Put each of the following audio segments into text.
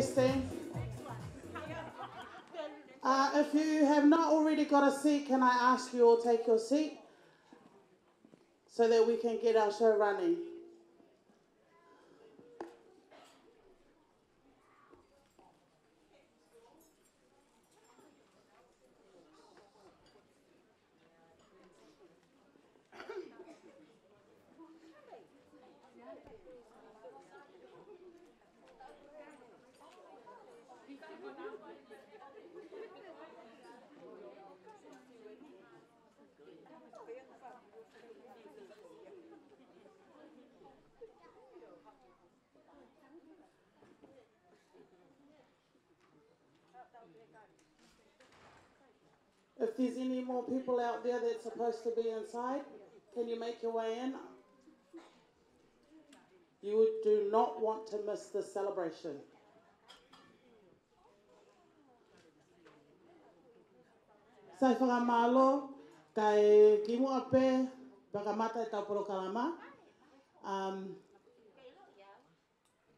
testing. If you have not already got a seat, can I ask you all take your seat so that we can get our show running? If there's any more people out there that's supposed to be inside, can you make your way in? You do not want to miss this celebration. Sai whakamalo, kai kimu ape, pakamata e tauporo kalama.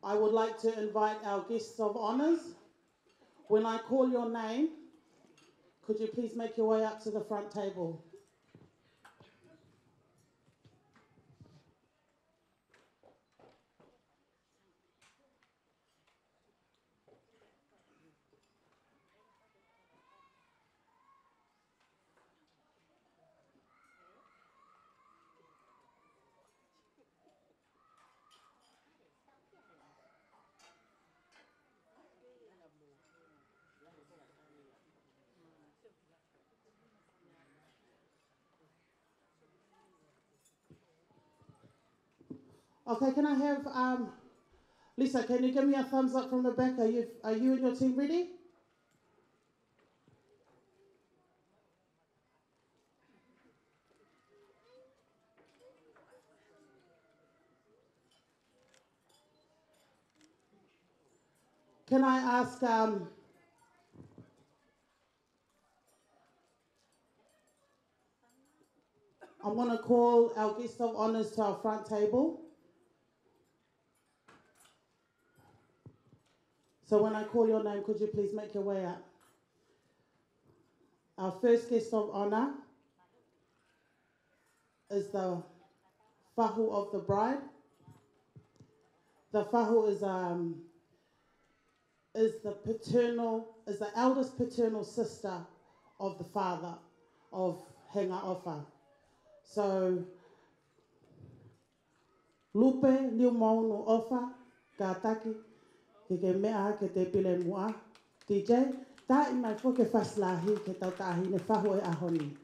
I would like to invite our guests of honours. When I call your name, could you please make your way up to the front table? Okay, can I have, Lisa, can you give me a thumbs up from the back? Are you and your team ready? Can I ask, I'm going to call our guest of honours to our front table. So when I call your name, could you please make your way up? Our first guest of honour is the whahu of the bride. The whahu is the eldest paternal sister of the father of Henga Ofa. So, Lupe Liumau no Ofa, ka taki, ke mea ke te pile mua. DJ, ta I mai foke faslahi ke tau tahi ne whahu e ahoni.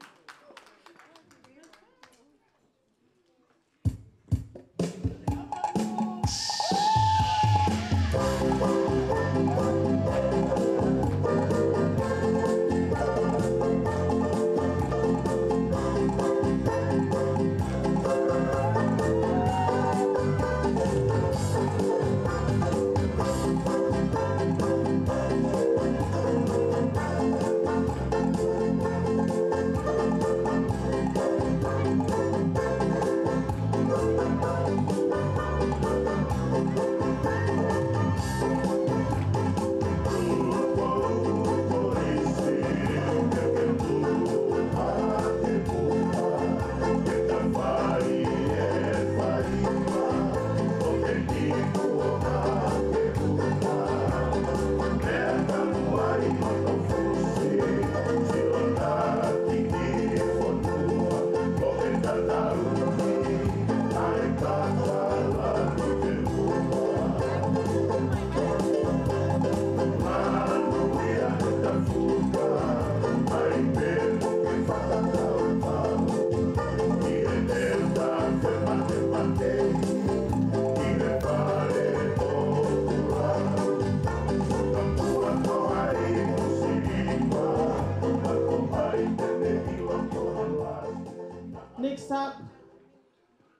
Next up,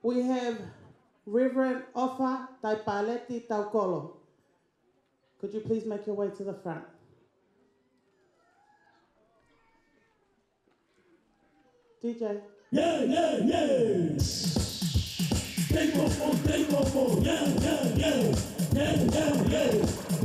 we have Reverend Ofa Taipaleti Taukolo. Could you please make your way to the front? DJ. Yeah, yeah, yeah. Take more, yeah, yeah, yeah. Yeah, yeah, yeah.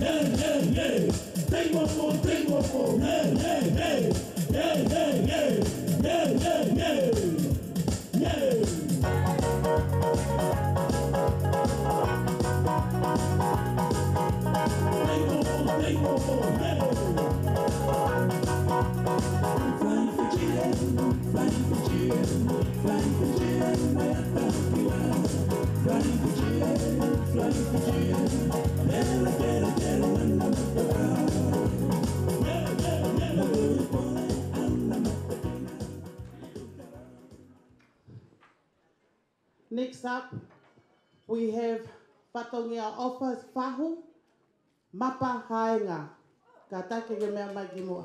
Next up, we have Patongia Offers Fahu, Mapa Haenga. Ka take ke mea mai ki mua.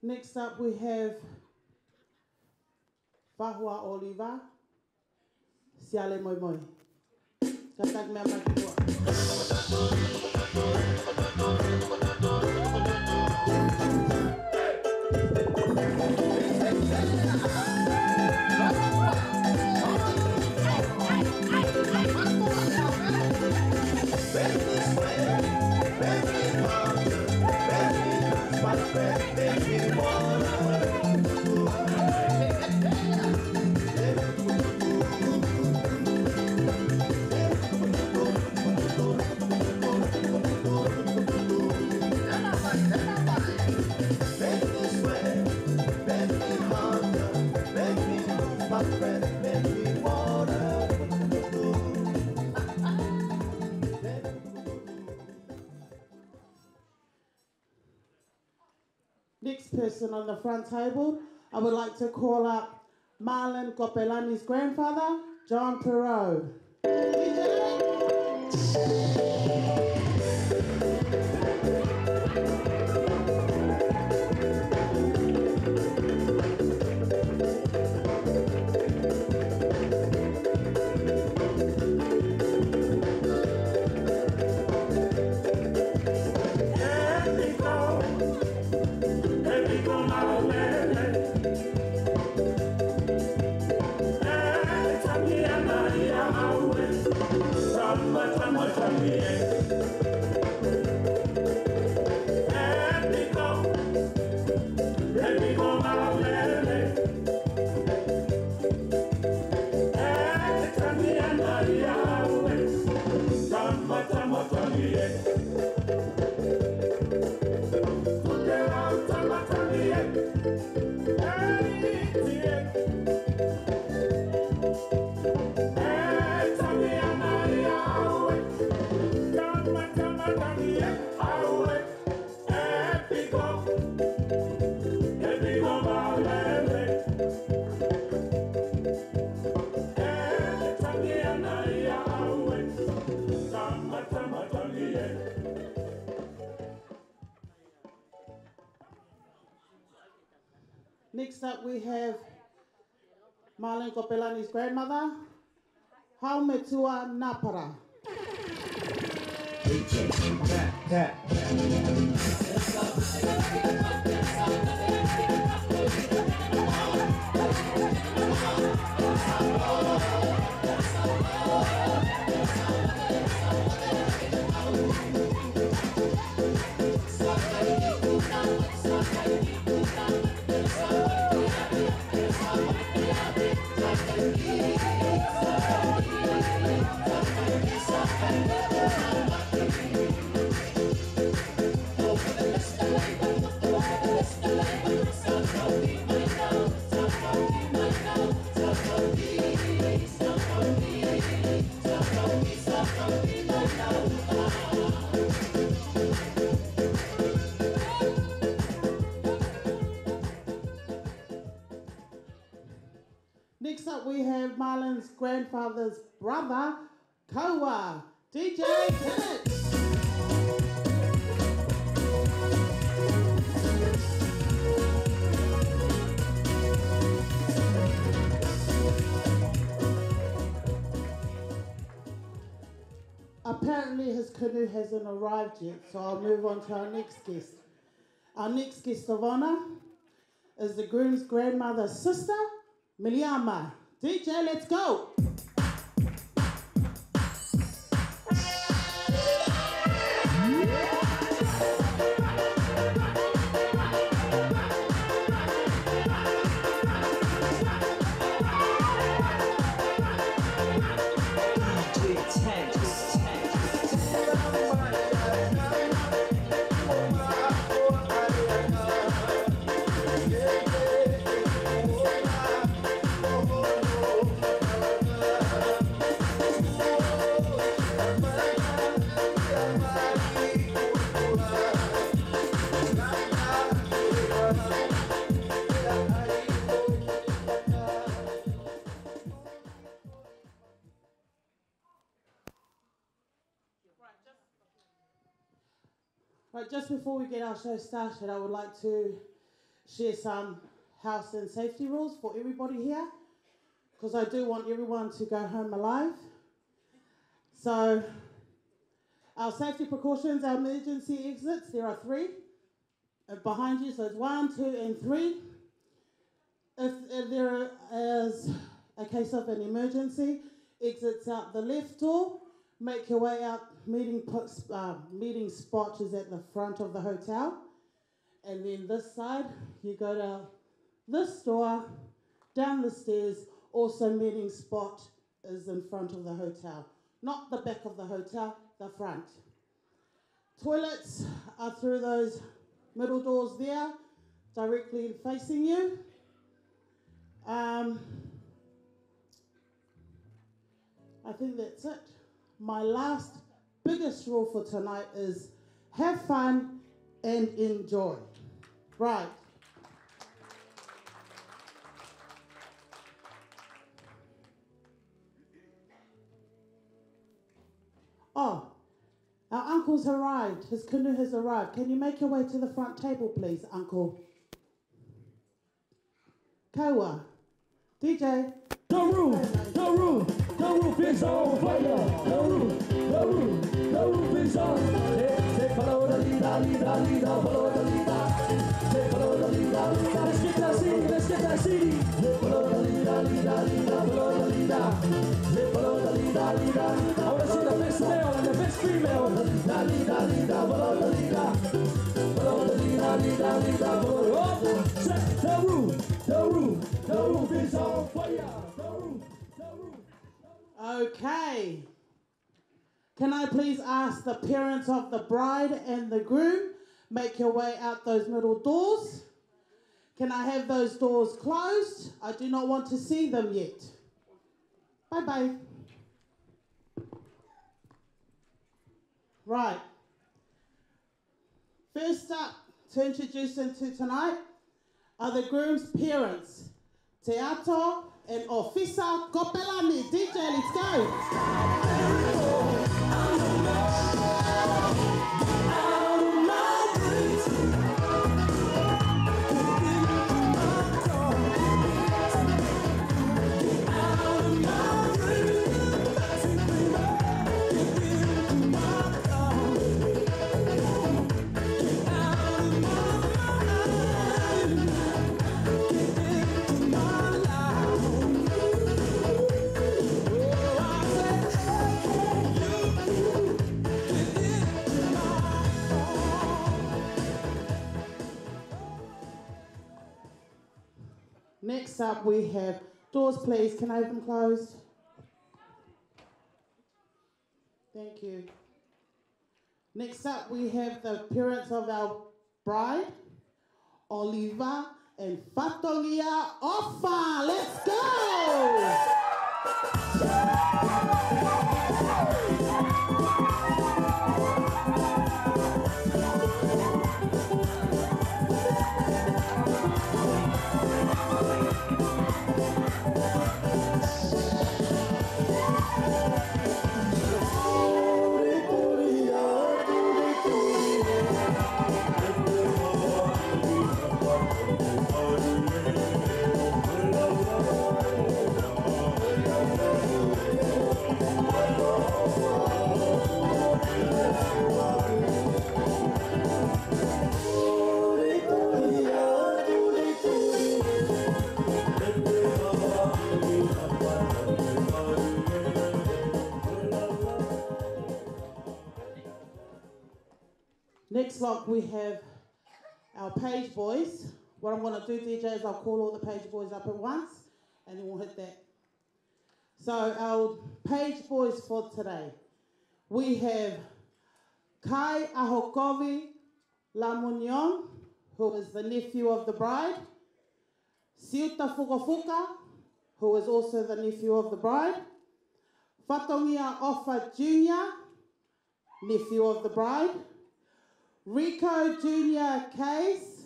Next up, we have Fahua Oliva, Siale Moi Moi. Katak mea mai ki mua. Next person on the front table, I would like to call up Marlon Kopelani's grandfather, John Perot. Next up, we have Marlon Kopelani's grandmother, Haumetua Napara. Next up, we have Marlon's grandfather's brother, Kaua. DJ, hit it! Apparently his canoe hasn't arrived yet, so I'll move on to our next guest. Our next guest of honour is the groom's grandmother's sister, Miliama. DJ, let's go! Right, just before we get our show started, I would like to share some health and safety rules for everybody here, because I do want everyone to go home alive. So, our safety precautions, our emergency exits, there are 3 behind you, so it's 1, 2, and 3. If there is a case of an emergency, exits out the left door. Make your way out. Meeting spot is at the front of the hotel. And then this side, you go down this door, down the stairs. Also, meeting spot is in front of the hotel. Not the back of the hotel, the front. Toilets are through those middle doors there, directly facing you. I think that's it. My last biggest rule for tonight is have fun and enjoy. Right. Oh, our uncle's arrived. His canoe has arrived. Can you make your way to the front table, please, Uncle? Kaua. DJ. The roof is on fire. The roof is on fire. Say follow the leader, follow the leader. Say follow the leader. Let's get that CD. Follow the leader, follow the leader. Say follow the leader. I want to see the best male and the best female. Leader, follow the leader. Follow the leader, follow. Oh, set the roof is on fire. Okay. Can I please ask the parents of the bride and the groom, make your way out those middle doors? Can I have those doors closed? I do not want to see them yet. Bye-bye. Right. First up, to introduce them to tonight, are the groom's parents, Te Ato and Ofisa Kopelani. DJ, let's go. Next up, we have Doors, please. Can I have them closed? Thank you. Next up, we have the parents of our bride, Oliva and Fatongia Ofa. Let's go! Next lot, we have our page boys. What I'm going to do, DJ, is I'll call all the page boys up at once, and then we'll hit that. So our page boys for today, we have Kai Ahokovi Lamunion, who is the nephew of the bride, Siuta Fukafuka, who is also the nephew of the bride, Fatongia Ofa Jr., nephew of the bride, Rico Jr. Case,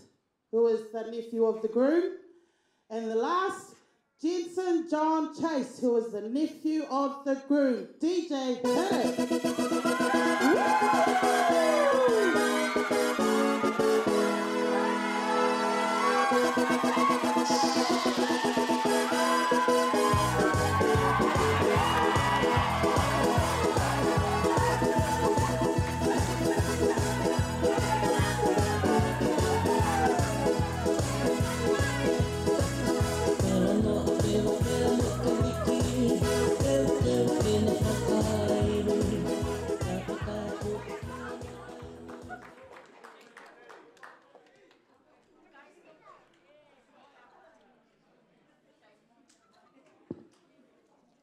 who is the nephew of the groom, and the last, Jensen John Chase, who is the nephew of the groom. DJ, hit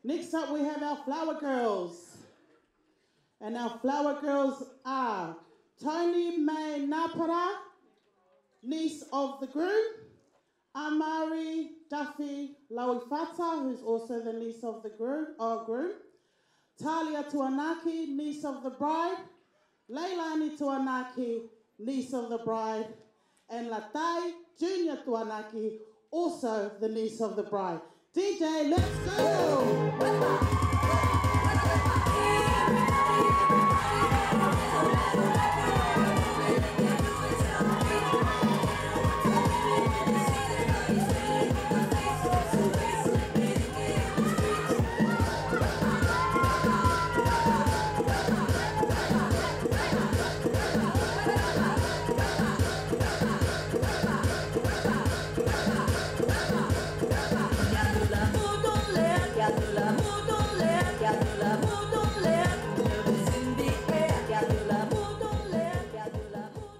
Next up, we have our flower girls. And our flower girls are Tony May Napara, niece of the groom, Amari Duffy Lauifata, who's also the niece of the groom, Talia Tuanaki, niece of the bride, Leilani Tuanaki, niece of the bride, and Latai Junior Tuanaki, also the niece of the bride. DJ, let's go!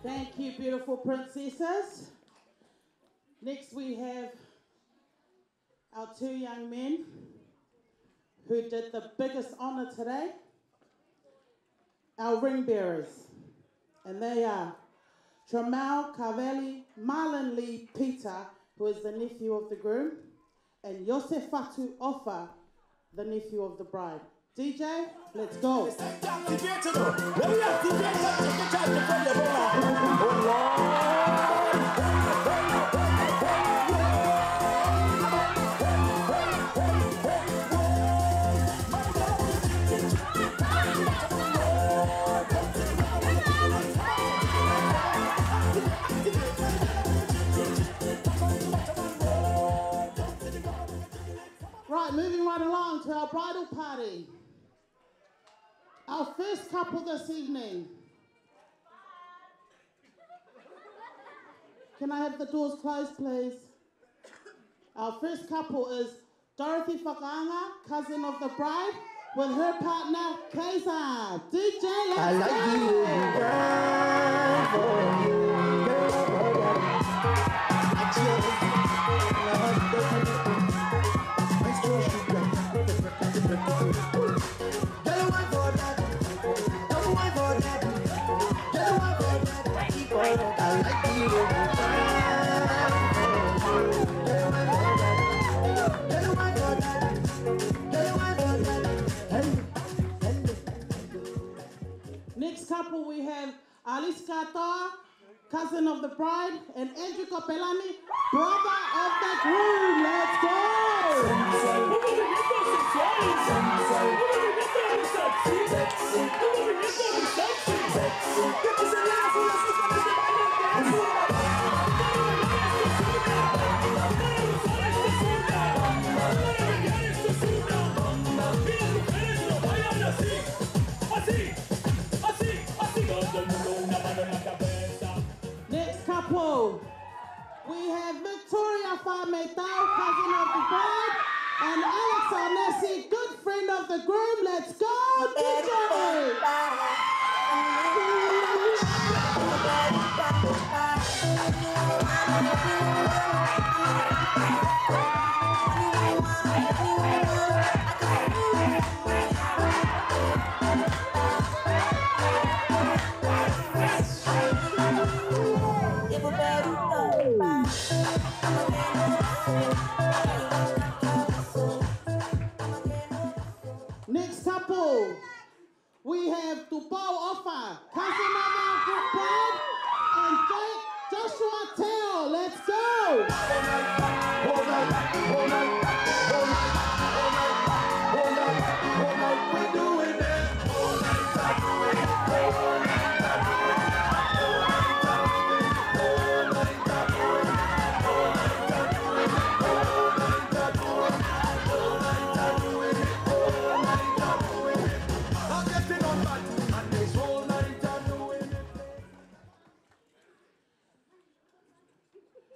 Thank you, beautiful princesses. Next we have our two young men who did the biggest honor today, our ring bearers. And they are Tramal Carvelli Marlon Lee Peter, who is the nephew of the groom, and Yosef Fatu Ofa, the nephew of the bride. DJ, let's go. Right, moving right along to our bridal party. Our first couple this evening. Can I have the doors closed, please? Our first couple is Dorothy Whakaanga, cousin of the bride, with her partner, Kaiser. DJ, let's go! couple, we have Alice Katoa, cousin of the bride, and Andrew Kopelani, brother of the groom. Let's go! Next couple, we have Victoria Farmetau, cousin of the bride, and Alex Arnesi, good friend of the groom. Let's go, DJ! Next couple, we have Tupou Offa, cousin of our good bride, and Joshua Teo. Let's go!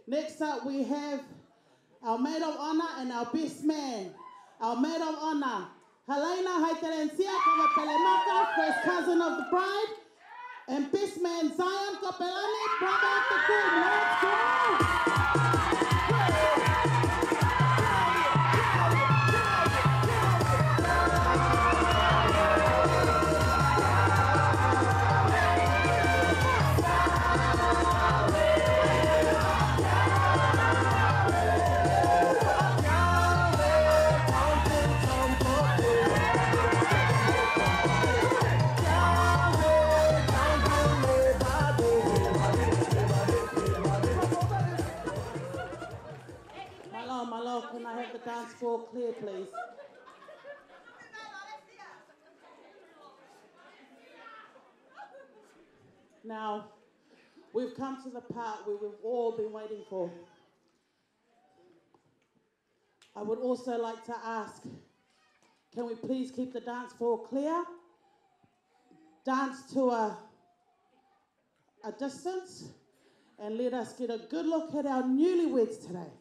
Next up, we have our maid of honor and our best man. Our maid of honor, Helena Haiterencia Kavapelemaka, first cousin of the bride, and best man Zion Kopelani, brother of the groom. Let's go! Malo, can I have the dance floor clear, please? Now, we've come to the part where we've all been waiting for. I would also like to ask, can we please keep the dance floor clear? Dance to a distance and let us get a good look at our newlyweds today.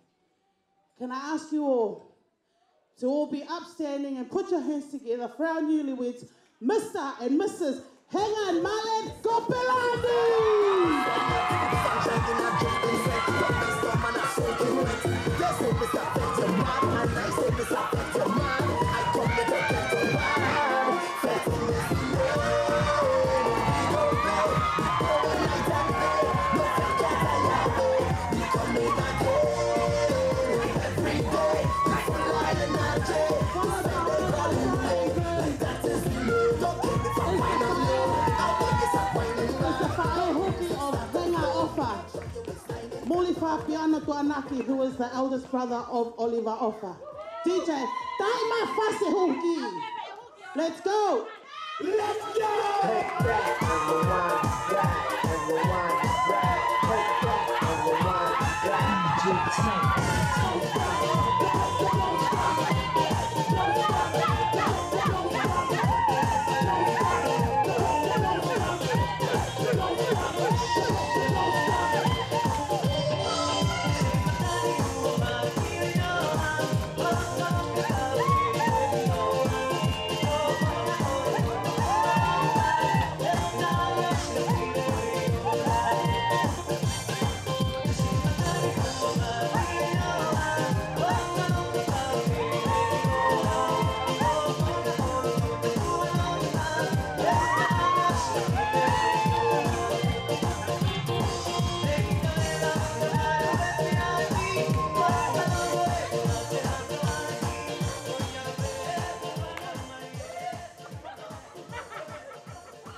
Can I ask you all to all be upstanding and put your hands together for our newlyweds, Mr. and Mrs. Hengan Malet Kopelani! Molifa Piano Tuanaki, who is the eldest brother of Oliver Offa. DJ, Taima Fase Hoki. Let's go! Let's go! Take that on the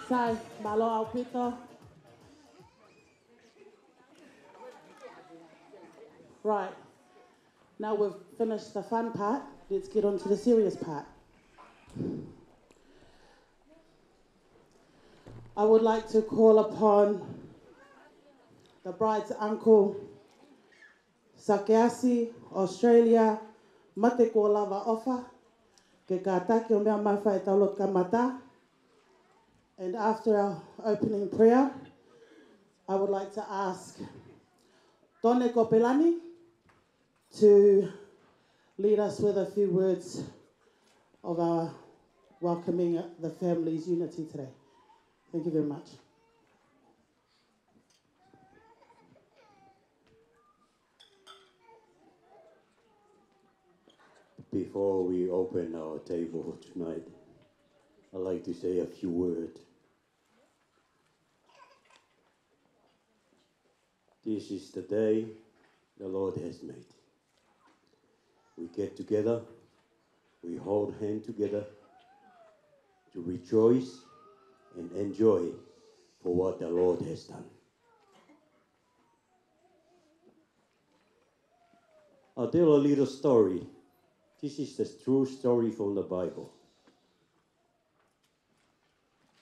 Sai, malo au pito. Right. Now we've finished the fun part. Let's get on to the serious part. I would like to call upon the bride's uncle, Sakeasi, Australia, mate ko lava ofa, ke ka take o mea mai whai taulot ka mata. And after our opening prayer, I would like to ask Tone Kopelani to lead us with a few words of our welcoming the family's unity today. Thank you very much. Before we open our table tonight, I'd like to say a few words. This is the day the Lord has made. We get together, we hold hands together to rejoice and enjoy for what the Lord has done. I'll tell a little story. This is the true story from the Bible.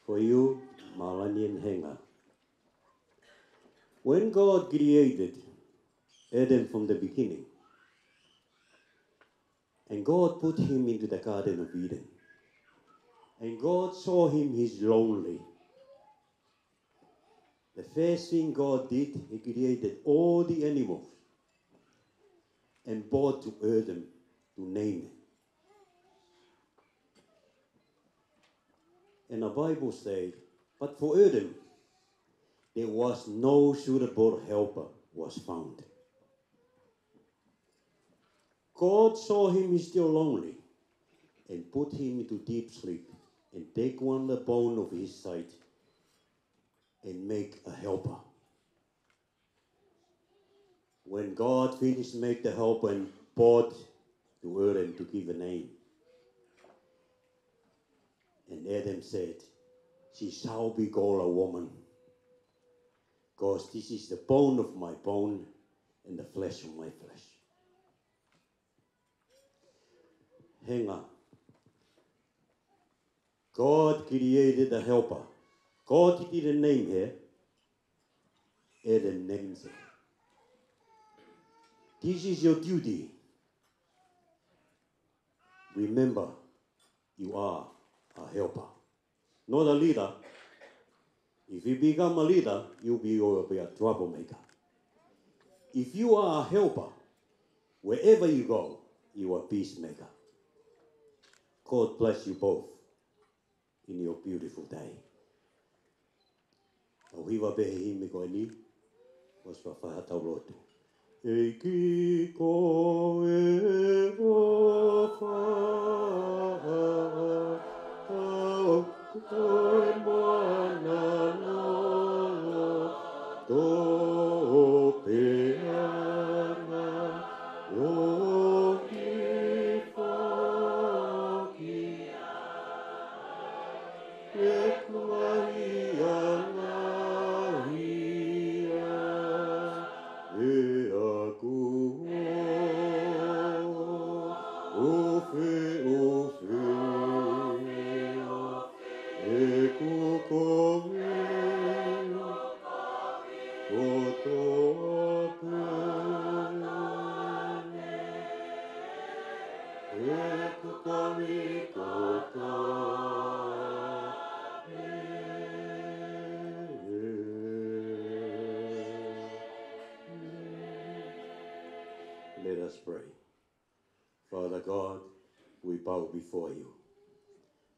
For you, Malanian Henga. When God created Adam from the beginning, and God put him into the Garden of Eden, and God saw him he's lonely. The first thing God did, he created all the animals and brought to Adam to name them. And the Bible says, but for Adam, there was no suitable helper was found. God saw him he's still lonely and put him into deep sleep and take one of the bone of his side and make a helper. When God finished make the helper and brought to Adam to give a name. And Adam said, she shall be called a woman, because this is the bone of my bone and the flesh of my flesh. Hang on. God created a helper. God didn't name her. Adam names her. This is your duty. Remember, you are a helper, not a leader. If you become a leader, you'll be a troublemaker. If you are a helper, wherever you go, you are a peacemaker. God bless you both in your beautiful day. Au hiwa behe hime koe ni, was pa whahatau rotu. E ki ko e o wha au koe moana no tō peana o ki whaki e kuahi ana hia e aku ofe e kukoe o tō e kukoe koto. Let us pray. Father God, we bow before you.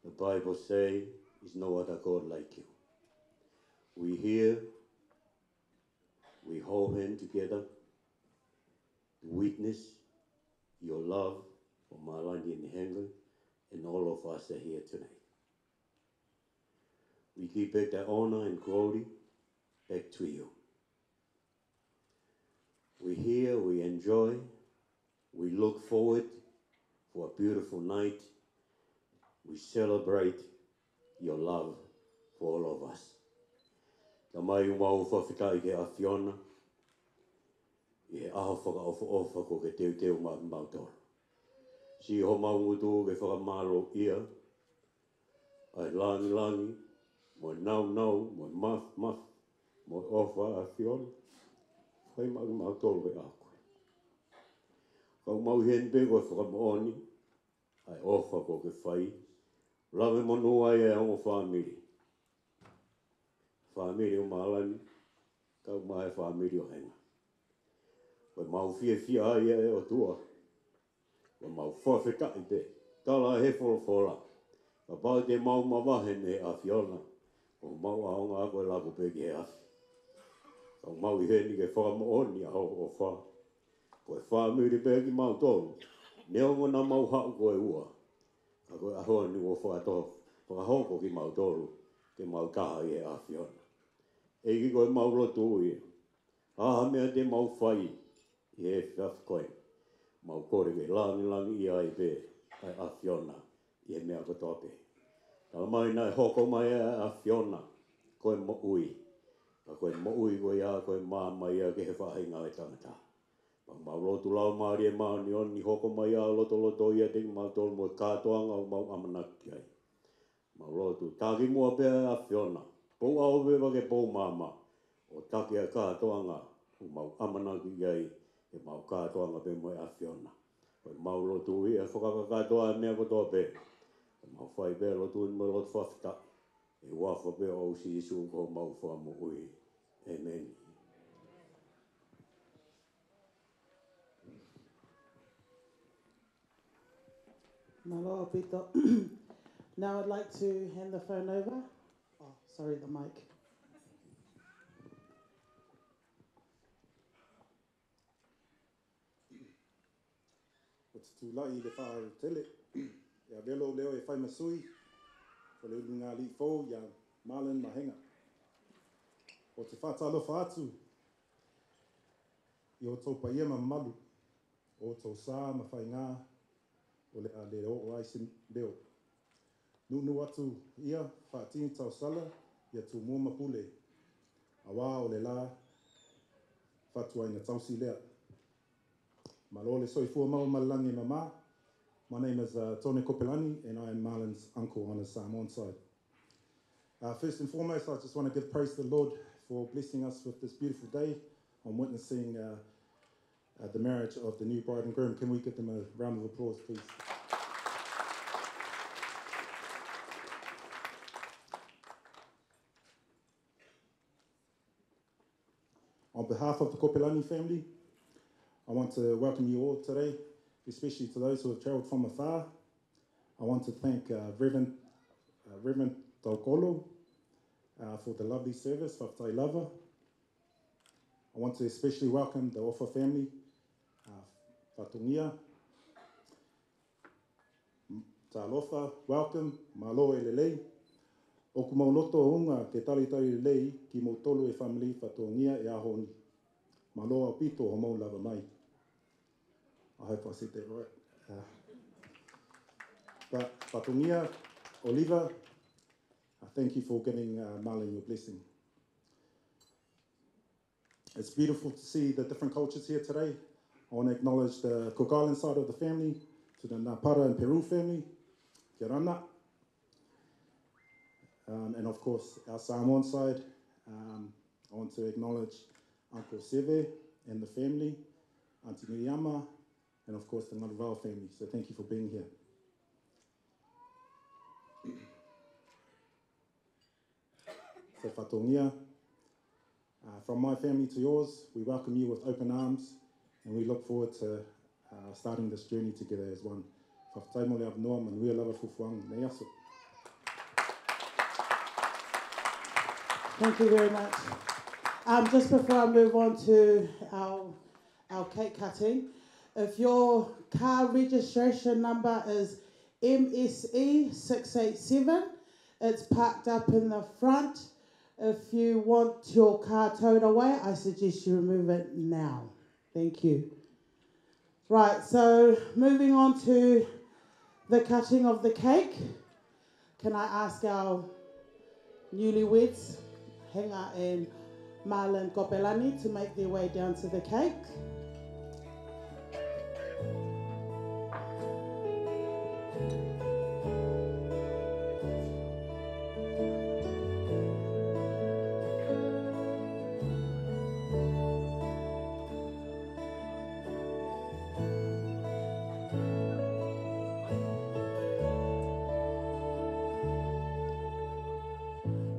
The Bible says, there's no other God like you. We hear, we hold hands together to witness your love for Malani and Henry, and all of us are here tonight. We give back the honor and glory back to you. We hear, we enjoy, we look forward for a beautiful night. We celebrate your love for all of us. Ka mai umau whawhikai ke a Fiona, i he aho whakaofa ko ke teu mautoro. Si ho maungutu ke whakamalo ia, ai langi, mo nau, mo maf, mo ofa a Fiona, whai mautoro ke a koe. Kau mau hen pe koe whakamooni, ai ofa ko ke whai, lawe monua ia e ongo whamiri. Whamiri o maalani, kau mai whamiri o henga. Koe mau fia ai e o tua, koe mau whawhika i pe, tala he whola. Ka pau te mau mawahe me a Fiona, o mau aonga a koe lako pe ki he afi. Kau mau i heni ke whakamooni a o wha. Koe whamiri pe ki mau tolu, neongo na mau hau koe ua. Ka koe ahoa ni o whakatoa, whakahoko ki mau tolu, ke mau kaha i he a Fiona. Eiki koe mau lotu ui, aha mea te mau whai, i he whiawhikoe. Mau kore ke langi i ai pe, ai a Fiona, i he mea katoa pe. Ka mai nai hoko mai a Fiona, koe mo ui. Ka koe mo ui koe ia, koe māma ia ke he whahinga e tangata. Pa mau lotu lau maari e maani oni, hoko mai a loto ia te mau tolu mo kātoanga o mau amanaki ai. Mau lotu, tāki mua pe a Fiona, pou au bewa ke pou māma, o taki a kātoanga o mau amanaki ai, e mau kātoanga pe mo a Fiona. Koe mau lotu i e whakakatoa e mea kotoa pe. Mau whai pe lotu i mo lotu whawhita. E wafa pe o si isu ko mau whamu ui. Amen. Malo Pito. Now I'd like to hand the phone over. Oh, sorry, the mic. O te tūlai le whāo tele, ia velo leo e whai masui, o le ulu ngā li fōu, ia Marlon Mahenga. O te whātalofa atu, i o tau paia ma malu, o tau sā ma whai ngā, o le a le o aisi leo. Nunu atu ia, whātini tau sala, ia tū mua mapule. A wā o le la, whatua ina tausi lea. Malo le soifua mau malangi mama. My name is Tony Kopelani, and I am Marlon's uncle on his Samoan side. First and foremost, I just want to give praise to the Lord for blessing us with this beautiful day on witnessing the marriage of the new bride and groom. Can we give them a round of applause, please? On behalf of the Kopelani family, I want to welcome you all today, especially to those who have travelled from afar. I want to thank Reverend Taukolo for the lovely service, Whaktai Lava. I want to especially welcome the Ofa family, Whatungia, Tālofa, welcome, Malo e lelei. Oku mauloto unga ke talitari lelei ki mo tolu e family Whatungia e ahoni. Malo a pito ho mau lava mai. I hope I said that right. But Whatungia, Oliver, thank you for giving Marlon your blessing. It's beautiful to see the different cultures here today. I want to acknowledge the Cook Island side of the family, to the Napara and Peru family, Kia rana. And of course, our Samoan side, I want to acknowledge Uncle Seve and the family, Auntie Miriama, and of course the Ngaruwao family. So thank you for being here. So Whatongia, from my family to yours, we welcome you with open arms, and we look forward to starting this journey together as one. Whakataimo le apanoa, manuia lava fufuang, nei aso. Thank you very much. Just before I move on to our cake cutting, if your car registration number is MSE 687, it's parked up in the front. If you want your car towed away, I suggest you remove it now. Thank you. Right, so moving on to the cutting of the cake. Can I ask our newlyweds, Henga and Marlon Gobelani, to make their way down to the cake.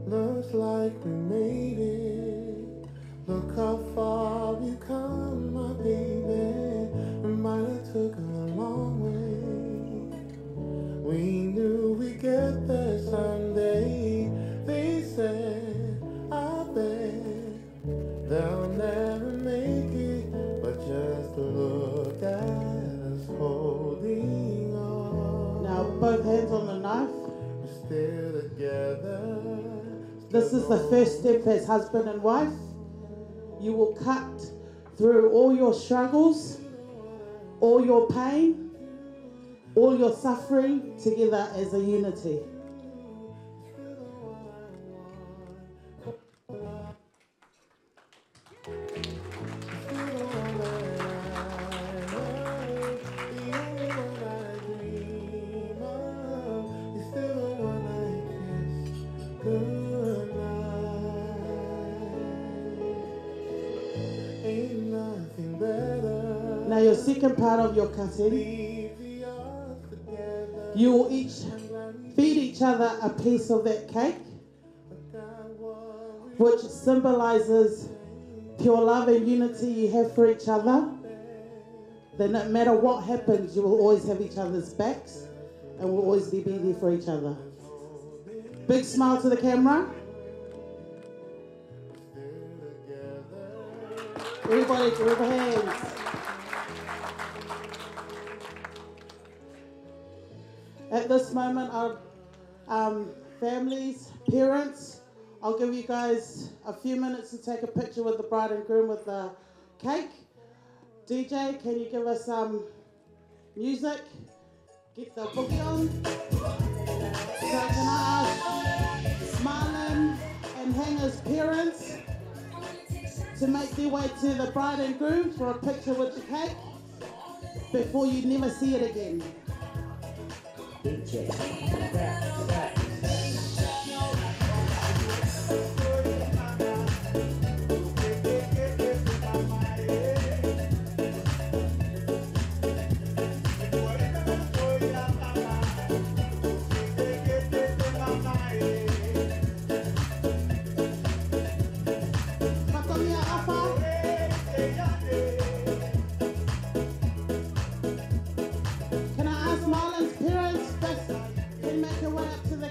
Looks like we made it. Look how far we've come, my baby. We might have taken a long way. We knew we'd get there someday. They said, I bet they'll never make it. But just look at us holding on. Now, both hands on the knife. We're still together. This is the first step as husband and wife. You will cut through all your struggles, all your pain, all your suffering together as a unity. Now your second part of your cutting, you will each feed each other a piece of that cake, which symbolizes pure love and unity you have for each other. That no matter what happens, you will always have each other's backs and will always be there for each other. Big smile to the camera. Everybody, give your hands. At this moment, our families, parents, I'll give you guys a few minutes to take a picture with the bride and groom with the cake. DJ, can you give us some music? Get the boogie on. So can I ask Marlon and Hanga's parents to make their way to the bride and groom for a picture with the cake before you never see it again. DJ, back. Can I ask Marlon's parents that can make their way up to the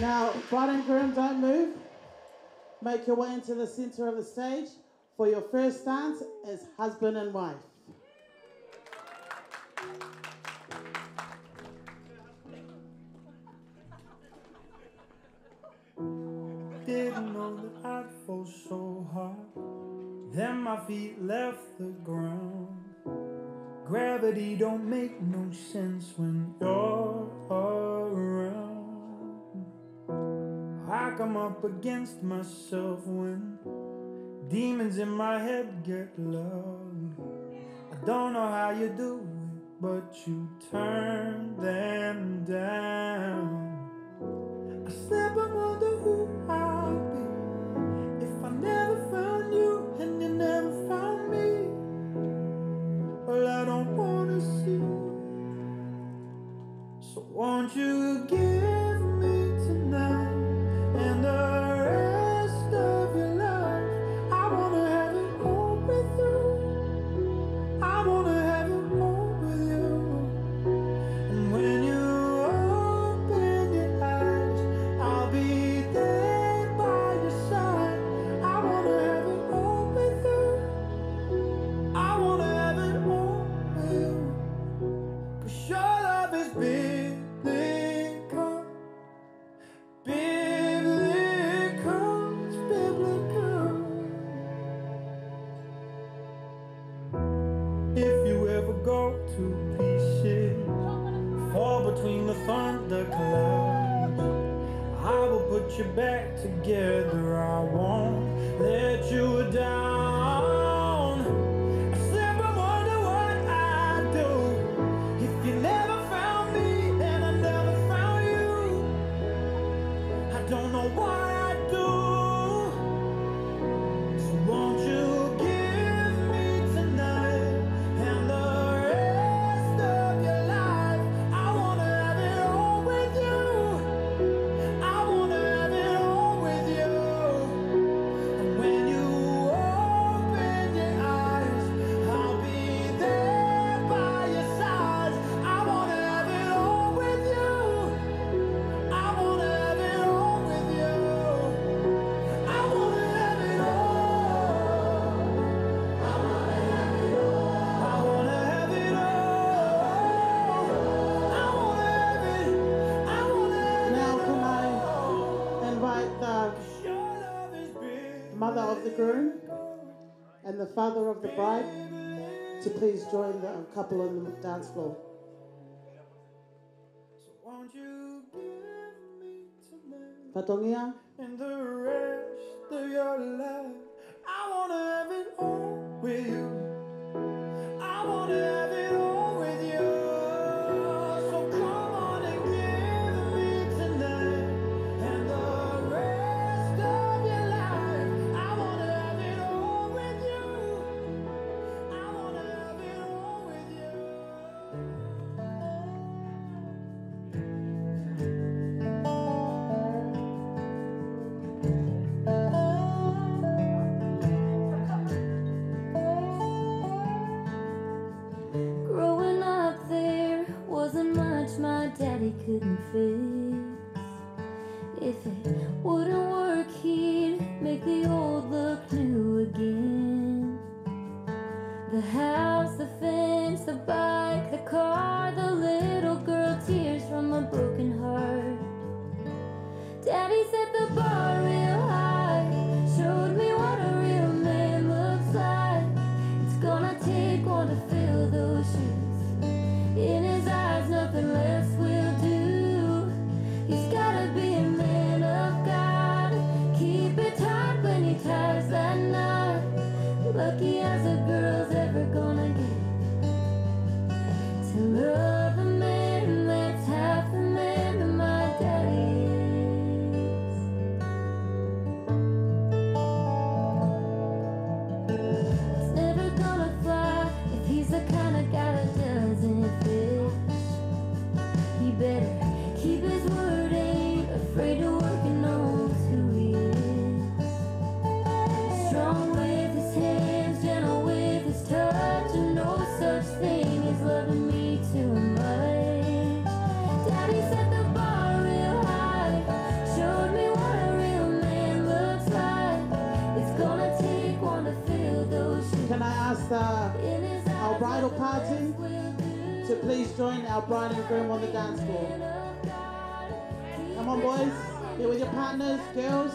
Now, bride and groom, don't move. Make your way into the centre of the stage for your first dance as husband and wife. Didn't know that I'd fall so hard. Then my feet left the ground. Gravity don't make no sense when you're around. I come up against myself when demons in my head get loud. I don't know how you do it, but you turn them down. I slept and wonder who I'd be if I never found you and you never found me. Well, I don't wanna see. So won't you give me tonight and the rest of your life? I wanna have it all with you. I wanna have it all with you. And when you open your eyes, I'll be there by your side. I wanna have it all with you. I wanna have it all with you. 'Cause your love is biblical. Biblical, it's biblical. If you ever go to pieces, fall between the thunder clouds, I will put you back together. I won't let you down. I sleep and wonder what I'd do if you never found me and I never found you. I don't know what I'd do. So won't you give me tonight and the rest of your life? I wanna have it all with you. I wanna have it all with you. And when you open your eyes, I'll be there by your side. I wanna have it all with you. I wanna have it all with you. I wanna have it all. I wanna have it all. I wanna have it all. I wanna have it. I wanna have Now, it can I all. invite the Your love is big. mother of the groom and the father of the bride to please join the couple on the dance floor. So won't you give me tonight Patongia. and the rest of your life? I wanna have it all with you. I wanna have it all with you. So come on and give me tonight and the rest of your life. I wanna have it all with you. I wanna have it all with you. Growing up there wasn't much my daddy couldn't fix. If it wouldn't work, he'd make the old look new again. The house, the fence, the bike, the car, the little girl, tears from a broken heart. Daddy set the bar real high, showed me what a real man looks like. It's gonna take one to fill those shoes. In his eyes, nothing less will do. He's gotta be a man of God. Keep it tight when he ties that knot. Lucky as a girl's ever gonna get to love a man please join our bride and groom on the dance floor. Come on, boys. Get with your partners, girls.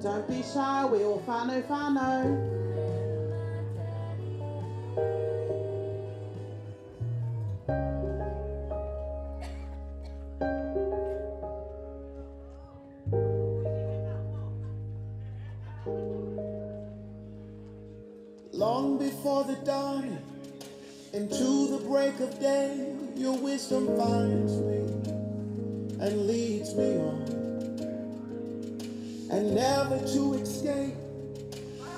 Don't be shy, we all whānau. Long before the dawn, into the break of day, your wisdom finds me and leads me on, and never to escape,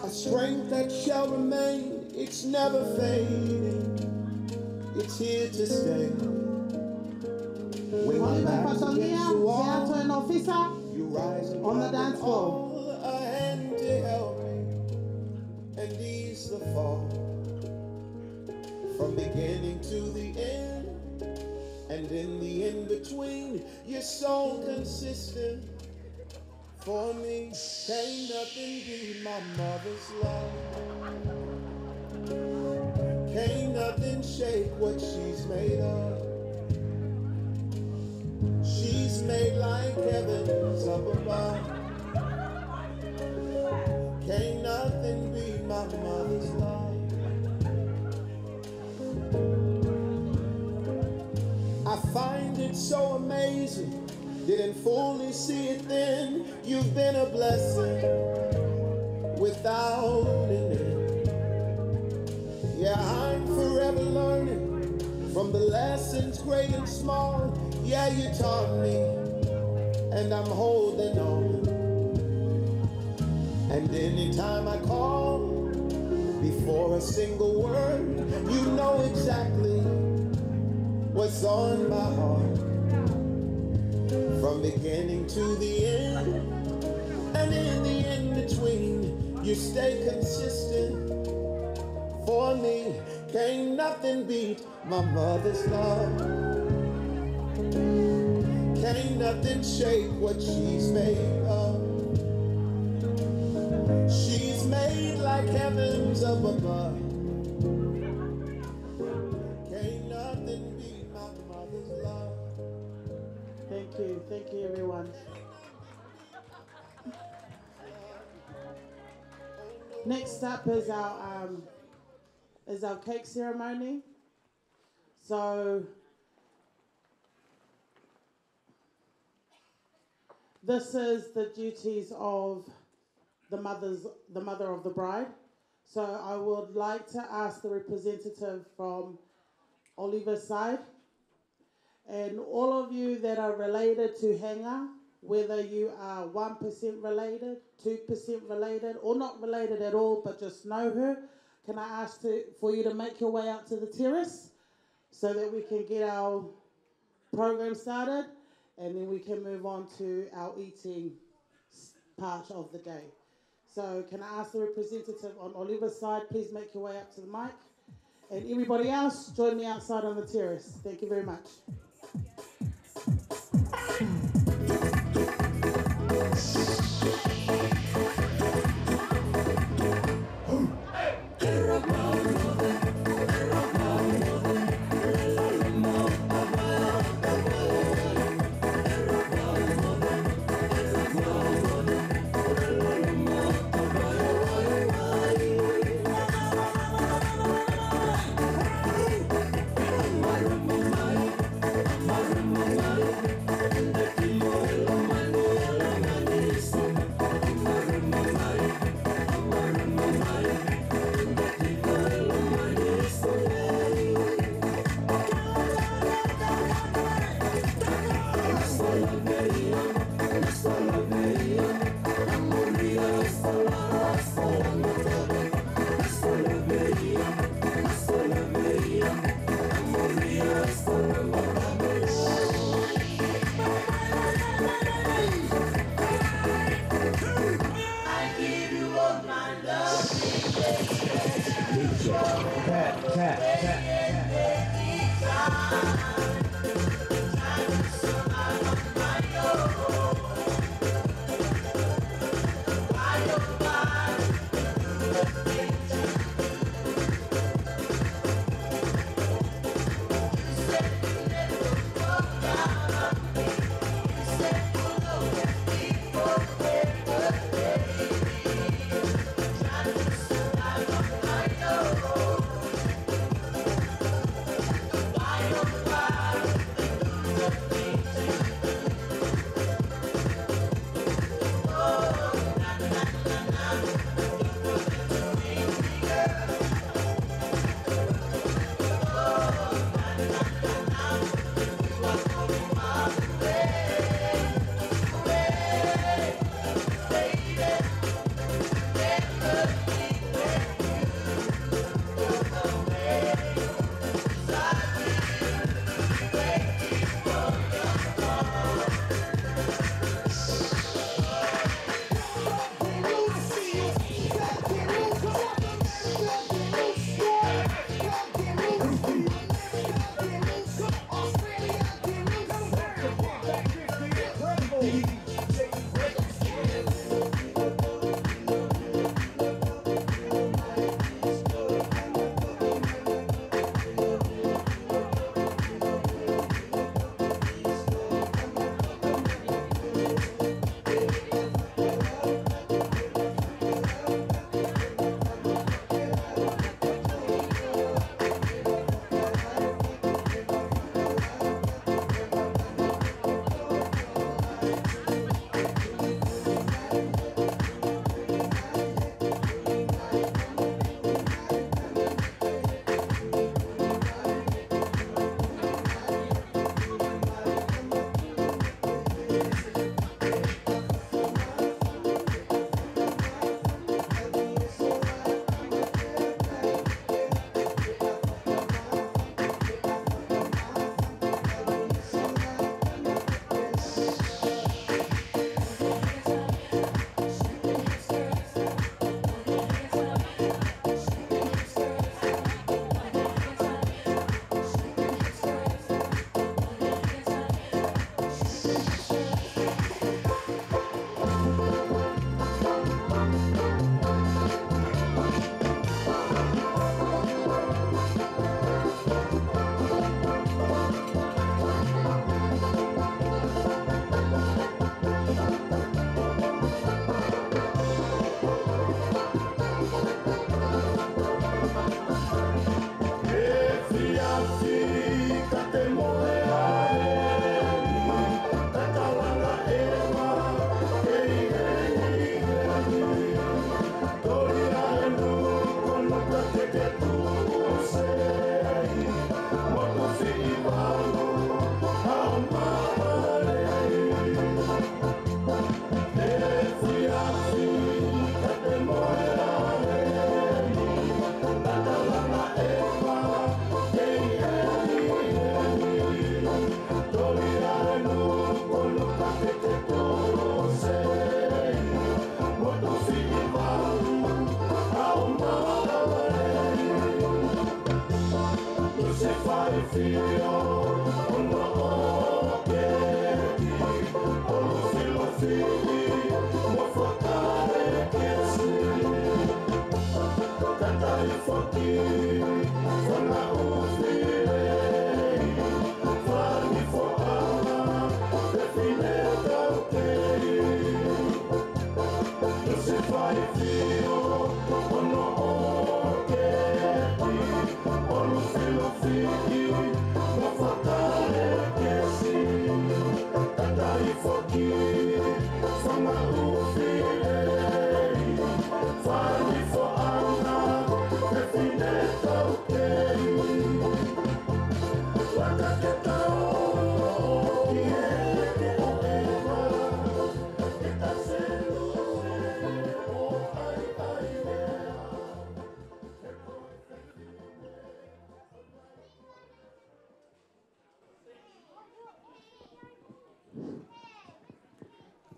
a strength that shall remain. It's never fading, it's here to stay. When my back's against the wall, you rise and on the come dance with floor. all a hand to help me and ease the fall. From beginning to the end, and in the in-between, you're so consistent. For me, can't nothing beat my mother's love. Can't nothing shake what she's made of. She's made like heavens up above. Can't nothing beat my mother's love. I find it so amazing. Didn't fully see it then. You've been a blessing without an end. Yeah, I'm forever learning from the lessons great and small. Yeah, you taught me, and I'm holding on. And anytime I call, before a single word, you know exactly what's on my heart. From beginning to the end, and in the in-between, you stay consistent. For me, can't nothing beat my mother's love. Can't nothing shake what she's made of. She's made like heavens up above. Can't nothing beat my mother's love. Thank you everyone. Next up is our cake ceremony. So this is the duties of the mother of the bride. So I would like to ask the representative from Oliver's side, and all of you that are related to Hanga, whether you are 1% related, 2% related, or not related at all, but just know her, can I ask for you to make your way out to the terrace so that we can get our program started, and then we can move on to our eating part of the day. So can I ask the representative on Oliver's side, please make your way up to the mic. And everybody else, join me outside on the terrace. Thank you very much.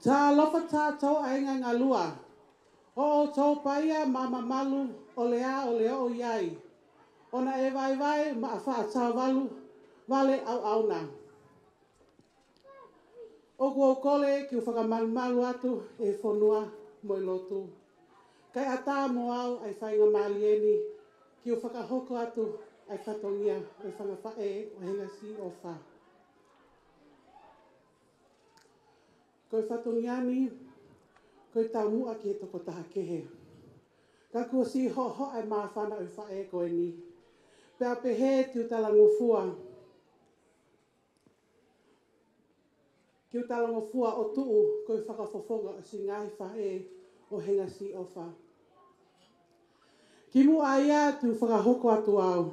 Tā lofa tātou ainga ngā lua. O tau paia mama malu o lea o iai. Ona e vai ma a whaatau walu wale au auna. O kua kole ki u whakamalu atu e whonua mo i lotu. Kai a tā mo au ai whainga malieni ki u whakahoko atu ai whatongia e whangawhae o hengasi o wha. Koe whatongiani, koe tau mua ki he toko taha kehe. Ka kua si ho ai maa whana o whae koe ni. Pea pehe tiu tala ngofua. Ki u tala ngofua o tuu koe whakafofonga o si ngai whae o hengasi o wha. Ki mua ia tiu whakahoko atu au.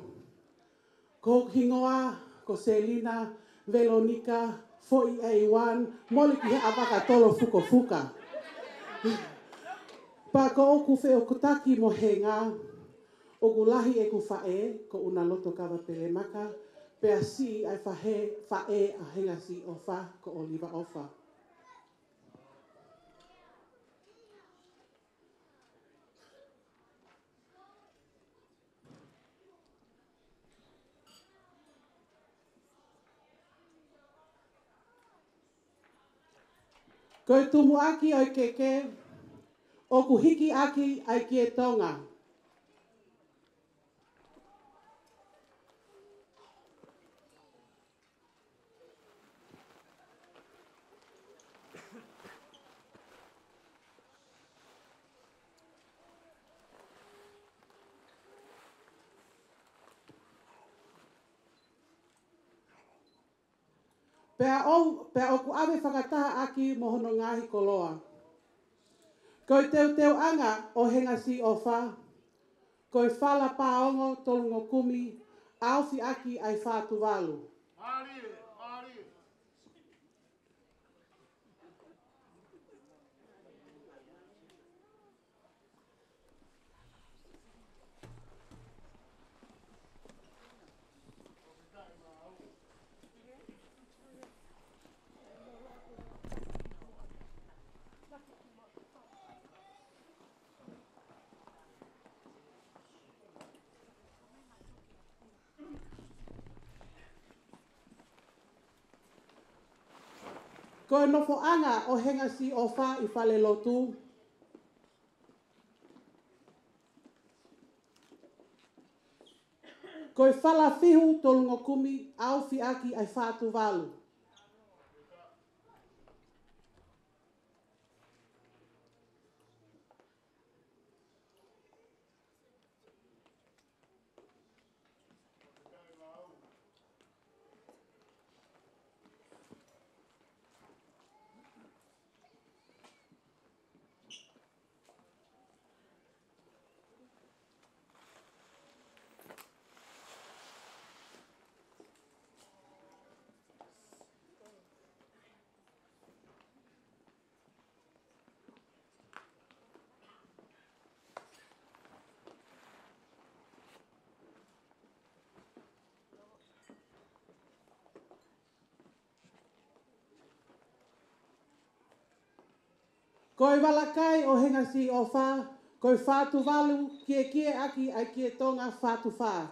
Ko Hingoa, ko Selina, Veronica, Foi A1, moli ki he awaka tolo fuka. Pa ko oku whe o kutaki mo henga, o lahi e ku whae, ko una loto kawa pele maka, pea si ai whae a henga si o wha, ko oliva o wha. Koe tumu aki o keke, o ku hiki aki ai ki e tonga. Pea o ku awe whakataha aki mohono ngahi koloa. Koe teu anga o hengasi o wha, koe whala paongo tolungo kumi, awhi aki ai whātu walu. Koe nofo anga o hengasi o wha I whale lotu. Koe whala whihu tolungo kumi awhi aki ai whātu walu. Koe walakai o hengasi o wha, koe whātu walu kie aki ai kie tonga whātu wha.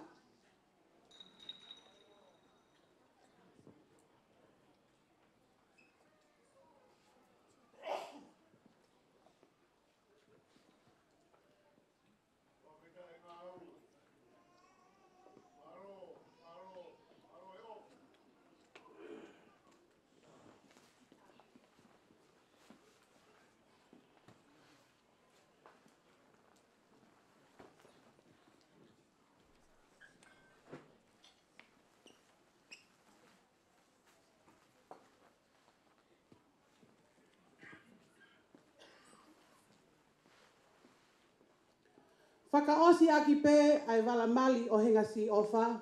Whakaosi aki pē ai wala mali o henga si ofa.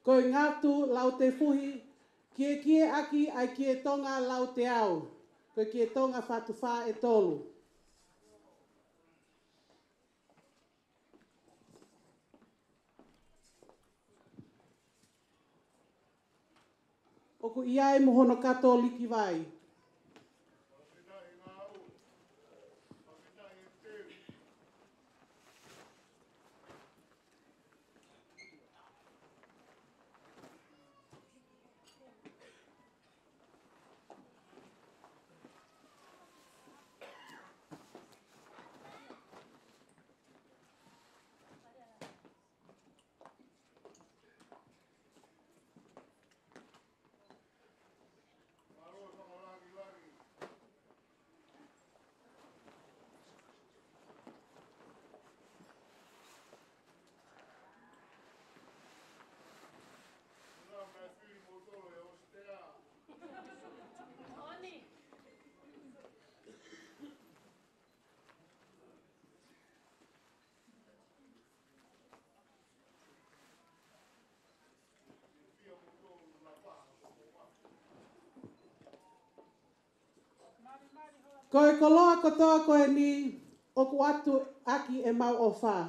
Ko ngātu lau te fuhi, kie aki ai kie tonga lau te au. Ko kie tonga whatuwha e tolu. Oku ia e mohono kato liki vai. Koe koloa kotoa koe ni oku atu aki e mau o whā.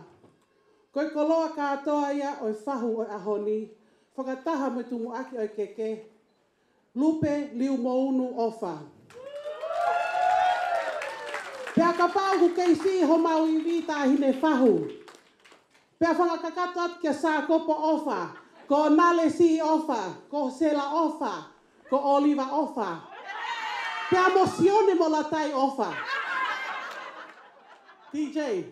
Koe koloa kātoa ia oi whahu oi ahoni, whakataha me tumu aki oi keke, lupe liu mounu o whā. Pea ka pāu ku keisi ho mau i vita hine whahu. Pea whakakato atu kia sā kopo o whā, ko nale si o whā, ko sela o whā, ko oliva o whā. Pea mosione mo la tai ofa. DJ.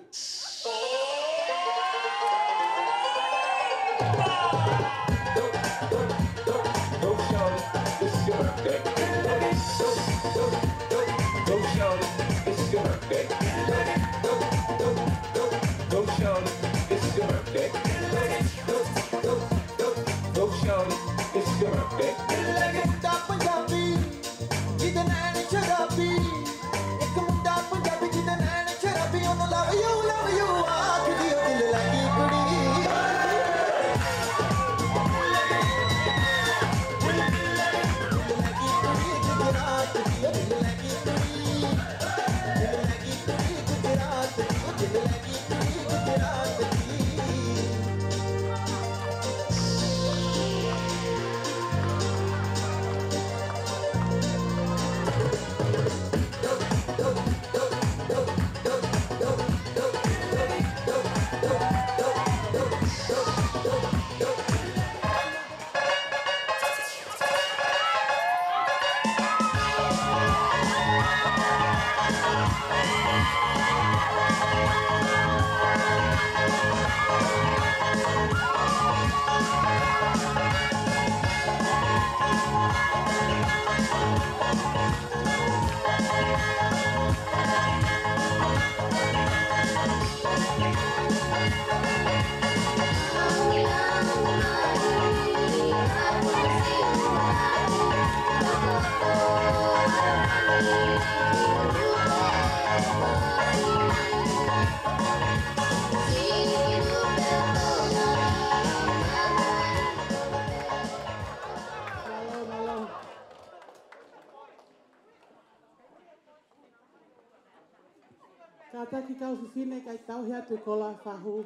Ka taki kau whiwhine kai tau hea tu kola whahu.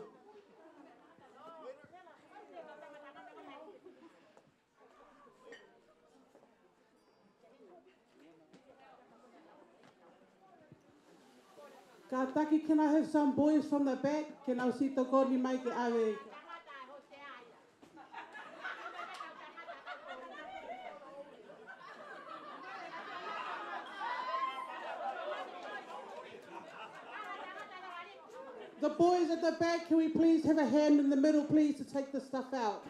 Ka taki, can I have some boys from the back? Can I see toko ni mai ke awe? The boys at the back, can we please have a hand in the middle, please, to take the stuff out?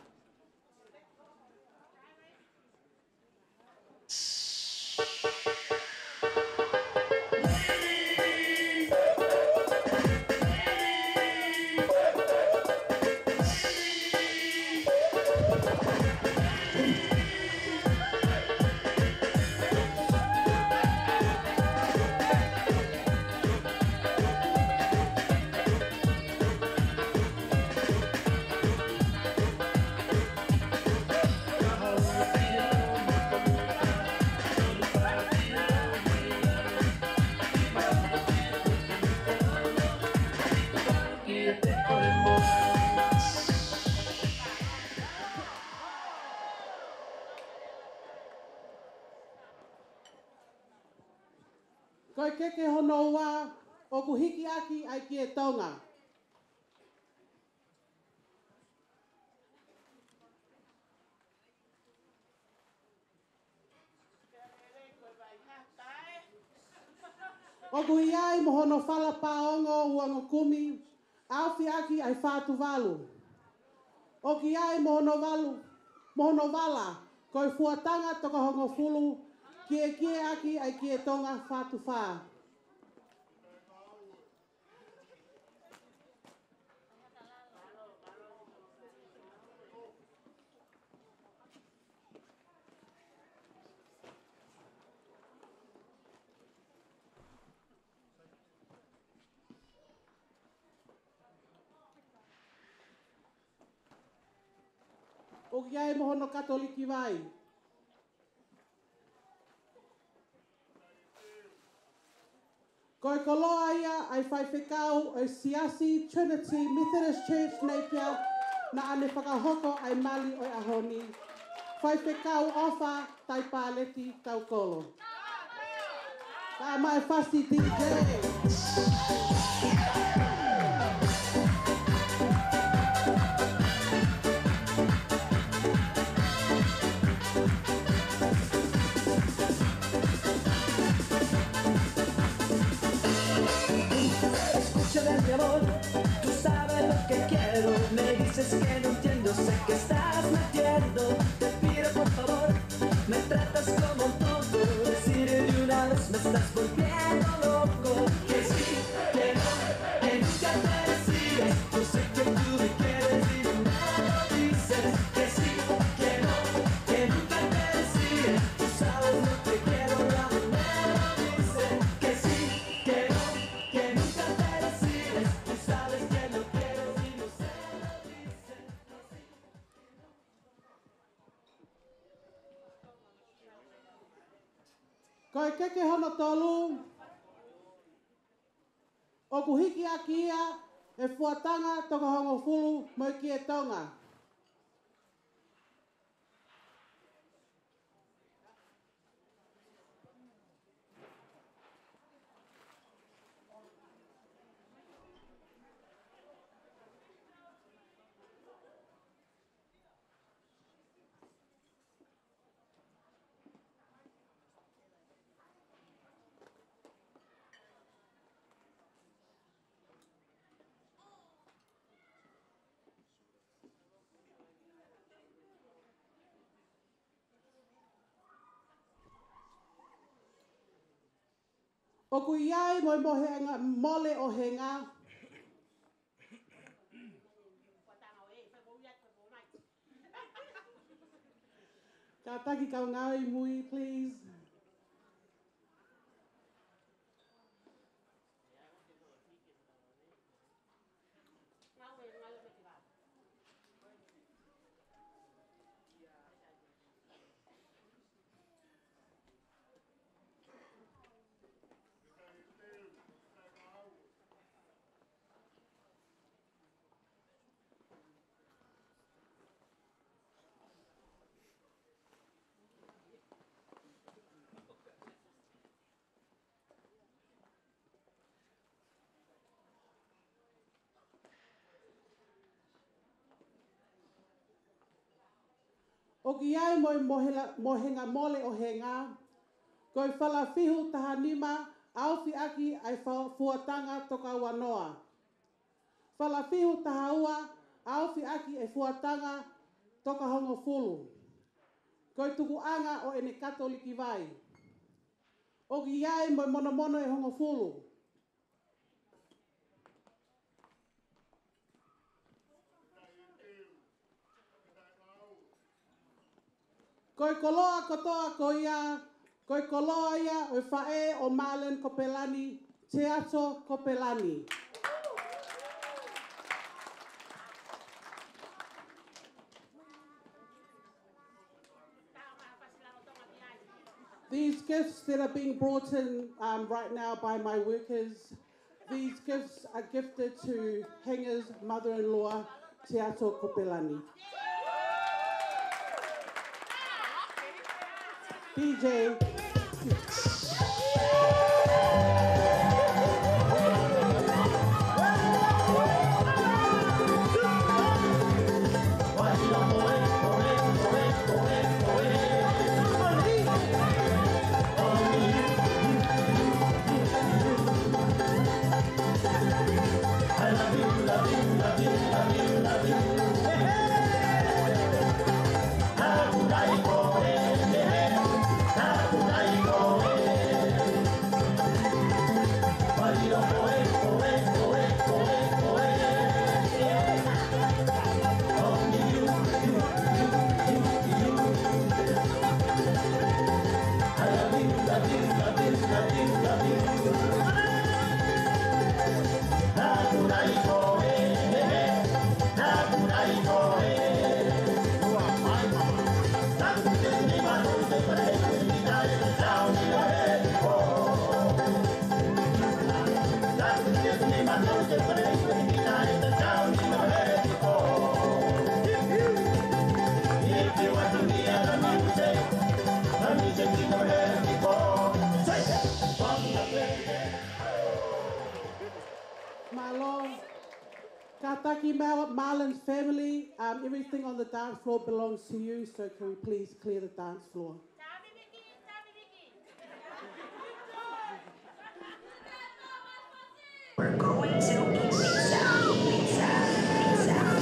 Koe keke hono ua, o ku hiki aki ai ki e tonga. O ku iai mo hono whala paongo uango kumi, awhi aki ai whātu walu. O ki ai mo hono wala, koe fuatanga toka hongo fulu, kie aki ai kie tonga whātu whā. O ki ai mo hono katoliki vai. Koe koloa ia ai whai whekau o Siasi Trinity Methodist Church Napier na ane whakahoko ai mali o ahoni. Whai whekau ofa tai pāleti tau kolo. Ka mai whasi DJ. Mi amor, tú sabes lo que quiero. Me dices que no entiendo, sé que estás mintiendo. Te pido por favor, me tratas como un tonto. Decir de una vez me estás volviendo loco. Que sí, que no, que nunca te decides. Yo sé que tú me quieres y no me lo dices. Que sí, que no, que nunca te decides. Tú sabes lo que quiero, ya no me lo dices. Que sí, que no, que nunca te decides. Tú sabes que lo quiero y no se lo dices. Koe keke hono tolu. O ku hiki aki ia e fuatanga toka hongo fulu mo ki e tonga. O ku iai mo mole o henga. Ka taki kau ngawi mui, please. O ki ai mo henga mole o henga, koe whala whihu taha nima awhi aki ai fuatanga toka wanoa. Whala whihu taha ua awhi aki ai fuatanga toka hongo fulu. Koe tuku anga o ene katoliki vai. O ki ai mo mono e hongo fulu. Koe koloa kotoa ko ia, koe koloa ia o whae o Marlon Kopelani, Teatro Kopelani. These gifts that are being brought in right now by my workers, these gifts are gifted to Henga's mother-in-law, Teatro Kopelani. DJ. Aki Marlon's family, everything on the dance floor belongs to you, so can we please clear the dance floor? We're going to eat pizza, pizza, pizza.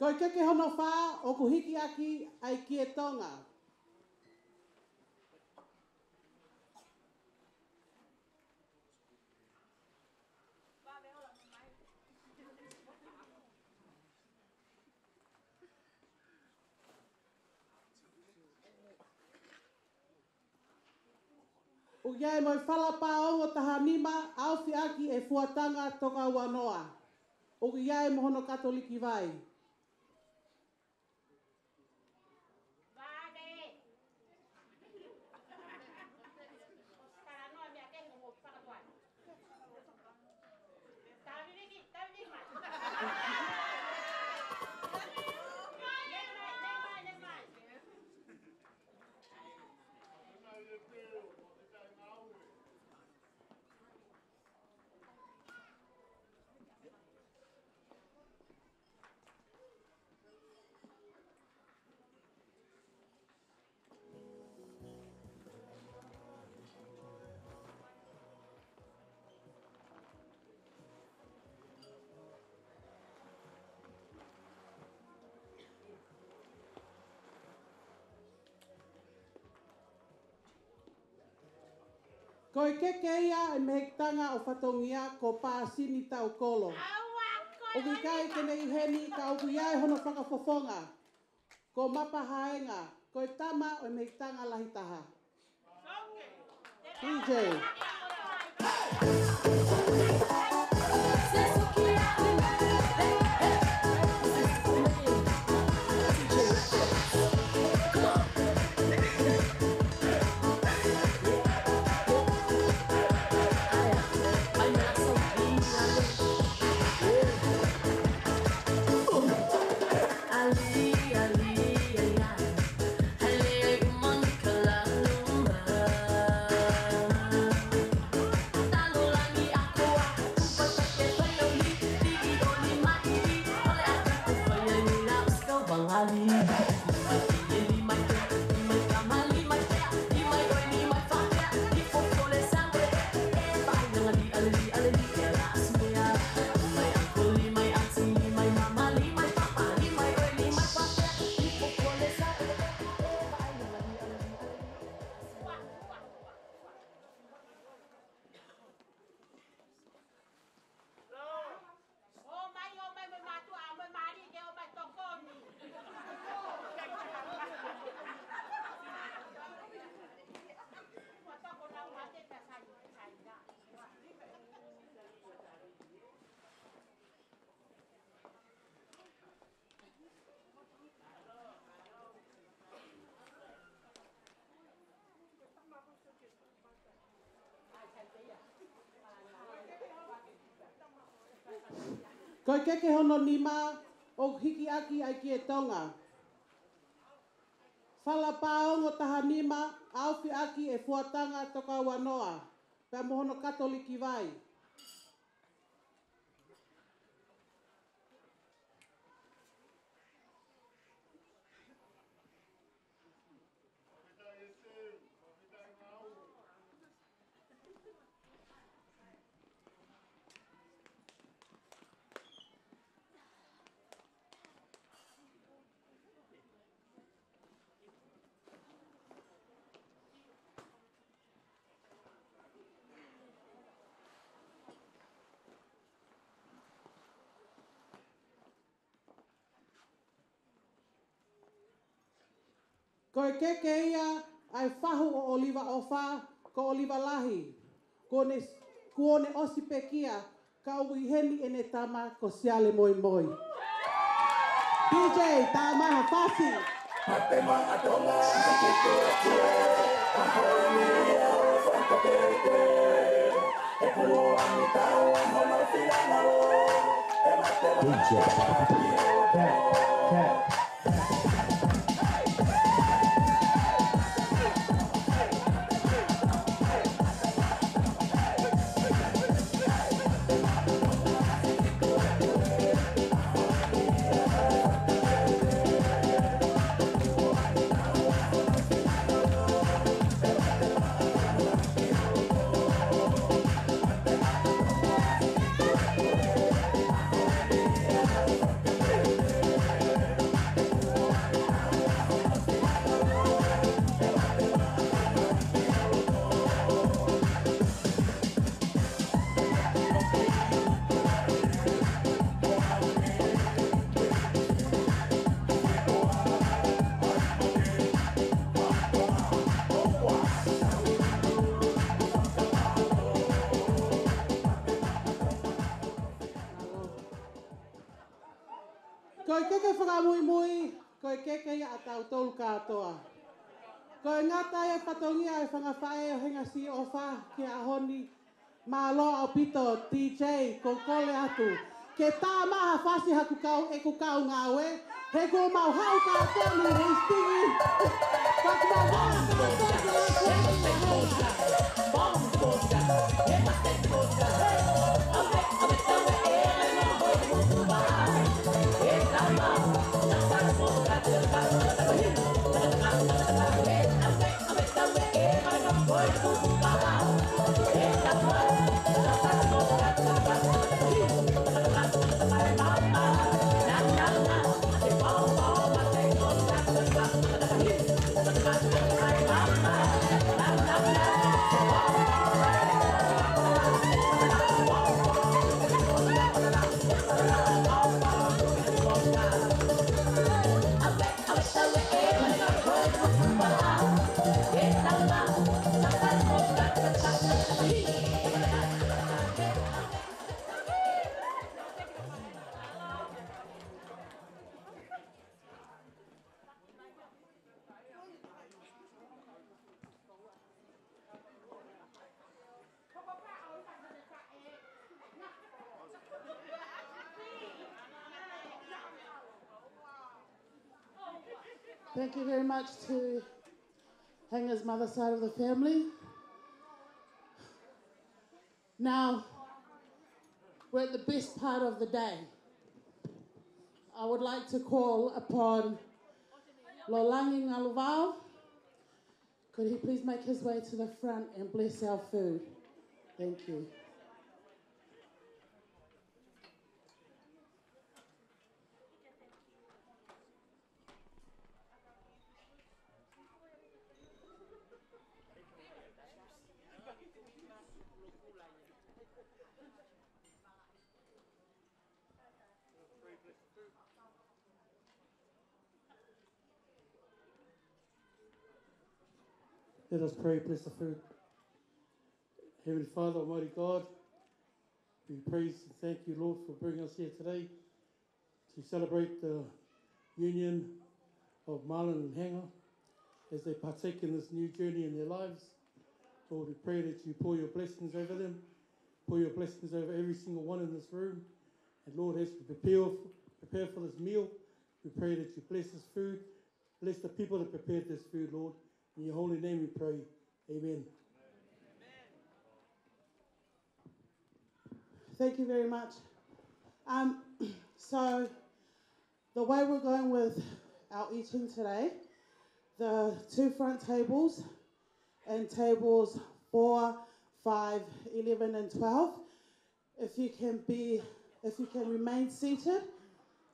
Ko keke hono whā, o ko hiki aki ai ki e tonga. O iai moi whalapa o taha nima, awhi aki e fuatanga toka wanoa. O iai mohono katoliki vai. Ko i keke ia e mehekitanga o whatongia ko pāsini tau kolo. O ki kai kenei heni ka oku iai hono whakafofonga. Ko mapa haenga, ko i tama o mehekitanga lahitaha. DJ. Ko i keke hono nima o hiki aki ai ki e tonga. Whala pāongo taha nima, awhi aki e fuatanga toka wanoa. Pea mohono katoliki vai. Ko e keke ia ai whahu o oliva o wha, ko oliva lahi. Ko ne osi pekia, ka ui heni e ne tama ko siale moi moi. DJ, tā maha whasi. Ko e keke whakamui mui, ko e keke ia a tau tolu katoa. Ko e ngata e patongia e whangawhae o henga si o wha ki a honi mā loa o pito DJ ko kole atu. Ke tā maha whasi haku kau e ku kau ngā we, he ko mau hau katoa ni hei stigi. Ka ku mau hau katoa ni hei Thank you very much to Hanga's mother side of the family. Now, we're at the best part of the day. I would like to call upon Lolangi Ngaluvao. Could he please make his way to the front and bless our food? Thank you. Let us pray, bless the food. Heavenly Father, Almighty God, we praise and thank you, Lord, for bringing us here today to celebrate the union of Marlon and Hanga as they partake in this new journey in their lives. Lord, we pray that you pour your blessings over them, pour your blessings over every single one in this room. And Lord, as we prepare for this meal, we pray that you bless this food, bless the people that prepared this food, Lord. In your holy name we pray. Amen. Thank you very much. So the way we're going with our eating today, the two front tables and tables 4, 5, 11 and 12, if you can remain seated,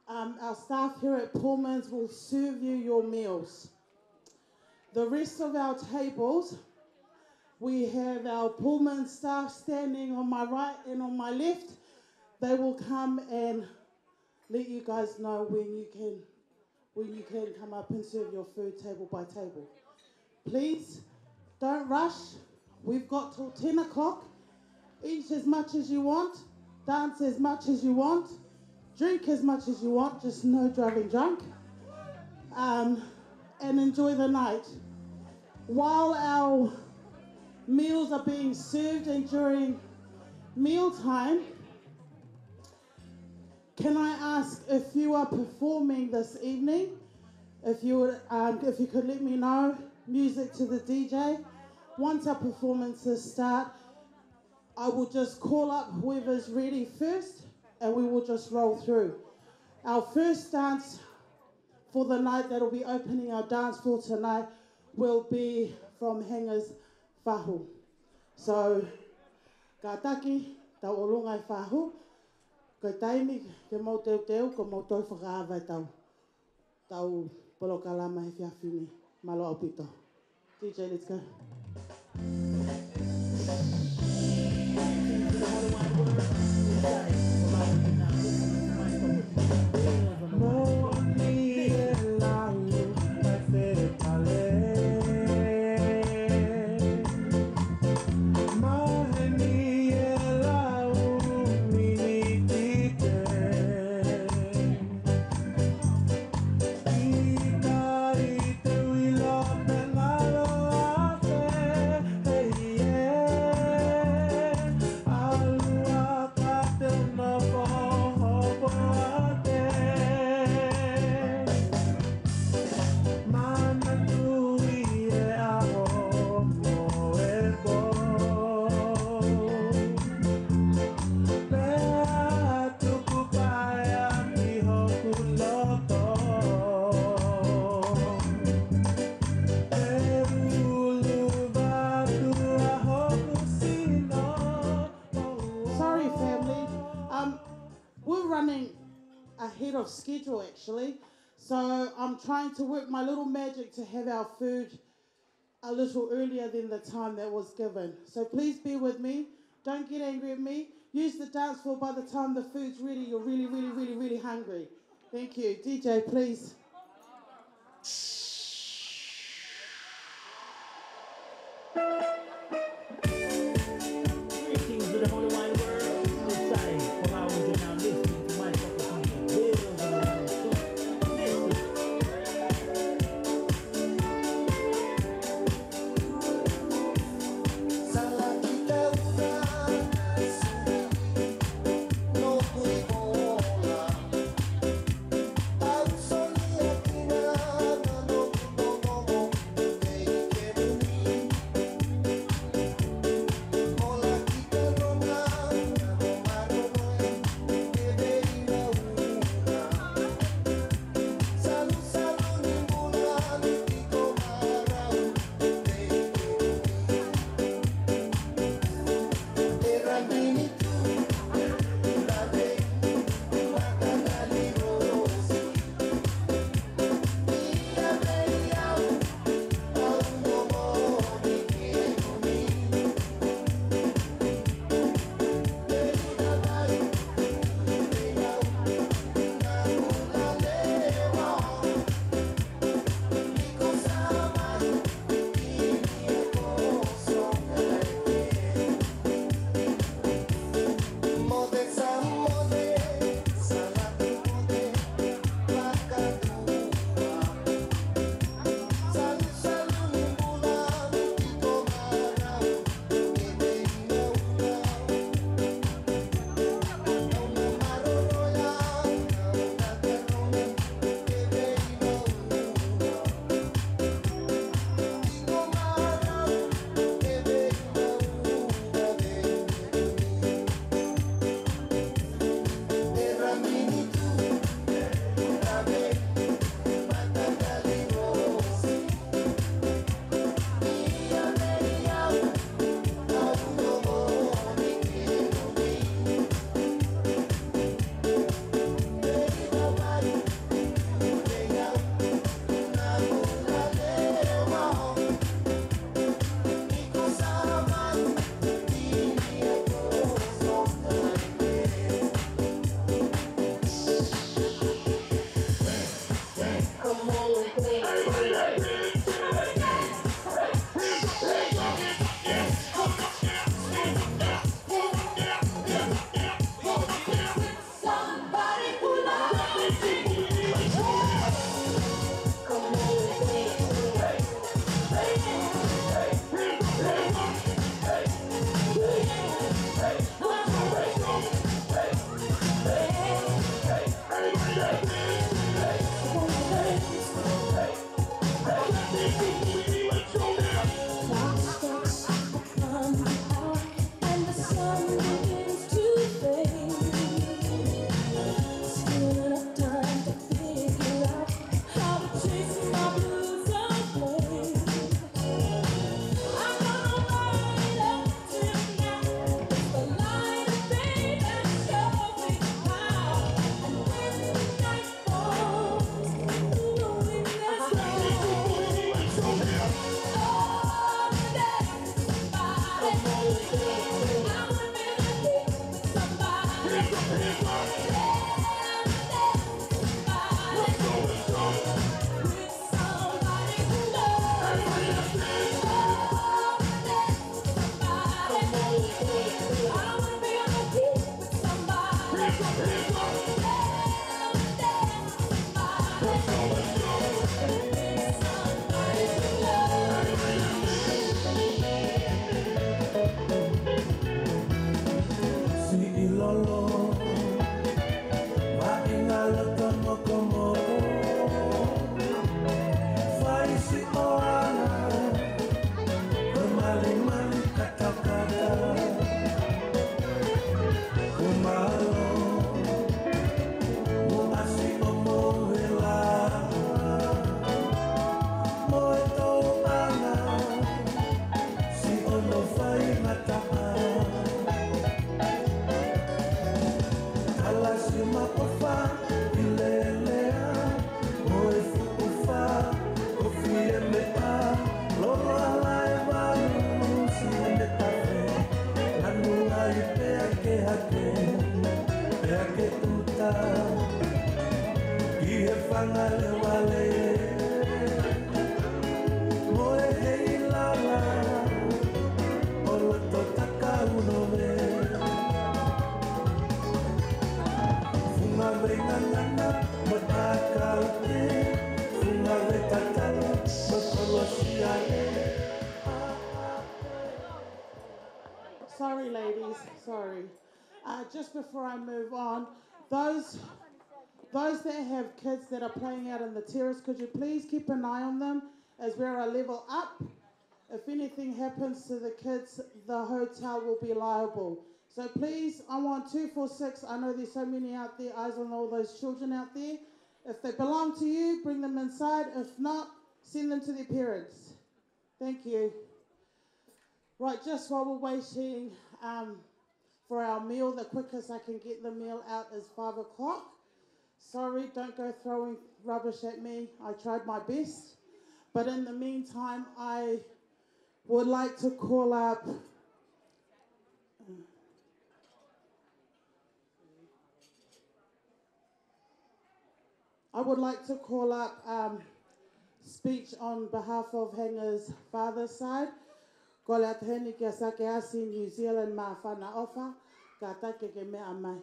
our staff here at Pullman's will serve you your meals. The rest of our tables, we have our Pullman staff standing on my right and on my left. They will come and let you guys know when you can come up and serve your food table by table. Please don't rush. We've got till 10 o'clock. Eat as much as you want, dance as much as you want, drink as much as you want, just no driving drunk, and enjoy the night. While our meals are being served and during mealtime, can I ask if you are performing this evening? If you could let me know, music to the DJ. Once our performances start, I will just call up whoever's ready first and we will just roll through. Our first dance for the night that'll be opening our dance floor tonight will be from Hangers Whahu. So, ka taki, tau olungai whahu, ko taimi, ke mau teu teu, ko mau toi whakaawai tau polokalama he whiawhini, malo au pito. DJ, let's go. Of schedule actually, so I'm trying to work my little magic to have our food a little earlier than the time that was given. So please bear with me, don't get angry at me, use the dance floor by the time the food's ready. You're really, really, really, really hungry. Thank you. DJ, please. Greetings to the whole wide world. This side, for hours you're now listening to my Sorry, ladies, sorry. Just before I move on, those that have kids that are playing out in the terrace, could you please keep an eye on them as we're a level up? If anything happens to the kids, the hotel will be liable. So please, I want 246. I know there's so many out there, eyes on all those children out there. If they belong to you, bring them inside. If not, send them to their parents. Thank you. Right, just while we're waiting for our meal, the quickest I can get the meal out is 5 o'clock. Sorry, don't go throwing rubbish at me. I tried my best. But in the meantime, I would like to call up speech on behalf of Hanga's father's side. Ko le ataheni kia sake asi New Zealand ma whana ofa, ka take ke mea mai.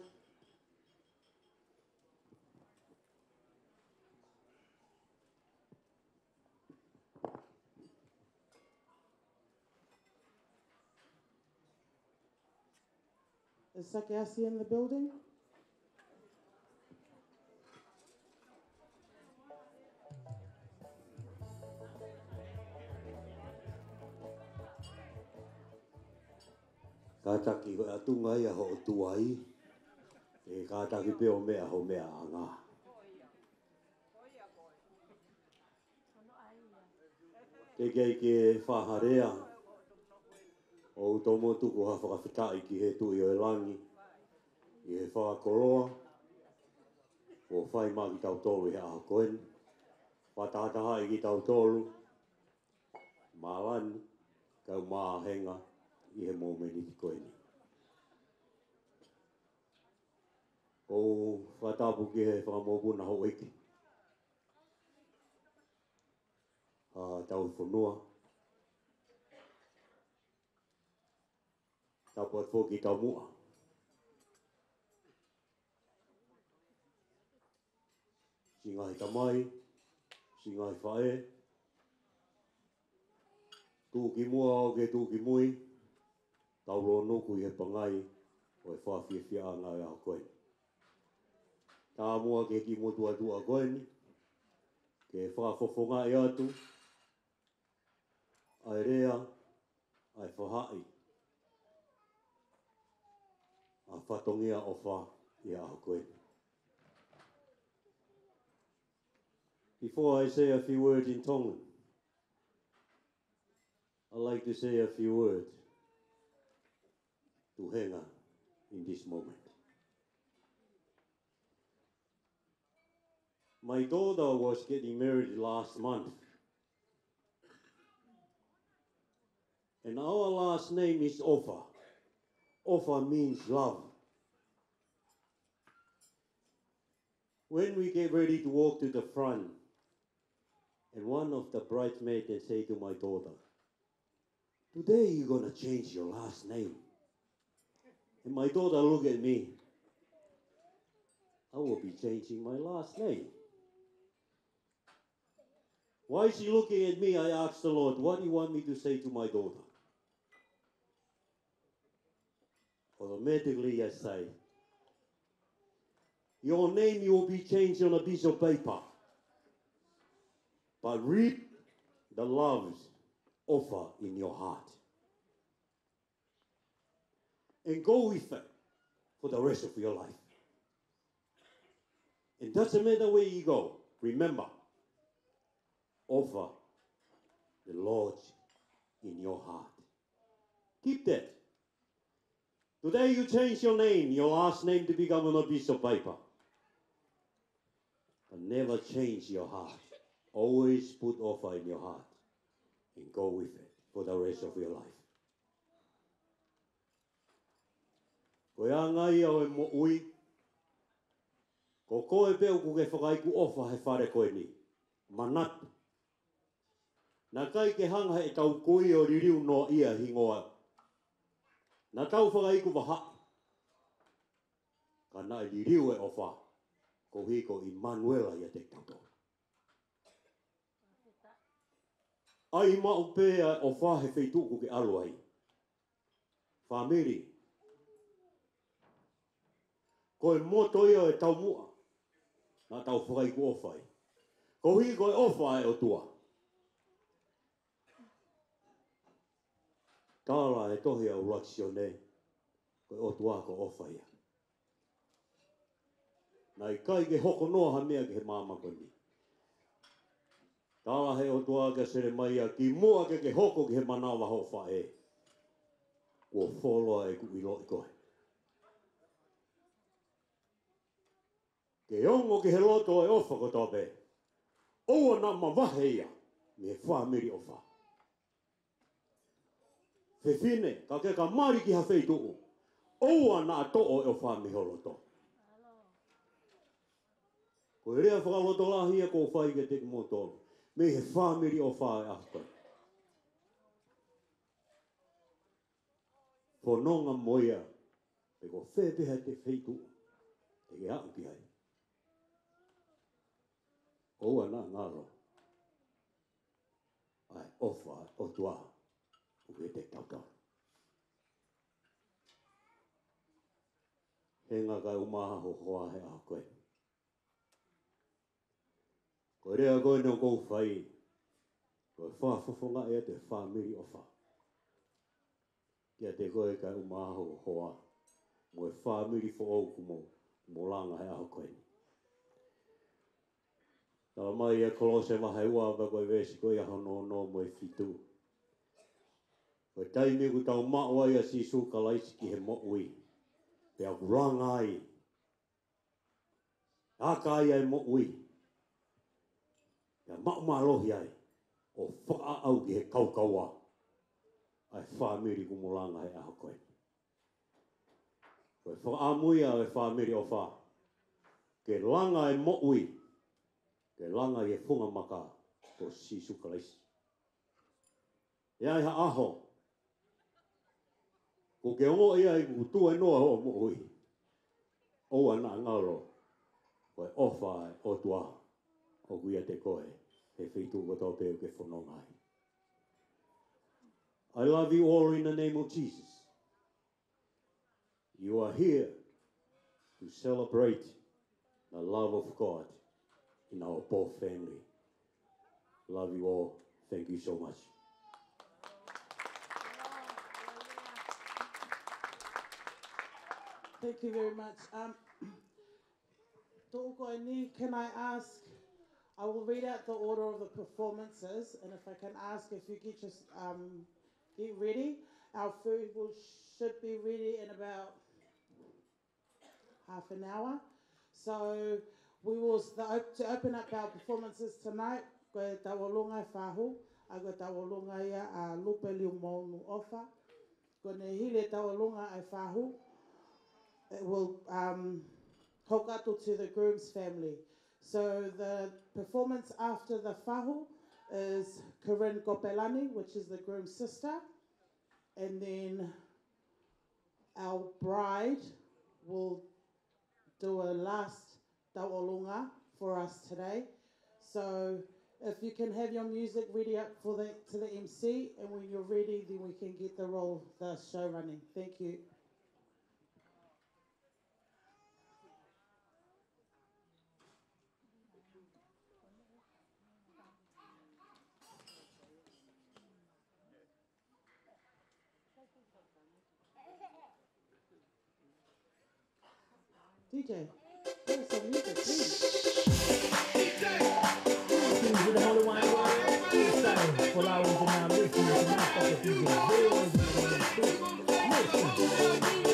Is Sake Asi in the building? Ka taki koe atunga ia ho o tuai. E ka taki peo mea ho mea anga. Te kei ke whaharea. O tomo tuku ha whakawhitai ki he tui o langi. I he whakakoroa. O whai mā ki tau tolu he aho koen. Whatataha i ki tau tolu. Mālani. Kau māhenga. I he mōmeni ki koeni. O whatapu ki he whakamopuna ho eki. tau whanua. Tau pat fōki tau mua. Si ngai tamai, si ngai whae. Tūki mua o ke tūki mui. Tau ro nuku i he pangai o e whawhiawhia ngai a koe. Tā mua ke ki motua tua koe ni. Ke whawhawhonga e atu. Ai rea, ai whahai. A whatongia o wha i a koe. Before I say a few words in Tongan, I'd like to say a few words to Henga in this moment. My daughter was getting married last month. And our last name is Ofa. Ofa means love. When we get ready to walk to the front, and one of the bridesmaids say to my daughter, today you're going to change your last name. And my daughter looked at me. I will be changing my last name. Why is she looking at me? I asked the Lord, what do you want me to say to my daughter? Automatically I say, your name will be changed on a piece of paper. But read the love's offer in your heart. And go with it for the rest of your life. It doesn't matter where you go. Remember, offer the Lord in your heart. Keep that. Today you change your name, your last name to become on a piece of paper. But never change your heart. Always put offer in your heart and go with it for the rest of your life. Ko ia ngai au e mo ui, ko koe peo ku ke whakaiku offer he whare koe ni. Manatu. Nā kai ke hanga e tau koi o ririu no ia hingoa. Nā tau whakaiku waha. Ka nā ririu e offer. Ko hiko Immanuela ia te tauto. Ai mau pēa o whahe wheituku ke aluai. Whamiri. Ko e moto ia e tau mua. Nā tau whakaiku ofai. Ko hiko e ofai o tua. Tāra e tohi au raksione. Ko e o tua ko ofai. Nai kai ke hoko noa ha mea ke he māma koni. Tāra he o tua ke sere mai a ki mua ke hoko ke he manawa ho whae. Ko wholoa e ku ilo i koe. Ke ongo ke he loto e ofa ko tope. Oa na ma wahe ia. Me whamiri o wha. Whine, ka ke ka mari ki ha wheitu. Oa na to'o e o whami holoto. Ko e rea whakaloto lahia ko whai ke te kumotoro. Me he whamiri o whae ahkoe. Whanonga moia. Pe ko whepeha te wheitu. Te ke hau ki hai. Oa na ngaro. Ai ofa o tua. Uke te tautau. He ngā kai umaha ho hoa he a koe. Ko rea koe no kou whai. Ko e whawhawhonga ea te whamiri o wha. Kia te koe kai umaha ho hoa. Mo e whamiri fo au kumo. Mo langa he a koe. Tala mai e kolose mahai ua wa koe vesi koe aho no mo e fitu. Ko e taimi ku tau maua ia si suka laisi ki he mo'ui. Pea kuranga ai. Aka ai ai mo'ui. Pea ma'umalohi ai. O wha au ki he kaukaua. Ai whamiri ku molanga he aho koe. Ko e whaamuia e whamiri o wha. Ke langa e mo'ui. Ke langa i e whunga maka. Ko si suka laisi. Ia ha aho. Ko ke ongo ia I kutua noa ho mo hui. O ana ngaro. Ko e ofa o tua. O kuia te koe. He whitu ko tau peo ke whanongai. I love you all in the name of Jesus. You are here to celebrate the love of God in our both family. Love you all. Thank you so much. Thank you very much. To'okoini, can I ask, I will read out the order of the performances, and if I can ask if you could just get ready. Our food should be ready in about half an hour. So we will, to open up our performances tonight, koe tawalonga I whahu, a koe tawalonga ia a lupe liu maunu ofa. Koe ne hile tawalonga I whahu, it will hokato to the groom's family. So the performance after the whahu is Corinne Kopelani, which is the groom's sister. And then our bride will do a last tauolunga for us today. So if you can have your music ready up for to the MC, and when you're ready, then we can get the show running. Thank you. DJ, play some music, please. With the Holy Wine Warrior, freestyle for hours and now listening to my fucking DJ. Listen.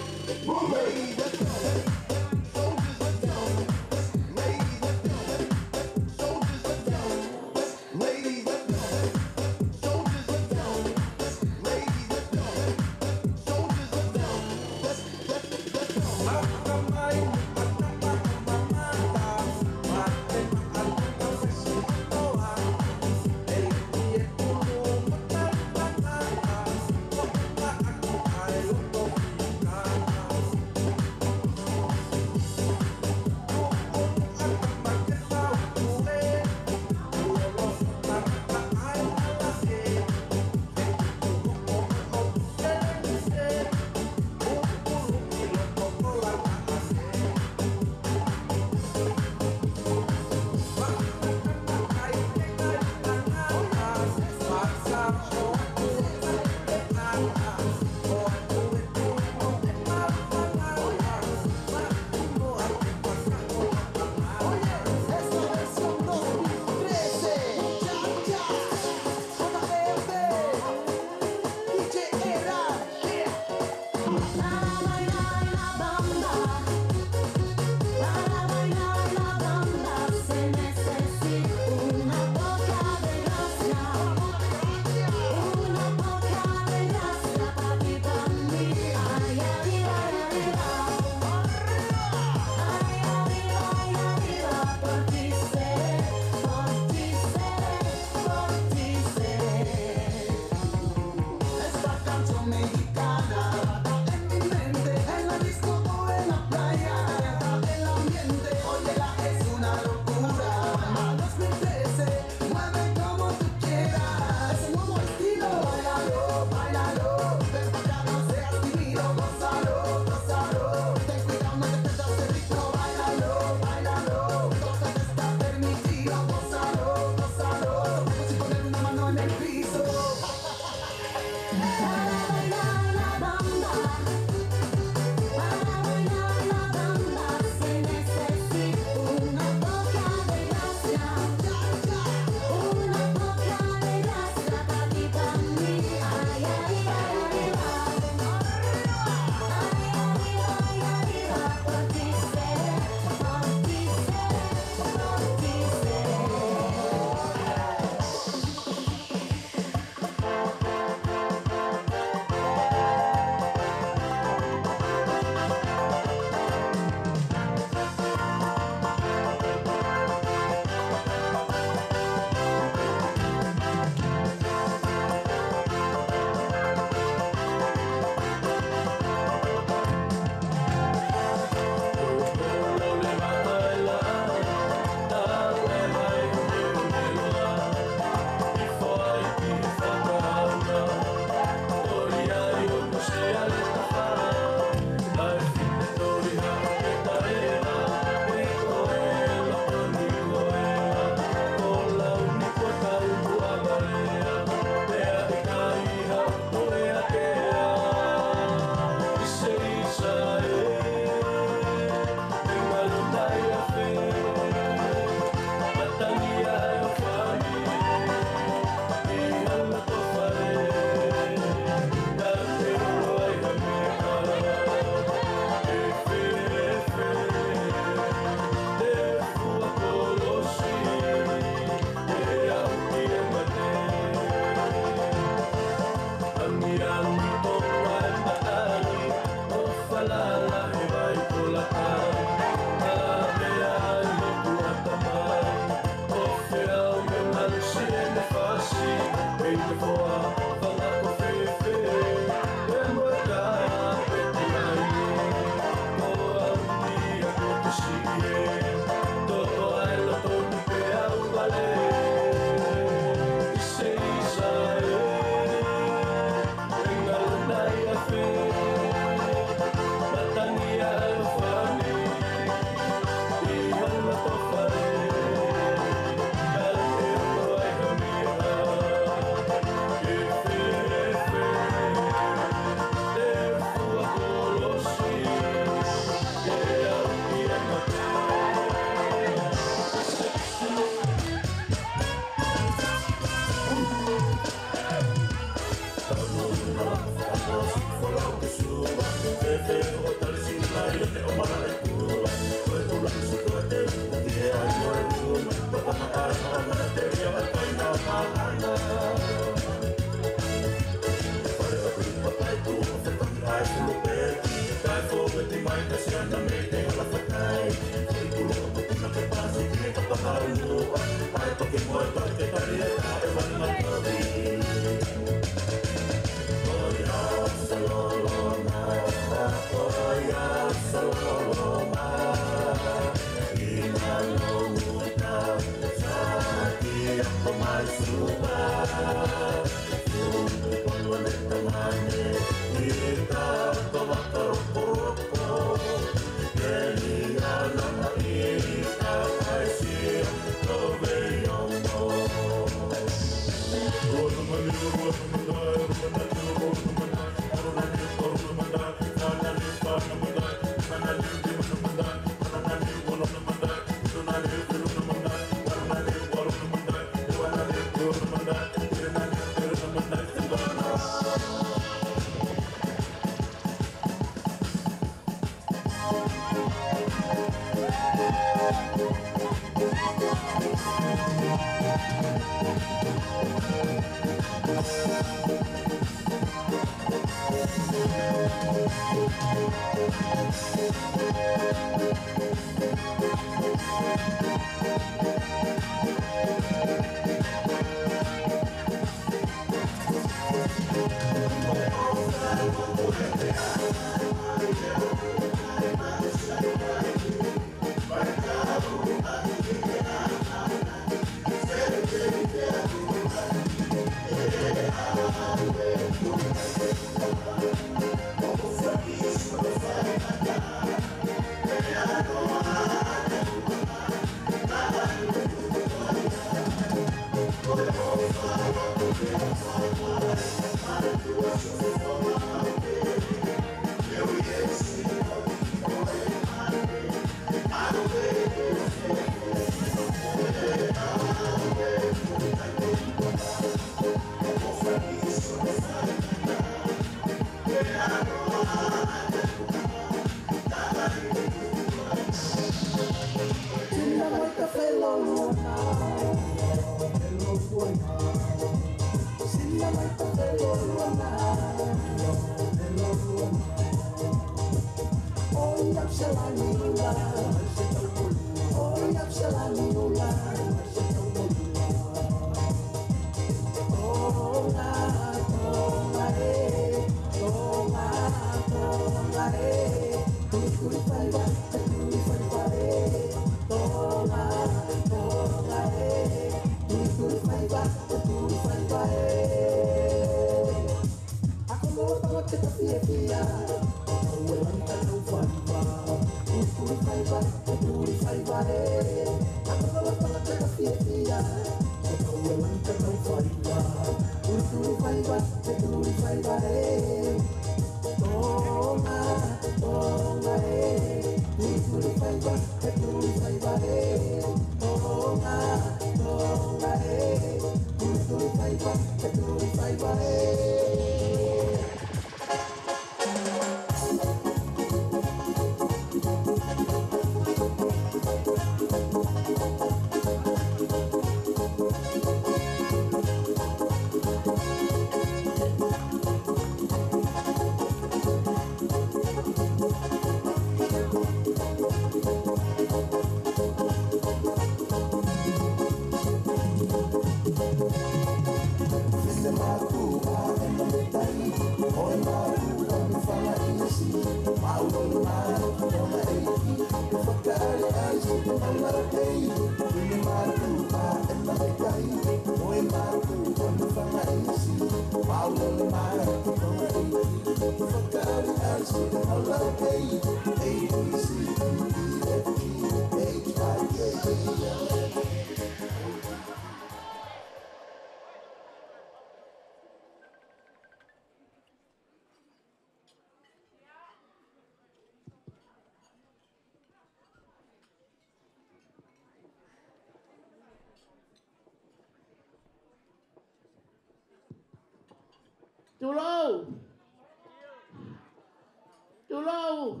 Tulou,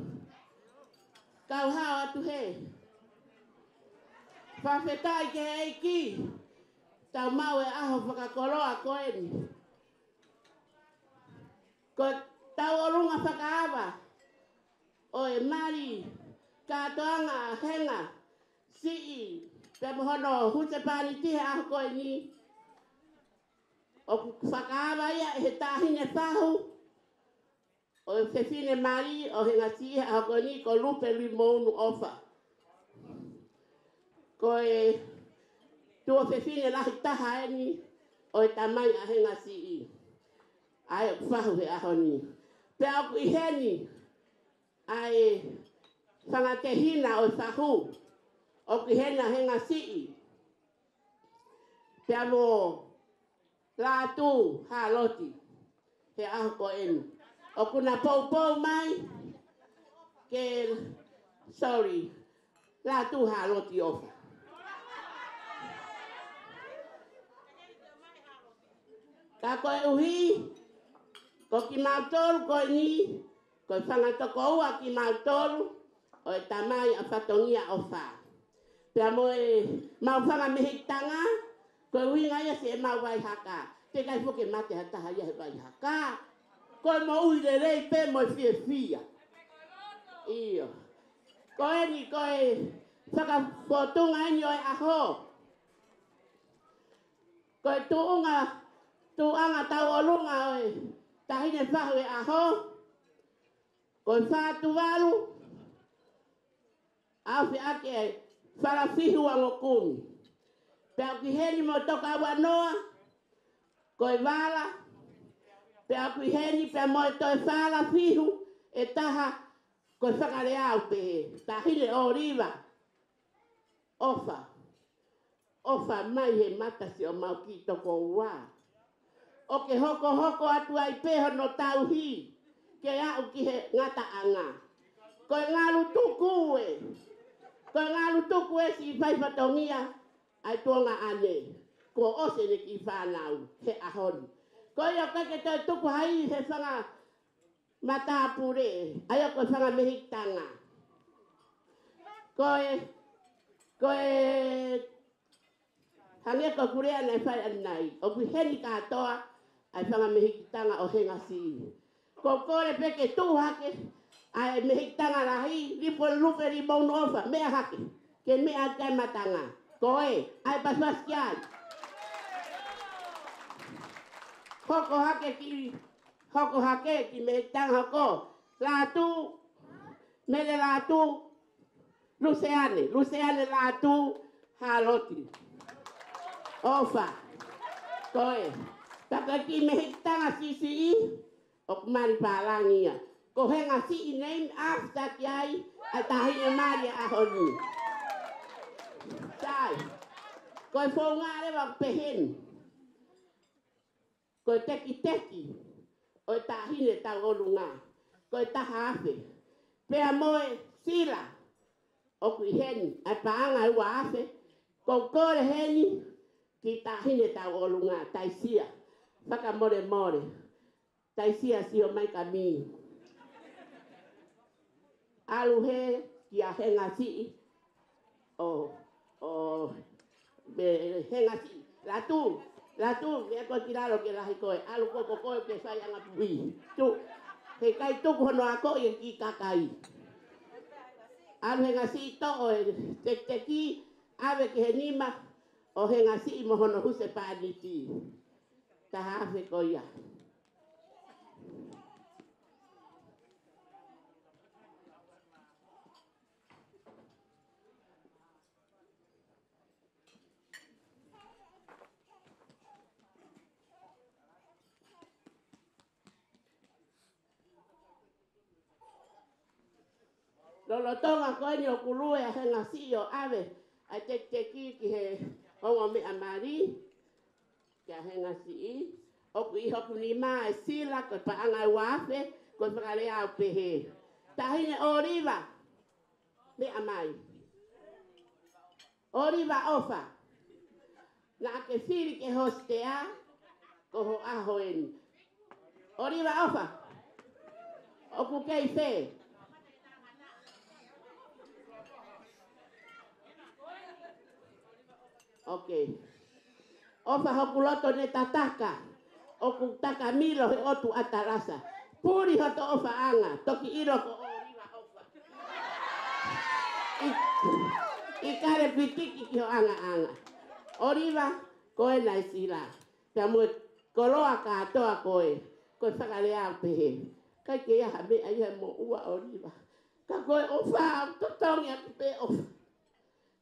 kau hao atu he. Whawhetai ke eiki, tau mau e aho whakakoroa koe ni. Ko tau orunga whakaawa, o e mari, katoanga a henga, sii, Pe mo hono hute pani ti a ko ni. O whakawa ia he tahine whahu. O e whewhine mari o he ngati a ko ni ko lupe lui mounu ofa. Ko e tua whewhine lahi taha e ni o e tamai a he ngati i. Ai o whahu he aho ni. Pe au i he ni. Ai whangatehina o e whahu. O ki hena he ngati i. Pe amo la tu ha loti he aho ko enu o kuna pou mai ke sorry la tu ha loti ofa ka ko uhi ko ki mautolu ko ni ko whanga toko ua ki mautolu o e tamai a whatongia ofa pe amo e mau whanga mehitanga ko ui ngai se mau vai haka te kai foke mate hata ia he vai haka ko mo ui le rei pe mo fia io ko ni ko e saka fotunga ni o aho ko tu anga tau olunga o tahine fahu e aho ko fa tu walu au fi ake fara fihu angokuni pe au ki heni mo toka wanoa, koe wala, pe au ki heni pe mo e toi whala fihu, e taha koe whakare au pe he, tahine o riva, ofa mai he matasi o mau ki toko ua. O ke hoko atu ai peho no tau hi, ke au ki he ngata anga. Koe ngalu tuku e si whai whatongia, ai tuonga ane, ko ose ne ki whanau, he ahoni. Ko ia kake toi tuku hai he whanga matapure, ai o koe whanga mehitanga. Koe hange ko kurea nei whai anai, o kui heni katoa, ai whanga mehitanga o henga si. Ko kore peke tuhake, ai mehitanga rahi, lipo lupe ri maunu ofa, mea hake, ke mea kai matanga. Koe, ai paswaski ai. Hoko hake ki me tang hoko. Latu, mele latu, luseane latu, haloti. Ofa, koe. Taka ki me tanga sisi i, o kumari palangia. Ko henga si i name after ki ai, ai tahine maria ahoni. Sai, koe whongare wa pehen. Koe teki, o tahine tau olunga. Koe tahafe. Pea moe sila, o kui heni, ai paanga ua afe. Ko kore heni, ki tahine tau olunga, taisia. Whaka more. Taisia si o mai kami. Alu he, ki a henga si, henga si, latu, me ko tiralo ke lahi koe, alu koko koe ke sai anga pui. Tu, he kai tuku hono ako i ki kakai. Alu henga si to o te ki, ave ke he nima, o henga si mo hono huse paaniti. Taha afe koia. Lolo tonga koe ni o kulue a henga si o ave, a te ki he hongo me amari, ke a henga si i, o ku i hoku ni maa e sila, koe pa anga wafe, koe whakare au pehe. Tahine o riva, me amai. O riva ofa, na ke whiri ke hostea, ko ho aho eni. O riva ofa, o ku kei whee. Okay. Ofa hoku loto ne tataka. Oku taka milo he otu atarasa. Puri hoto ofa anga. Toki iro ko o riva ofa. I kare pitiki ki ho anga anga. Oriva, koe nai sila. Pea mue koloa katoa koe. Koe whakalea pehe. Kai ke aha me ai he mo ua oriva. Ka koe ofa, totongi atu pe ofa.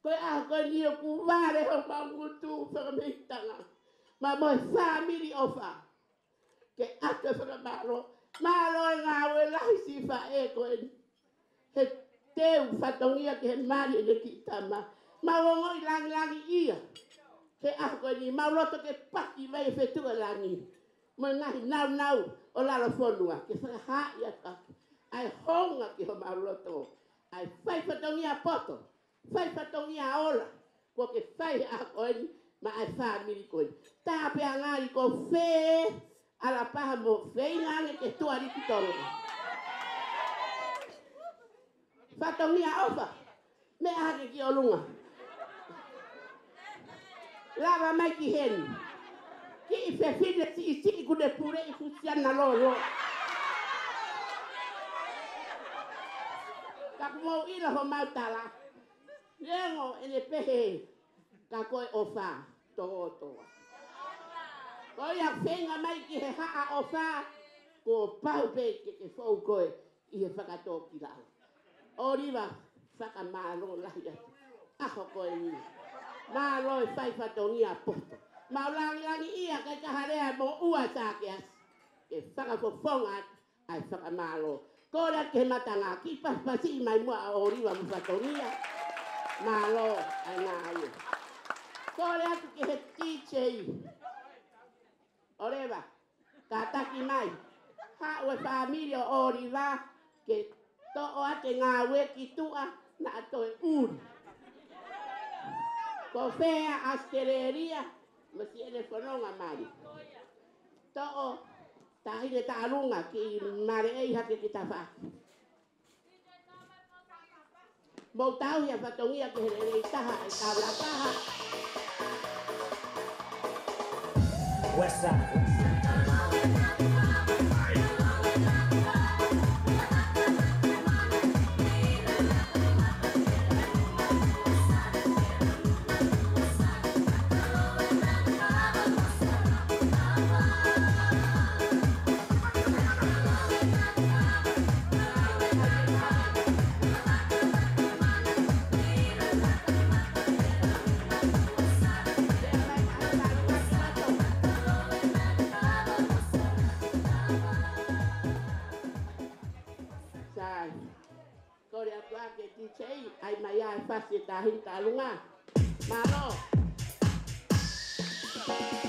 Koe aha koe ni o kuware ho mangutu whakameitanga. Ma moe whamiri ofa. Ke atu whakamaro. Maro e ngā ue lahi si wha e koe. He teu whatongia ke he mari e ne ki tama. Mawongo i langi langi ia. He aha koe ni mauroto ke paki vai e whetua langi. Mo ngahi nau nau o lalo whonua. Ke whakahai ata. Ai honga ki ho mauroto. Ai whai whatongia poto. Whai whatongia ola. Ko ke whai aha koe ni. Ma ai whamiri koe. Tāpe a ngāri ko whē. Ala paha mo whei ngange ke tuari ki toro. Whatongia ofa. Me ahake ki o lunga. Lava mai ki heni. Ki I whewhine si I si I kune pure I fusiana lolo. Ka kumou ila ho mautala. Nengo ene pehe. Ka koe ofa. Toa toa. Koe ia whenga mai ki he haa ofa. Ko pau pe ke whau koe I he whakatō ki lau. Oriwa whakamaro lahi atu. Aho koe ni. Maro e whai whatongia poto. Maulangi langi ia kai kaharea mo ua tāke as. Ke whakafofonga ai whakamaro. Kora ke matanga ki paspasi mai mua a oriwa mu whatongia. Maro ai ngā ia. Kore atu ke he teachei. Orewa, ka taki mai. Ha ue familia oriwa ke to'o ate ngā weki tua na atoe uri. Ko whea astereria, masi ene whanonga mai. To'o, tahine tālunga ki mare ei hake ki tawhaki. Mau tau hia whatongia ke here rei taha e kaula taha. Westside. Ai mai ai fasi tahin talunga. Maro. Hey!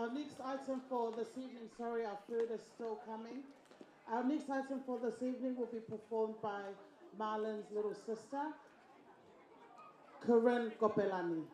Our next item for this evening, sorry, our food is still coming. Our next item for this evening will be performed by Marlon's little sister, Corinne Kopelani.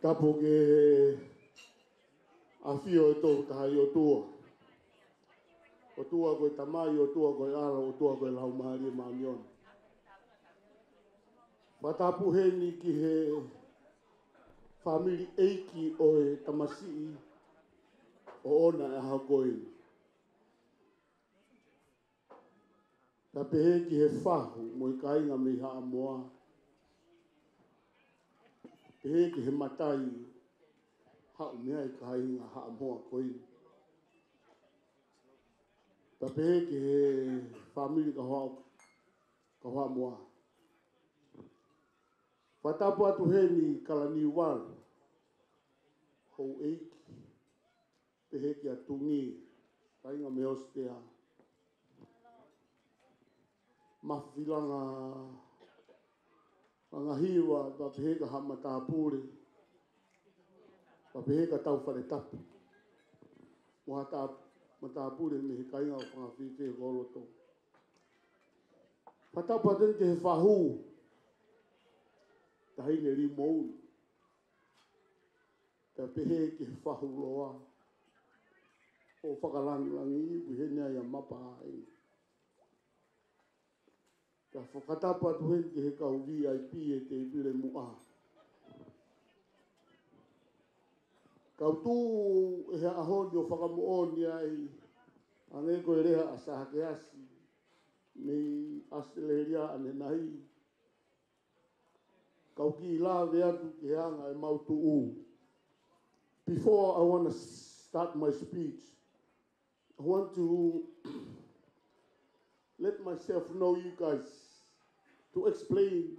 Tapo ke a fio e tō tahai o tua. O tua koe tamai, o tua koe ara, o tua koe lau mahari e maamiona. Matapu he ni ki he family eiki o e tamasii o ona e hakoe. Ta pehe ki he whahu mo i kainga me haa moa. Pehe ki he matai hau mea i kainga haa moa koe. Ta pehe ki he family ka hoa moa. Whatapu atu he ni kalani waru. Hou eiki. Pehe ki a tungi. Kainga me ostea. Mawhilanga Langa hiwa pa peheka hama tāpure. Pa peheka tau whare tapu. Moha tāpure me he kainga o whangawhite e koloto. Patapa ten te he whahu. Ta hine ri mou. Ta pehe ki he whahu loa. O whakalangi ui he nea ia mapa hae. Ta whakatapa tuheni ki he kau VIP e te pire mua. Kau tū e he ahoni o whakamuoni ai ange koe reha a sahake asi nei Australia ane nahi. Kau ki la veatu ki he anga e mautu u. Before I want to start my speech, I want to let myself know you guys to explain.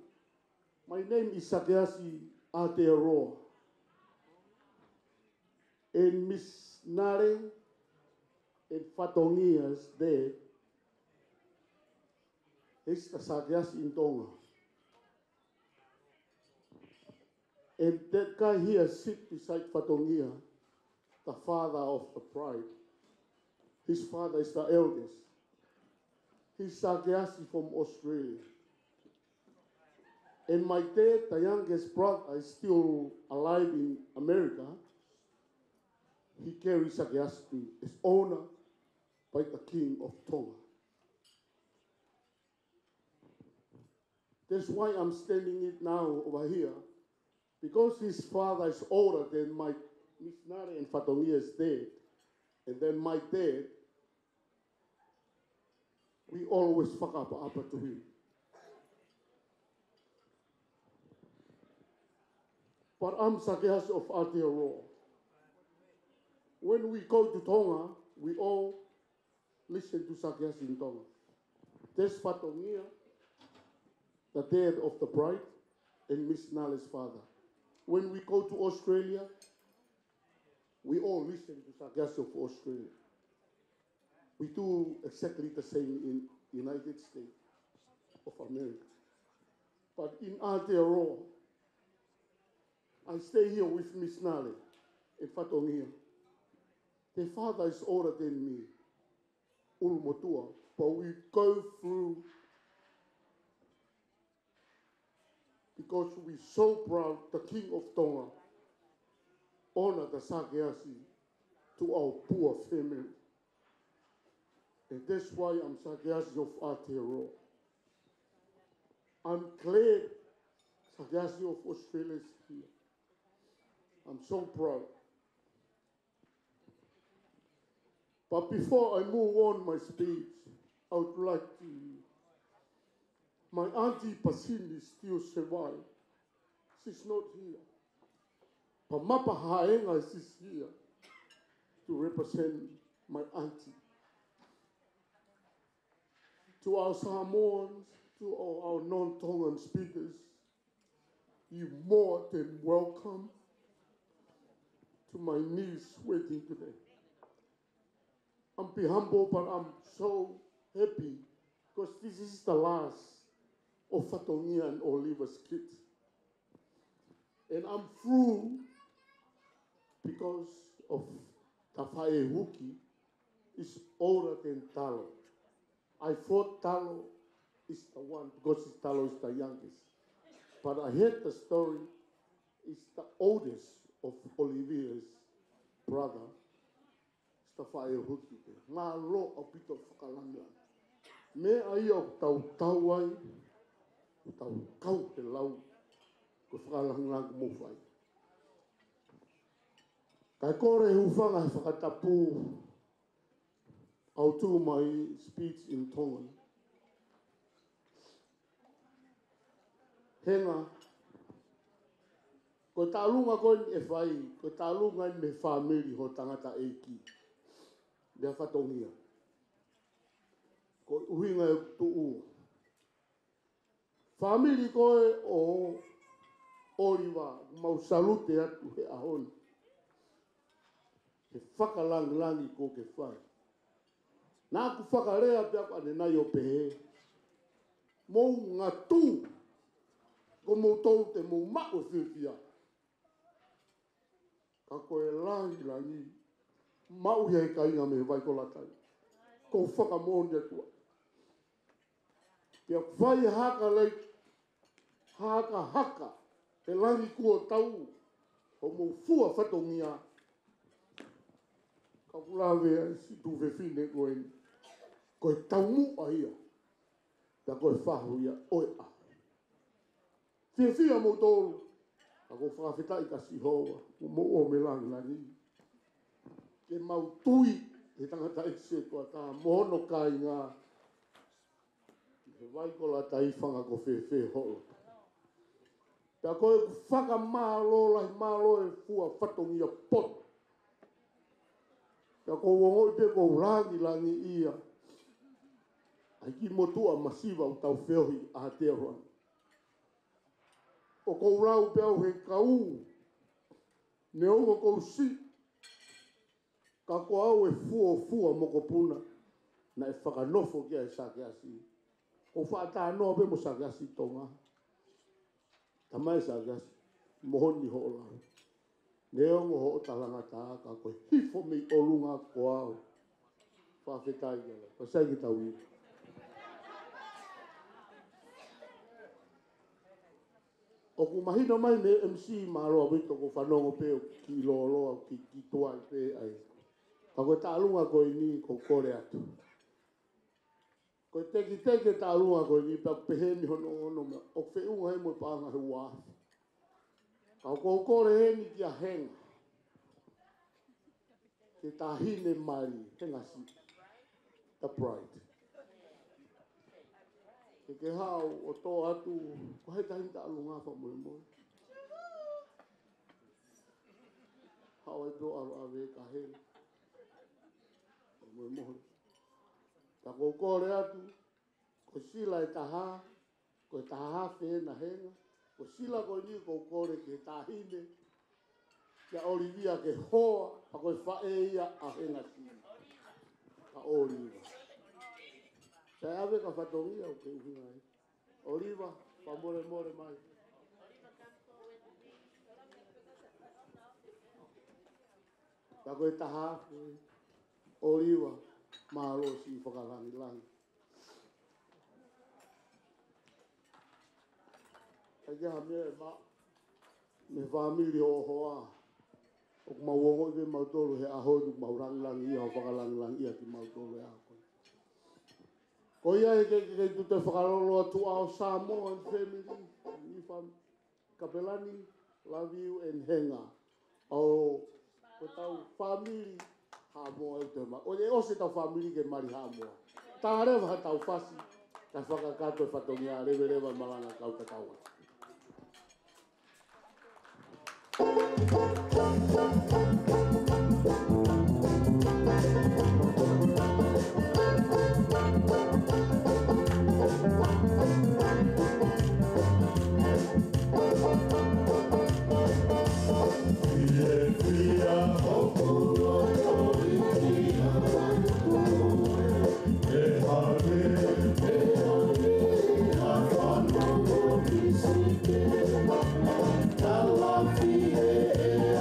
My name is Sakeasi Aotearoa. And Miss Nare and Fatongia is there. It's the Sakeasi in Tonga. And that guy here sit beside Fatongia, the father of the bride. His father is the eldest. He's Sakeasi from Australia. And my dad, the youngest brother, is still alive in America. He carries Sakeasi as owner by the king of Tonga. That's why I'm standing it now over here. Because his father is older than my Miss Nare and Fatongia's dad. And then my dad, we always fuck up to him. But I'm Sakeasi of Aotearoa. When we go to Tonga, we all listen to Sakeasi in Tonga. There's Fatongia, the dad of the bride, and Miss Nale's father. When we go to Australia, we all listen to Sakeasi of Australia. We do exactly the same in the United States of America. But in Aotearoa, I stay here with Miss Nale and Fatongia. Their father is older than me, Ulumotua, but we go through because we're so proud the King of Tonga honor the Sakeasi to our poor family. And that's why I'm Sakeasi of Aotearoa. I'm glad Sakeasi of Australia is here. I'm so proud. But before I move on my speech, I would like to, my auntie Pasini still survives. She's not here. But Mapa Haenga is here to represent my auntie. To our Samoans, to all our non-Tongan speakers, you're more than welcome to my niece's wedding today. I'm be humble, but I'm so happy because this is the last of Fatongia and Oliver's kids. And I'm through because of Tafae Huki is older than Talo. I thought Talo is the one because Talo is the youngest. But I heard the story is the oldest of Olivia's brother. Stafai Huki. Ma lo o pito whakalanga. Me ai o tau ai, tau kau te lau, ko whakalanga mo whai. Kai kore hufanga he whakatapu au tu mai speech in Tongan. Henga, ko tālunga koe e whai, ko tālunga me whamiri ho tangata eiki. Mea whatongia. Ko uhinga e tuu. Whamiri koe o Oliva, mau salute atu he ahoni. He whakalangi ko ke whai. Nā ku whakarea pia ko ane nai o pehe. Mou ngā tū. Ko mou tau te mou mako whiwhia. Ka koe langi. Mau hei ka inga me vai ko latai. Ko whakamoni atua. Pia whai haka lei. Haka. He langi kua tau. Ho mou fua whatongia. Ka kulawe si tu whewhine koe ni. Koe tau mu a ia. Pia koe whahu ia oe a. Whiwhia mo tōru. Ka koe whawhetai ka si hoa. Mo o me langi. Ke mau tui. He tangata e se toa tā. Mohono kai ngā. He waikola tai whanga ko whewhe holo. Pia koe ku whaka mālo e fua whatongia poto. Pia ko wongoi pe ko langi ia. Ai ki motua masiva o tau wheohi a Aotearoa. O kou rau pe au he kau. Ne ongo kou si. Ka ko au e fua moko puna. Na e whakanofo kia e sake asi. O whaata noa pe mo sake asi tonga. Tamai sake asi. Mohoni hola. Ne ongo ho talanga tā. Ka koe hifo mi olunga ko au. Whawhetai kia. Pasai ki tau iwi. O ku mahino mai me MC maro abito ko whanongo pe o ki loloa ki toa i pe ai. Ka koe tālunga koe ni ko kore atu. Koe teki tālunga koe ni pa peheni hono me o wheunga he mo pānga he wāhi. Ka ko kore he ni kia henga. Ke tāhine mari henga si. The bride. Ke hao o tō atu, ko hei tahi tālunga wha moe. Hao e tō aro awe ka hei. Moe. Ta ko kore atu, ko sila e taha, ko e taha whena henga. Ko sila ko ni ko kore ke tahine. Kia Olivia ke hoa, pa koe whae ia a henga si. Ka Oliva. Sai ave ka whatongia o ke uhinga e. Oliva, pa more mai. Ta koe taha, Oliva, mahalo si whakalangi. Ai kia mea e ma, me whamiri o hoa. O ku mawongo i ve mautoro he ahoi ku maurangilangi ia o whakalangilangi ia ki mautoro e ahoi. Ko ia e kei tu te whakarolo atu ao Samoa and family, Nifam, Kapelani, love you and henga. O tau family, Hamoa e te ma. O e ose tau family ke mari Hamoa. Tā rewa tau whasi, ka whakakato e whatongia rewa malanga kau te kaua. Yeah.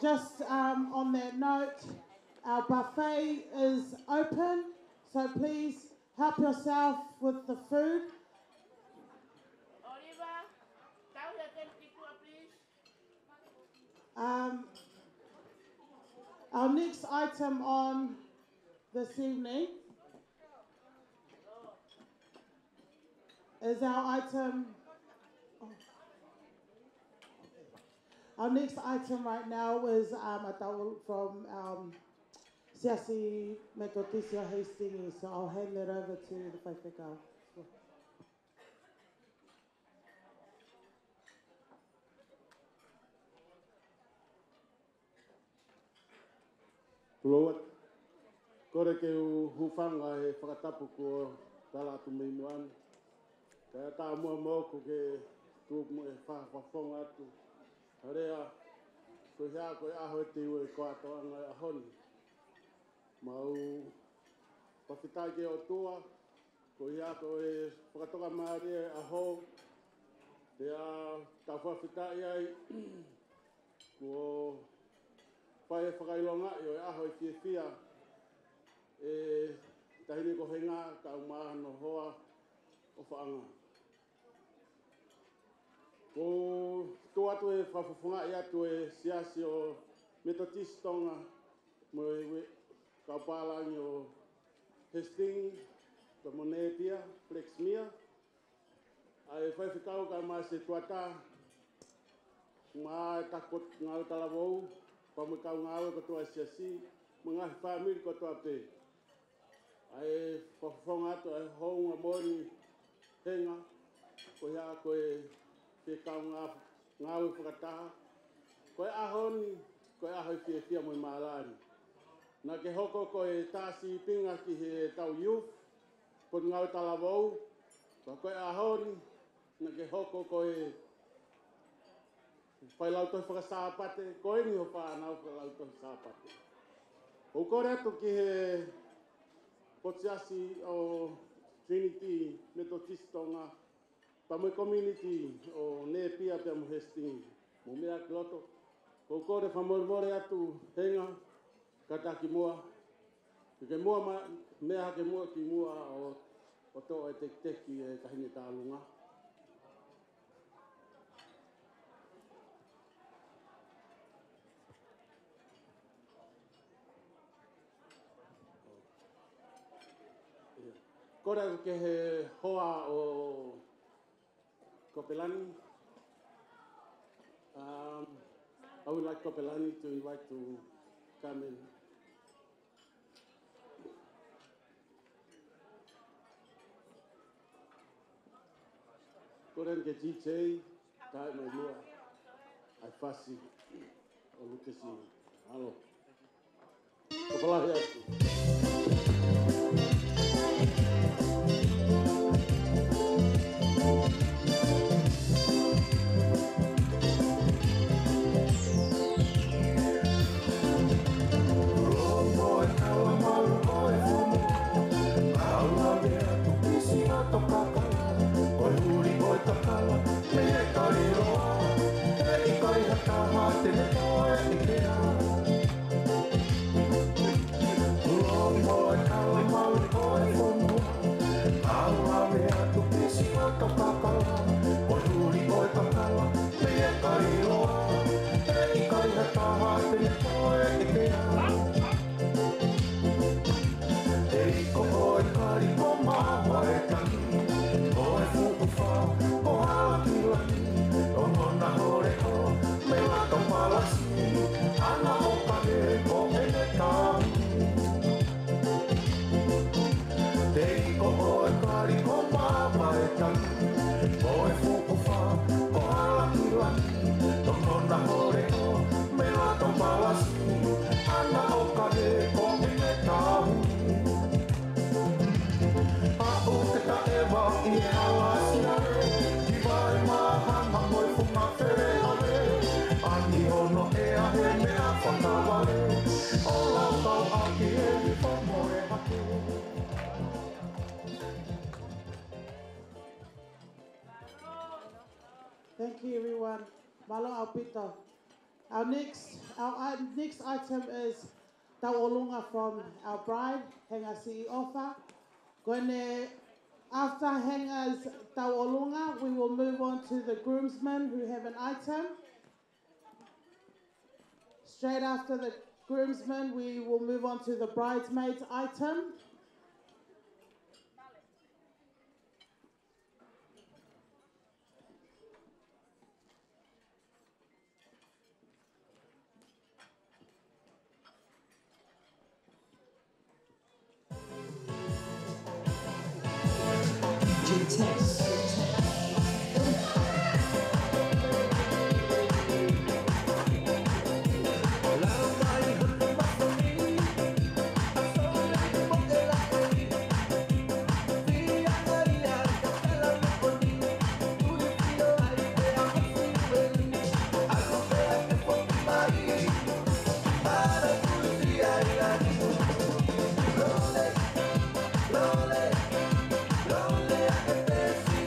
Just on that note, our buffet is open, so please help yourself with the food. Our next item on this evening is our item. Our next item right now is a towel from Siasi Metotisia Hastings, so I'll hand that over to the whaiwhekau. Loat, kore ke hufanga he whakatapu ko tala atu mei moan. Kaya tā mua mōku ke tūku e whawhonga atu. Harea, ko hea koe aho e te ue ko atoanga e ahoni. Mau pawhitai ke o tua, ko hea koe whakatoka maari e aho. Pea tā whawhitai ai, ko whai e whakailonga i o e aho i whia e tahini ko henga ka umaha no hoa o whaanga. Ko tō atu e whawhawhunga i atu e siasi o Methodist Tonga mo e kaupālangi o Hastings, to Monepia, Flexmere. Ai whaiwhikau ka mai se tuata, mā e takot ngau talavou, pamukau ngau ko toa siasi, mga whamiri ko toa pe. Ai whawhonga atu ai hounga mori henga, ko hea koe whikau ngau e whakataha. Koe ahoni, koe aho i whia mo i mālani. Nā ke hoko koe tāsi pinga ki he tau youth, pot ngau talavou, koe ahoni, nā ke hoko koe whai lautoi whakasāpate, koe ni ho whānau whalautoi sāpate. O kore atu ki he potiasi o Trinity Methodist Tonga, Pamui Community o Nepia pe mo Hastings, mo mea ki loto. O kore whamormore atu henga, kataki mua. Ke mua mea ke mua ki mua o tō e teki e kahine tālunga. Kore ke he hoa o Kopelani. I would like Kopelani to invite to come in. Kore ke DJ, tae mai mua, ai whasi. o lukesi. Alo. Kapalahi atu. Thank you, everyone. Malo Alpito. Our next item is Tauolunga from our bride, Hengasi Ofa. After Henga's Tauolunga, we will move on to the groomsmen who have an item. Straight after the groomsmen, we will move on to the bridesmaids item. Lonely, I can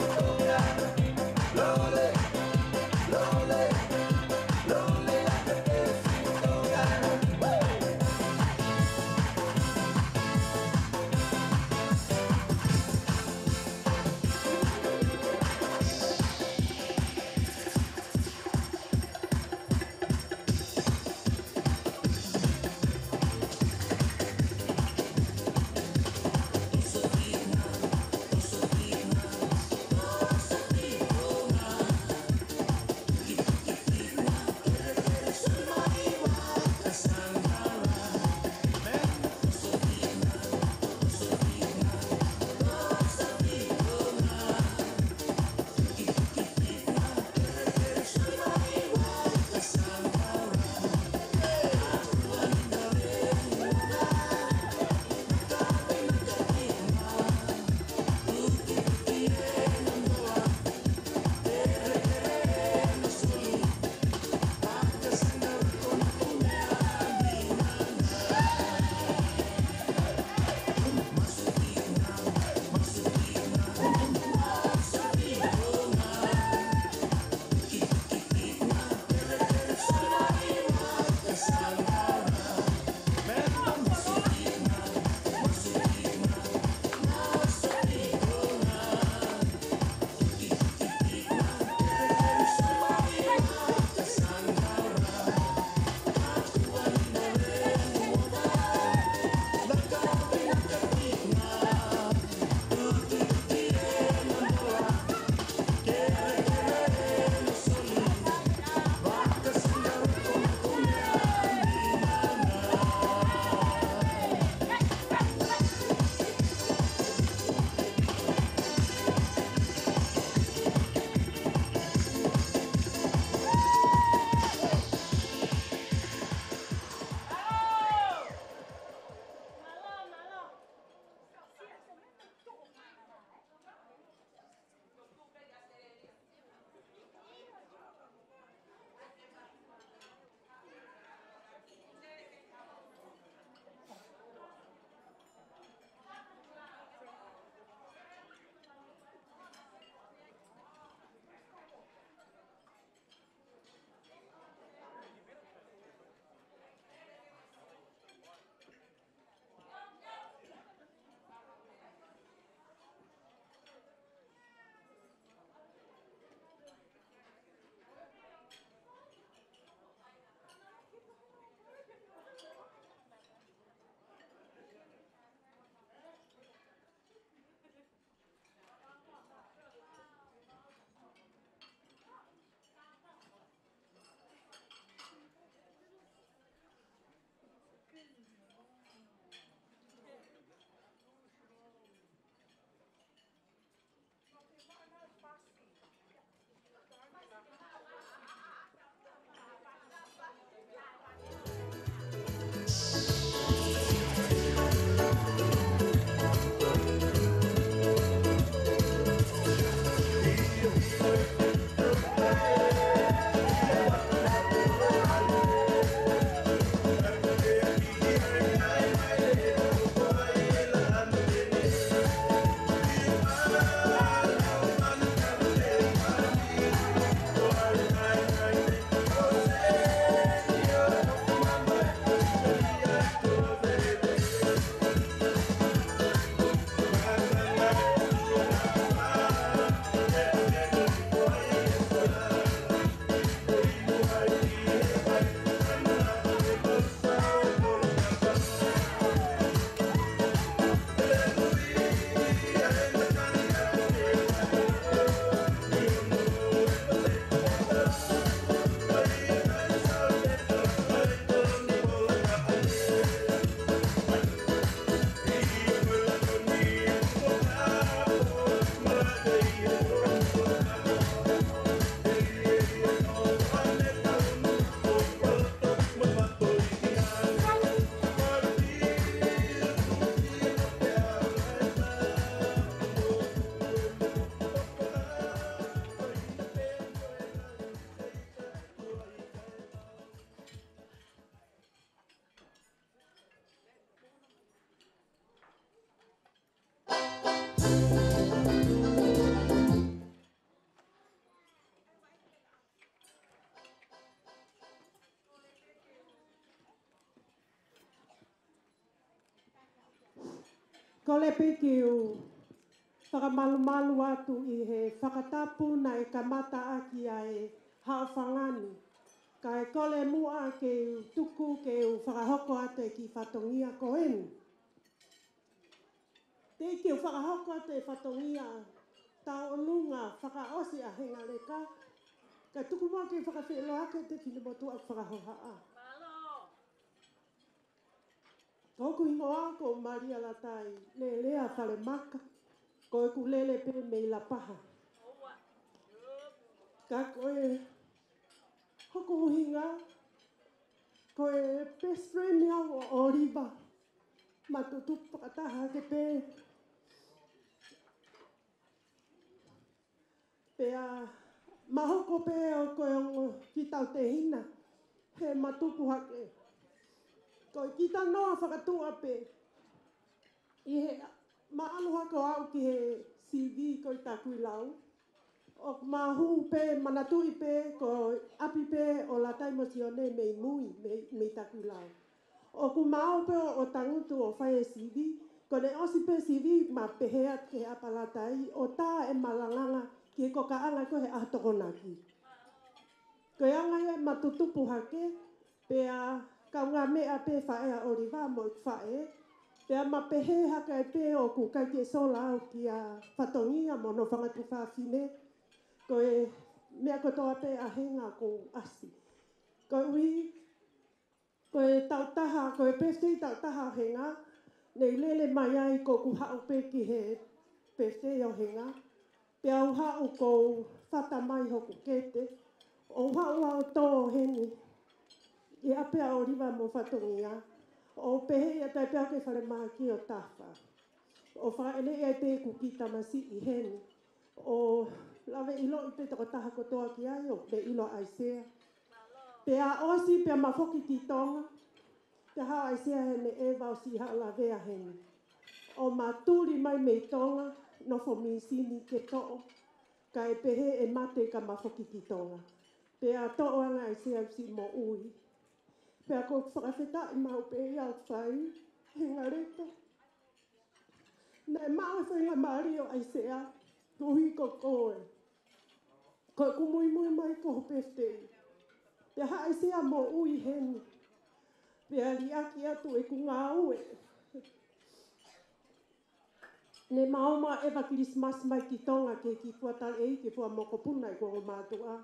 Ko le piki u whakamalu atu I he whakatapu na e kamata aki a e haawhangani. Ka e kole mua ke u tuku ke u whakahoko ate ki whatongia ko enu. Te ke u whakahoko ate whatongia tau olunga whakaosi a henga leka. Ka tuku mua ke whakawhelo ake te kini motu a whakahoha a. Koku ingoa ko Maria Latai le lea whare maka. Ko e ku lele pe me la paha. Ka koe hoko uhinga. Ko e best friend ia o Oriva. Matutu pakataha ke pe. Pea mahoko pe o koe o ki tau te hina. He matupu hake. Ko i kita noa whakatua pe. I he maaluha ko au ki he CV ko i takui lau. O mahu pe manatui pe ko api pe o la taimosione me i mui me i takui lau. O ku mau pe o tangutu o whae CV. Ko ne osi pe CV ma pehea ke apalatai. O tā e malanganga ki e ko ka anga ko he ahtokonaki. Ko e anga e matutupu hake. Pea ka ngā mea pe whae a Oriva mo i whae. Pea ma pehe haka e pe o ku kai ke sola au ki a whatongia mo no whangatu whawhine. Ko e mea kotoa pe a henga ko asi. Ko ui, ko e tautaha, ko e pestei tautaha o henga. Nei lele mai ai ko ku hau pe ki he pestei o henga. Pea au hau ko whata mai hoku kete. O hau au tō heni. I apea Oriva mo whatongia. O pehe ia tai pea ke whare maha ki o tawha. O whaele ia te ku ki tamasi I heni. O lawe ilo I pe toko taha kotoa ki ai o pe ilo aisea. Pea osi pea mawhoki ki tonga. Te hao aisea hene e wau si hao lawea heni. O maturi mai mei tonga. Nofo misini ke to'o. Ka e pehe e mate ka mawhoki ki tonga. Pea to'o anga aisea si mo ui. Pea ko whakawheta I mau pe iau whai, henga reta. Nei mau e whainga maari o aisea, tuhi ko koe. Ko ku mui mai ko pestei. Pea ha aisea mo ui heni. Pea li aki atu e ku ngā ue. Ne maoma ewa Christmas mai ki tonga ke ki puatal e ke pua mokopuna I kua mātua.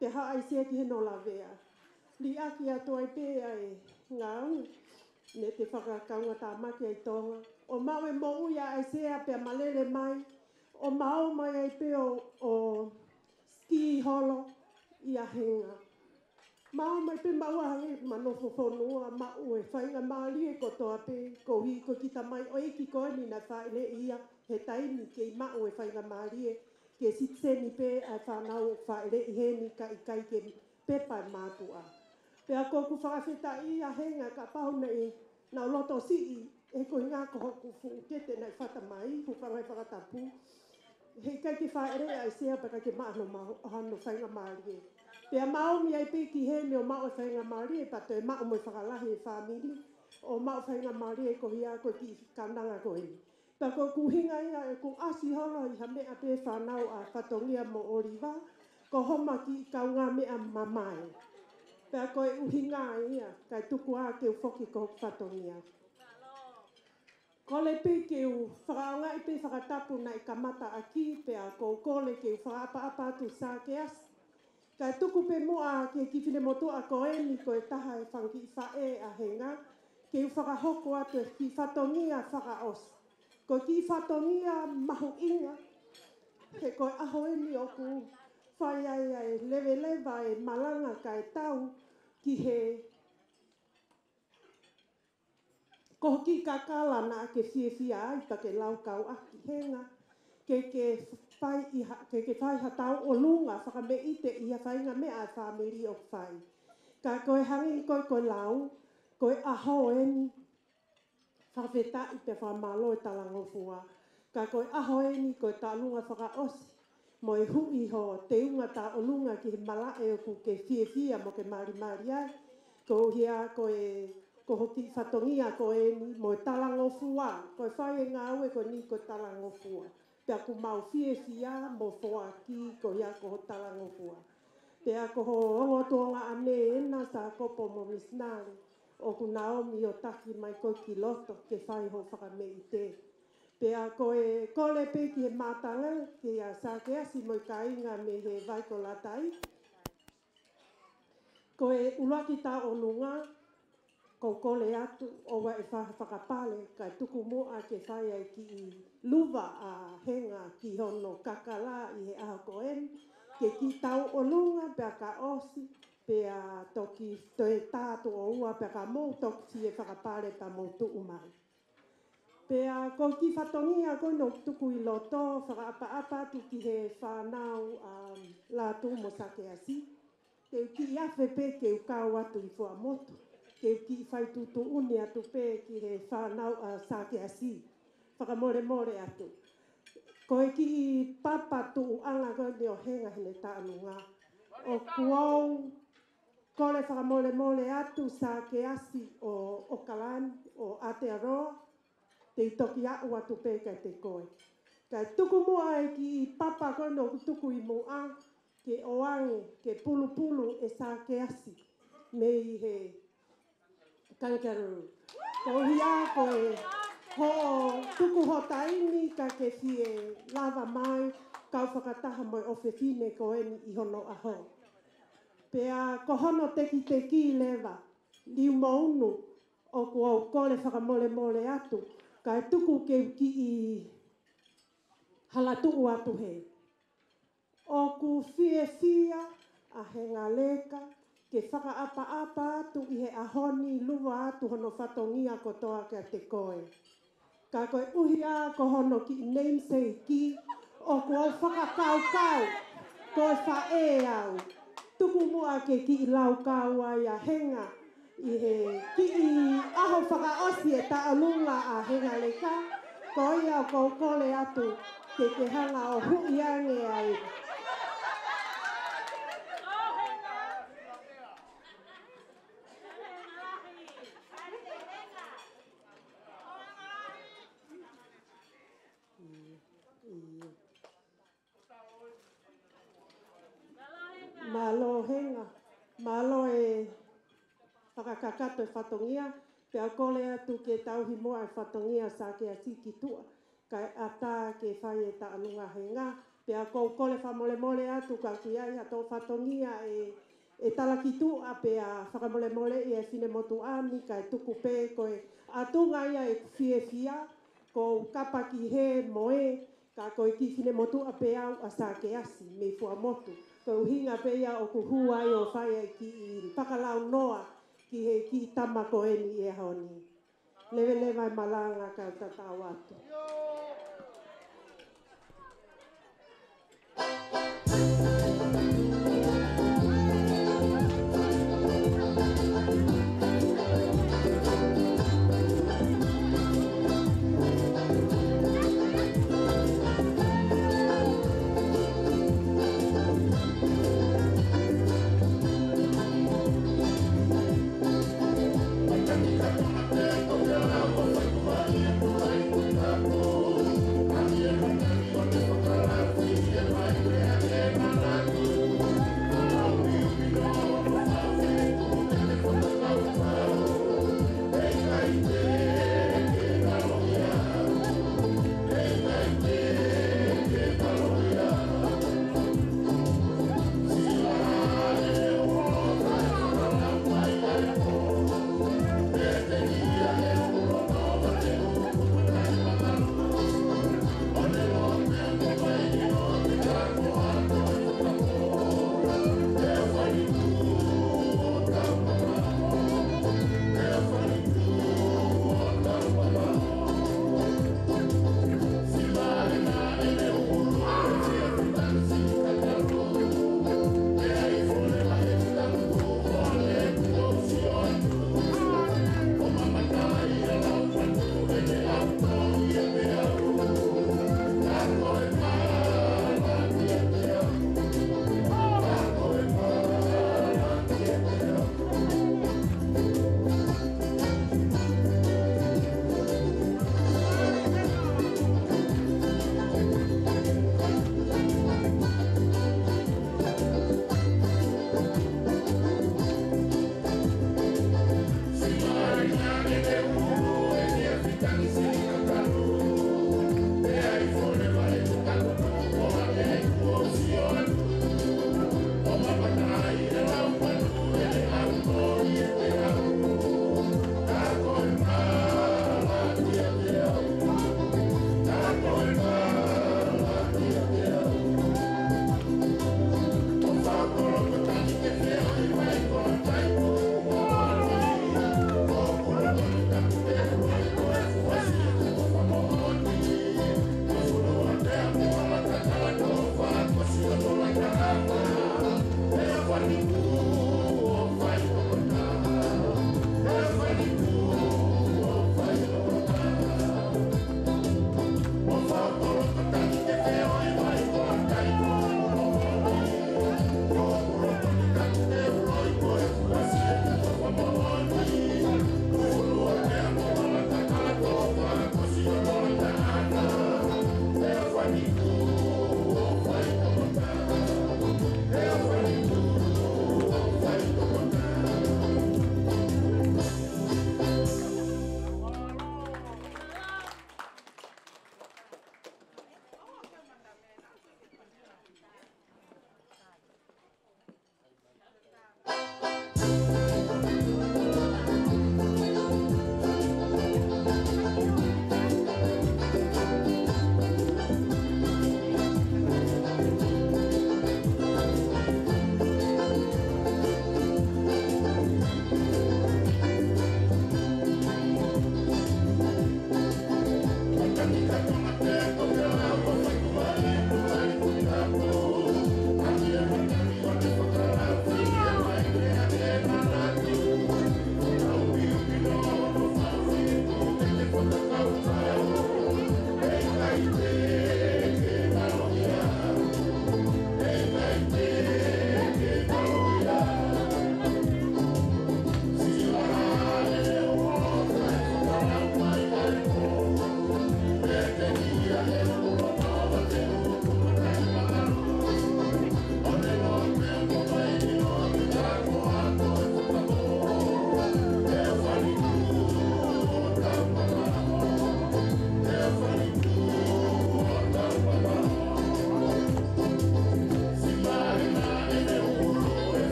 Pea ha aisea ki he no la vea. Li aki atu ai pe ai ngau, ne te whakakaunga tā maki ai tonga. O mau e mo ui a aisea pea malele mai. O mau mai ai pe o ski holo I a henga. Mau mai pe maua hangi manofo whonua mau e whainga maali e kotoa pe. Ko hi ko kita mai o eki koe ni na whaile ia he taimi ke I mau e whainga maali e. Ke sitseni pe ai whanau e whaile I heni ka I kai ke pepa e mātua. Pea ko ku whakawheta I a henga ka pauna e nau loto sii e ko ngā ko hoku kete nei whata mai, ku whangai whakatapu. Hei kai ke whaere ai sea paka ke maano hano whainga maari e. Pea mao mi ai pe ki he me o mao e whainga maari e pato e mao mo I whakalahi e whamiri. O mao whainga maari e ko hia ko ki kananga ko e. Pea ko ku hinga ia e ku asi holo I ha mea pe whanau a whatongia mo Oriva. Ko homa ki kaunga mea mamai. Pea koe uhinga ia, kai tuku a ke u whoki ko whatongia. Ko le pe ke u whakaonga I pe whakatapu na I kamata a ki, pea ko kole ke u whakaapa atu sā ke asi. Kai tuku pe mua ke ki whine motu a koe ni koe taha e whanki I whae a henga, ke u whakahoko atu e ki whatongia whakaosi. Ko ki whatongia mahu inga, he koe aho eni o ku whai ai lewa e malanga kai tau, ki he ko ki kakala na ke fia ai pa ke lau kau aki henga ke whai hatau o lunga whakame ite I a whainga mea a whamiri o whai. Ka koe hangi koe lau, koe aho eni whawheta I te whamalo e talangofua. Ka koe aho eni koe ta lunga whakaosi. Mo e hui ho te unga ta o lunga ki he malae o ku ke fia mo ke mari ai. Ko hia ko e ko hoki whatongia ko e ni mo e talango fua. Ko e whai e ngā ue ko ni ko talango fua. Pea ko mau fie fia mo fua ki ko ia ko ho talango fua. Pea ko ho ongo tuonga ane ena sa kopo mo misnari. O ku Naomi o taki mai ko ki loto ke whai ho whakame i te. Pea ko e kole pe ki he mātanga ki a sa ke asi mo i ka inga me he vai ko latai. Ko e ulaki tā o lunga, ko kole atu o wa e whakapale, kai tuku mua ke whai ai ki i luwa a henga ki hono kakala i he aho ko en, ke ki tau o lunga pea ka osi, pea toki toi tātu o ua pea ka mou toki si e whakapale pa mou tuu mai. Pea ko ki whatongia ko no tuku i loto, whakaapa tu ki he whanau la tu mo sake asi. Ke ki afe pe ke ukau atu i fua motu. Ke ki whai tutu uni atu pe ki he whanau sake asi. Whakamore more atu. Ko e ki papa tu anga ko ni o henga hene tānunga. O kuau, kore whakamore more atu sake asi o Kalani, o Aotearoa. Te toki au atu pe kai te koe. Kai tuku mua e ki papa ko no tuku i mua. Ke oange, ke pulu e sa ke asi, me i he kangaroo. Ko hia ko e ho tuku ho taini ka ke fie lava mai, kau whakataha moi o whiwhine ko eni i hono aho. Pea ko hono teki lewa, liu maunu o kua kore whakamole atu, ka e tuku ke ki i halatu atu he. O ku fia a henga leka, ke whakaapa atu i he ahoni luwa atu hono whatongia ko toa kia te koe. Ka koe uhia ko hono ki namesake ki, o kua whakakau, koe whae au. Tuku mua ke ki i lau kaua i a henga, i he ki i aho whakaosi e taonunga a henga leka, ko ia ko kole atu ke hanga o hui ange ai. Malo henga, malo e whakakakato e whatongia, pea kole atu ke tauhi moa e whatongia sa ke asiki tua, kai ata ke whai e taanunga henga, pea kou kole whamole atu ka ki ai ato whatongia e talaki tua, pea whakamole i e whine motu ani, kai tuku pe koe atunga ia e fia, ko kapa ki he moe, ka koe ki whine motu a pe au a sa ke asi, me fua motu. Ko hinga pe ia o kuhua i o whai ai ki i whakalau noa ki he ki tama ko eni e honi. Lewe mai malanga ka tatau atu. Oh,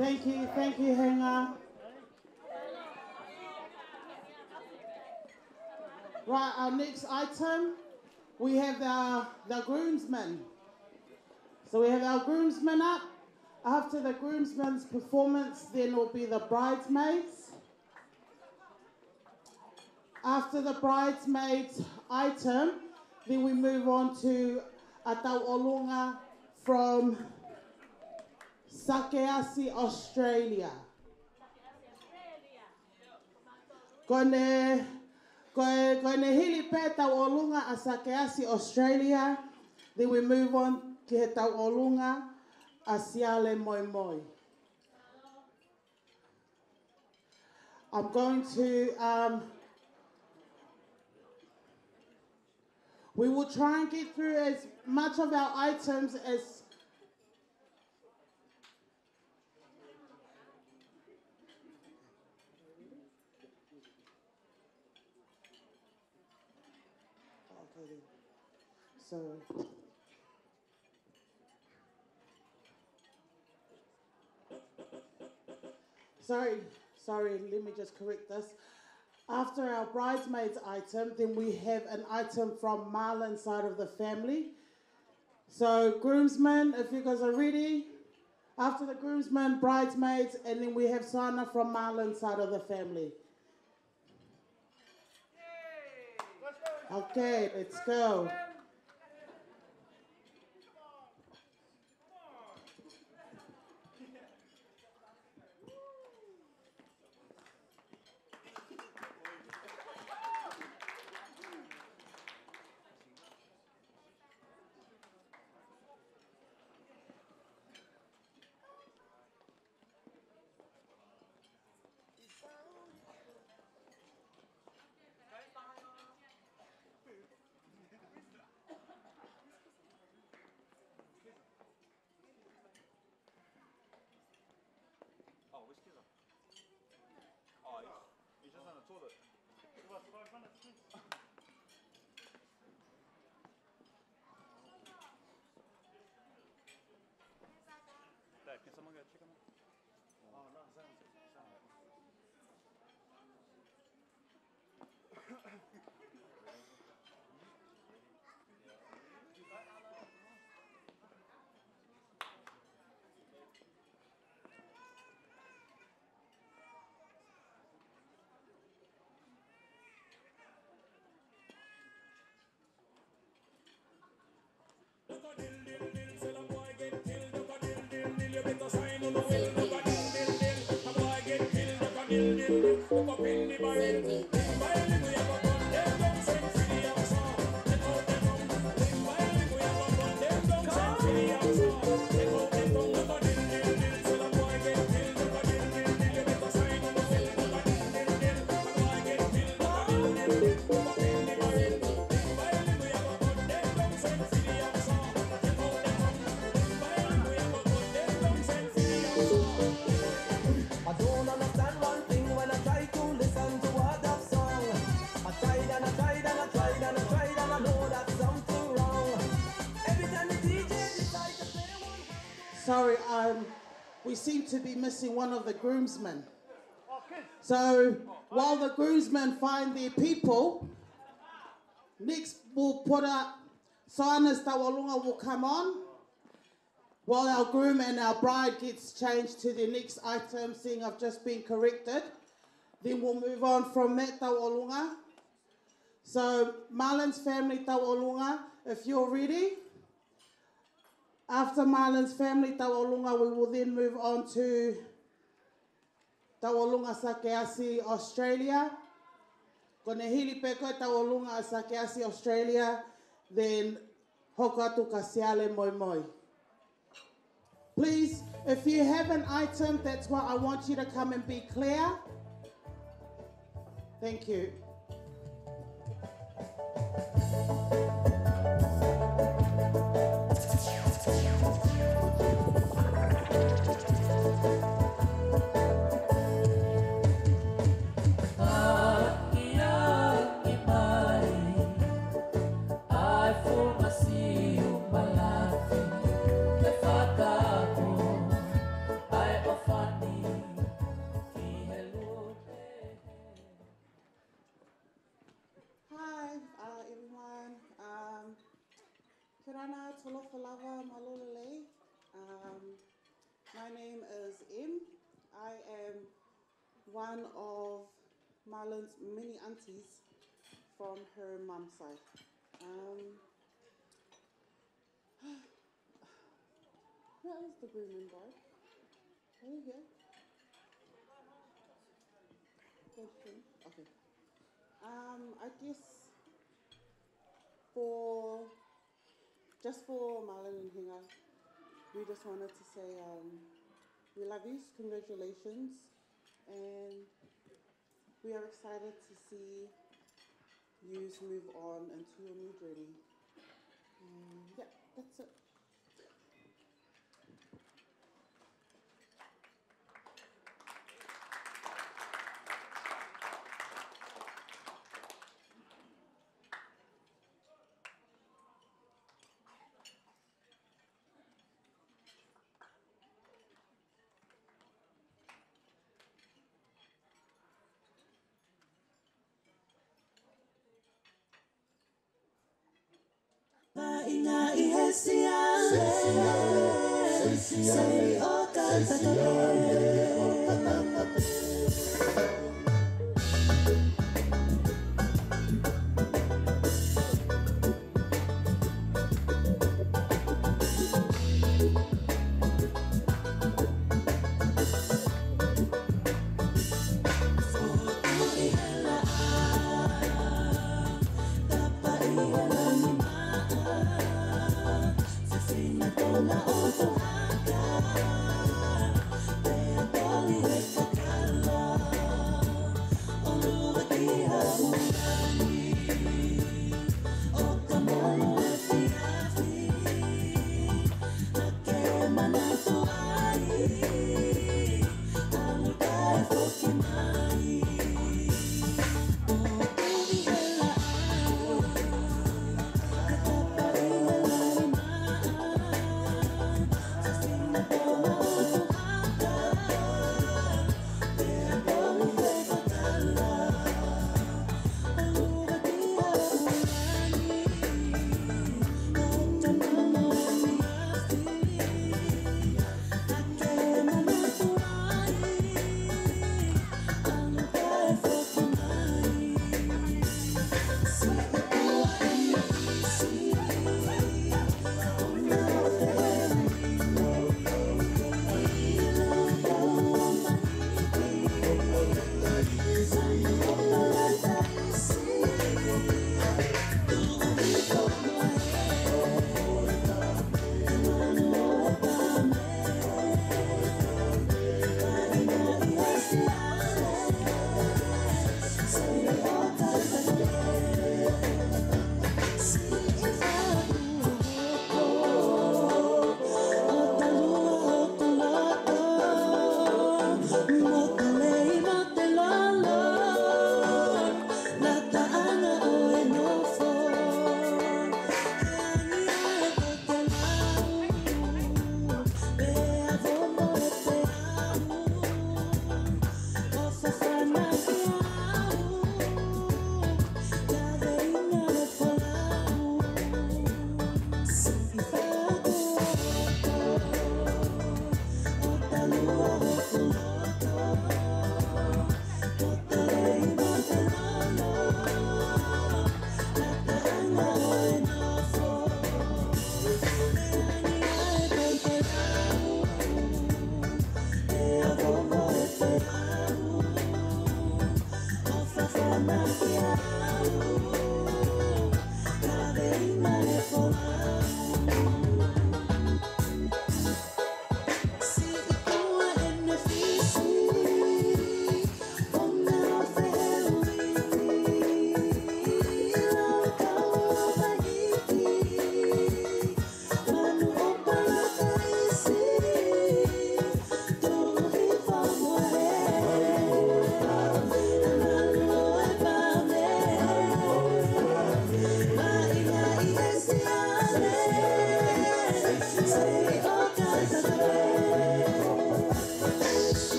Thank you, Henga. Right, our next item, we have the groomsmen. So we have our groomsmen up. After the groomsmen's performance, then will be the bridesmaids. After the bridesmaids item, then we move on to a tauolunga from Sakeasi, Australia. Kone hili pe tauolunga a Sakeasi, Australia. Then we move on ki he tauolunga a Siale Moi Moi. I'm going to, we will try and get through as much of our items as Sorry, let me just correct this. After our bridesmaids item, then we have an item from Marlon's side of the family. So groomsmen, if you guys are ready. After the groomsmen, bridesmaids, and then we have Sana from Marlon's side of the family. Okay, let's go. Can someone get a chicken? Oh, no, Sorry, we seem to be missing one of the groomsmen. So while the groomsmen find their people, next we'll put up, Sana's Tawalunga will come on, while our groom and our bride gets changed to the next item, seeing I've just been corrected. Then we'll move on from that Tawalunga. So Marlon's family Tawalunga, if you're ready. After Marlon's family Tawalunga, we will then move on to Tawalunga Sakeasi, Australia. Kone hili peko Tawalunga Sakeasi, Australia, then Hokatu Kasiale Moi Moi. Please, if you have an item, that's what I want you to come and be clear. Thank you. Fun. name is Em. I am one of Marlon's many aunties from her mum's side. Where is the groom and bride? Are they here? Okay. I guess just for Marlon and Hinga, we just wanted to say we love you, congratulations, and we are excited to see you move on into your new journey. Yeah, that's it. Oh,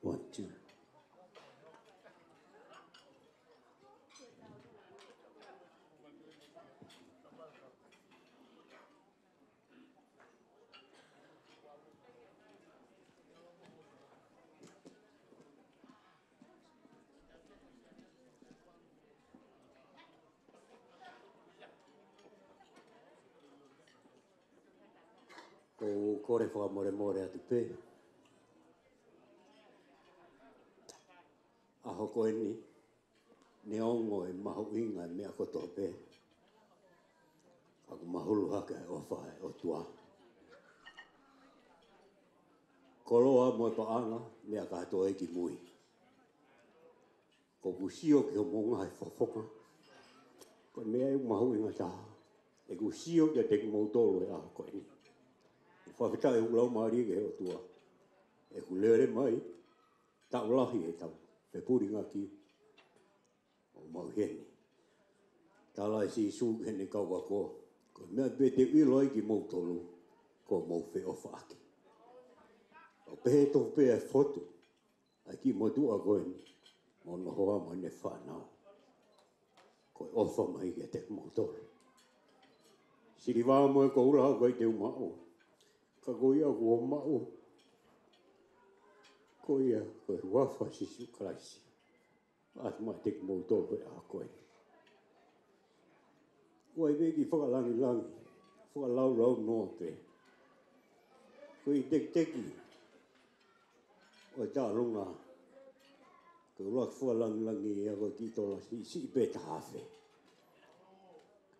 1, 2. Ko kore whakamore atu pē. Aho koe ni ongo e mahu inga e mea koto pē. Aku mahulu haka e ofa e o tua. Koloa moe paanga mea katoa eki mui. Ko kusio ki o monga e whafoka. Ko mea e mahu inga taha. E kusio ki a teki mautoro e aho koe ni. Whawhita e ulau maari ke o tua. E kulere mai. Tau lahi e tau. Whepuri ngaki. O mau heni. Tala e si su heni kau wako. Ko mea pe te uiloi ki mautoro. Ko mau whe ofa aki. O pehe tofu pe e fotu. A ki motua koe ni. Mono hoa mai ne whanau. Ko ofa mai ke te mautoro. Siri wā moe ko ura koe te umao. Ka koe ia kua mao. Koe ia koe wafa sisu kraisi. At mai te mautoro e a koe. Koe veki whakalangi langi. Whakalau rau noa pe. Koe tek teki. O tā runga. Koe urak whakalangi langi e koe ki tola si pe tahawhe.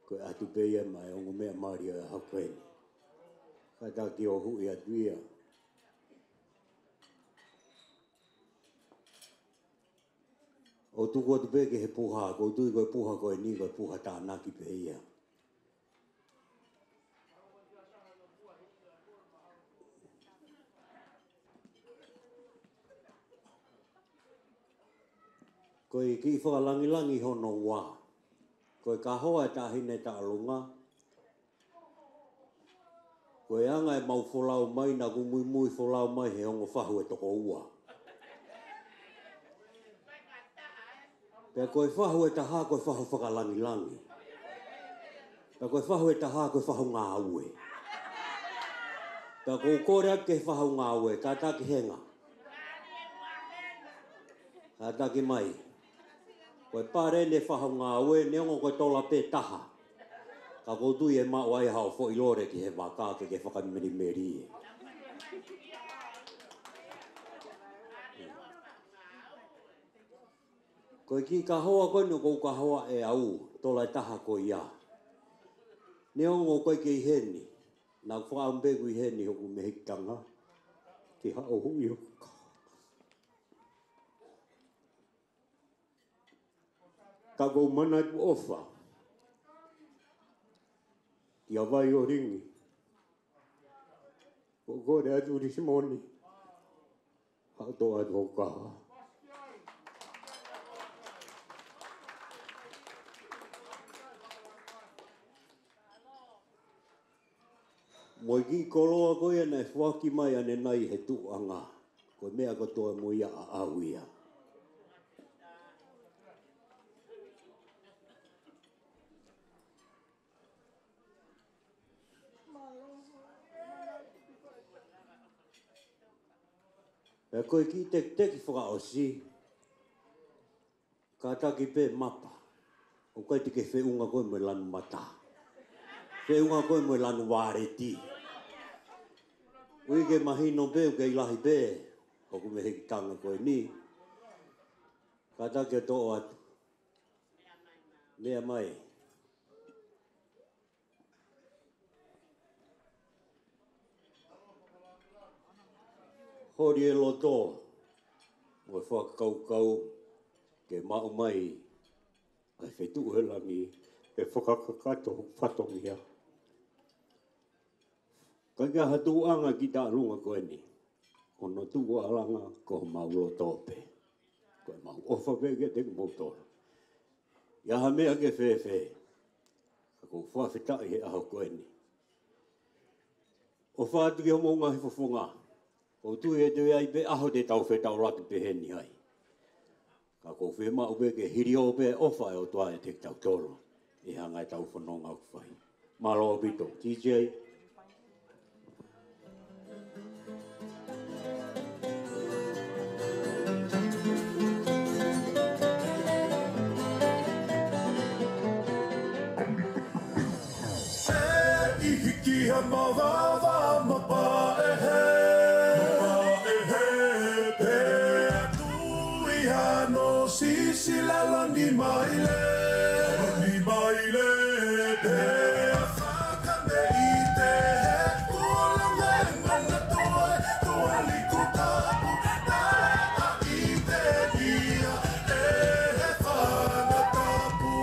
Koe atu pe ia mai ongo mea maria e a koe ni. Ka tā ki o hui atu ia. O tuku atu pe ke he puha, ko tui koe puha koe ni koe puha tā naki pe ia. Koe ki whakalangi langi hono wā. Koe ka hoa e tāhine tā alunga. Koe anga e mau wholau mai na ku mui wholau mai he ongo whahu e toko ua. Pea koe whahu e taha koe whahu whakalangi langi. Pea koe whahu e taha koe whahu ngā ue. Pea koe kore ake whahu ngā ue, ka taki henga. Ka taki mai. Koe pare ne whahu ngā ue, ne ongo koe tola pe taha. Ka koutu e mao ai hao fo ilore ki he waka ke whakamiri meri e. Koe ki ka hoa koe no kou ka hoa e au, tola e taha koe ia. Ne ongo koe ke i heni, na whakaambegu i heni hoku me hikitanga, ki hao hui hoku ka. Ka kou mana ku ofa. Ia vai o ringi. Ko kore atu risimoni. Hato atu o kaha. Moi ki koloa koe ana e whaki mai ane nai he tuanga. Koe mea katoa mo ia a awia. E koe ki teki whakaosi. Ka taki pe mapa. O koe tike whiunga koe mo lanu mata. Whiunga koe mo lanu wāreti. Ui ke mahino pe, ke ilahi pe. O kume heki tanga koe ni. Ka taki a to'o atu. Mea mai. Hori e loto. Mo e whakakaukau. Ke mau mai. Ai whetu uhelani. E whakakakato whatongia. Kai ka hatu anga ki ta alunga koe ni. Ono tua alanga ko mau loto pe. Koe mau ofa vege te motor. Ia ha mea ke whewhe. Ko whawhetai he aho koe ni. O whaatu ki homo ngahi whafonga. O tui e tui ai pe aho te tau whetau ratu pe heni hai. Ka ko whema upe ke hiri o pe ofa e o tua e te tau toro. E hangai tau whanonga u whai. Malo pito. TJ. Ia mawava mapa e he. Mapa e he. Pea tui hano sisi lalani maile. Lalani maile. Pea whakame i te he. Kula me mana toe. Tua liku tapu. Nā i te nia. E he whana tapu.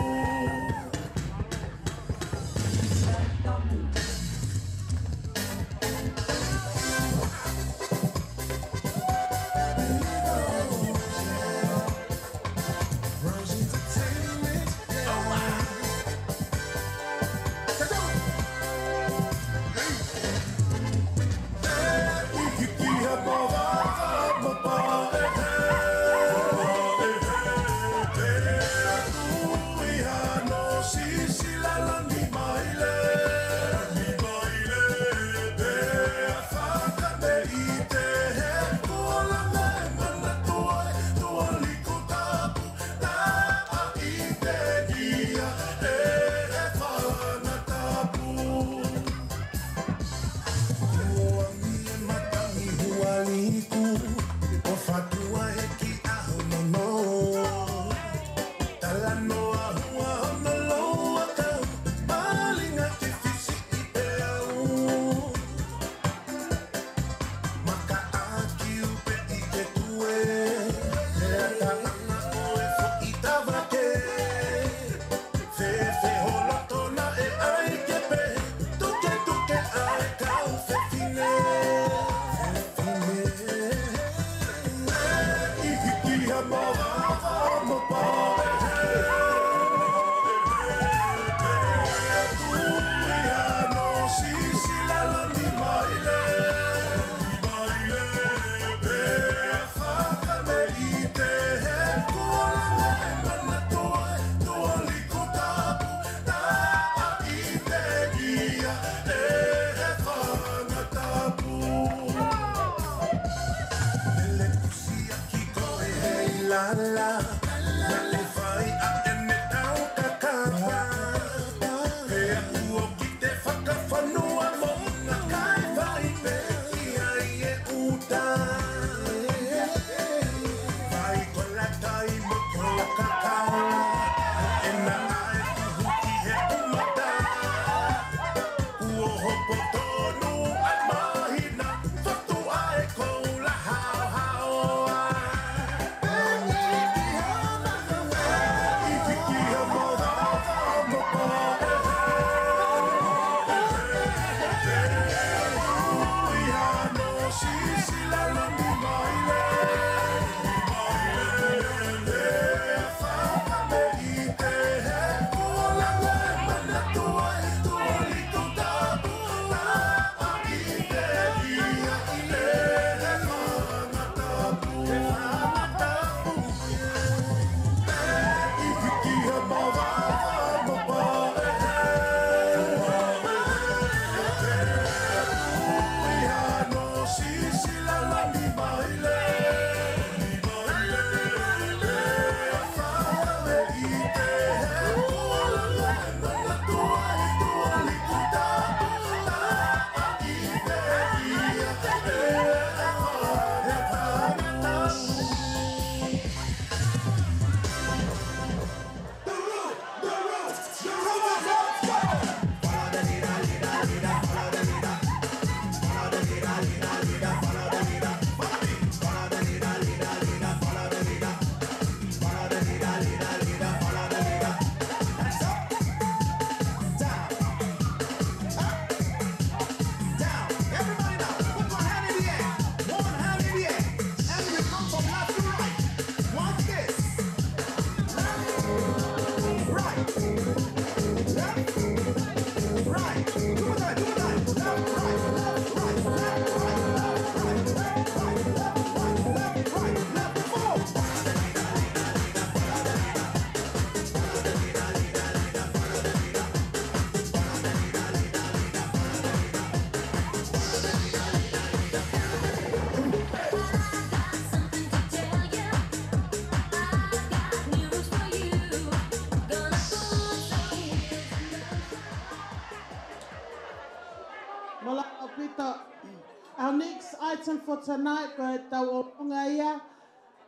item for tonight, ko tau o punga ia,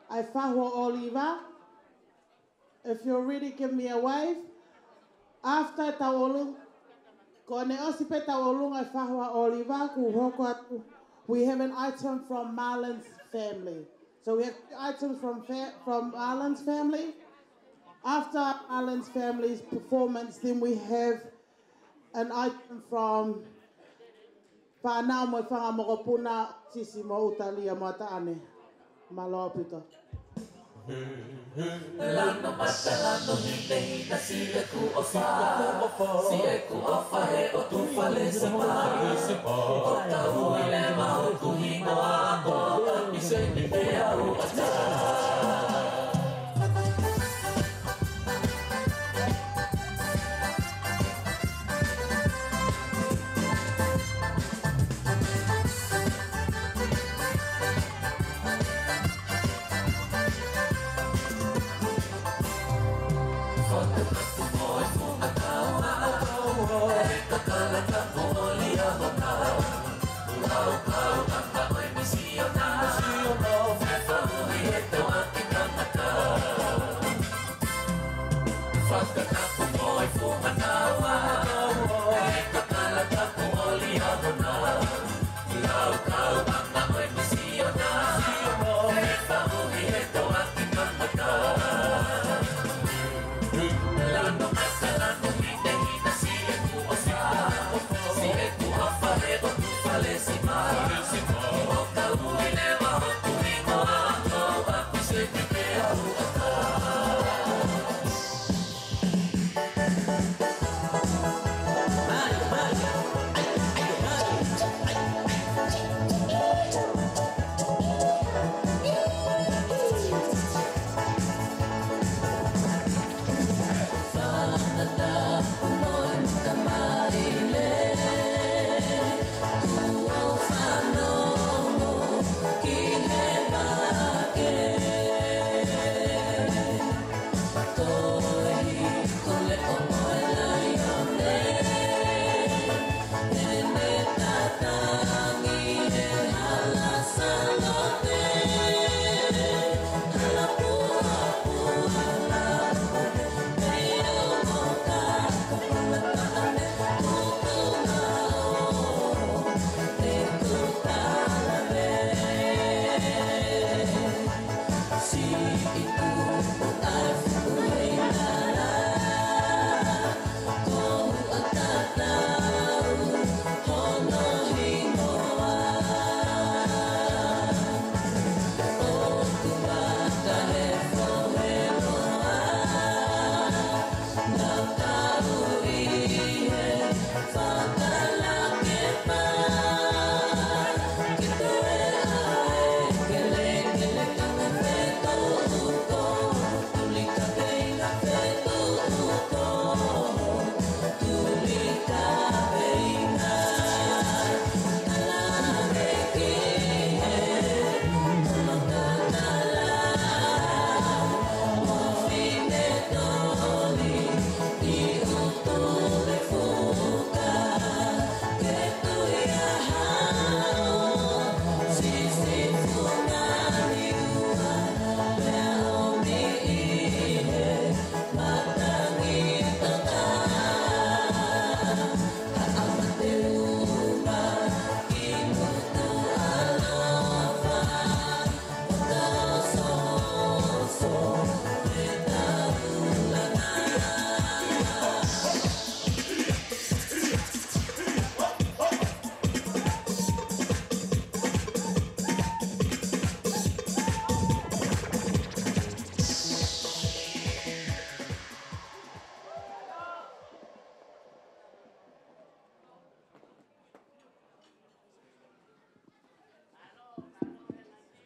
ai whahua Oliva. If you're ready, give me a wave. After tau olu, ko ne osipe tau olu ai whahua Oliva, ku hoko atu. We have an item from Marlon's family. So we have items from Marlon's family. After Marlon's family's performance, then we have an item from Whanau mo whangamokopuna sisi mo utalia mo taane. Malo pito. Lano matalano hindi na siya ku ofa siya ku ofa he o tu fale sipa o tau ile mau ku himo ako ise ni te au ata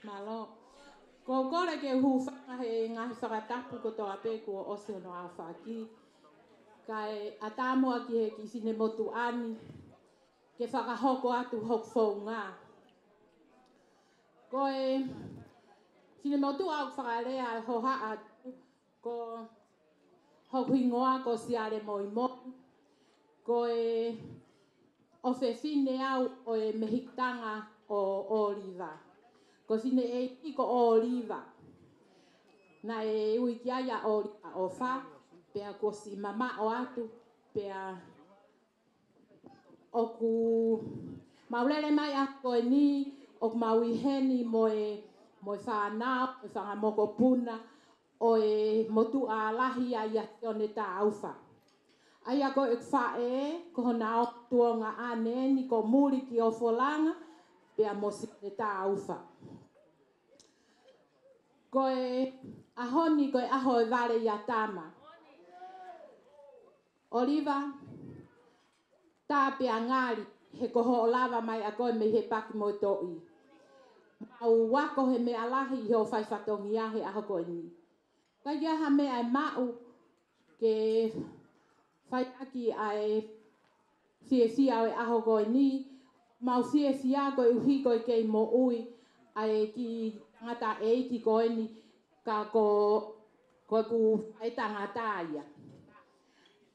Malo. Ko kore ke hufanga he ngahi whakatapu ko toa pe ko ose no a whaki. Kai atamua ki he ki sine motu ani. Ke whakahoko atu hok whaunga. Ko e sine motu au whakarea ho haa atu. Ko hok hingoa ko siare moi mo. Ko e o fe fine au o e mehitanga o oliva. Ko sine e iko oliva. Na e ui kia ia oliva o wha, pea ko si mama o atu, pea o ku maulele mai a koe ni, o ku mauiheni mo e whanau, mo e whangamoko puna, o e motu a lahi a ia o ne tā auwha. Aia ko e whae, ko hona o tuonga ane ni ko muri ki o wholanga, pea mo si ne tā auwha. Ko e ahoni, ko e aho e vare ia tāma. Oliva, tā pea ngāri, he koho o lava mai a koe me he paki mo toi. Mau wako he mea lahi i ho whai whatongi a he aho koe ni. Kai kia ha mea e mau ke whai aki ai sia o e aho koe ni. Mau sia koe uhi koe kei mo ui ai ki ngata e iki koe ni ka koe ku whai tangata ia.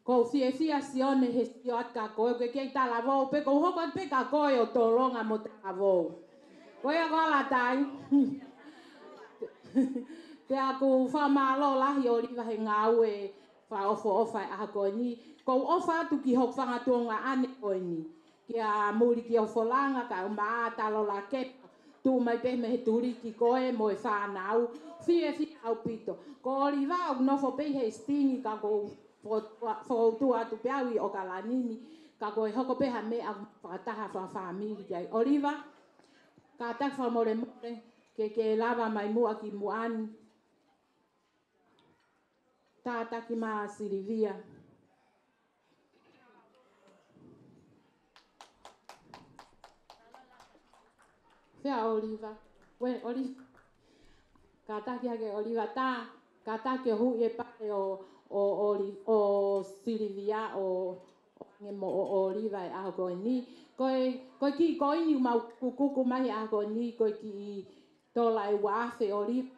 Ko sia sione he sio atka koe ke kei tala vau pe ko hoko pe ka koe o tolonga mo tala vau. Koe a koala tai. Te aku whamalo lahi o riwa he ngau e wha ofa e aha koe ni. Ko ofa atu ki hok whangatonga ane koe ni. Kia muri ki o wholanga ka umaa talo la kepa. Tu mai pe me he turi ki koe mo e whanau. Sia au pito. Ko riwa o nofo pe he stingi ka ko whautu atu peawi o ka lanini. Ka koe hoko peha mea whakataha wha whamiri kai. O riwa, ka tak whamore ke lava mai mua ki muani. Tā taki maa Silivia. Whea Oliva. We, Oliva. Ka taki hake Oliva tā. Ka taki o hui e pare o Silivia o nge mo o Oliva e aho koe ni. Koe ki koe ni mau kukuku mai aho koe ni. Koe ki tola e wafe Oliva.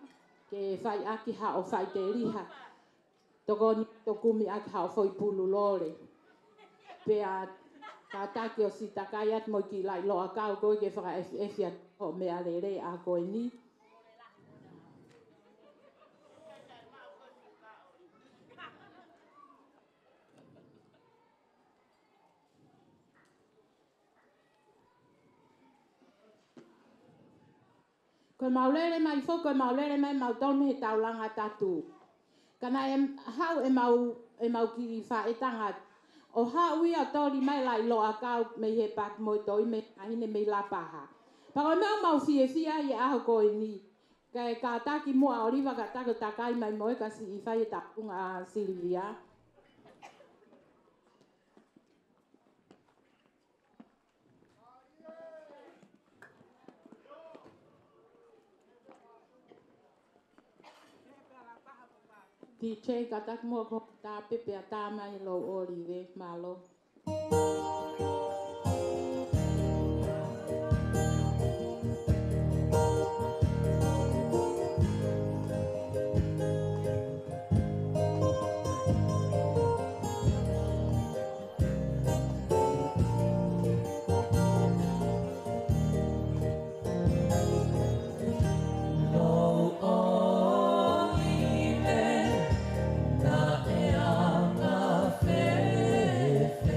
Ke whai aki ha o whai te riha. Toko ni tokumi aki ha o whai pulu lore. Pea ka taki o si takai at mo ki lai loa kau koe ke whaka efi at o mea lere aho koe ni. Koe maulere mai fo, koe maulere mai mau tonu he taulanga tatu. Kana hau e mau ki whaetanga. O hau ia tori mai lai loa kau me he pak moi toi me ahine me la paha. Pako mau fie i aho koe ni. Kai ka taki mua Oliva ka tako takai mai moe ka si i whai e tapunga Silvia. Ki che ka tak mo ko ta pepe ta mai lo olive malo. Fe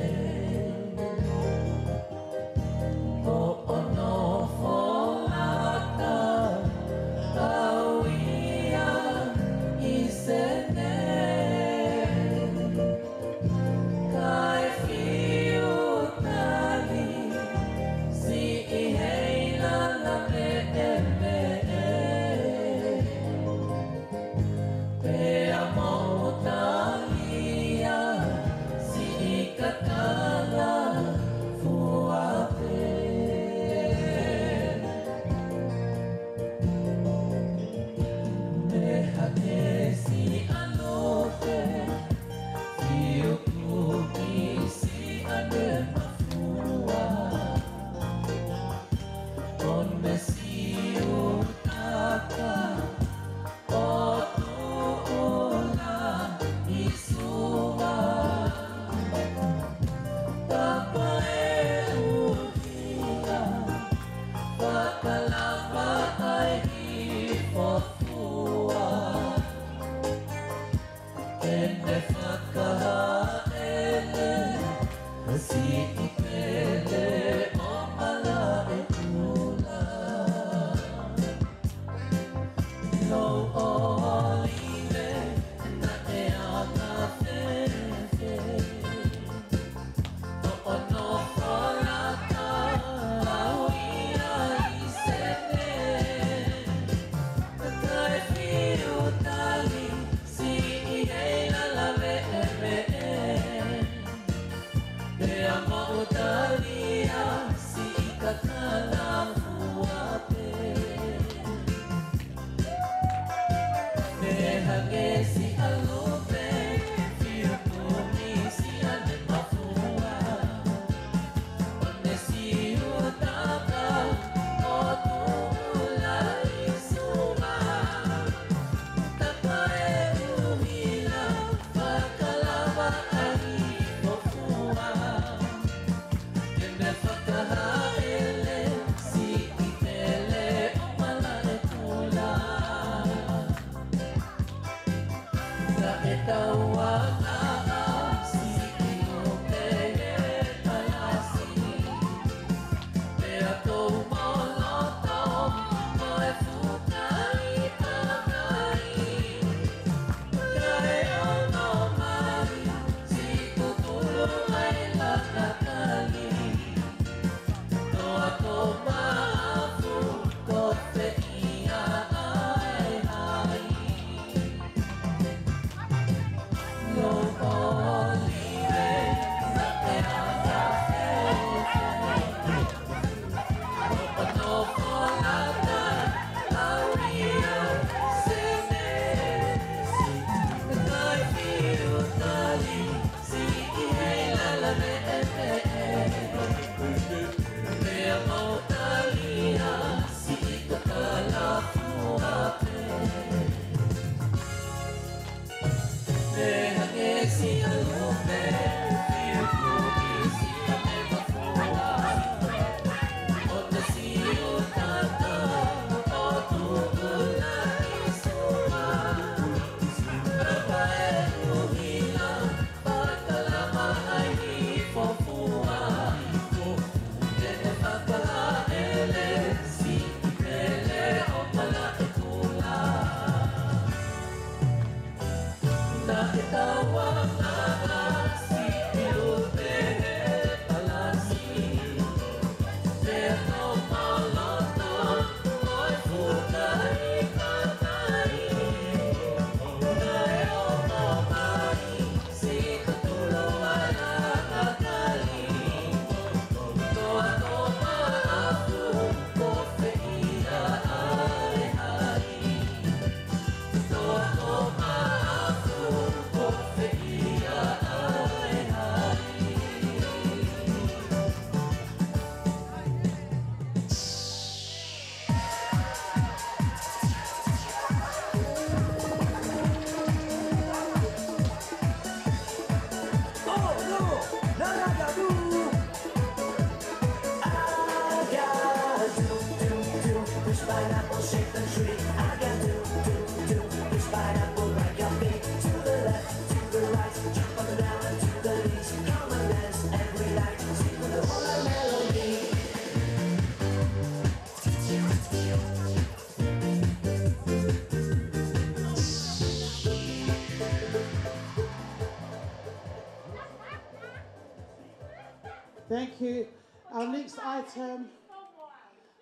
Thank you. Our next item,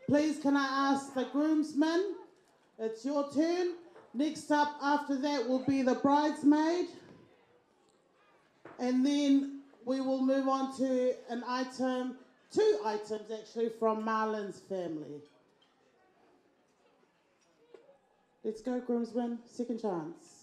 please can I ask the groomsmen, it's your turn. Next up after that will be the bridesmaid. And then we will move on to an item, 2 items actually from Marlon's family. Let's go groomsmen, second chance.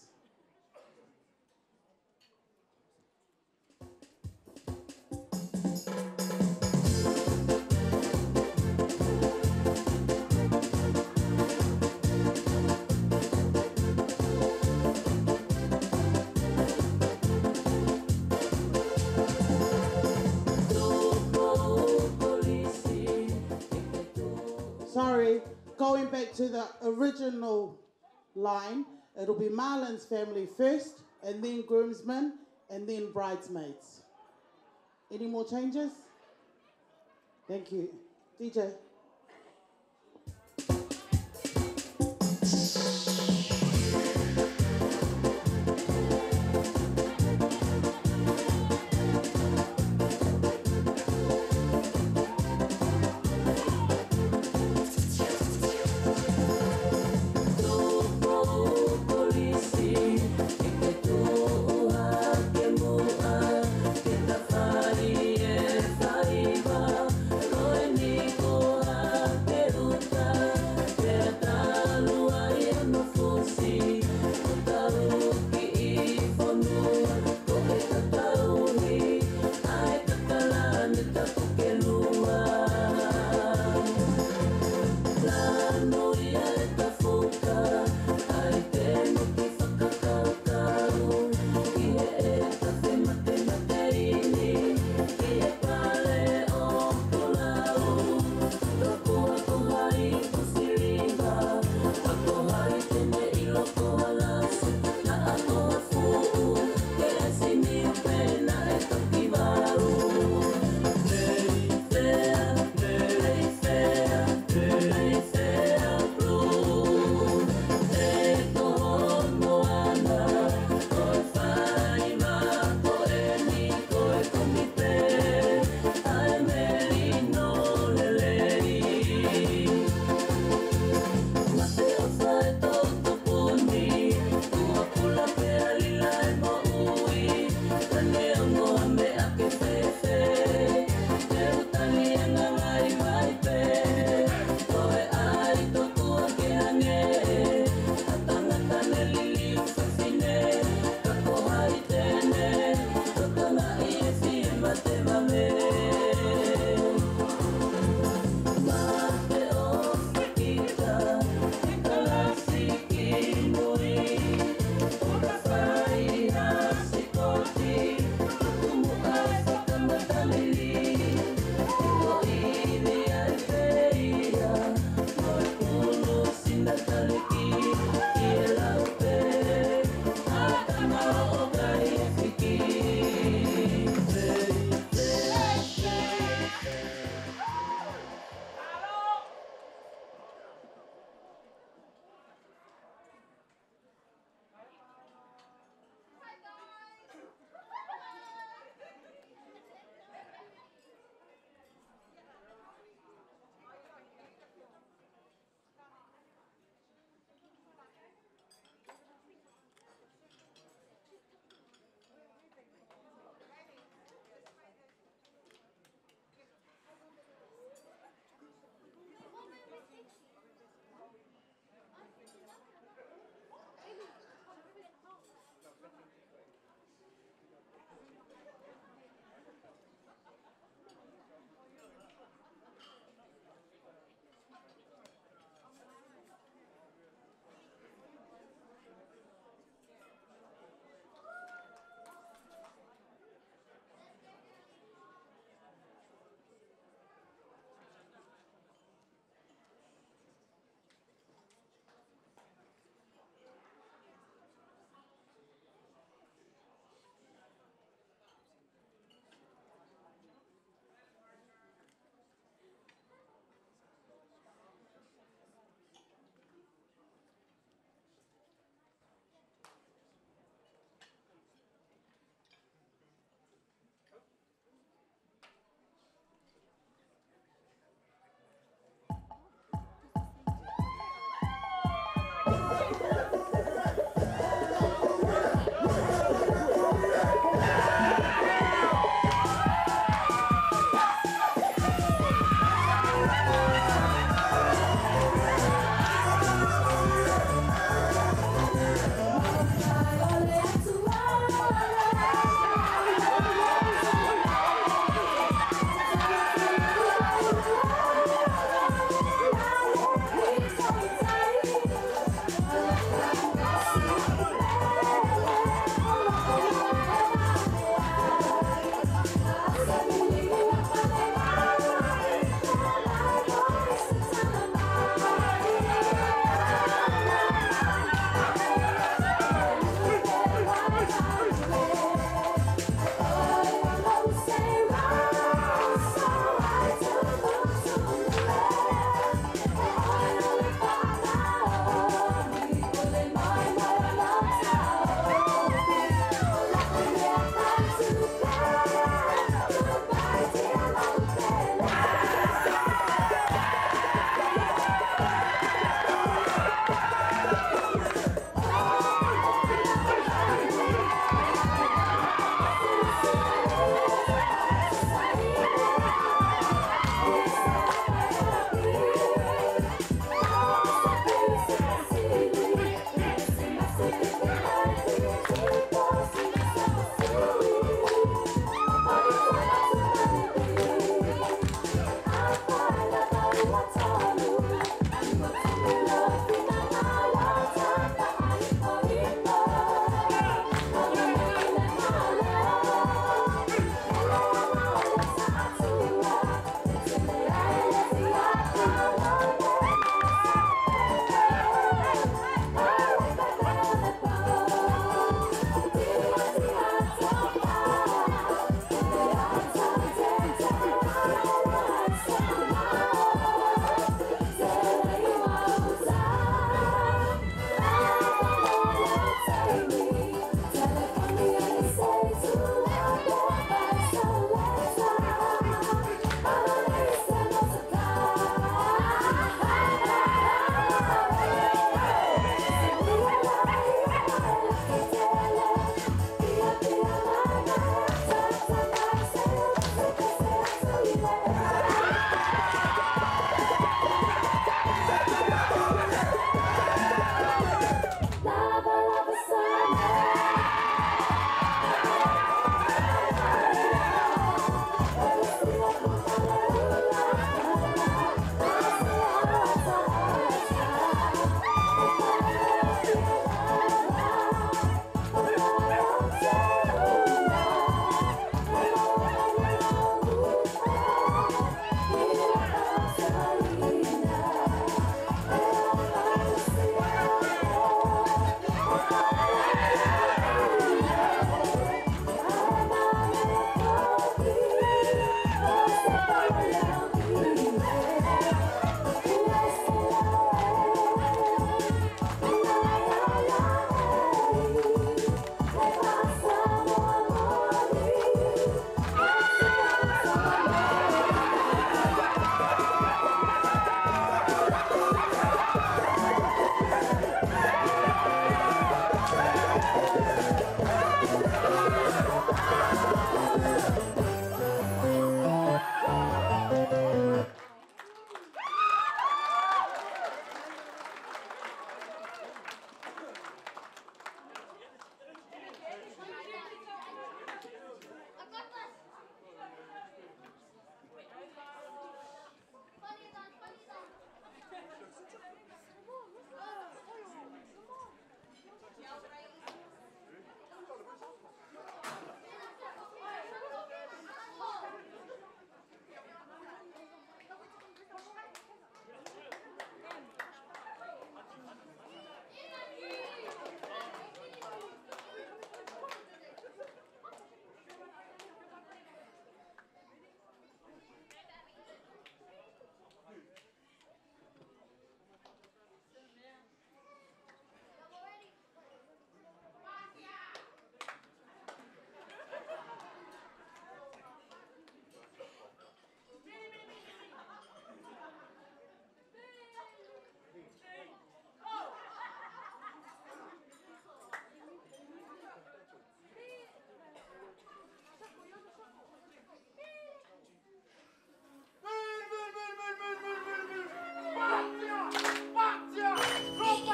Sorry, going back to the original line, it'll be Marlon's family first, and then groomsmen, and then bridesmaids. Any more changes? Thank you. DJ. Roe ni ko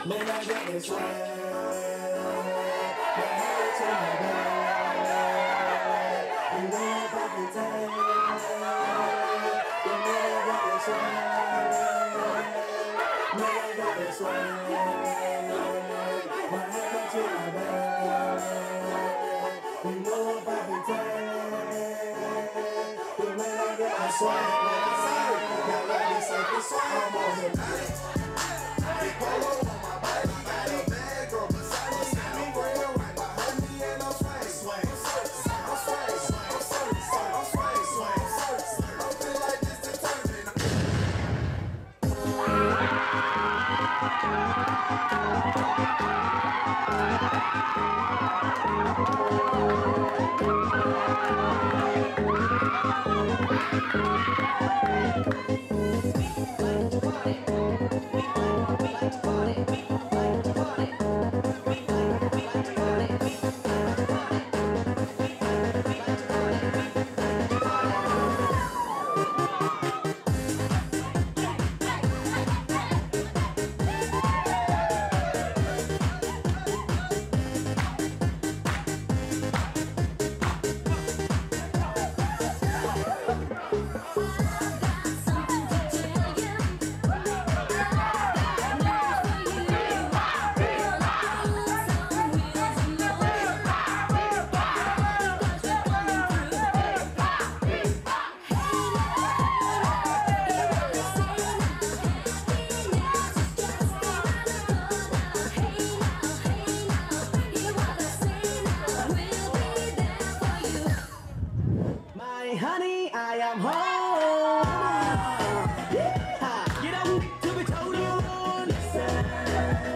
Man, I got this swag. My head to my back. You know I'm poppin' tag. You know I got this swag. Man, I got this swag. My head to my back. You know I'm poppin' tag. You know I got this swag. Now let me say this swag. I'm on the night. Big polo on my body, got a bag, girl beside me, I'm real right behind me, and I'm swag, swag, I'm swag, I'm swag, I feel like this determined. My honey, I am home. Yeah. You don't need to be told on. Listen,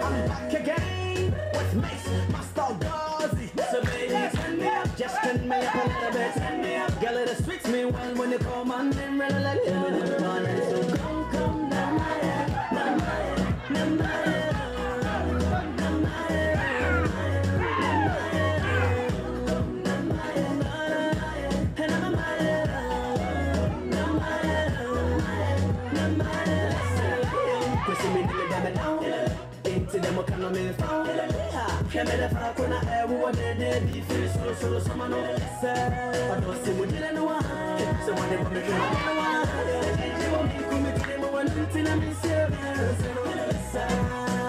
I'm back again with Mace, my star Gazi. So baby, turn me up, just turn me up a little bit. Turn me up, girl, it sweets me well when you call my name, really like it. So come, now my head, now my head, now my head. Into them can come in found. Can be the fact when I ever did be free so someone else said. I don't see what you know. So when they put me in the one, you won't be coming to them when you tell me serious.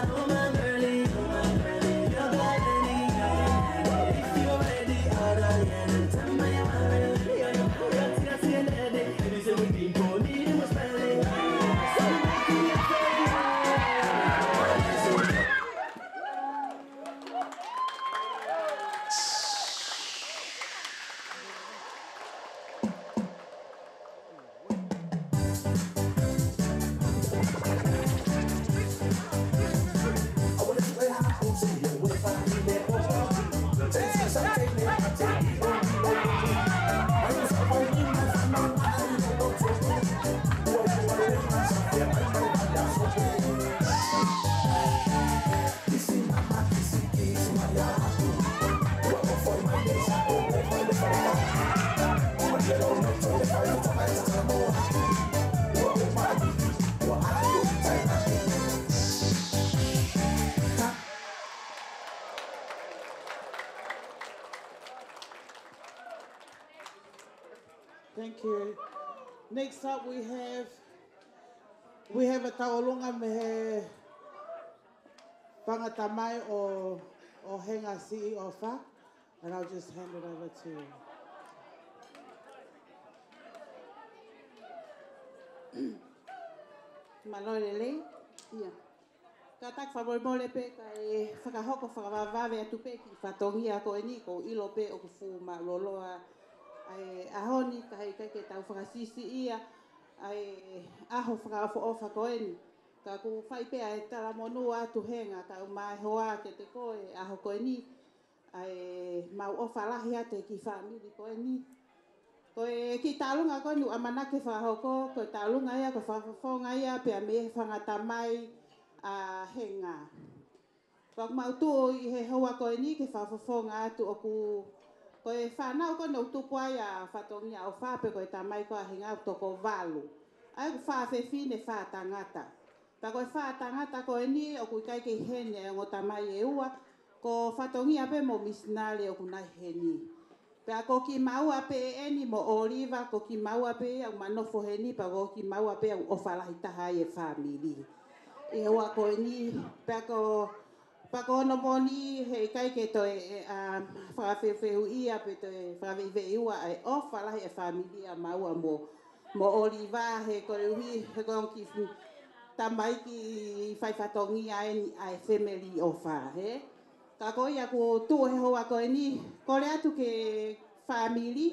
Oh my girlie, you're ready. If you're ready, out of here and tell me you're ready. You're ready. It is a wedding for me, it was spelling. So make me afraid. Thank you. Next up we have a taolonga me pangatamai or henga CEO fa, and I'll just hand it over to you. Malolele, ia. Ka tak whamole pe kai whakahoko whakawawave atu pe ki whatongia ko e ni ko ilo pe o ku fu ma loloa ai ahoni kai ke tau whakasisi ia ai aho whakawafo o whakoeni. Ka ku whai pe ai tala monu atu henga ka umai hoa ke te koe aho koe ni ai mau o whalahi ate ki whamiri koe ni. Koe ki tālunga koe nu amanake whahoko, koe tālunga ia, koe whafonga ia, pia me whangatamai a henga. Koe mautu i he hoa koe ni ke whafonga atu o ku koe whanau koe nau tupu ai a whatongia o whape koe tamai koe a henga o toko walu. Ai ku whawhewhine whatangata. Pa koe whātangata koe ni o kui kai kei hene o tamai e ua, ko whatongia pe mo misinale o kunai heni. Pea ko ki maua pe eni mo oliva, ko ki maua pe au manofo heni, pa ko ki maua pe au ofalahi taha e whamili. E ua koe ni, pea ko ono moni he kai ke toi whawhewhehu ia pe toi whawhewhe iua ai ofalahi e whamili a maua mo oliva he koe uhi he koe ki tamai ki whaiwhatongi ai family ofa he. Ka koe ia ku tu he hoa koe ni, kore atu ke family,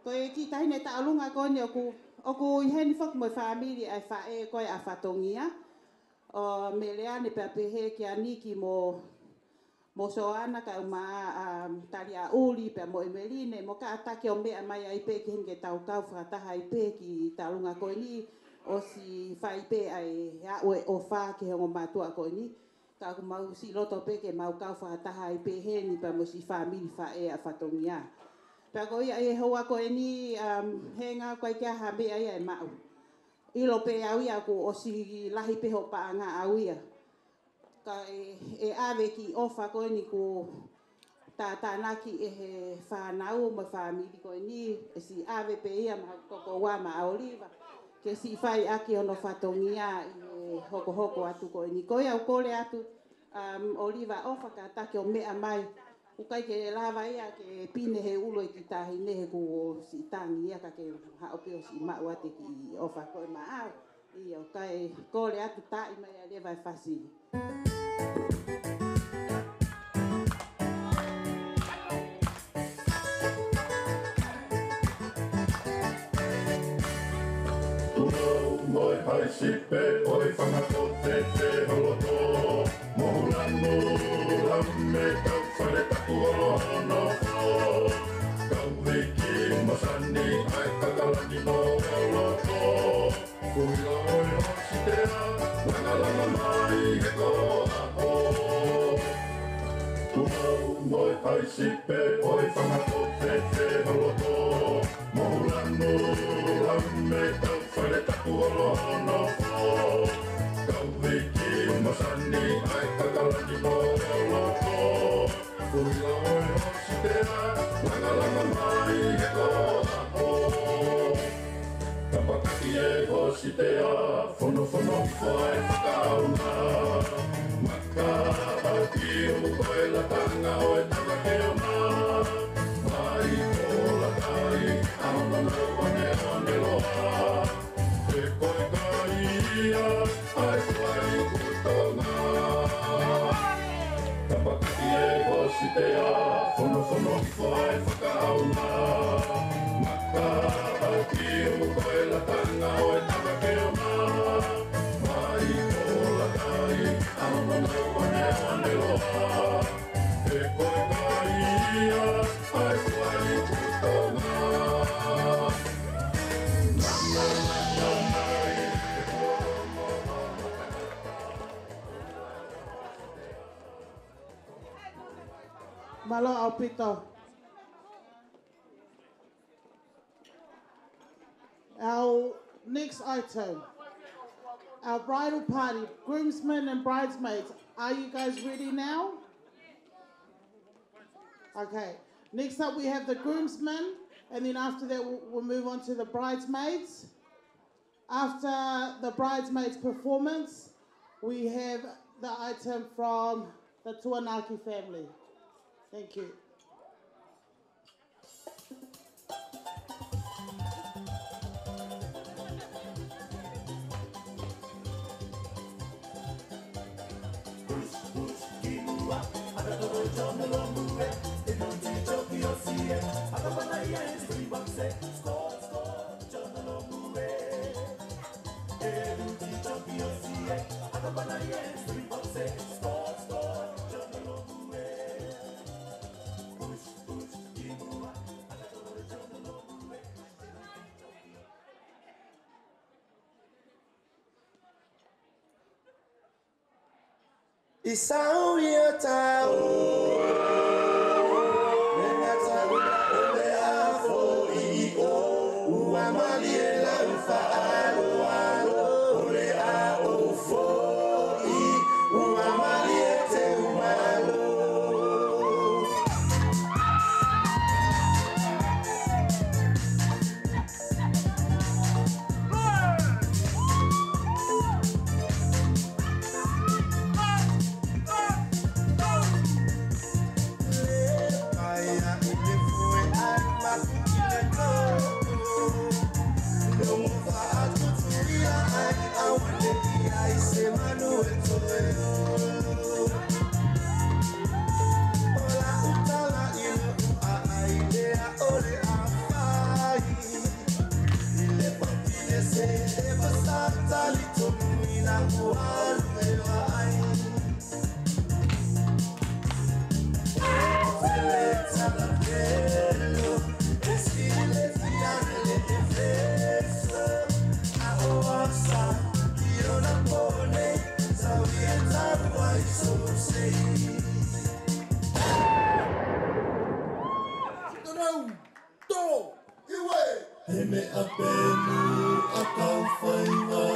koe ki tahine ta alunga koe ni o ku iheni whak mo family ai whae koe a whatongia. O me leane pe pehe ki aniki mo soana ka uma tali a uli pe mo emeline mo ka atake o mea mai ai pe ki henge tau whataha ai pe ki ta alunga koe ni o si whai pe ai aue o wha ki hongo matua koe ni. Ka ku mau si loto peke mau kau whataha i peheni pa mo si whamiri whae a whatongia. Pea ko ia e hoa koe ni henga koe kia habe ai e mau. Ilo pe au ia ku o si lahi peho paanga au ia. Ka e ave ki ofa koe ni ku tātānaki e he whanau mo whamiri koe ni e si ave pe ia ma koko wama a oliva. Ke si whai aki ono whatongia i hoko hoko atu koe ni. Koe au kore atu oliva ofa ka take o mea mai. Ukai ke lava ia ke pine he ulo i ki tahi nehe ku o si tangi ia ka ke haope o si mau ate ki ofa koe ma au. Ia o kai kore atu tai mai a lewa e whasi. Moi hai sipe, oi whangakote te holoto. Mohulanu, lamme, kau whare taku olohono o. Kau hiki masani, ai kakalani no holoto. Kuila oi hositea, langa langa mai he ko aho. Moi hai sipe, oi whangakote te holoto. Mohulanu, lamme, kau whare taku olohono o. Kau hiki masani, ai kakalani no holoto. Kuila oi hositea, langa langa mai he ko aho. Kapakaki e hositea, whono whono koe whakauna. Maka au kiu koe latanga o e tanga ke o mā. Mai ko latai, aono nau ane ane loa. E koe kai ia, ai koe kutonga. Kapakaki e hositea, whono whono koe whakauna. Maka au kiu koe latanga o e tanga ke o mā. Mai ko latai, aono nau ane ane loa. E koe kai ia, ai koe kutonga. Malo au pito. Our next item, our bridal party, groomsmen and bridesmaids. Are you guys ready now? Okay. Next up we have the groomsmen, and then after that we'll move on to the bridesmaids. After the bridesmaids' performance, we have the item from the Tuanaki family. Thank you. Isau ia tau Nengata ule afo i o Ua mali e lau fa alo alo Ole a o fo E me a penu a kau whainga,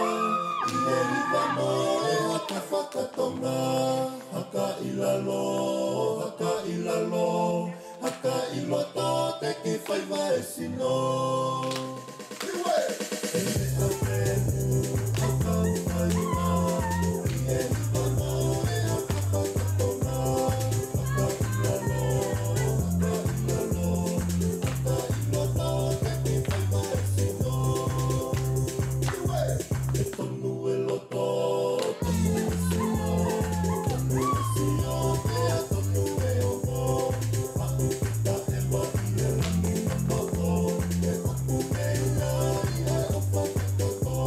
I e iwa mo e haka whakatonga. Haka ilalo, haka ilalo, haka iloto te ki whaiwa e sino. Iwe! E me a penu a kau whainga, I e iwa mo e haka whakatonga. Haka ilalo, haka ilalo, haka iloto te ki whaiwa e sino. Iwe! E tonu e loto, tonu e sino, tonu e sio, te a tonu e omo. Aku kita e wai e rangi na moto, e aku e ngai e o whakatoto.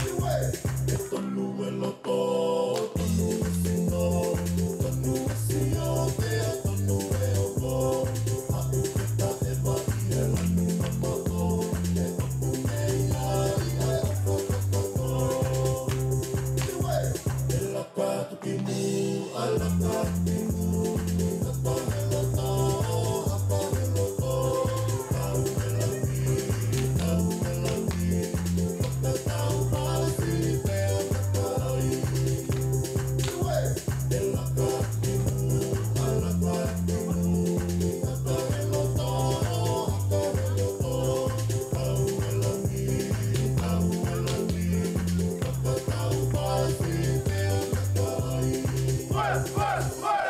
Iwe! E tonu e loto, tonu e sino, tonu e sio, te a tonu e omo. Aku kita e wai e rangi na moto, e aku e ngai e o whakatoto. Iwe! E laka tuki mu, a laka tuki mu. Hapa he loto, hapa he loto. Tau e langi, tau e langi. Waka tau pasi, pea kakai. Iwe! E laka tuki mu, a laka tuki mu. Hapa he loto, hapa he loto. Tau e langi, tau e langi. Waka tau pasi, pea kakai. West, west, west!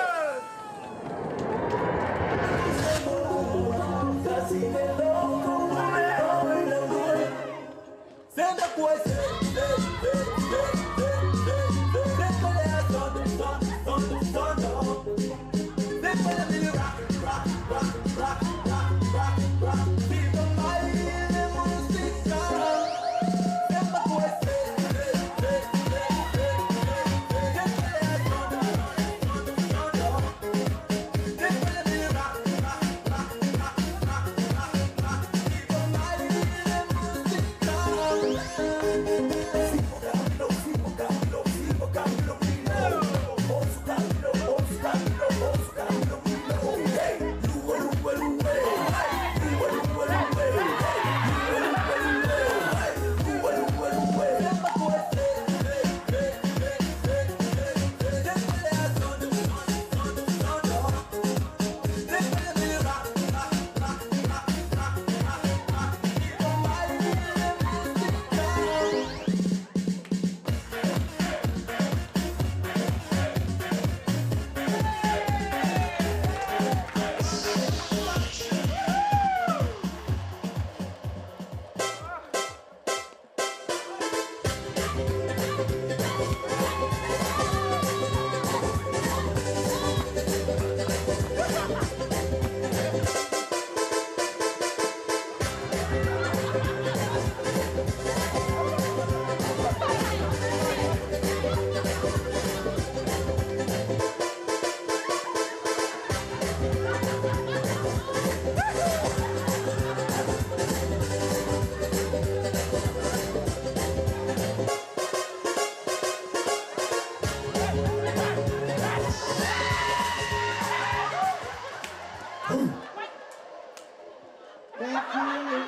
Thank you.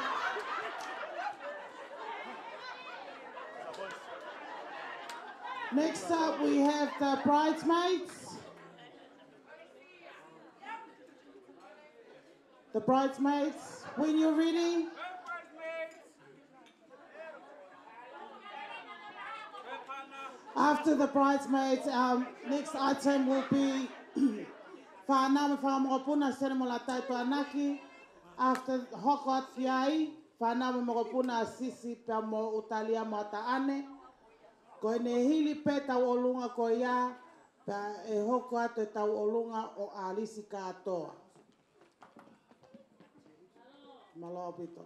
Next up, we have the bridesmaids. The bridesmaids, when you're ready. After the bridesmaids, next item will be whanau me whamokopuna sere mo la taito anaki. After hoko at fiai, whanau me mokopuna sisi pia mo utalia mo ata ane. Ko ne hili pe tau olunga ko ia, pa e hoko atu e tau olunga o alisi katoa. Malo pito.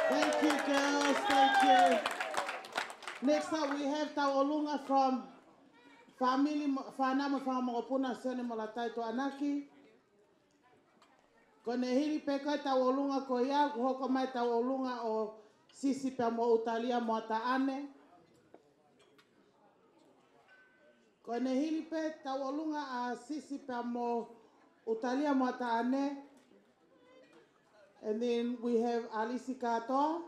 Thank you, girls. Thank you. Next up, we have Tauolunga from family Whanama Whamogopuna Sene Molatai to Anaki. Ko ne hiri peka Tauolunga ko ia, ko hoko mai Tauolunga o Sisi pe mo utalia mo taane. Ko ne hiri pe Tauolunga a Sisi pe mo utalia mo taane. And then we have Alisi Katoa.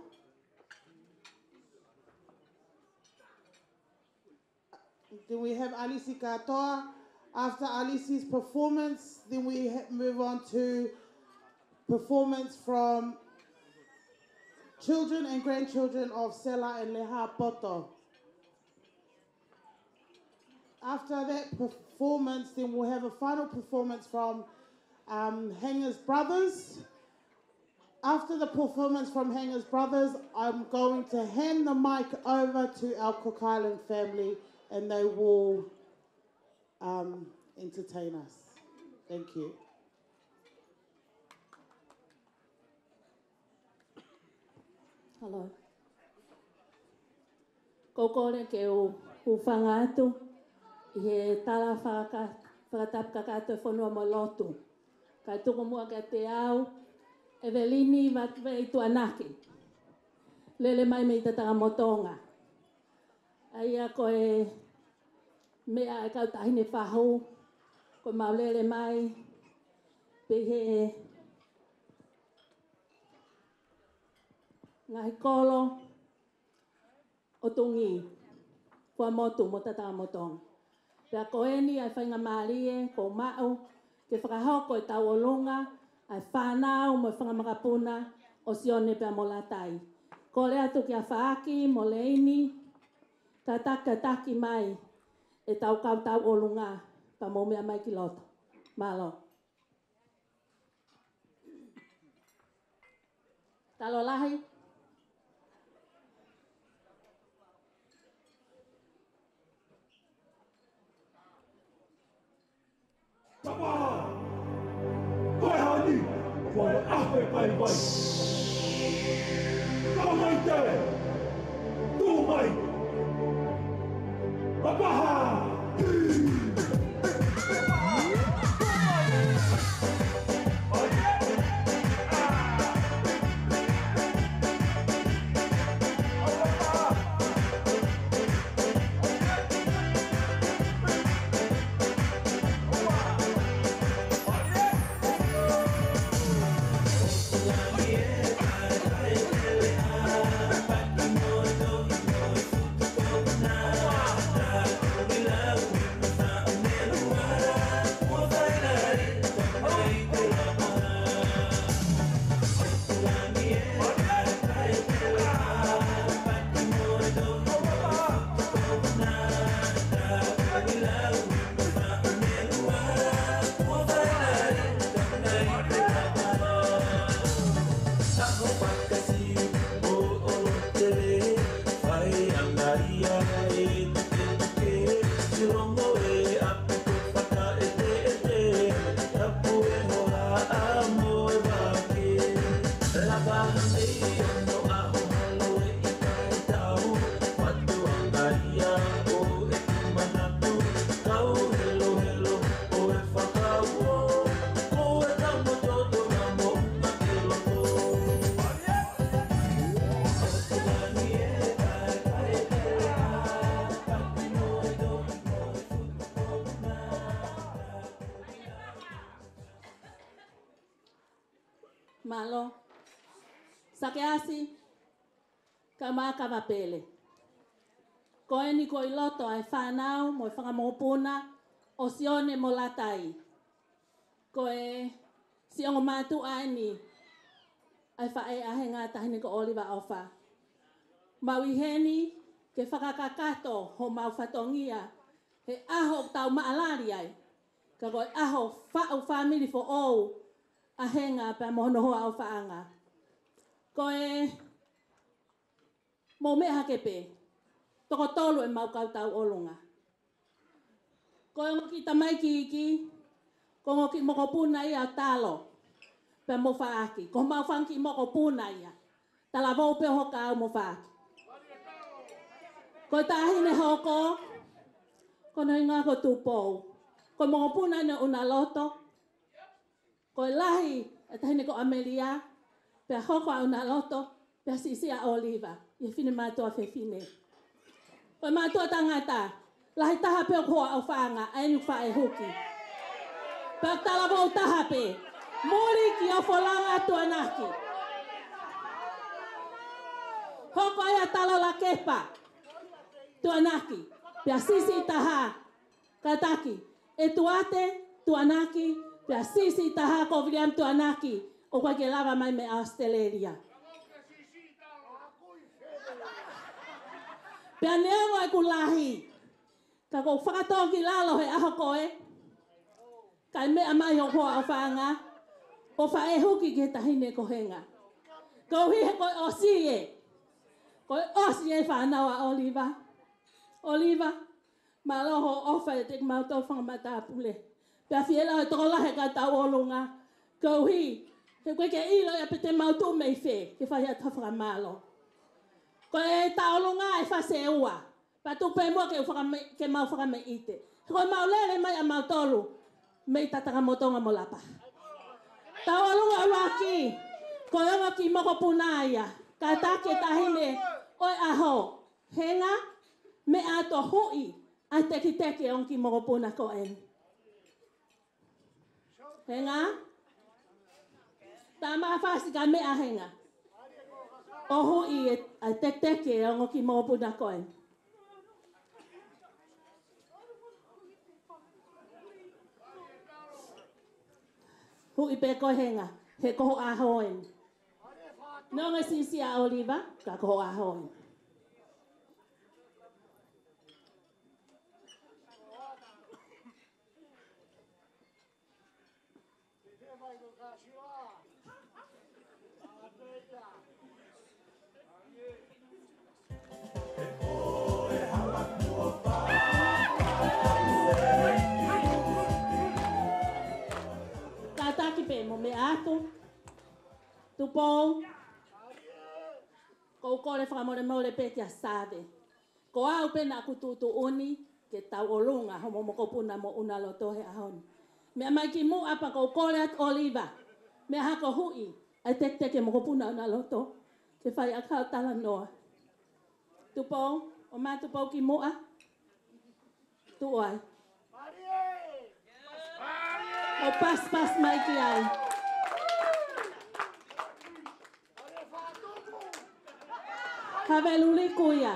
Then we have Alisi Katoa. After Alisi's performance, then we move on to performance from children and grandchildren of Sela and Leha Poto. After that performance, then we'll have a final performance from Hangers Brothers. After the performance from Hangers Brothers, I'm going to hand the mic over to our Cook Island family and they will entertain us. Thank you. Hello. Kokore ke o whangatu I he tala whakatapka kato whanua mo lotu. Kai tuko mua ke te au, Evelini i tu anaki. Lele mai me I tatanga motonga. Aia ko e mea e kau tahine whahu, ko maulele mai, pe he ngahi kolo o tungi, kua motu mo tatanga motonga. Pea ko eni ai whainga maarie, ko mau, ke whakahoko I Tauolunga, ai whanau mo whangamakapuna o sione pea mo latai. Ko le atu kia whaaki mo le ini, ka taki mai e tau kau Tauolunga, pa mo mea mai ki loto. Malo. Talo lahi. Tama! Koe hani! Koe ahe pai vai! Kamai te! Tu mai! Papaha! Malo. Sakeasi. Kamaka mapele. Ko eni ko iloto ai whanau mo i whangamopuna o sione mo latai. Ko e siongo mātu aini ai whae ahe ngā tahini ko Oliver Ofa. Mauiheni ke whakakakato ho mau whatongia he aho tau maalari ai. Ka koe aho whau family for all ahenga pa mohono hoa o whaanga. Ko e mo mea kepe. Toko tolu e mau kautau olunga. Ko e ngoki tamai ki iki. Ko ngoki moko puna ia talo. Pe mo whaaki. Ko mau whanki moko puna ia. Tala vau pe hoka au mo whaaki. Ko e tahine hoko. Ko noi ngā ko tūpou. Ko moko puna ina una loto. Ko e lahi e tahine ko Amelia. Pe hoko au una loto. Pe sisi a Oliver. Ia whine mātua whine. Ko mātua tangata. Lahi taha pe o koa au whaanga. Ainu whae huki. Pe tala vau taha pe. Mori ki o wholanga tuanaki. Hoko ia tala la kepa. Tuanaki. Pea sisi taha. Kataki. E tuate tuanaki. Pea sisi taha ko William tuanaki. O kwa ke lava mai me Australia. Pea neongo e kulahi. Ka ko whakatoki lalo he aho koe. Kai mea mai o hoa o whaanga. O whae huki ke tahine ko henga. Ko hi he koe osie. Koe osie whanawa Oliver. Oliver. Maloho ofa e te mautou whangamata pule. Pea whiela he toko lahe ka tau olunga. Ko hi. He koe ke ilo e pe te mautou mei whe. Ke whai a tawhaka malo. Ko e taolunga e whase ua. Pa tupe mua ke mau whakame ite. Ko e maulele mai a mautolu. Mei tataka motonga mo lapa. Taolunga waki. Ko e onga ki moko punaia. Ka take tahine. Oi aho. Henga. Me ato hui. A teki teki on ki moko puna ko en. Henga. Tama whasi ka me a henga. O hui a teke on ki moko puna ko en. Hui pe ko henga. He koho a hoen. Nonga sisi a Oliver. Ka koho a hoen. Yeah. atu. Tupo. Ko kore whakamore maure pe kia save. Ko au pena aku tutu uni ke tau olunga homo moko puna mo una loto he ahoni. Mea mai ki mu apa ko kore at oliva. Mea hako hui. Ai tek teke moko puna una loto. Ke whai akau tala noa. Tupo. O mā tupo ki mua. Tu ai. O pas mai ki ai. Haveluli kuia.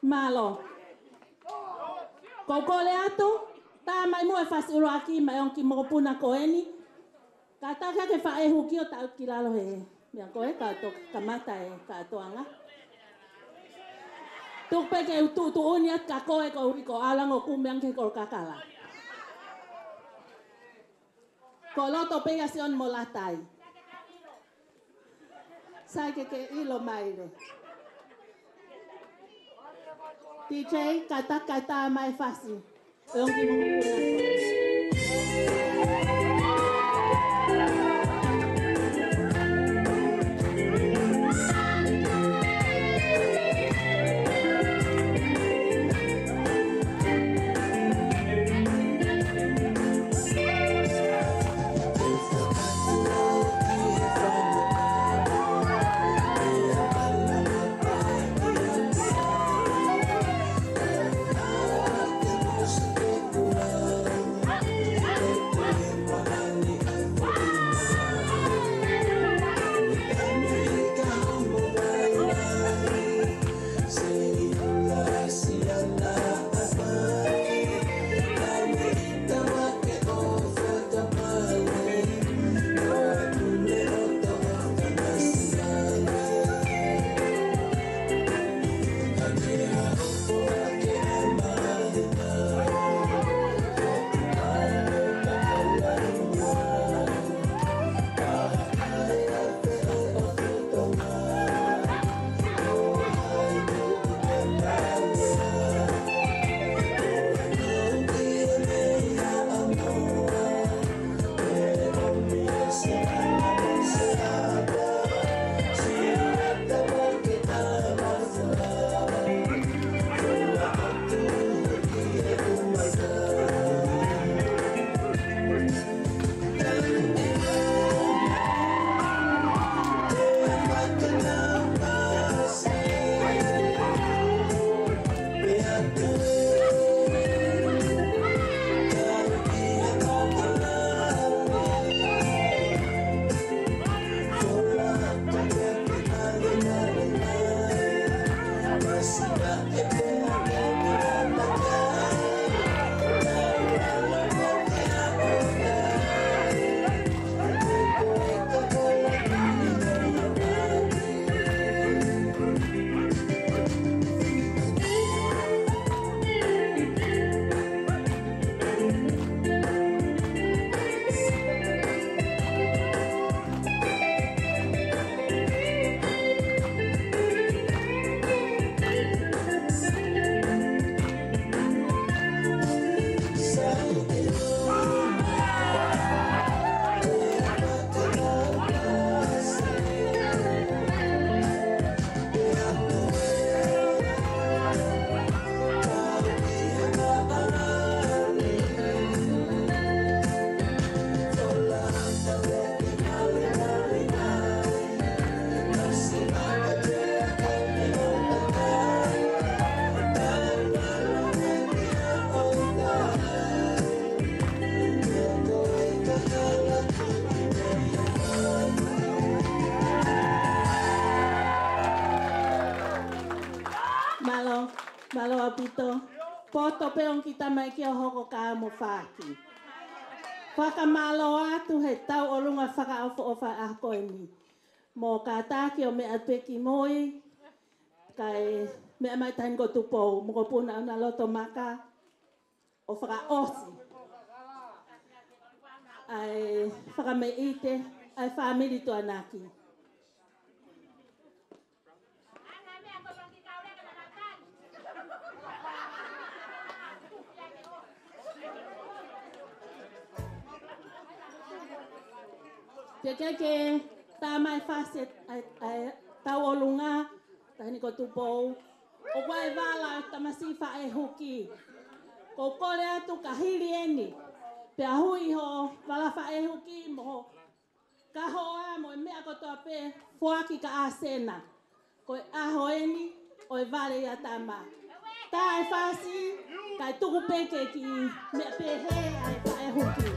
Malo. Kokole atu. Tā mai mua fasi uro aki mai onki mokopuna koeni. Ka taka ke whae huki o tau ki lalo he. Mea koe ka to kamata e ka toanga. Tuk peke tu uniat ka koe ko uri ko alango kumeang ke kor kakala. Ko loto pega si on molatai. Sai ke ilo maire. DJ kata mai fasi. Onki mokopuna koeni. Malo apito. Poto peon kita mai ki o hoko ka mo whaki. Whakamalo atu he tau o runga whakaofo o wha a koe ni. Mō ka tāki o mea peki moi. Kai mea mai tain ko tupo. Moko puna ana loto maka. O whakaosi. Ai whakamei ite. Ai whamiri tu anaki. Te ke tā mai whase tau o lunga, tahini ko tupou. O kwa e wala tamasi wha e huki. Ko kore atu ka hiri eni. Pe ahui ho wala wha e huki mo ka hoa mo e mea kotoa pe fuaki ka asena. Ko e aho eni o e vale ia tama. Tā e whasi, ka e tuku peke ki mea pe he a e wha e huki.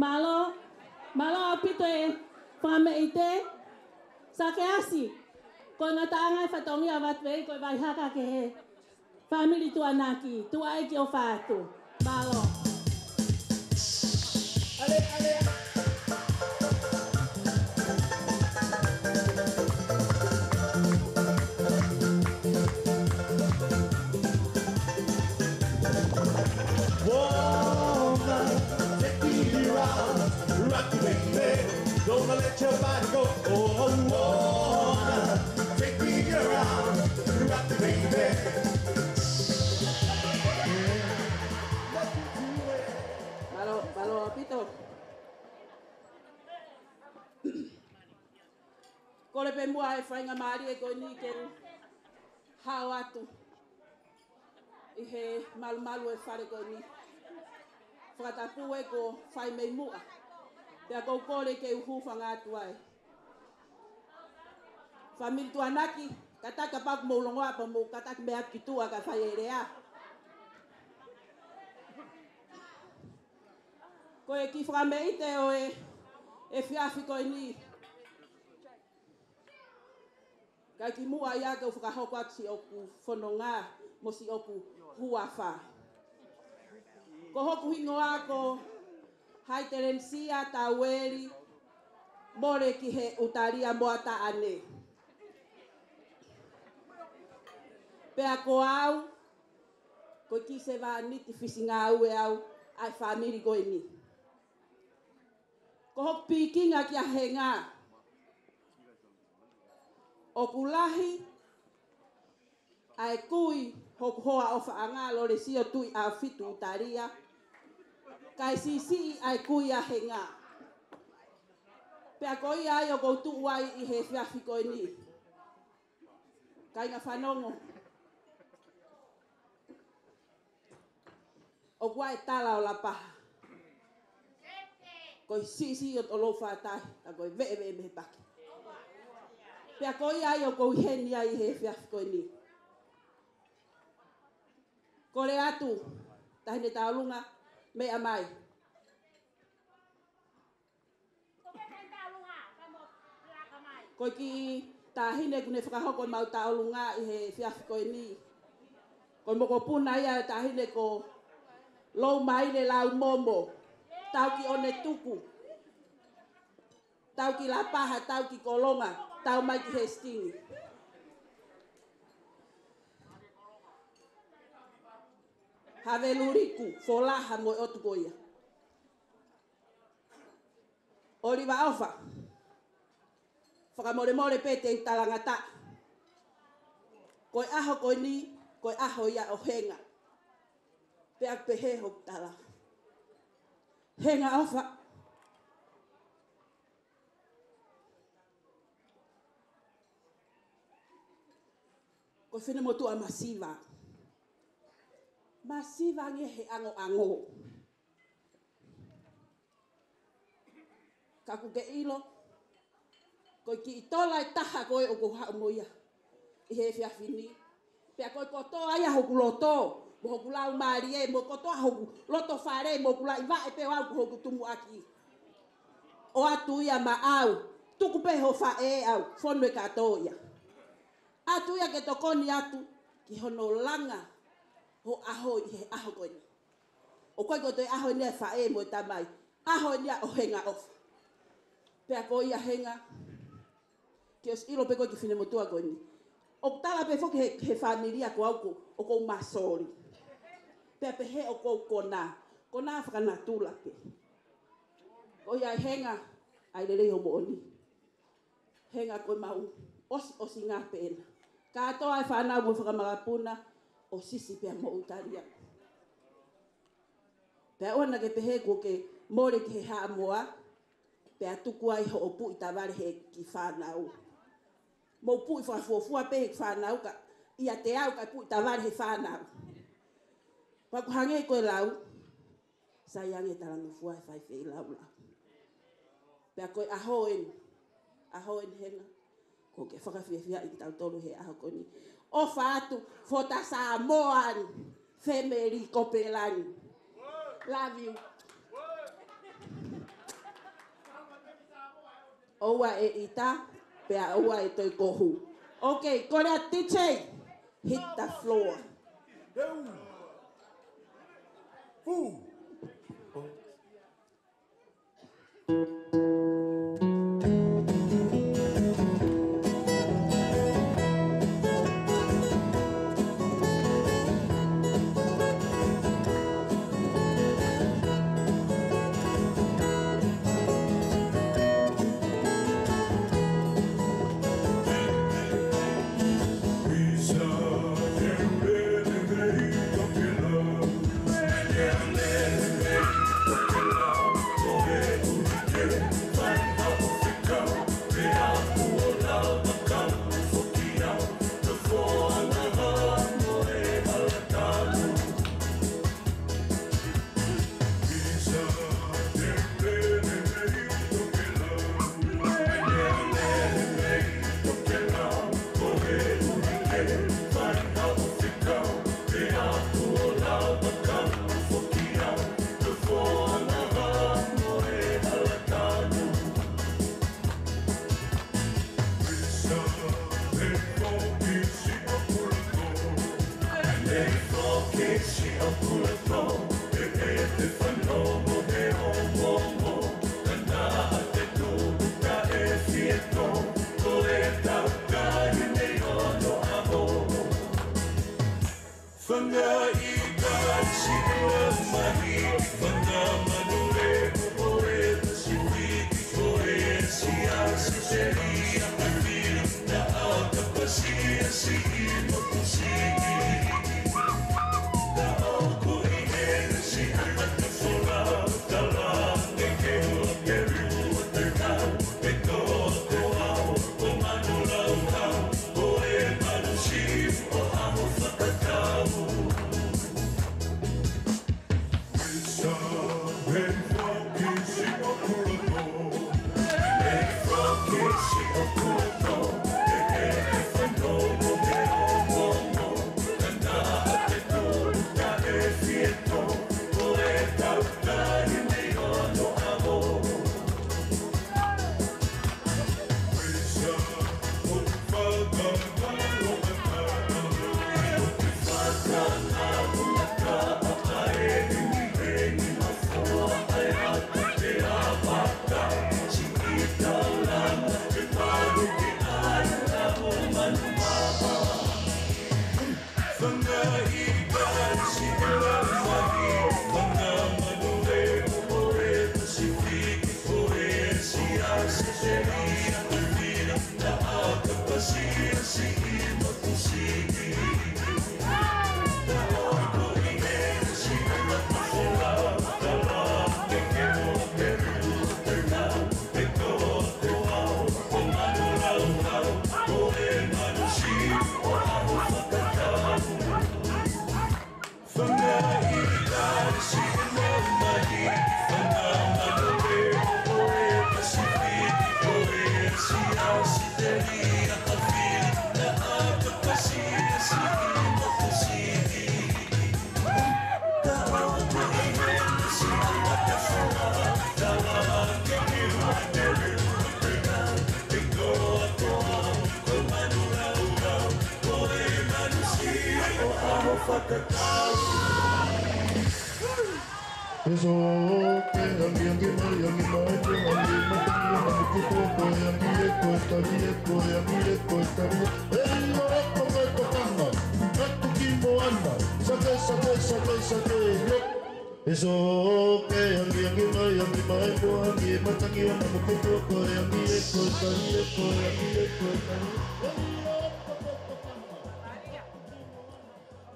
Malo, malo pito e whame i te. Sa ke asi, ko ngā taangai whatongi a watwei, ko vai haka ke he. Family tu anaki, tu ai ki o whātu. Malo. Ale, ale. Gonna let your body go. Oh, wanna take me around, rock the baby. Malo pito. Kore pe mua e whainga maari e koe ni ke hao atu. I he malu e whare koe ni. Whakatapu e ko whai mei mua. Pea kou kore ke uhu whanga atu ai. Whamiri tu anaki, kataka paku maulongo apa mo kataki mea ki tua ka whai e rea. Koe ki whakame ite o e whiawhi koe ni. Kai ki mua ia kau whakahoko atu si oku whanonga mo si oku huawha. Ko hoku hingo ako hai terensia taweri more ki he utaria moata ane. Pea ko au, ko ki se wa niti fisinga au e au ai whamiri koe ni. Ko hoku pikinga ki a henga. O kulahi ai kui hoku hoa o whaanga lore sio tui a fitu utaria. Kai sisi ai kui a henga. Pea koi ai o koutu uai i he whiawhi koe ni. Kai ngā whanongo. O kua e tala o la paha. Koi sisi o tolo whātai. A koi vee me paki. Pea koi ai o kou heni ai i he whiawhi koe ni. Kore atu. Tahine taulunga. Mea mai. Koe ki tahine kune whakahoko mau taulunga i he whiawhi koe ni. Koe moko puna ia tahine ko lou maile lau momo. Tau ki one tuku. Tau ki la paha, tau ki kolonga. Tau mai ki he stingi. Have luriku, folaha mo otu koia. Ori wa ofa. Whakamore pete i talangata. Koe aho koe ni, koe aho ia o henga. Pea pehe ho tala. Henga ofa. Koe whine motua masiva. Masiva nge he ango. Kaku ke ilo. Koe ki i tola i taha koe o kuha moia. I he whiawhi ni. Pea koe kotoa ia hoku loto. Mo hoku lau maari e. Mo kotoa hoku loto whare. Mo kula i vae pe wau hoku tumu aki. O atu ia ma au. Tuku pe ho whae au. Whonwe katoa ia. Atu ia ke tokoni atu. Ki hono langa. Ho aho i he aho koe ni. O koe koe toi aho ni e whae mo i tamai. Aho ni a o henga ofa. Pea koe ia henga. Ki os ilo pe koe ki whine motua koe ni. O tala pe foki he familia ko au ko o kou masori. Pea pe he o kou kona. Kona whakana tula pe. Koe ia henga. Ai lere homo oni. Henga koe mau. Osi ngā pēna. Katoa e whanau mo whakamagapuna. O sisi pea mo utaria. Pea ona ke pehe ko ke more ki he haa moa. Pea tuku ai ho o pui taware he ki whanau. Mo pui whafuafua pe he whanau ka. Ia te au ka pui taware he whanau. Paku hange koe lau. Sai ange taranga fua e whai whei lau lau. Pea koe ahoen. Ahoen henga. Ko ke whakawhiawhia i tau tolu he aho koni. O whaatu, fota Samoan, family, kopelani. Love you. Oua e ita, pea oua e toi kohu. Okay, kore a DJ, hit the floor. Foo.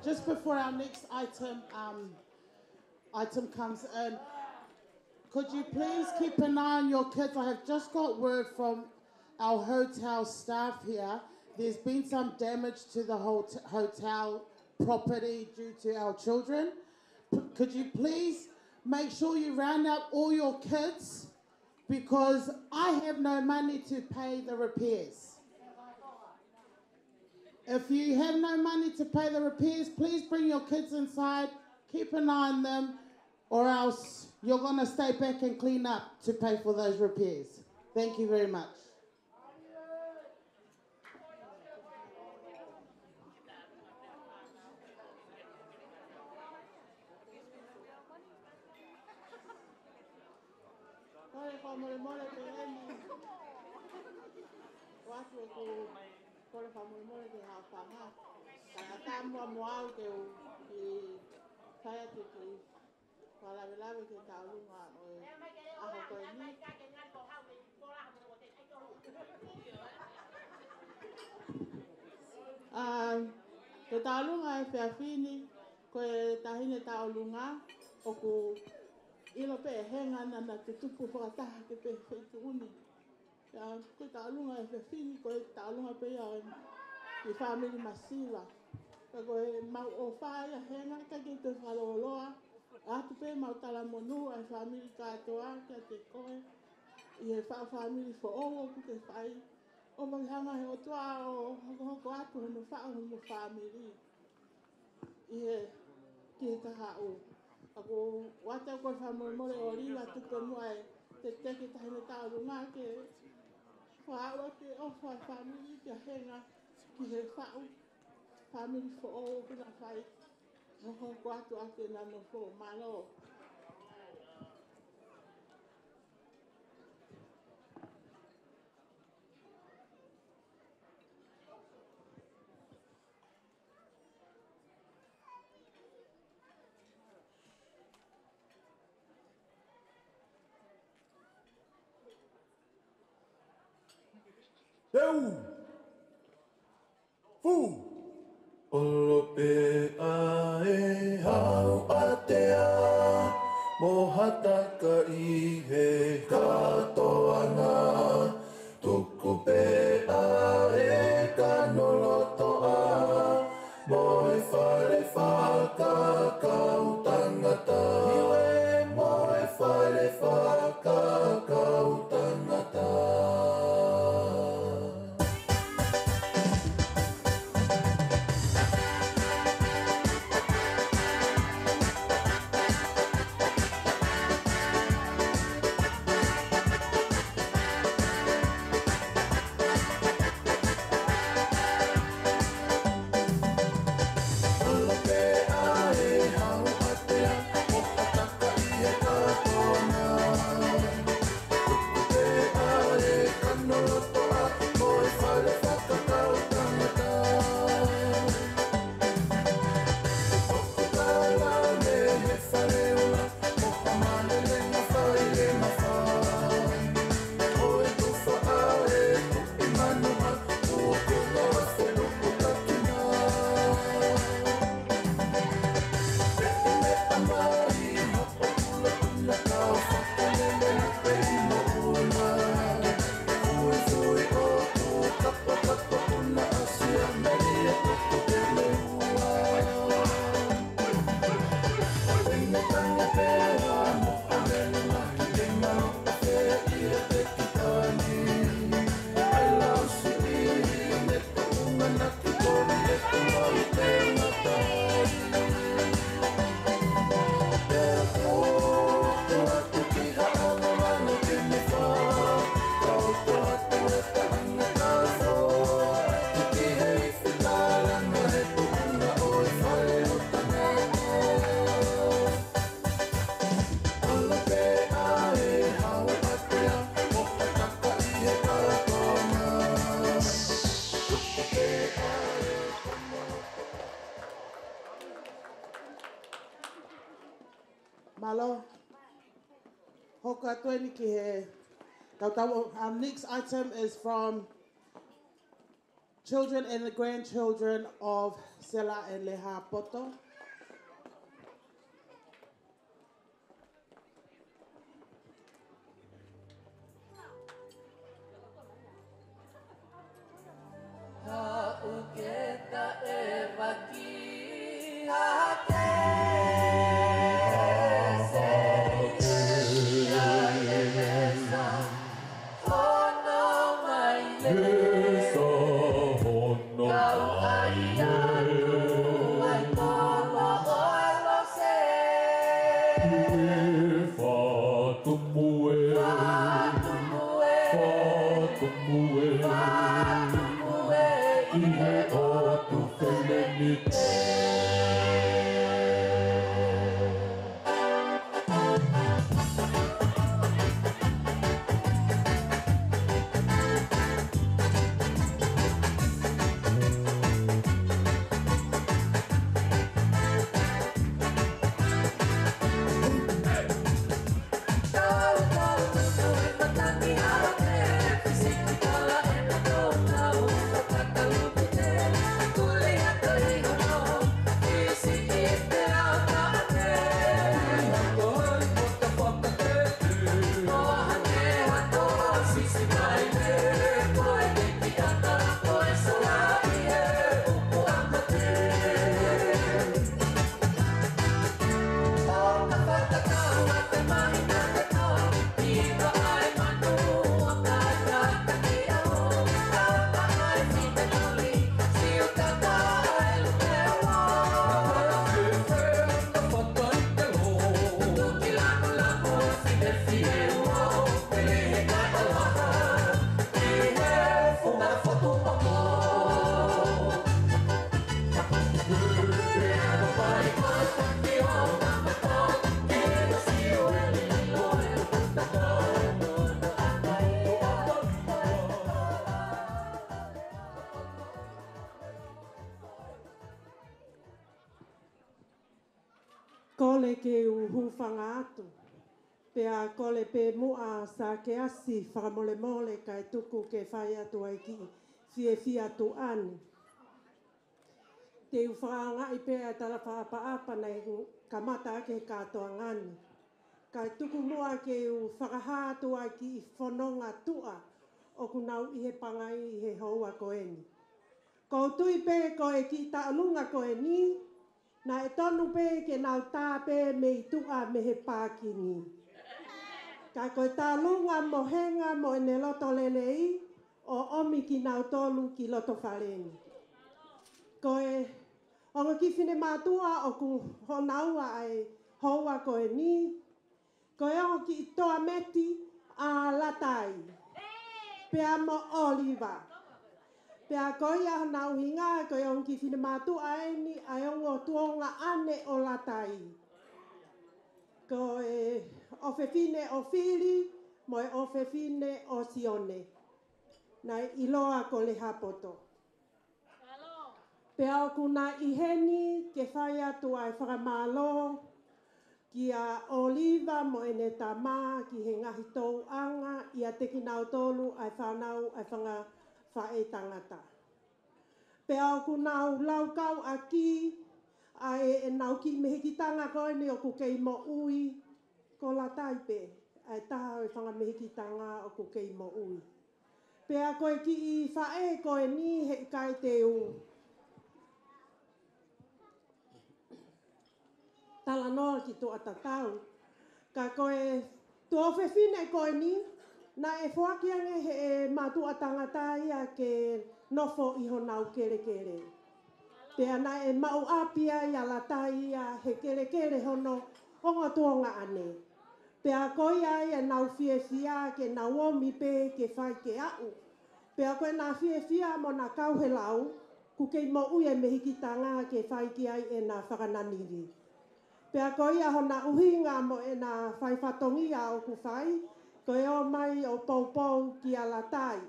Just before our next item comes in, could you please keep an eye on your kids? I have just got word from our hotel staff here. There's been some damage to the hotel property due to our children. Could you please make sure you round up all your kids, because I have no money to pay the repairs. If you have no money to pay the repairs, please bring your kids inside, keep an eye on them, or else you're going to stay back and clean up to pay for those repairs. Thank you very much. Te taulunga e whiawhini, koe tahine taulunga, o ku ilo pe henga nana te tupu whakataha ke pe whaituuni. Koe taulunga e whiawhini, koe taulunga pe ia i whamiri masiwa. Koe mau o whaia henga, ka ke te whaloloa, atu pe mau tala monu ai whamiri katoa, kia te koe, i he whamiri fo ongo ku te whai. O mahanga he o toa o hoko atu hono whao hono whamiri. I he ki he taha o. Ako wata koe whamore o riwa tuko mua e te teke tahine taurunga ke whaua ke o whamiri kia henga ki he whao. Whamiri fo o kuna whai. Hoko atu ake nano fo malo. Deu! Fu! Olo pe ae hau atea Mohata ka i he katoanga Tuku pe ae ka nolotoa Moe whare whaka kau tangata Iwe moe whare whaka kau tangata Malo. Hoka tueni ki he. Our next item is from children and the grandchildren of Sela and Leha Poto. Kau ai anu ai he o tu wheneni Kole ke uhufanga atu. Pea kole pe mua sa ke asi whakamole mole kai tuku ke whai atu ai ki fie fie atu ani. Te uwhanga i pea tala whaapa nei kamata ake katoa ngani. Kai tuku mua ke u whakaha atu ai ki whanonga tua o kunau i he pangai i he houa koeni. Ko tui pe ko e ki taonunga koe ni, na e tonu pe ke nau tā pe me i tua me he pākini. Ka koe tālunga mo henga mo e ne loto lelei, o omi ki nau tolu ki loto whaleni. Koe, onga ki whine mātua o ku honaua ai houa koe ni, koe onga ki toa meti a latai. Pea mo oliva. Pea koe ia nau hinga, koe onga ki whine mātua ai ni, ai onga tuonga ane o latai. Koe ofe fine o fili, mo e ofe fine o sione. Nai iloa ko le hapoto. Pea o kuna iheni ke whai atu ai whakamalo, ki a oliva mo e ne tama ki he ngahi tau anga, i a teki nau tolu ai whanau ai whanga whae tangata. Pea o kuna laukau a ki, ai e nau ki mehe ki tanga koe ni o ku kei mo ui, ko la taipe, ai taha e whanga mehe ki tanga o ku kei mo ui. Pea koe ki i whae koe ni he kai te u. Tala noa ki tō atatau. Ka koe tō whewhine koe ni, na e whakiange he e mātua tangata ia ke nofo iho nau kere kere. Pea na e mau apia ia lata ia he kere kere hono hongo tuonga ane. Pea koe ia nau fie fia ke nau omi pe ke whai ke au. Pea koe na fie fia mo na kau he lau, ku kei mo ui e mehikitanga ke whai ki ai e na whakananiri. Pea koe ia hona uhinga mo e na whai whatongia o ku whai, koe o mai o poupou ki a latai.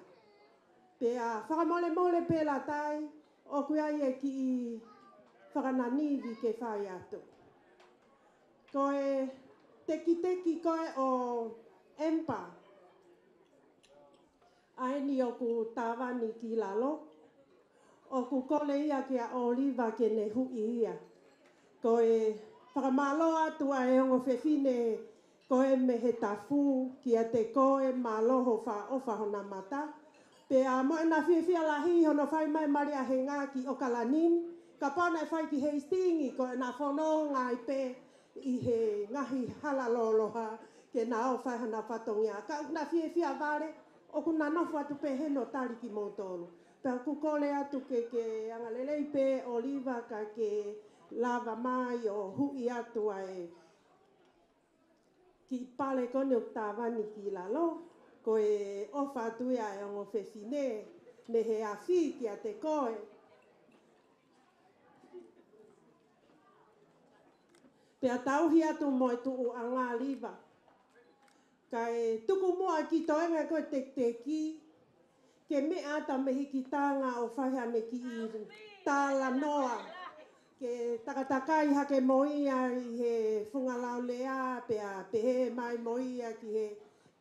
Pea whakamole mole pe latai, o kui ai e ki i whakananiri ke whai atu. Koe teki koe o empa. Aeni o ku tāwani ki lalo. O ku kole ia ki a oliva ke ne hui ia. Koe whakamalo atu a e ongo whewhine koe me he tafu ki a te koe maloho wha ofa hona mata. Pea mo e na whiwhia lahi hono whai mai maria he ngā ki o Kalanin. Ka pāna e whai ki hei stingi ko e na whono ngai pe i he ngahi halaloloha ke na o whai hana whatongia. Ka ukna whiwhia vare o kuna nofu atu pe heno tari ki motoro. Pea kukole atu ke angalelei pe oliva ka ke lava mai o hui atu ai ki pale kone o tāwani ki lalo. Ko e ofa atu ia e ongo whewhine ne he awhi ki a te koe. Pea tauhi atu mo e tuu a ngā liva. Kai tuku mua ki toenga koe te ki. Ke mea ta mehi ki tānga o whaiha me ki i tāla noa. Ke takatakai hake moia i he whungalau lea. Pea pehe mai moia ki he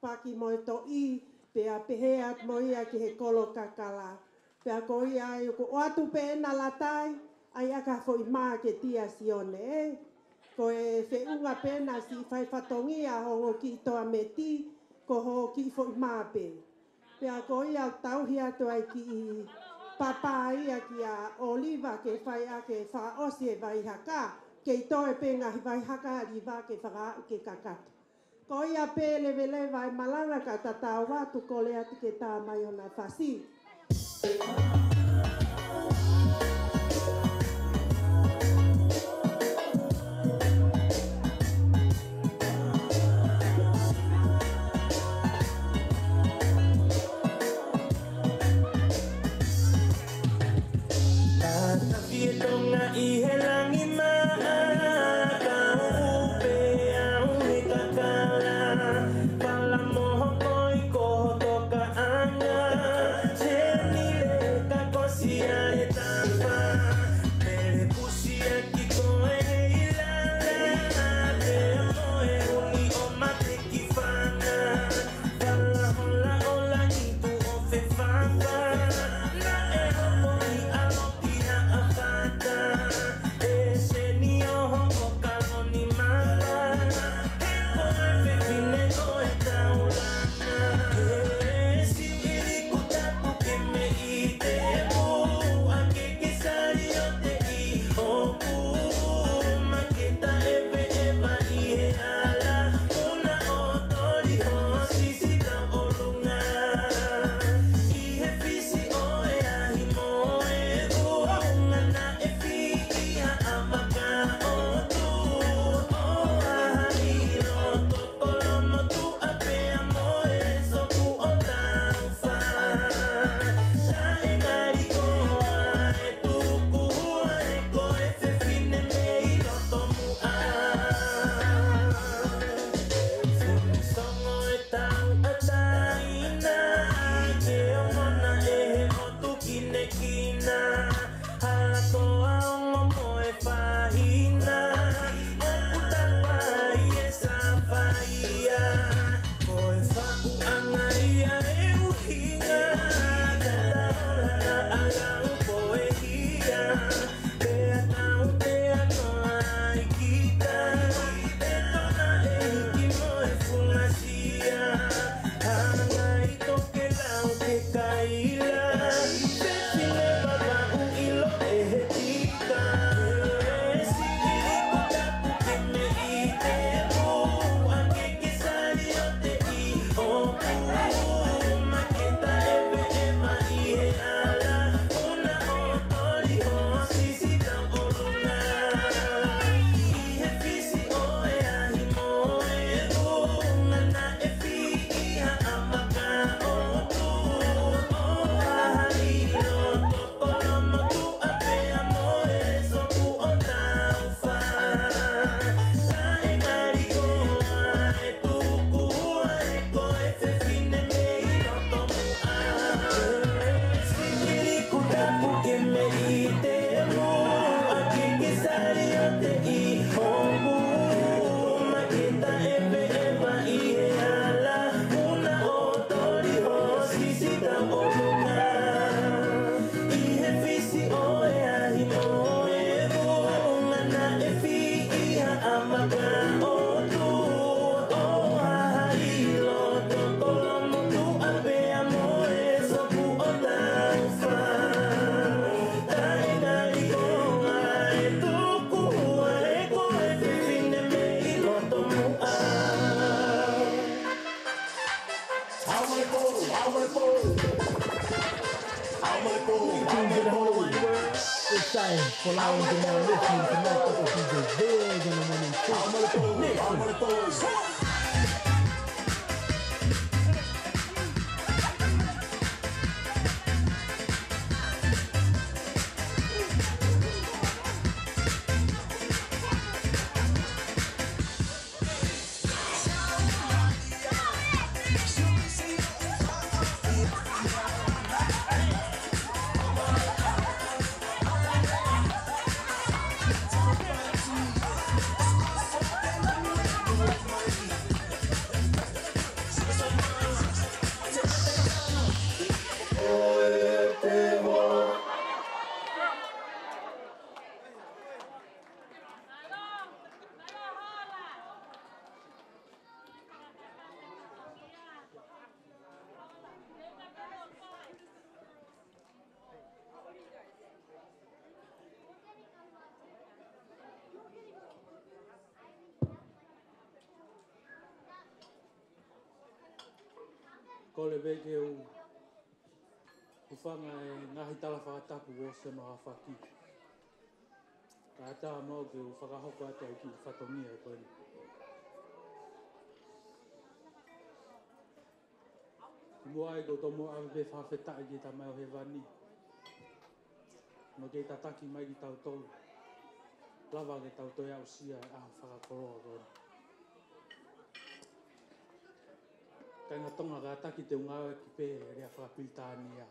paki moe to i. Pea pehe at moia ki he kolo kakala. Pea ko ia i ko atu pe na latai. Ai aka fo i maa ke tia sione e. Ko e whiunga pena si whai whatongia hongo ki toa me ti, ko ho ki fo i maa pe. Pea ko ia tauhi atu ai ki i papa ia ki a Oliva ke whai a ke wha osi e vai haka, ke i toe penga hi vai haka a riva ke whaka ke kakatu. Ko ia pe lewe vai malanga ka tatau watu ko le atu ke tā mai ona whasi. For allowing them to listen tonight, that was DJ Veg on the one and two. Listen. Ko le veke u whanga e ngahi tala whakatapu o se no a whaki. Ka ata mau ke u whakahoko ata i ki whatongia e koe. Mua e ko tomo awe whawhetai ki ta mai o he wani. No kei ta taki mai ki tau tolu. Lava ke tau toi au sia e aho whakakoroa koe. Kai ngā tonga ka taki te ungawe ki pē e rea whakapiltāni a.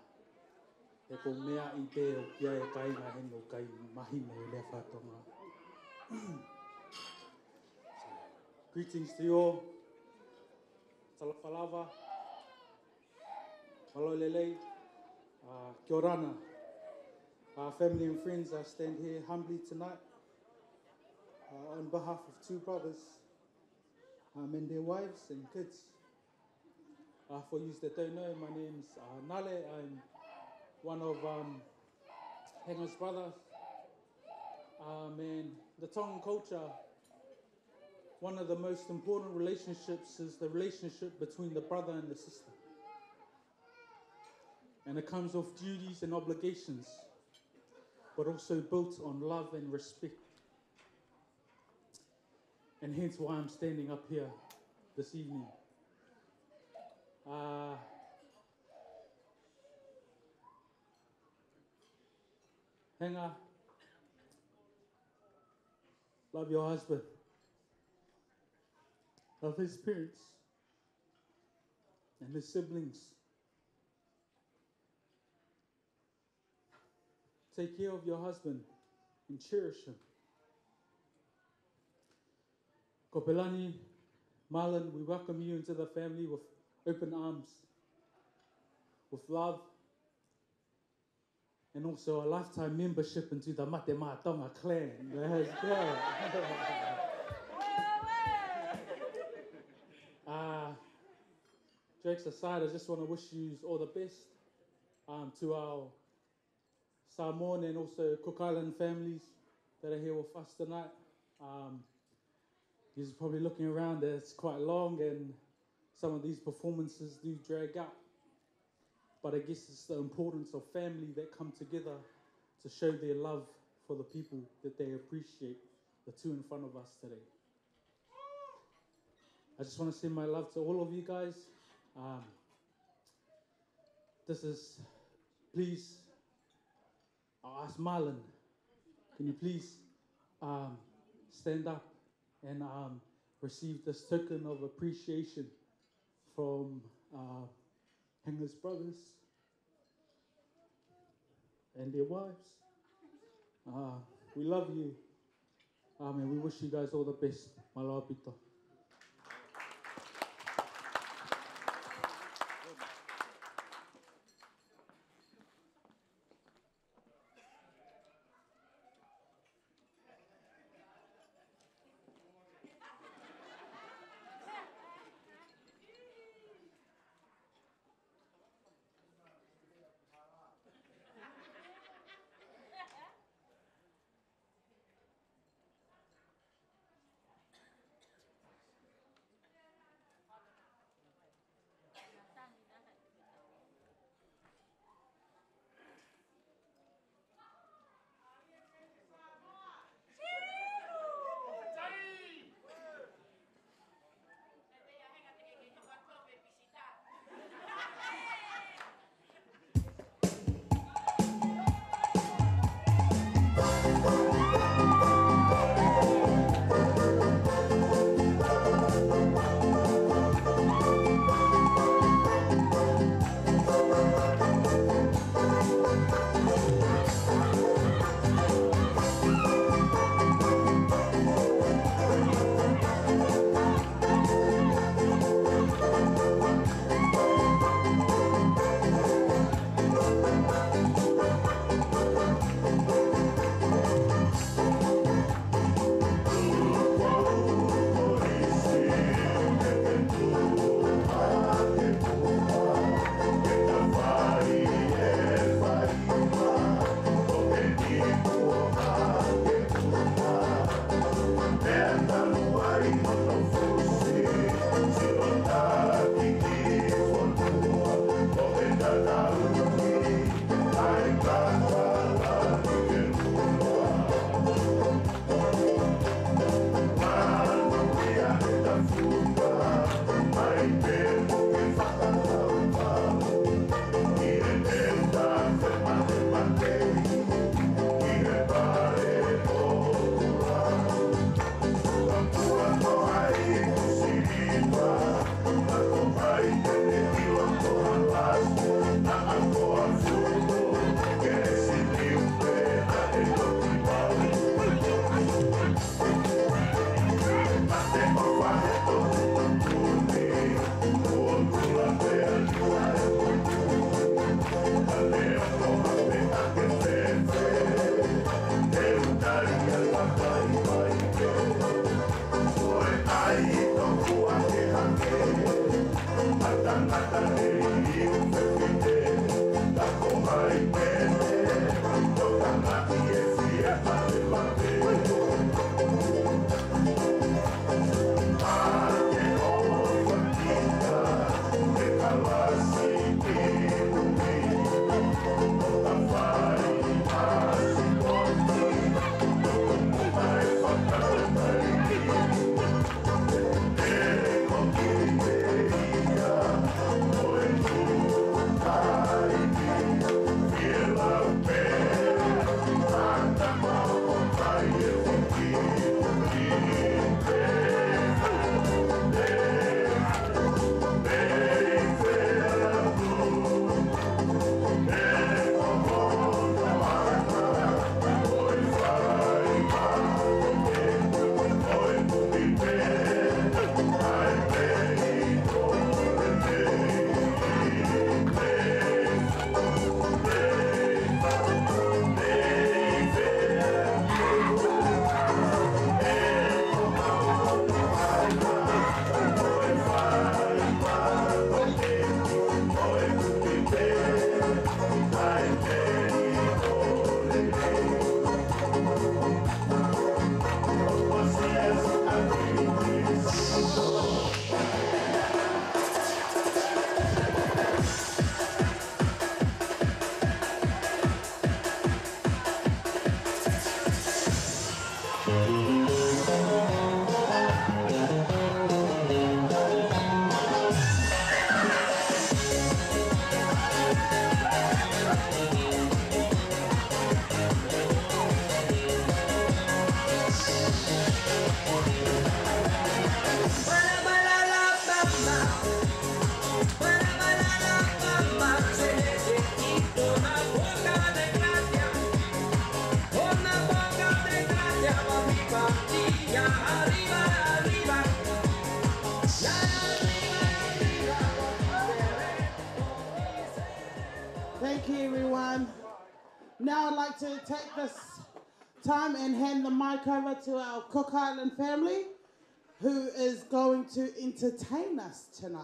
E ko mea i pē o kia e kai ngā hengo kai mahine e rea whatonga. Greetings to you all. Talapalava. Malo lelei. Kia orana. Family and friends, I stand here humbly tonight on behalf of two brothers and their wives and kids. For you that don't know, my name's Nale. I'm one of Henga's brothers. And the Tongan culture, one of the most important relationships is the relationship between the brother and the sister. And it comes with duties and obligations, but also built on love and respect. And hence why I'm standing up here this evening. Henga, love your husband, love his parents and his siblings. Take care of your husband and cherish him. Kopelani, Marlon, we welcome you into the family with open arms, with love, and also a lifetime membership into the Mate Matonga clan. Let's go. Jokes aside, I just want to wish you all the best to our Samoan and also Cook Island families that are here with us tonight. You're probably looking around, it's quite long and some of these performances do drag out. But I guess it's the importance of family that come together to show their love for the people that they appreciate, the two in front of us today. I just want to send my love to all of you guys. Please, I'll ask Marlon, can you please stand up and receive this token of appreciation from Henga's brothers and their wives. We love you and we wish you guys all the best. Malo apito. Thank you, everyone. Now I'd like to take this time and hand the mic over to our Cook Island family, who is going to entertain us tonight.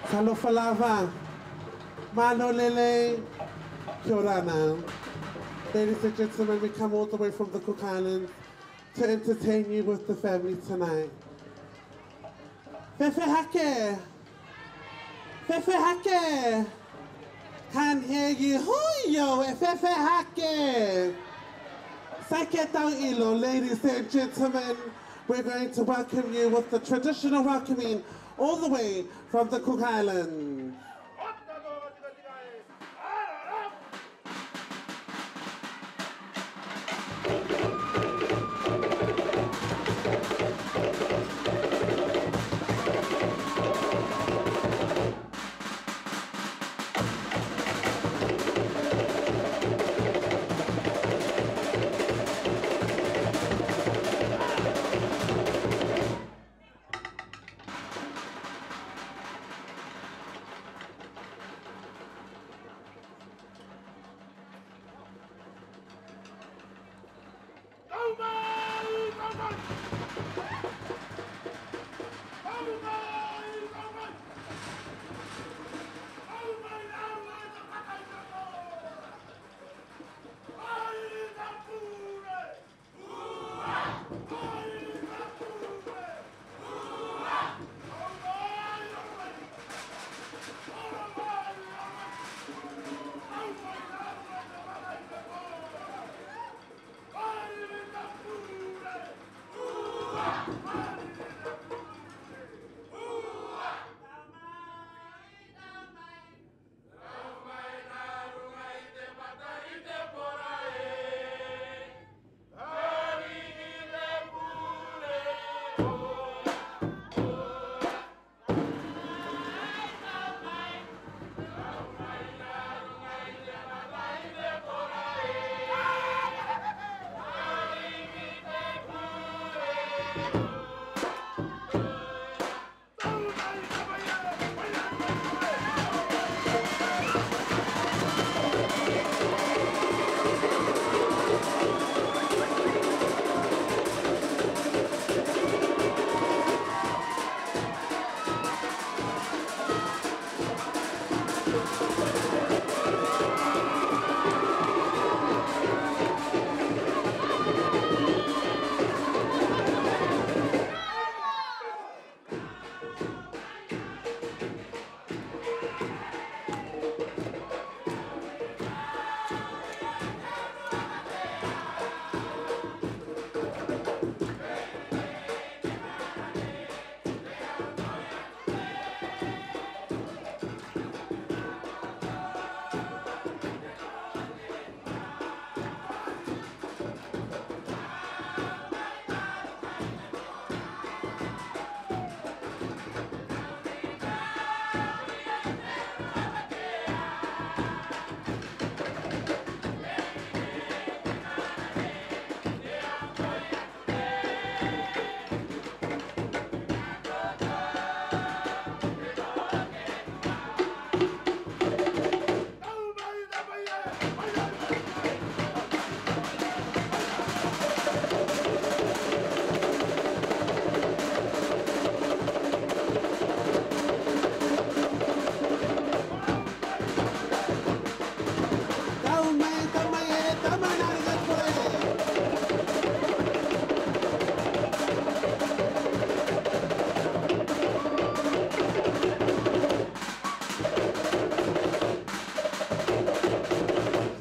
Talofa lava, malo lele, kia ora now. Ladies and gentlemen, we come all the way from the Cook Islands to entertain you with the family tonight. Fefe hake, fefe hake. Can't hear you, huyo, fefe hake. Sake tau ilo, ladies and gentlemen, we're going to welcome you with the traditional welcoming all the way from the Cook Islands.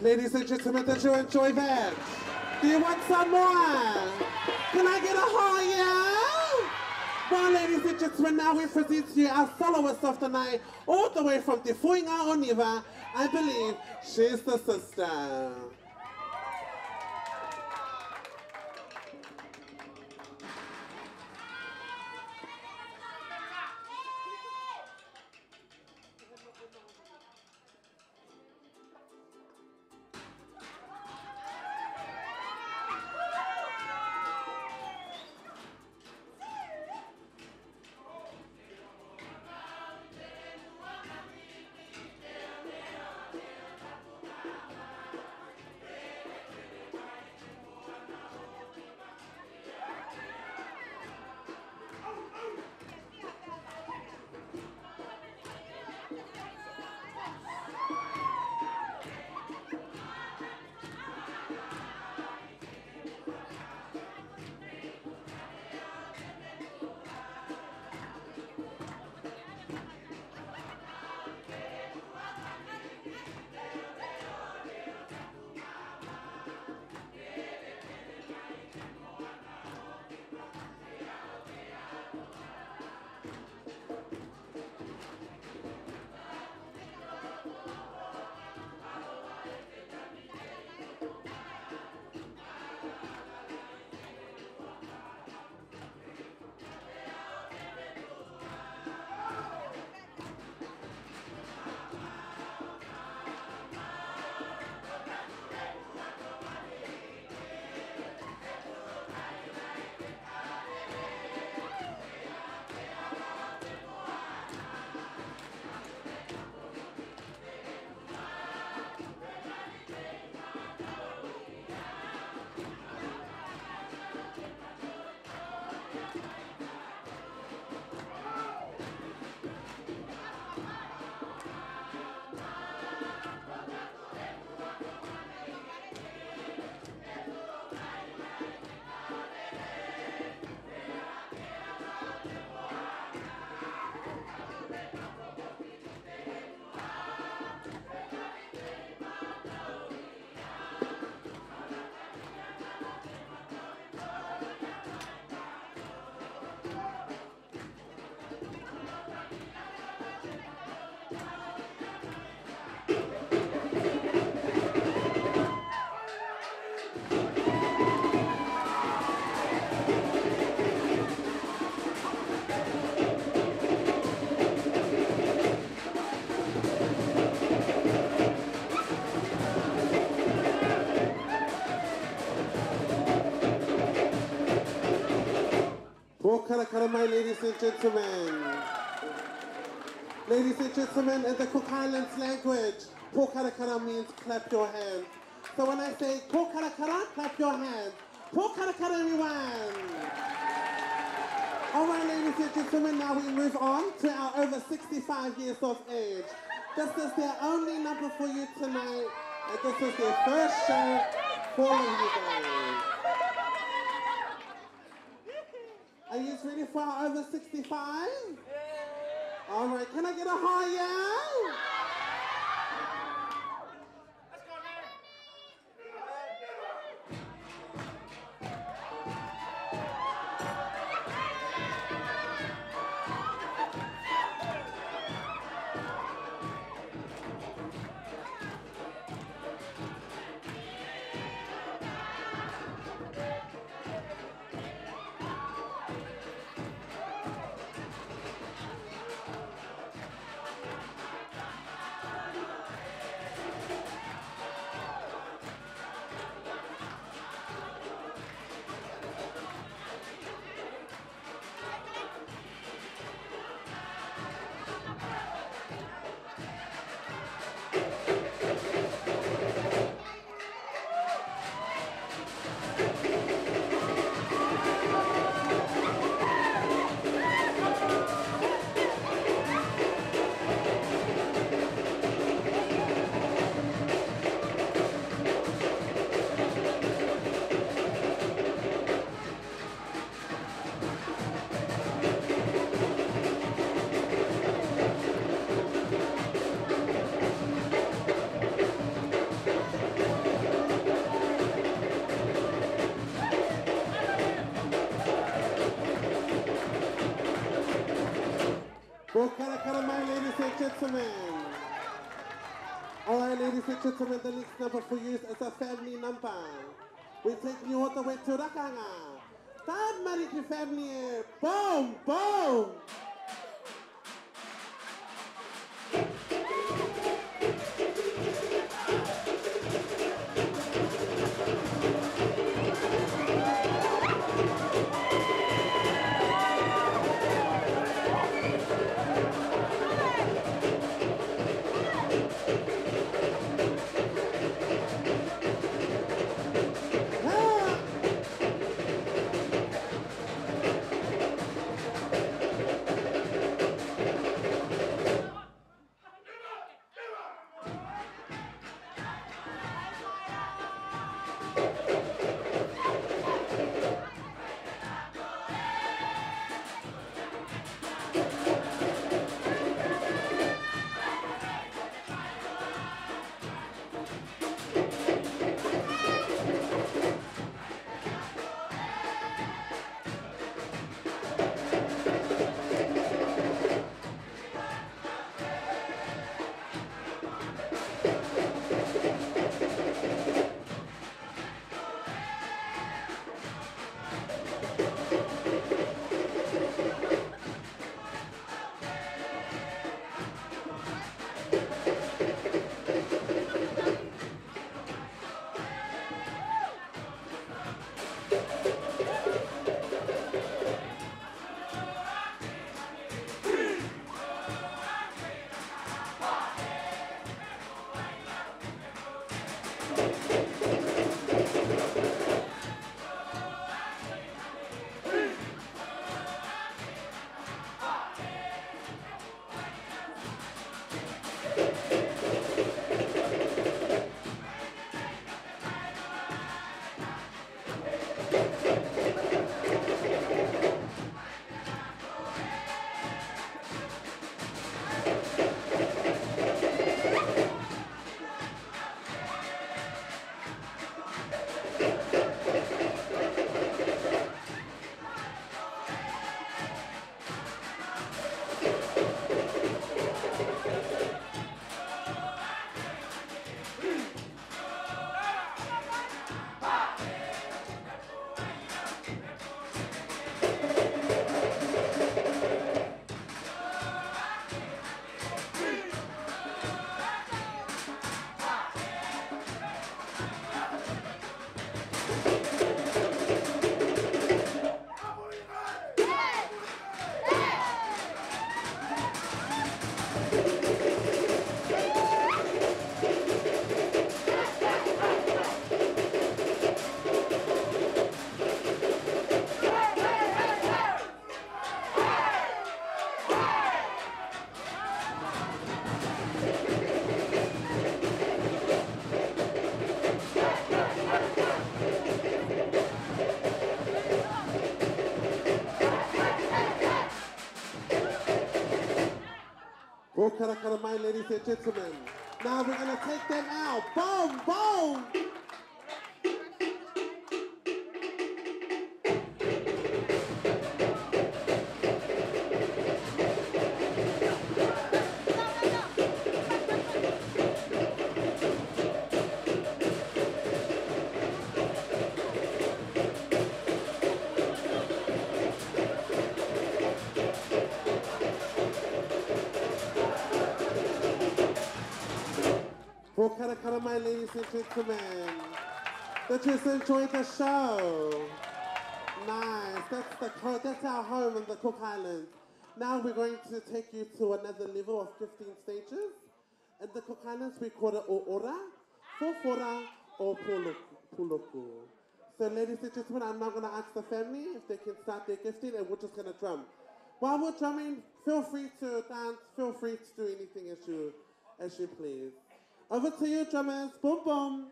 Ladies and gentlemen, did you enjoy that? Do you want some more? Can I get a higher? Well, ladies and gentlemen, now we present to you our soloist of the night, all the way from Te Fuinga Oniva. I believe she's the sister. Pokarakara, my ladies and gentlemen. Ladies and gentlemen, in the Cook Islands language, Pokarakara means clap your hands. So when I say Pokarakara, clap your hands. Pokarakara, everyone. All right, ladies and gentlemen, now we move on to our over 65 years of age. This is their only number for you tonight, and this is their first show for you guys. Are you ready for our over 65? All right, can I get a high yell? My ladies and gentlemen. All right, ladies and gentlemen, the next number for you is a family number. We take you all the way to Rakanga. Start Mariki family. Boom, boom. Hokarakara mai, ladies and gentlemen. Now we're going to take them out. Boom, boom. Hokarakara mai, ladies and gentlemen. They just enjoyed the show. Nice. That's our home in the Cook Islands. Now we're going to take you to another level of 15 stages. In the Cook Islands, we call it O'ora, Fofora, or Puluku. So ladies and gentlemen, I'm now going to ask the family if they can start their gifting, and we're just going to drum. While we're drumming, feel free to dance, feel free to do anything as you please. Over to you, drummers. Boom, boom.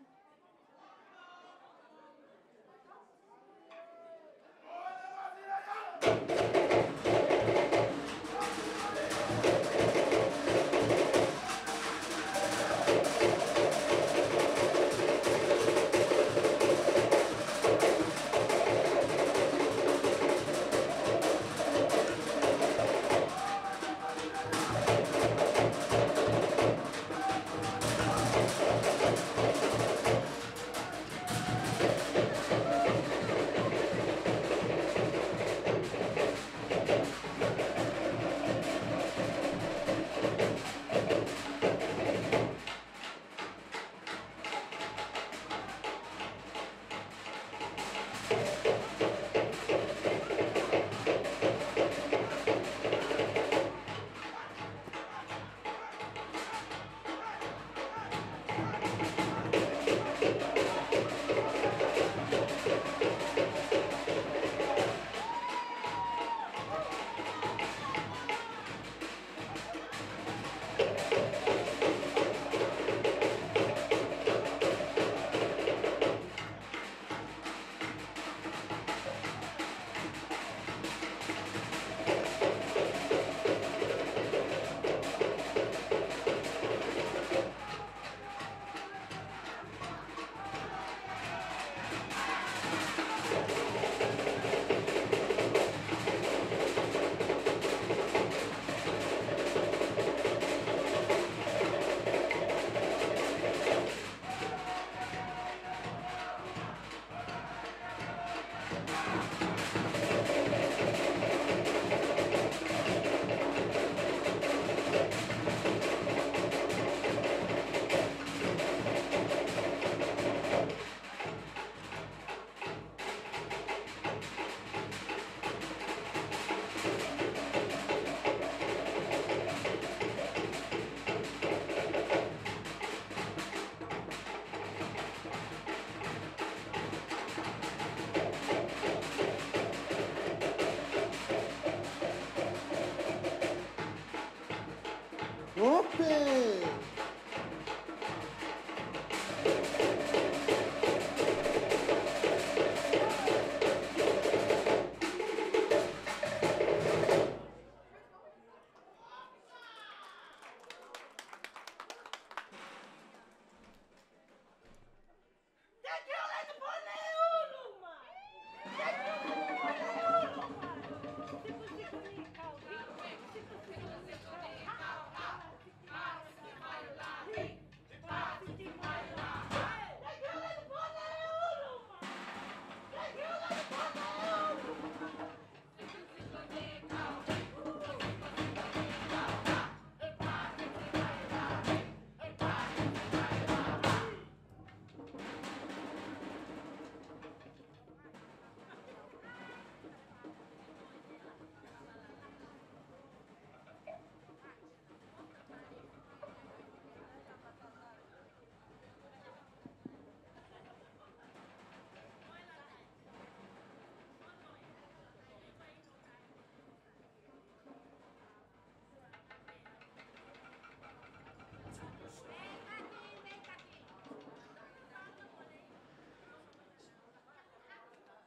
Whoopee!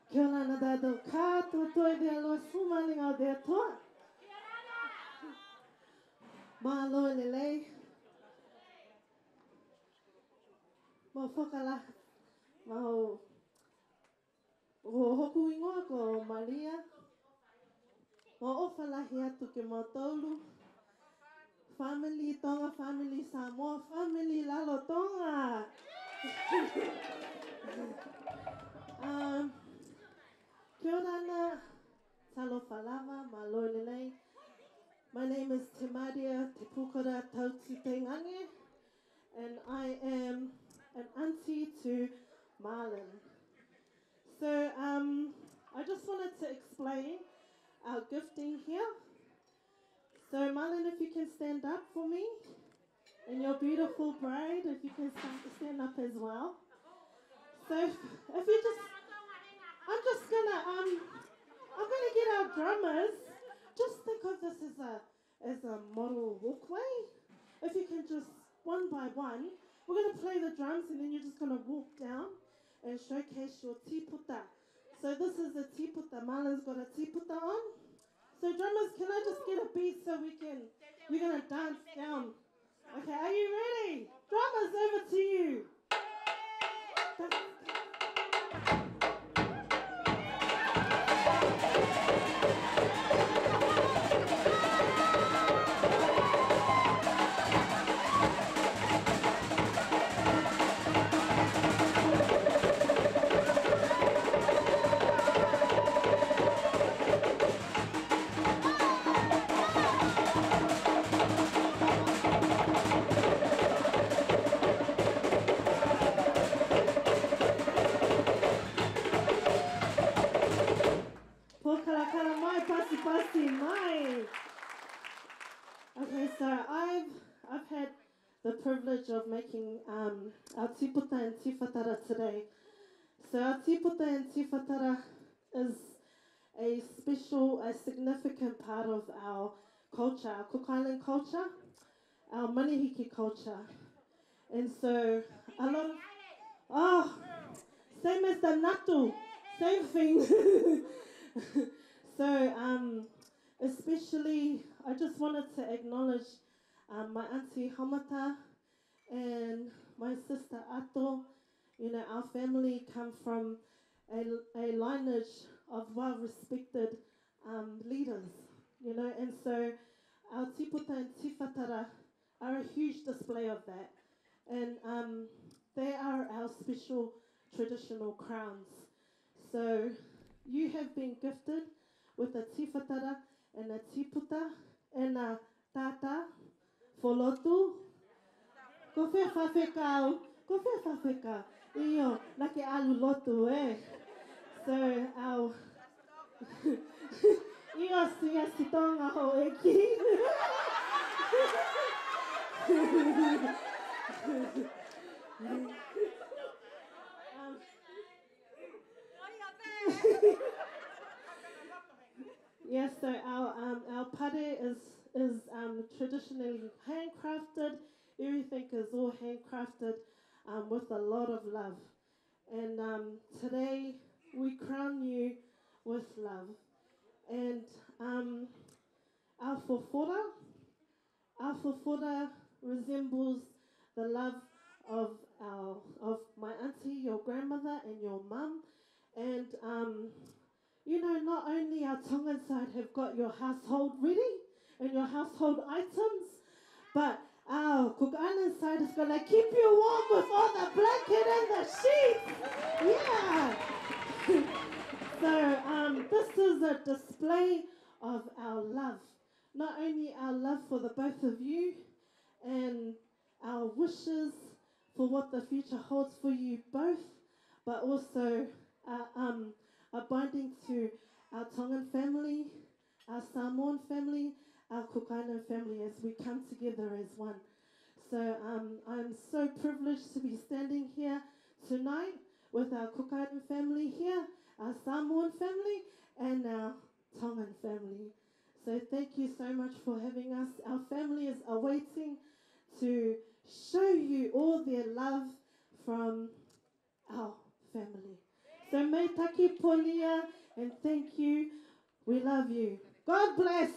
Kia ora na tātou kātua toi te aloa sumaninga o te atoa. Mahalo lelei. Mo whakala. Mau. O hoku ingoa ko Maria. Mo ofalahi atu ke Mataulu. Family Tonga, family Samoa, family Lalo Tonga. Kia ora ana, talo falava, malo lelei. My name is Temadia Te Pukara Tauti Te Ngange, and I am an auntie to Marlon. So I just wanted to explain our gifting here. So Marlon, if you can stand up for me, and your beautiful bride, if you can stand up as well. So if you just, I'm gonna get our drummers. Just think of this as a model walkway. If you can just, one by one, we're gonna play the drums and then you're just gonna walk down and showcase your tiputa. So this is a tiputa. Marlon's got a tiputa on. So drummers, can I just get a beat so you're gonna dance down. Okay, are you ready? Drummers, over to you. Okay, so I've had the privilege of making our tiputa and tiwhatara today. So our tiputa and tiwhatara is a significant part of our culture, our Cook Island culture, our manihiki culture. And so a lot of, same as the natu, same thing. So especially, I just wanted to acknowledge my auntie Hamata and my sister Ato. You know, our family come from a lineage of well-respected leaders, you know, and so our tiputa and tiwhatara are a huge display of that. And they are our special traditional crowns. So you have been gifted with a tiwhatara and a tiputa and a tata for lotu. Ko whea whawhekau. Iyo, nake alu lotu, eh? So our... Iyo singa sitonga ho eki. Yes, so our pare is traditionally handcrafted. Everything is all handcrafted with a lot of love. And today we crown you with love. And our fofora resembles the love of my auntie, your grandmother, and your mum. And you know, not only our Tongan side have got your household ready and your household items, but our Cook Island side is gonna keep you warm with all the blanket and the sheets. Yeah. So this is a display of our love. Not only our love for the both of you and our wishes for what the future holds for you both, but also a binding to our Tongan family, our Samoan family, our Cook Island family as we come together as one. So I'm so privileged to be standing here tonight with our Cook Island family here, our Samoan family, and our Tongan family. So thank you so much for having us. Our family is awaiting to show you all their love from our family. So me taki polia, and thank you. We love you. God bless.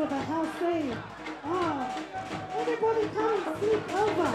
for the house saying, everybody come and sleep over.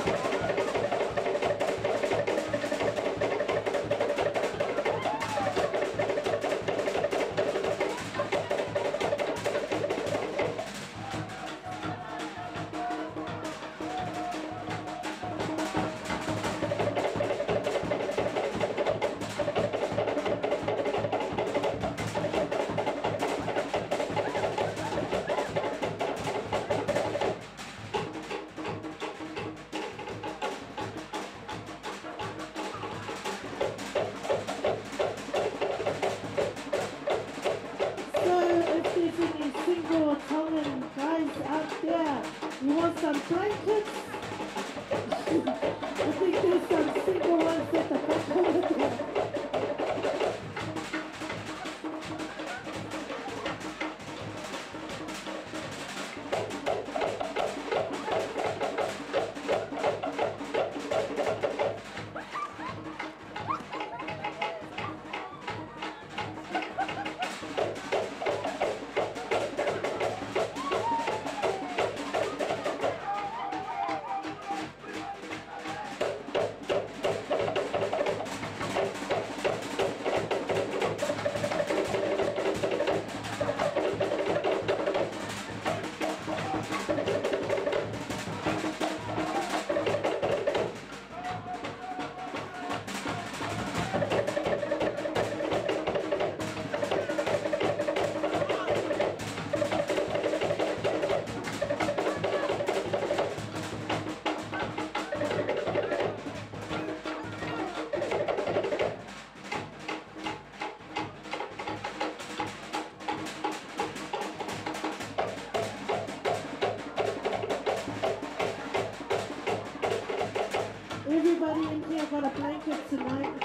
Single Tongan guys out there, you want some blankets? I think there's some single ones at the back over there. Everybody in here got a blanket tonight.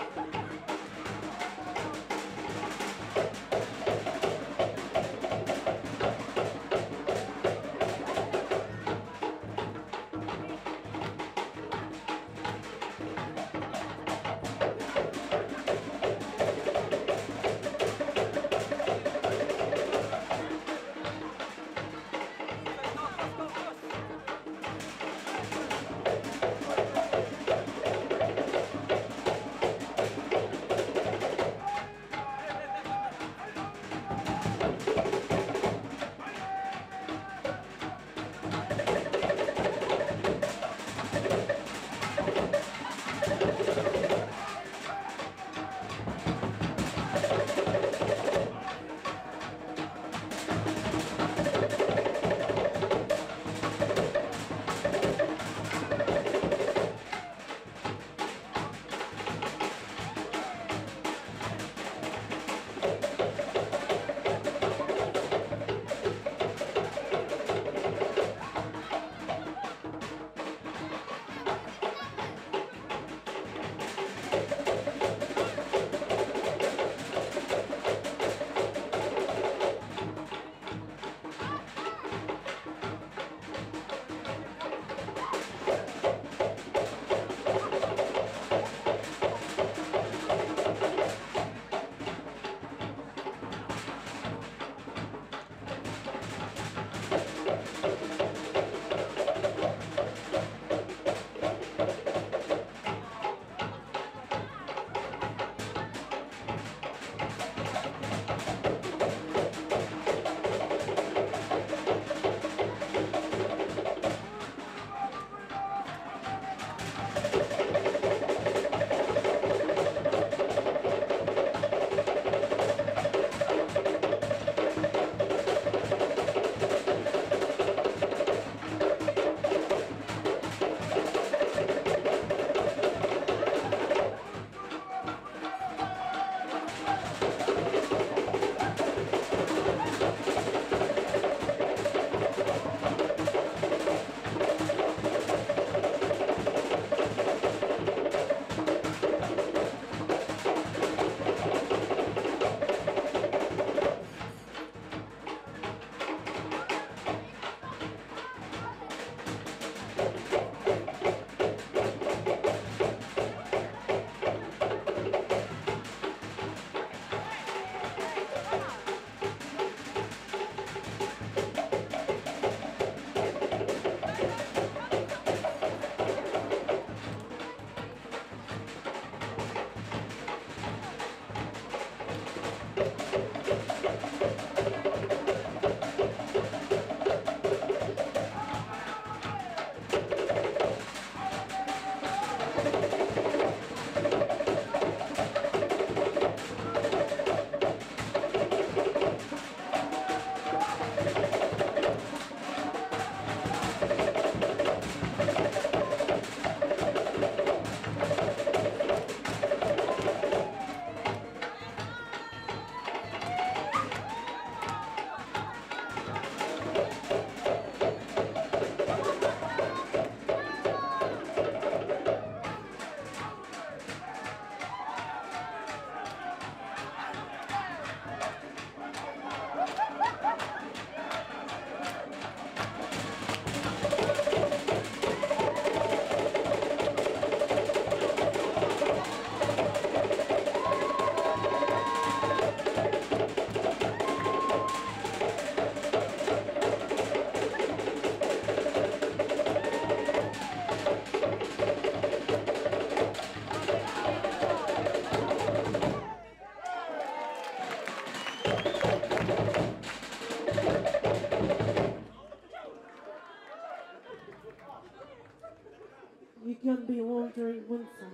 during winter.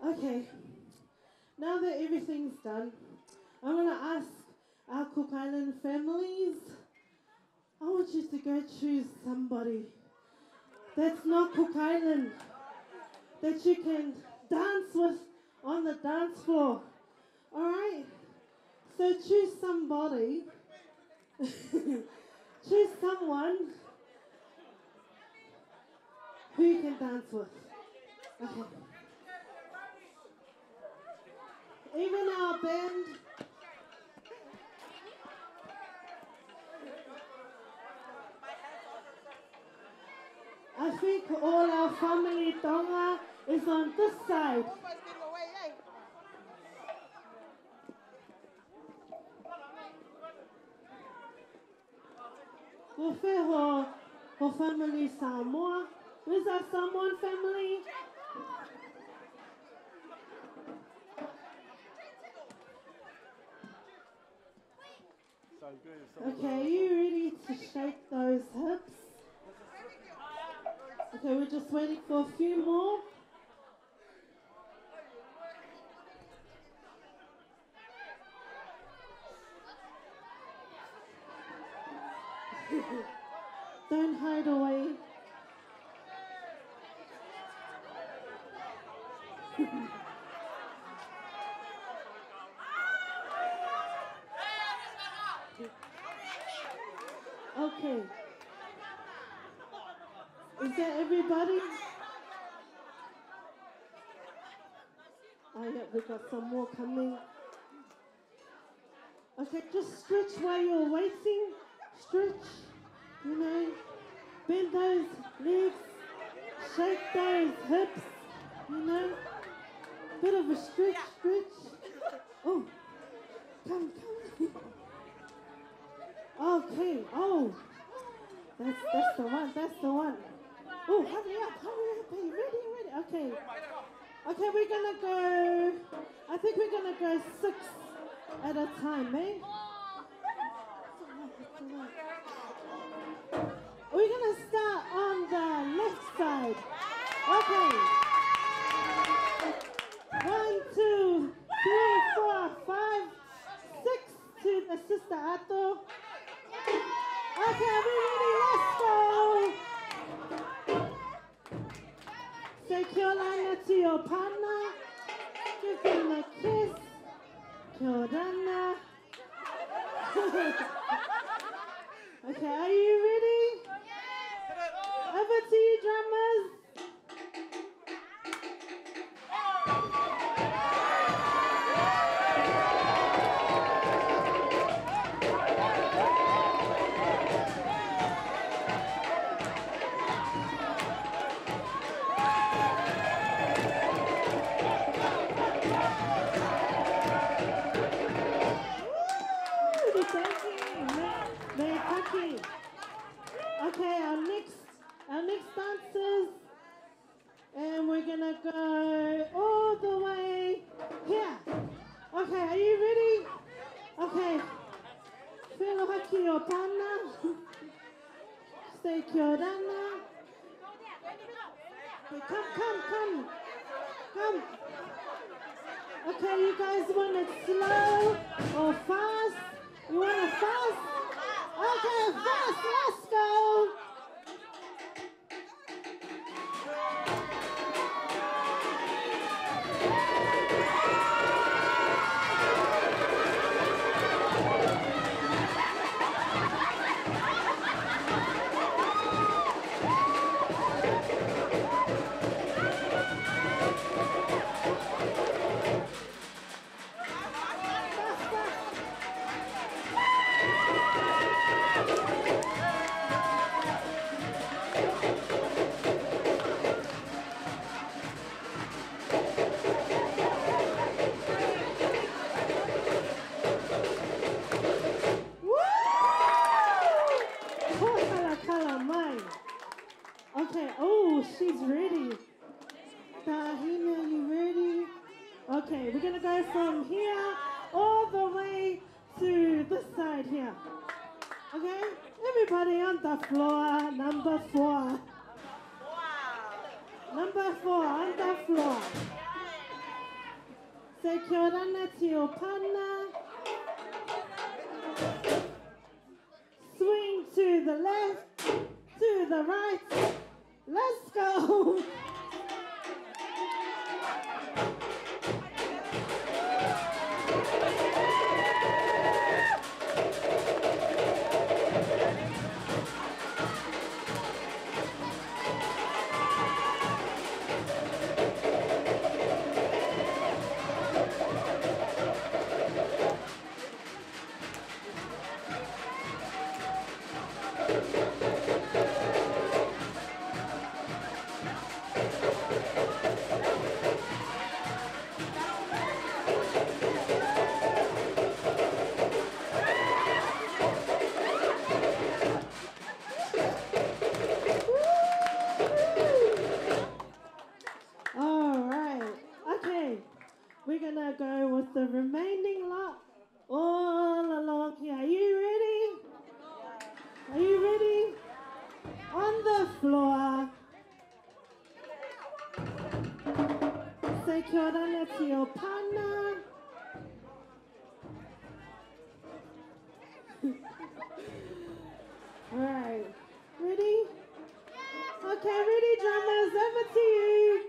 Okay, now that everything's done, I'm going to ask our Cook Island families, I want you to go choose somebody that's not Cook Island, that you can dance with on the dance floor. All right? So choose somebody, choose someone who you can dance with. Okay. Even our band. I think all our family tonga is on this side. Ko ho family Samoa. Who's our Samoan family? Okay, are you ready to shake those hips? Okay, we're just waiting for a few more. Don't hide away. Okay. Is that everybody? Oh yeah, we got some more coming. Okay, just stretch while you're waiting. Stretch, you know. Bend those legs. Shake those hips, you know. Bit of a stretch. Oh, come. Okay, oh. That's the one. Oh, hurry up. Are you ready? Okay. Okay, we're gonna go, I think we're gonna go 6 at a time, eh? We're gonna start on the left side. Okay. 1, 2, 3, 4, 5, 6 to the Sister Ato. Okay, are we ready? Let's go! Say kia ora to your partner. Give him a kiss. Kia ora. Okay, are you ready? Over to you, drummers. Okay, our next dancers, and we're gonna go all the way here. Okay, are you ready? Okay, whelo haki o pana. Stay kia ora. Okay, come. Okay, you guys want it slow or fast? You want it fast? Okay, fast, let's go. Okay, oh, she's ready. Tahina, you ready? Okay, we're gonna go from here all the way to this side here. Okay? Everybody on the floor, number 4. Number 4 on the floor. Say kia ora na te o pana. Swing to the left, to the right. Let's go. Go with the remaining lot all along here. Are you ready? Are you ready? On the floor. Say kia ora na te o pana. Alright. Ready? Okay, ready, drummers. Over to you.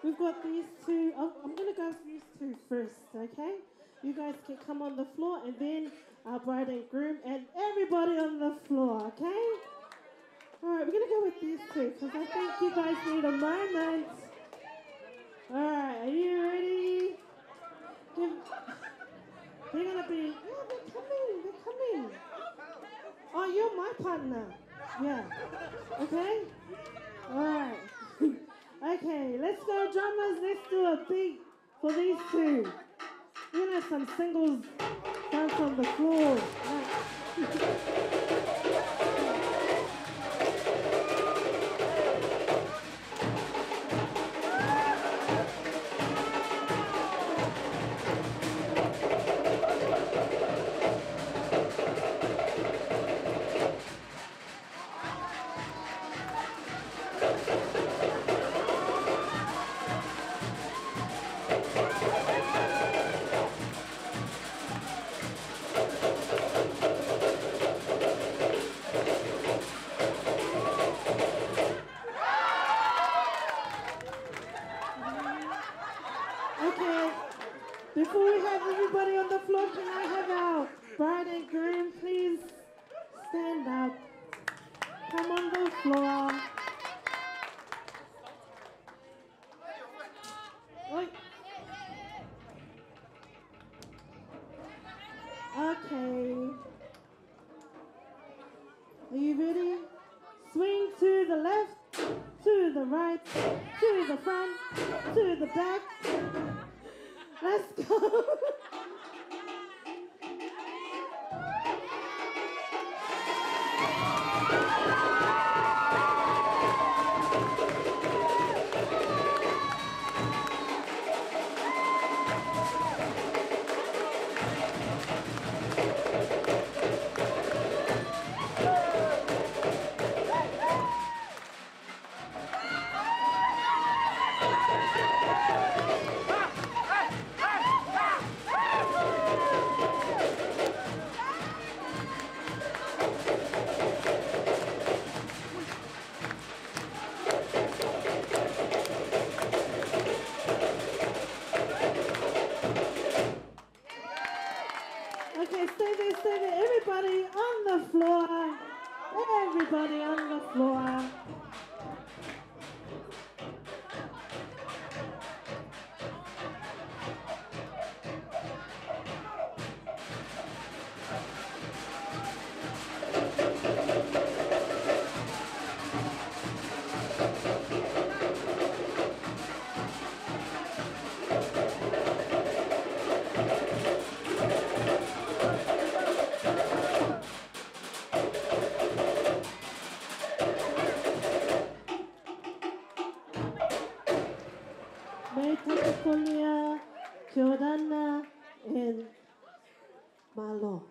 We've got these two. I'm going to go with these two first, okay? You guys can come on the floor, and then our bride and groom, and everybody on the floor, okay? All right, we're going to go with these two, because I think you guys need a moment. All right, are you ready? They're going to be, yeah, they're coming. Oh, you're my partner. Yeah, okay? All right. Okay, let's go, drummers. Let's do a beat for these two. We're gonna have some singles dance on the floor. Before we have everybody on the floor, can I have our bride and groom please stand up? Come on the floor. Oi. Okay. Are you ready? Swing to the left, to the right, to the front, to the back. Let's go. Everybody on the floor. Everybody on the floor. May Takakulia, Jordana, and Malo.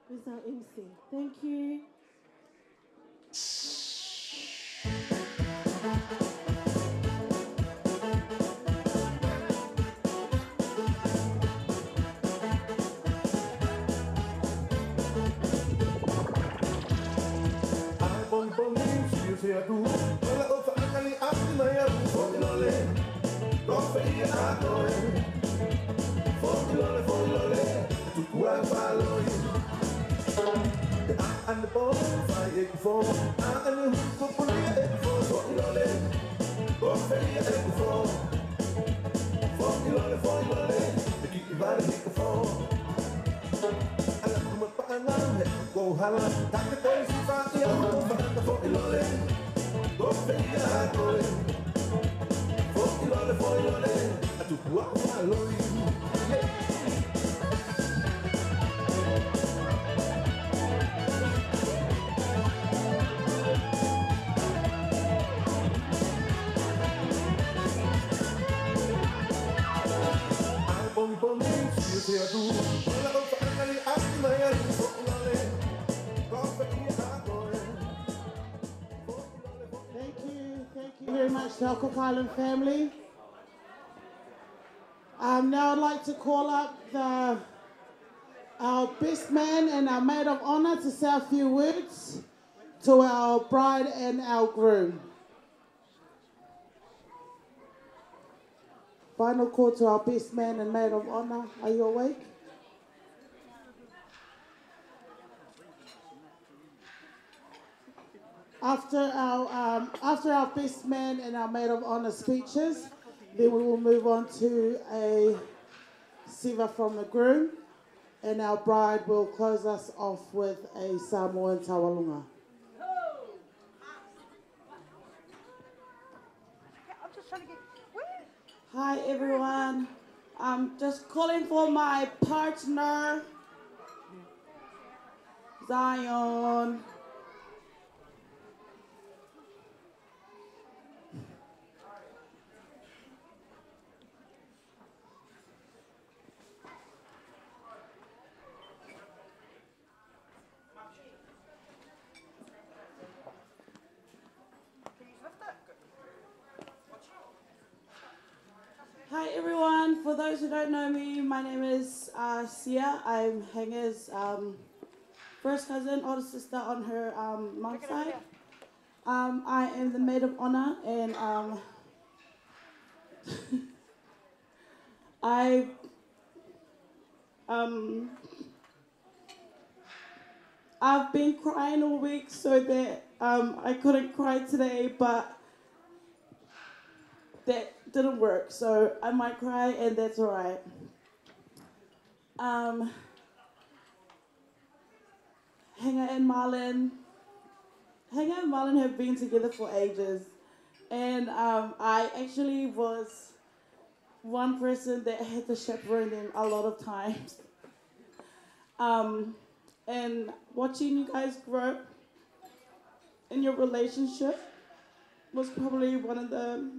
Who's our MC? Thank you. And the ball, I ate before, and the hoop for the egg before, for the lolly, go for the egg before, for the lolly, the keep your body hit the floor. And I'm coming back and I'm go holla, take the boys who got the other for the lolly, go for the egg lolly, for the lolly, I took what I love you. Thank you very much to our Cook Island family. Now I'd like to call up our best man and our maid of honor to say a few words to our bride and our groom. Final call to our best man and maid of honor. Are you awake? After our best man and our maid of honor speeches, then we will move on to a siva from the groom, and our bride will close us off with a Samoan tawalunga. Hi everyone, I'm just calling for my partner, Zion. Hi everyone, for those who don't know me, my name is Sia. I'm Henga's first cousin, older sister on her mom's side. I am the maid of honor, and I've been crying all week, so that I couldn't cry today, but that didn't work, so I might cry, and that's all right. Henga and Marlon have been together for ages, and I actually was one person that had to chaperone them a lot of times. And watching you guys grow in your relationship was probably one of the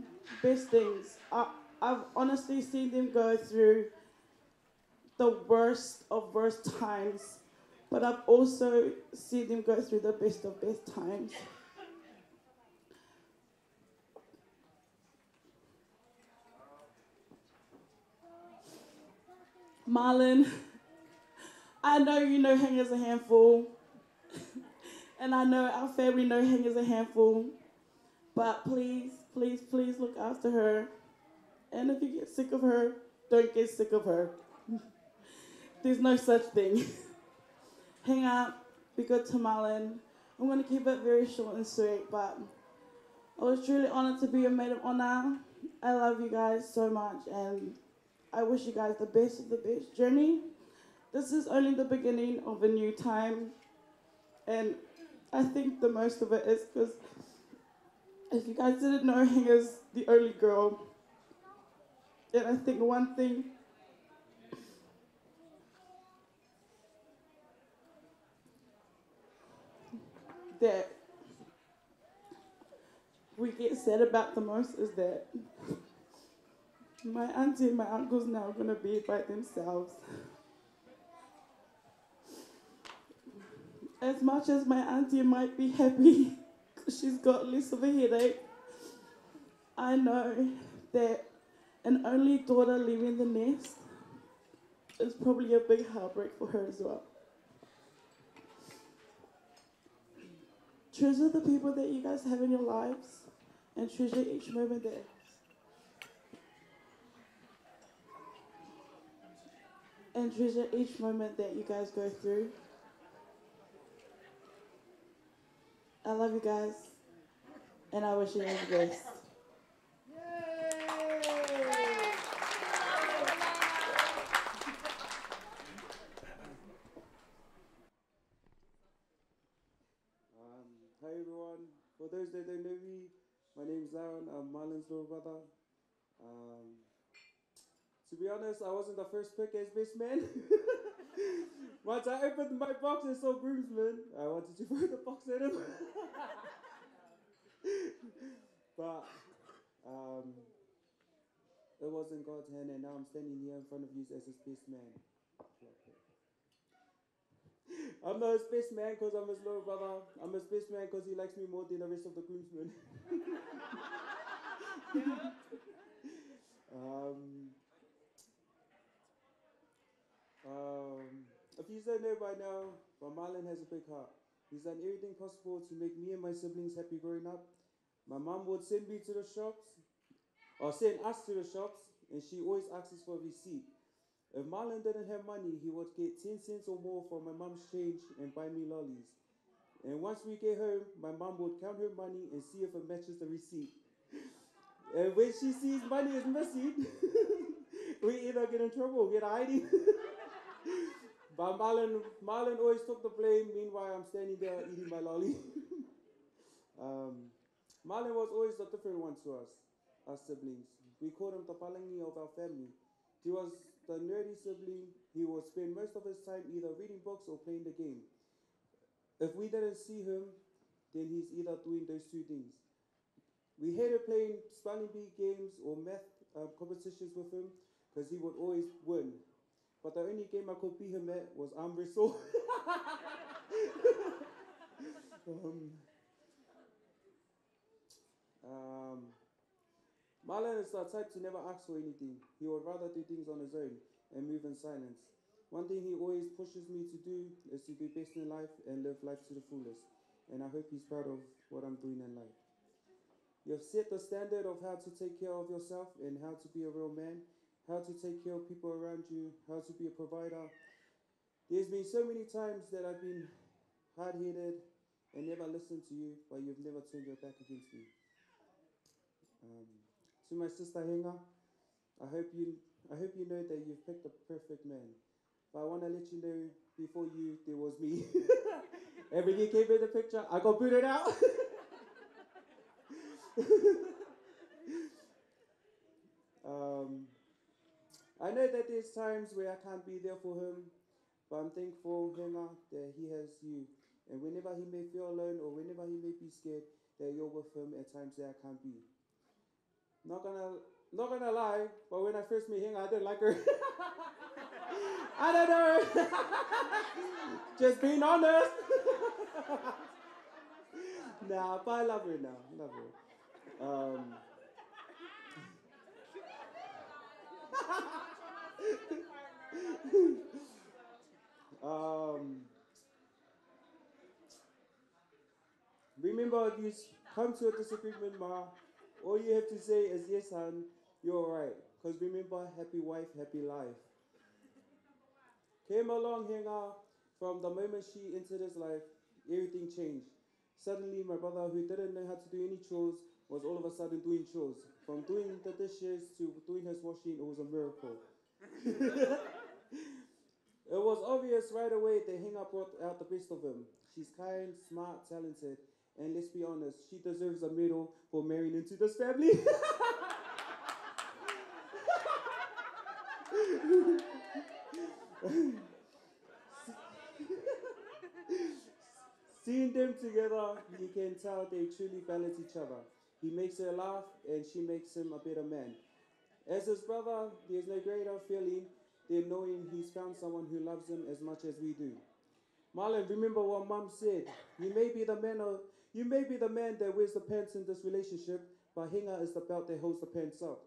best things. I've honestly seen them go through the worst of worst times, but I've also seen them go through the best of best times. Marlon, I know you know Hang is a handful, and I know our family know Hang is a handful, but please, please, please look after her. And if you get sick of her, don't get sick of her. There's no such thing. hang out, be good to Marlon. I'm going to keep it very short and sweet, but I was truly honoured to be a maid of honour. I love you guys so much, and I wish you guys the best of the best journey. This is only the beginning of a new time, and I think the most of it is because if you guys didn't know, Hinga's the only girl. And I think one thing that we get sad about the most is that my auntie and my uncle's now going to be by themselves. As much as my auntie might be happy because she's got less of a headache, I know that an only daughter leaving the nest is probably a big heartbreak for her as well. Treasure the people that you guys have in your lives and treasure each moment there. And treasure each moment that you guys go through. I love you guys, and I wish you all the best. Hi everyone. For those that don't know me, my name's Aaron. I'm Marlon's little brother. To be honest, I wasn't the first pick as best man. Once I opened my box and saw groomsman, I wanted to throw the box at him. But it was in God's hand, and now I'm standing here in front of you as his best man. I'm not his best man because I'm his little brother. I'm his best man because he likes me more than the rest of the groomsmen. If you don't know by now, but Marlon has a big heart. He's done everything possible to make me and my siblings happy growing up. My mom would send me to the shops, or send us to the shops, and she always asks us for a receipt. If Marlon didn't have money, he would get 10 cents or more from my mom's change and buy me lollies. And once we get home, my mom would count her money and see if it matches the receipt. And when she sees money is missing, we either get in trouble or get hiding. But Marlon always took the blame. Meanwhile, I'm standing there eating my lolly. Marlon was always the different one to us siblings. We called him the palangi of our family. He was the nerdy sibling. He would spend most of his time either reading books or playing the game. If we didn't see him, then he's either doing those two things. We hated playing spelling bee games or math competitions with him because he would always win. But the only game I could beat him at was arm wrestle. Marlon is the type to never ask for anything. He would rather do things on his own and move in silence. One thing he always pushes me to do is to be best in life and live life to the fullest. And I hope he's proud of what I'm doing in life. You have set the standard of how to take care of yourself and how to be a real man, how to take care of people around you, how to be a provider. There's been so many times that I've been hard-headed and never listened to you, but you've never turned your back against me. To my sister Henga, I hope you know that you've picked the perfect man. But I want to let you know, before you, there was me. Every year came in the picture, I got booted out. I know that there's times where I can't be there for him, but I'm thankful, Henga, that he has you. And whenever he may feel alone or whenever he may be scared, that you're with him at times that I can't be. Not gonna lie, but when I first met Henga, I didn't like her. I don't know. Just being honest. Nah, but I love her now. Love her. Remember, if you come to a disagreement, Ma, all you have to say is, yes, son, you're alright. Because remember, happy wife, happy life. Came along, Henga, From the moment she entered his life, everything changed. Suddenly, my brother, who didn't know how to do any chores, was all of a sudden doing chores. From doing the dishes to doing his washing, it was a miracle. It was obvious right away that Henga brought out the best of him. She's kind, smart, talented, and let's be honest, she deserves a medal for marrying into this family. Seeing them together, you can tell they truly balance each other. He makes her laugh, and she makes him a better man. As his brother, there's no greater feeling than knowing he's found someone who loves him as much as we do. Marlon, remember what Mom said. You may be the man that wears the pants in this relationship, but Henga is the belt that holds the pants up.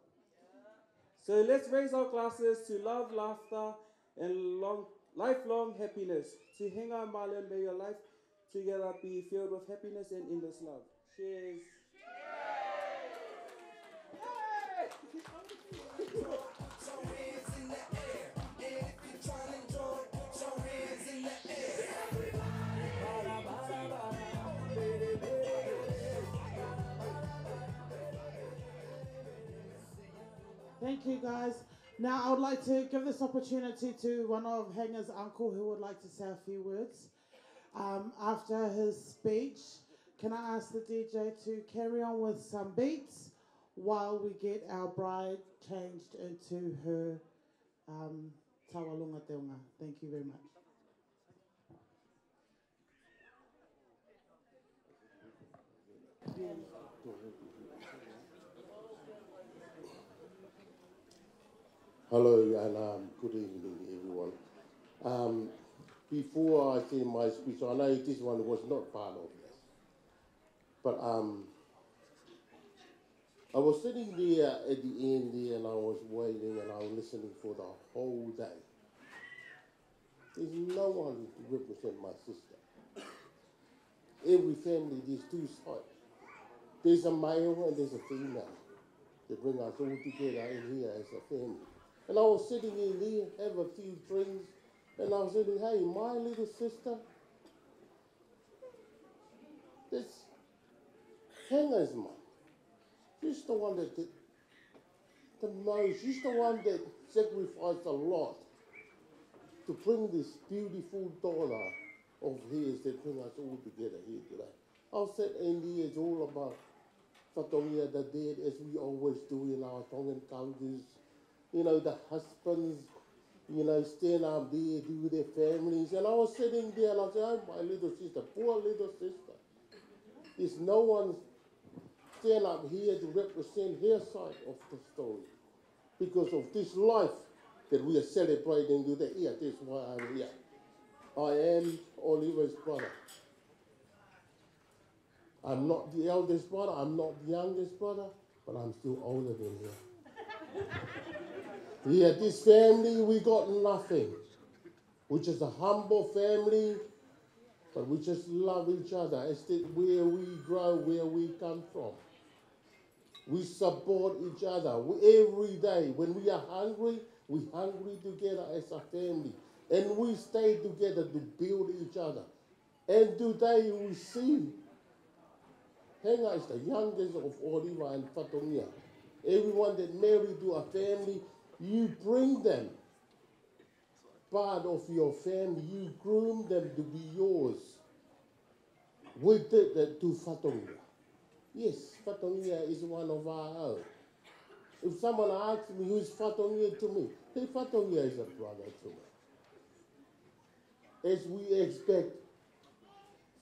So let's raise our glasses to love, laughter, and lifelong happiness. To Henga and Marlon, may your life together be filled with happiness and endless love. Cheers. Thank you, guys. Now, I would like to give this opportunity to one of Henga's uncle who would like to say a few words. After his speech, can I ask the DJ to carry on with some beats while we get our bride changed into her tawalunga teunga. Thank you very much. Hello and good evening, everyone. Before I say my speech, I know this one was not part of this, but I was sitting there at the end there and I was waiting and I was listening for the whole day. There's no one to represent my sister. Every family, there's two sides. There's a male and there's a female. They bring us all together in here as a family. And I was sitting in there, have a few drinks, and I was saying, hey, my little sister, this Henga's mom, she's the one that did the most, she's the one that sacrificed a lot to bring this beautiful daughter of his that bring us all together here today. I said, in there, it's all about whatongia the dead, as we always do in our Tongan cultures. You know, the husbands, you know, stand up there, do their families. And I was sitting there and I said, oh, my little sister, poor little sister. There's no one stand up here to represent her side of the story because of this life that we are celebrating today. Yeah, that's why I'm here. I am Oliver's brother. I'm not the eldest brother, I'm not the youngest brother, but I'm still older than him. Yeah, this family, we got nothing. We're just a humble family, but we just love each other. It's where we grow, where we come from. We support each other. Every day, when we are hungry, we're hungry together as a family. And we stay together to build each other. And today we see Henga is the youngest of Oliva and Whatongia. Everyone that married to a family, you bring them part of your family. You groom them to be yours. We did that to Whatongia. Yes, Whatongia is one of our own. If someone asks me who's Whatongia to me, hey, Whatongia is a brother to me. As we expect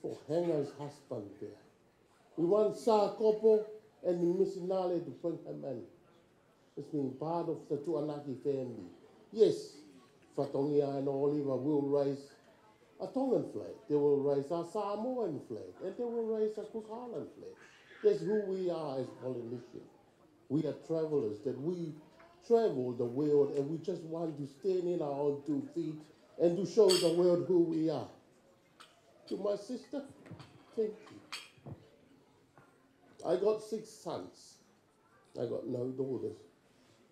for Henga's husband there. We want Sakopo and Missinale to bring him in. It's been part of the Tuanaki family. Yes, Whatongia and Oliver will raise a Tongan flag. They will raise a Samoan flag. And they will raise a Cook Island flag. That's who we are as Polynesians. We are travelers, that we travel the world and we just want to stand in our own 2 feet and to show the world who we are. To my sister, thank you. I got 6 sons. I got no daughters.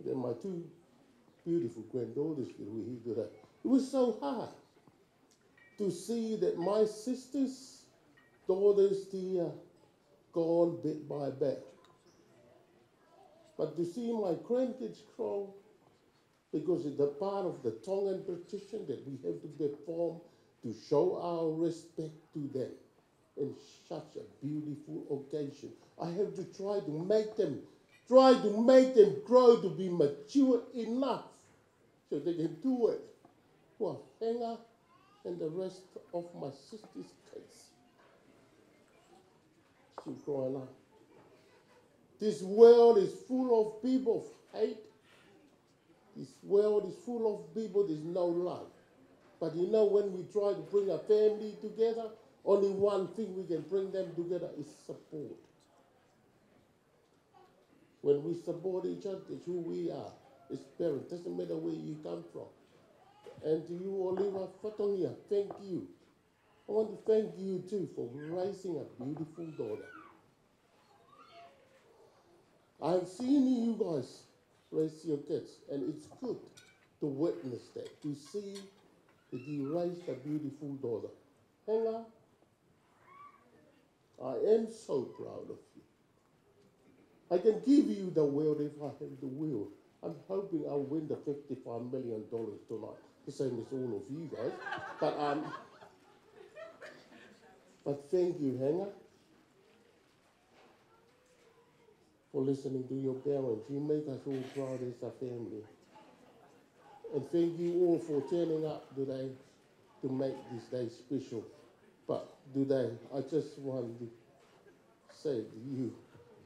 They're my 2 beautiful granddaughters that we here today. It was so hard. to see that my sisters, daughters dear, gone bit by bit. But to see my grandkids grow, because it's a part of the Tongan tradition that we have to perform to show our respect to them in such a beautiful occasion. I have to try to make them grow to be mature enough so they can do it for Henga and the rest of my sister's kids. She's growing up. This world is full of people of hate. This world is full of people, there's no love. But you know, when we try to bring a family together, only one thing we can bring them together is support. When we support each other, it's who we are. It's parents, doesn't matter where you come from. And to you, Oliver Fatongia, thank you. I want to thank you too for raising a beautiful daughter. I've seen you guys raise your kids, and it's good to witness that, to see that you raised a beautiful daughter. Henga, I am so proud of you. I can give you the world if I have the will. I'm hoping I'll win the $55 million tonight, the same as all of you guys. But thank you, Henga, for listening to your parents. You make us all proud as a family. And thank you all for turning up today to make this day special. But today, I just want to say to you,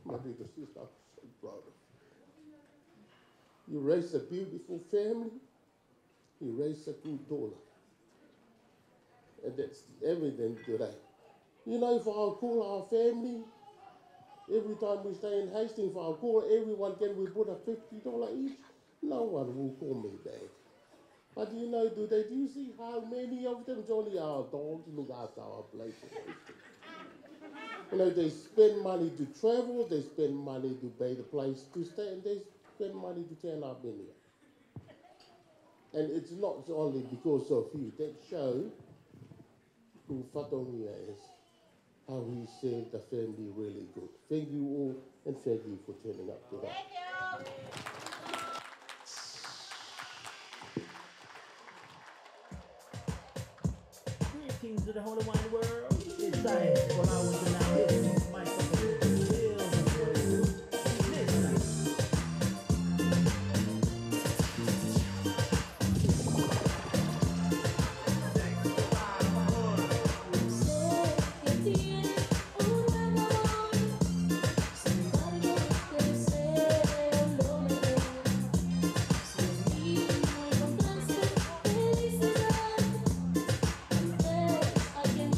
my little sister, I'm so proud of you. You raised a beautiful family. You raised a good daughter. And that's everything today. You know, if I'll call our family, every time we stay in Hastings, if I'll call everyone, can we put a $50 each? No one will call me back. But you know, do you see how many of them, only our dogs look after our place in Hastings. You know, they spend money to travel, they spend money to pay the place to stay, and they spend money to turn up in here. And it's not only because of you. That show who Fatongia is, how he said the family really good. Thank you all, and thank you for turning up today. Thank you. Greetings to the whole wide world. It's time for our tonight. Microphone. I can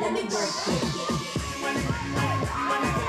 Let me work it.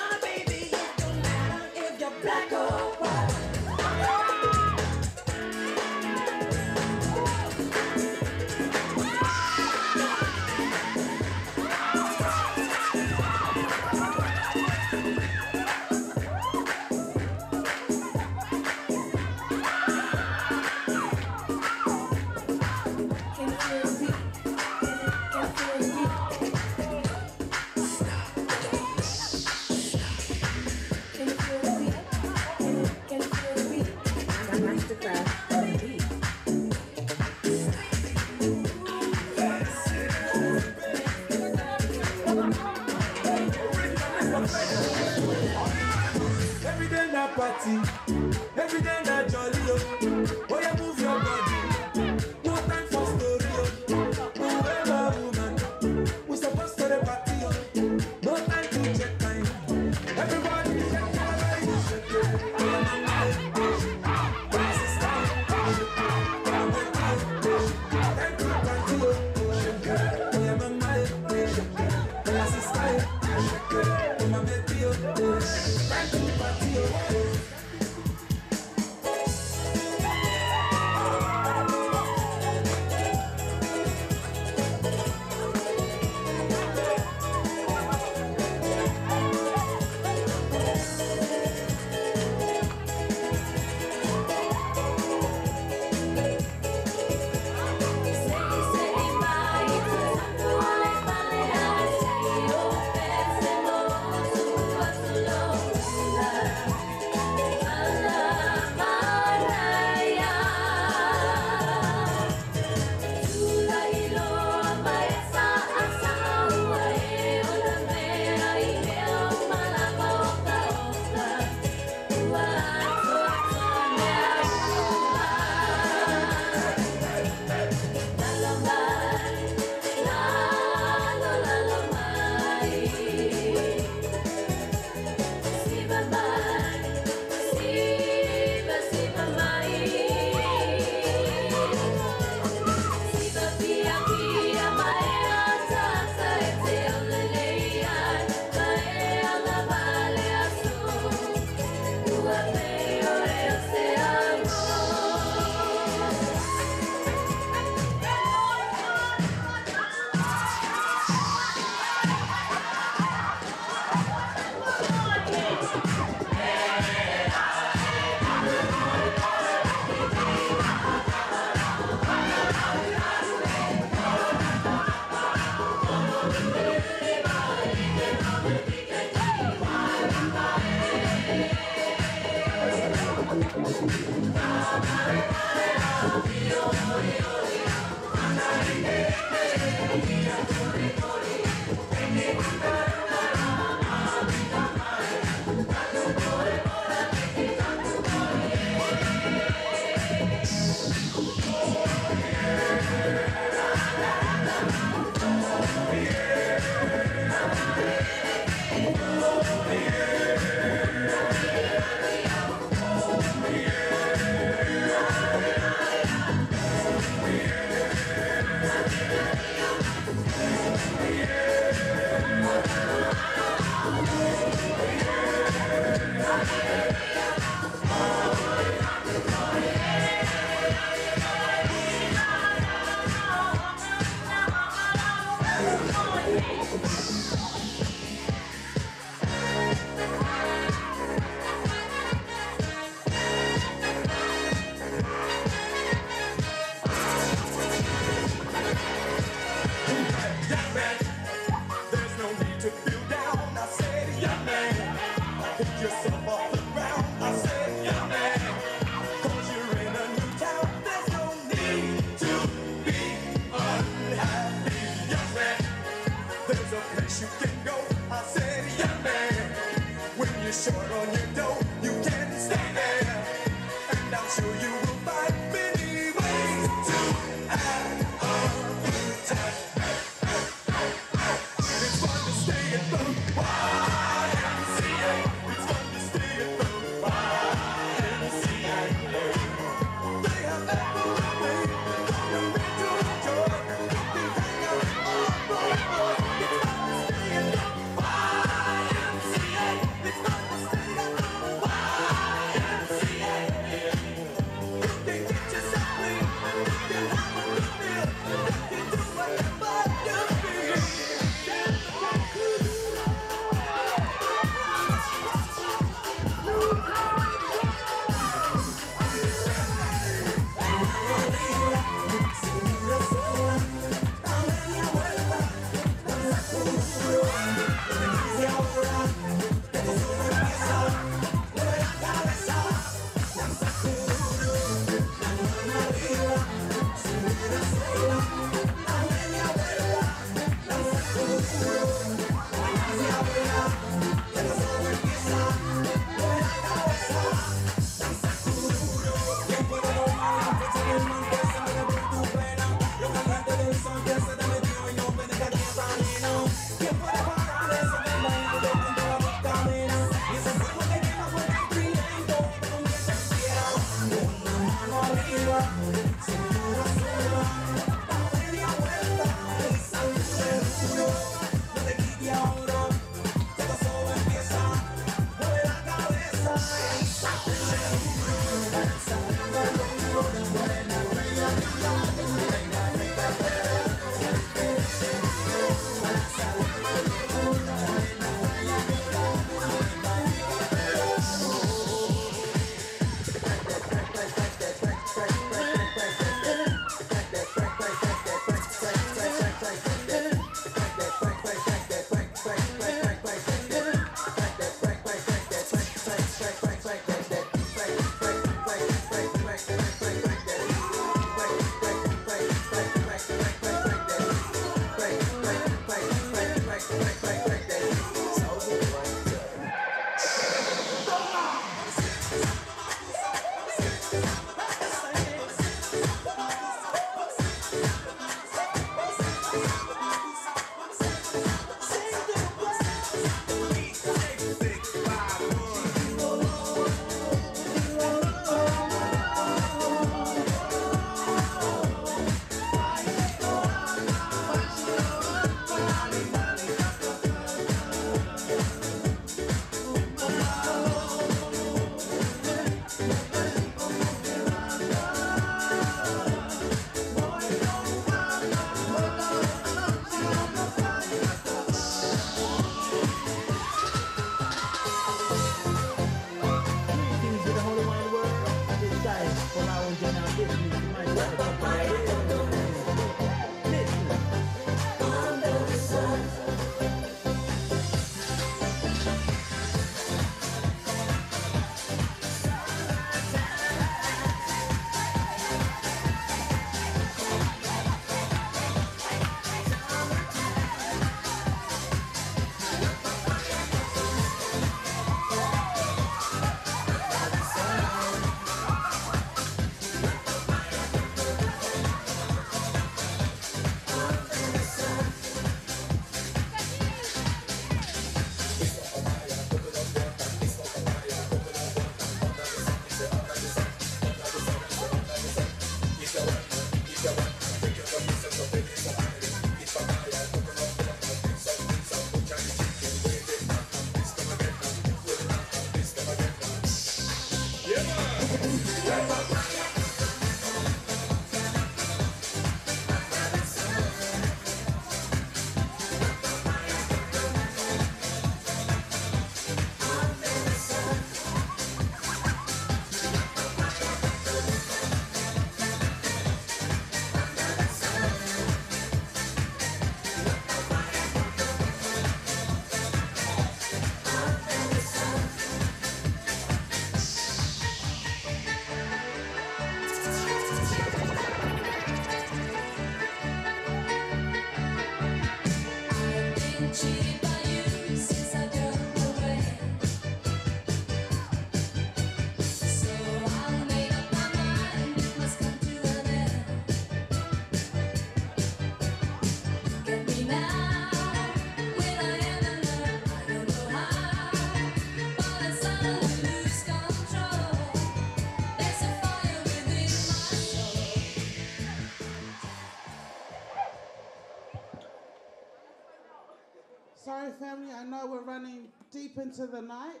Sorry, family, I know we're running deep into the night.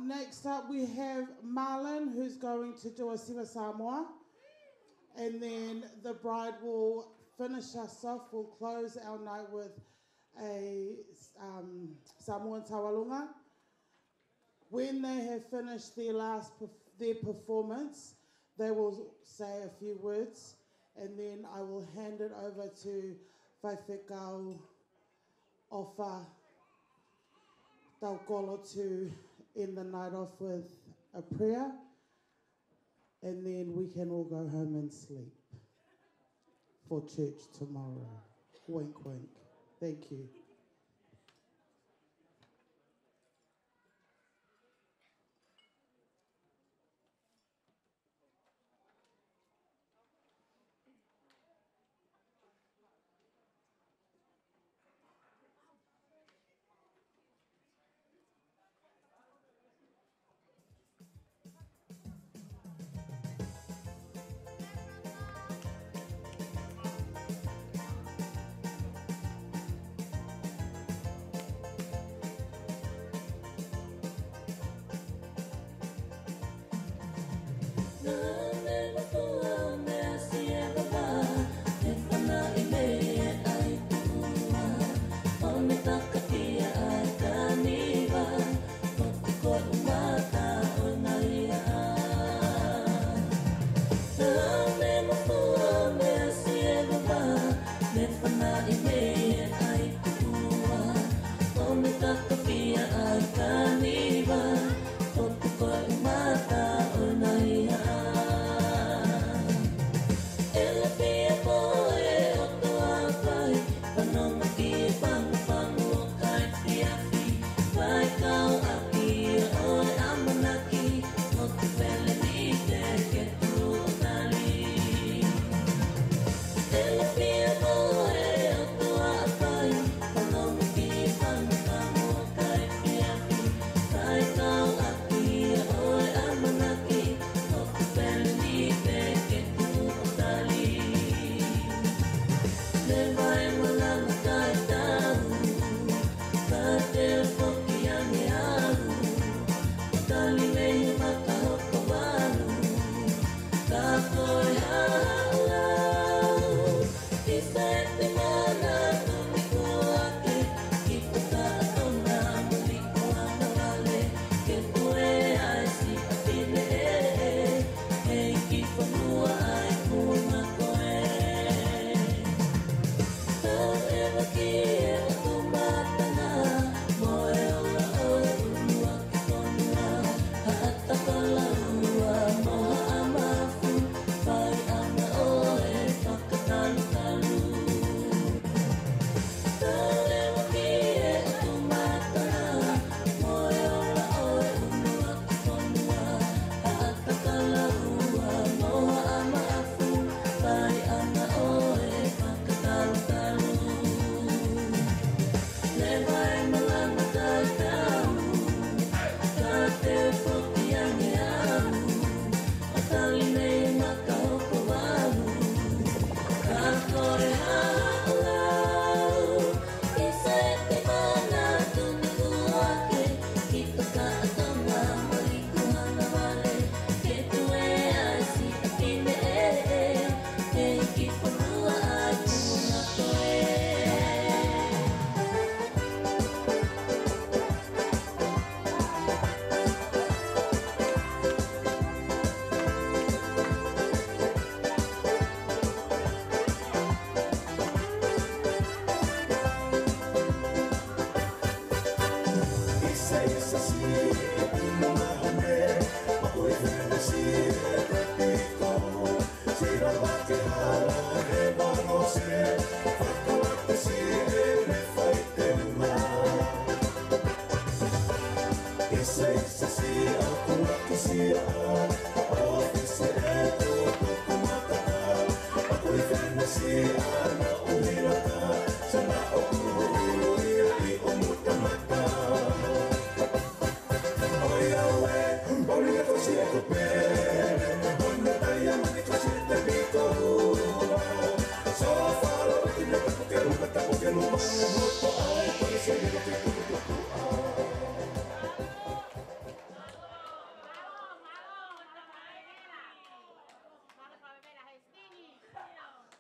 Next up, we have Marlon, who's going to do a Siva Samoa. And then the bride will finish us off. We'll close our night with a Samoan Tawalunga. When they have finished their performance, they will say a few words, and then I will hand it over to Whaiwhekau Ofa Taukolo to end the night off with a prayer, and then we can all go home and sleep for church tomorrow. Wink, wink. Thank you.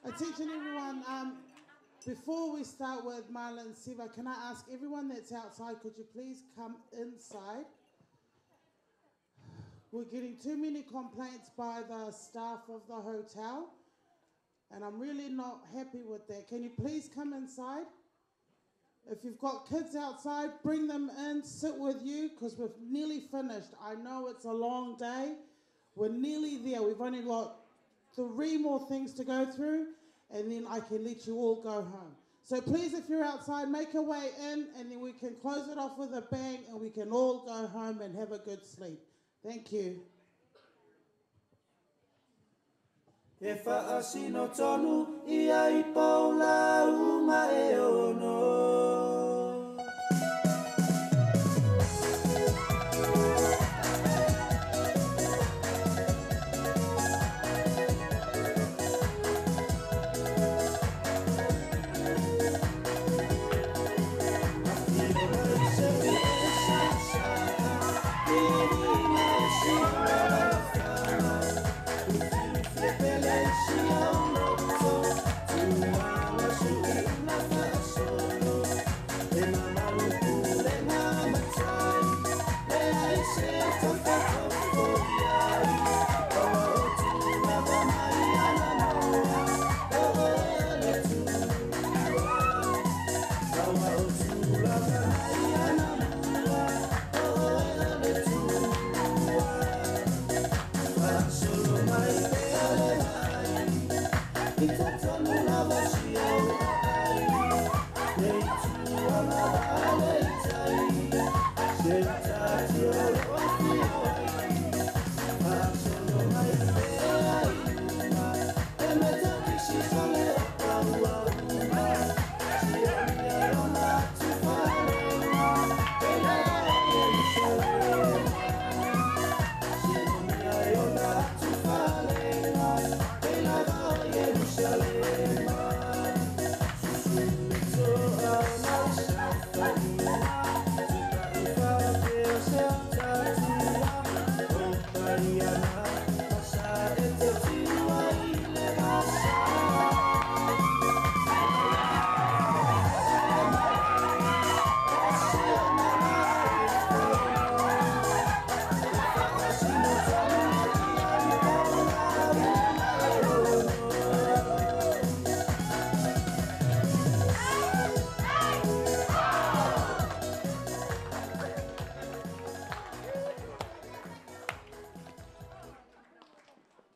Attention everyone, before we start with Marla and Siva, can I ask everyone that's outside, could you please come inside? We're getting too many complaints by the staff of the hotel, and I'm really not happy with that. Can you please come inside? If you've got kids outside, bring them in, sit with you, because we've nearly finished. I know it's a long day. We're nearly there. We've only got 3 more things to go through, and then I can let you all go home. So please, if you're outside, make your way in, and then we can close it off with a bang, and we can all go home and have a good sleep. Thank you. E whaasino tonu ia I paula uma e ono.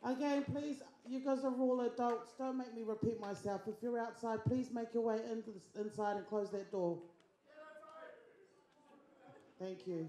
Again, please, you guys are all adults. Don't make me repeat myself. If you're outside, please make your way into inside and close that door. Thank you.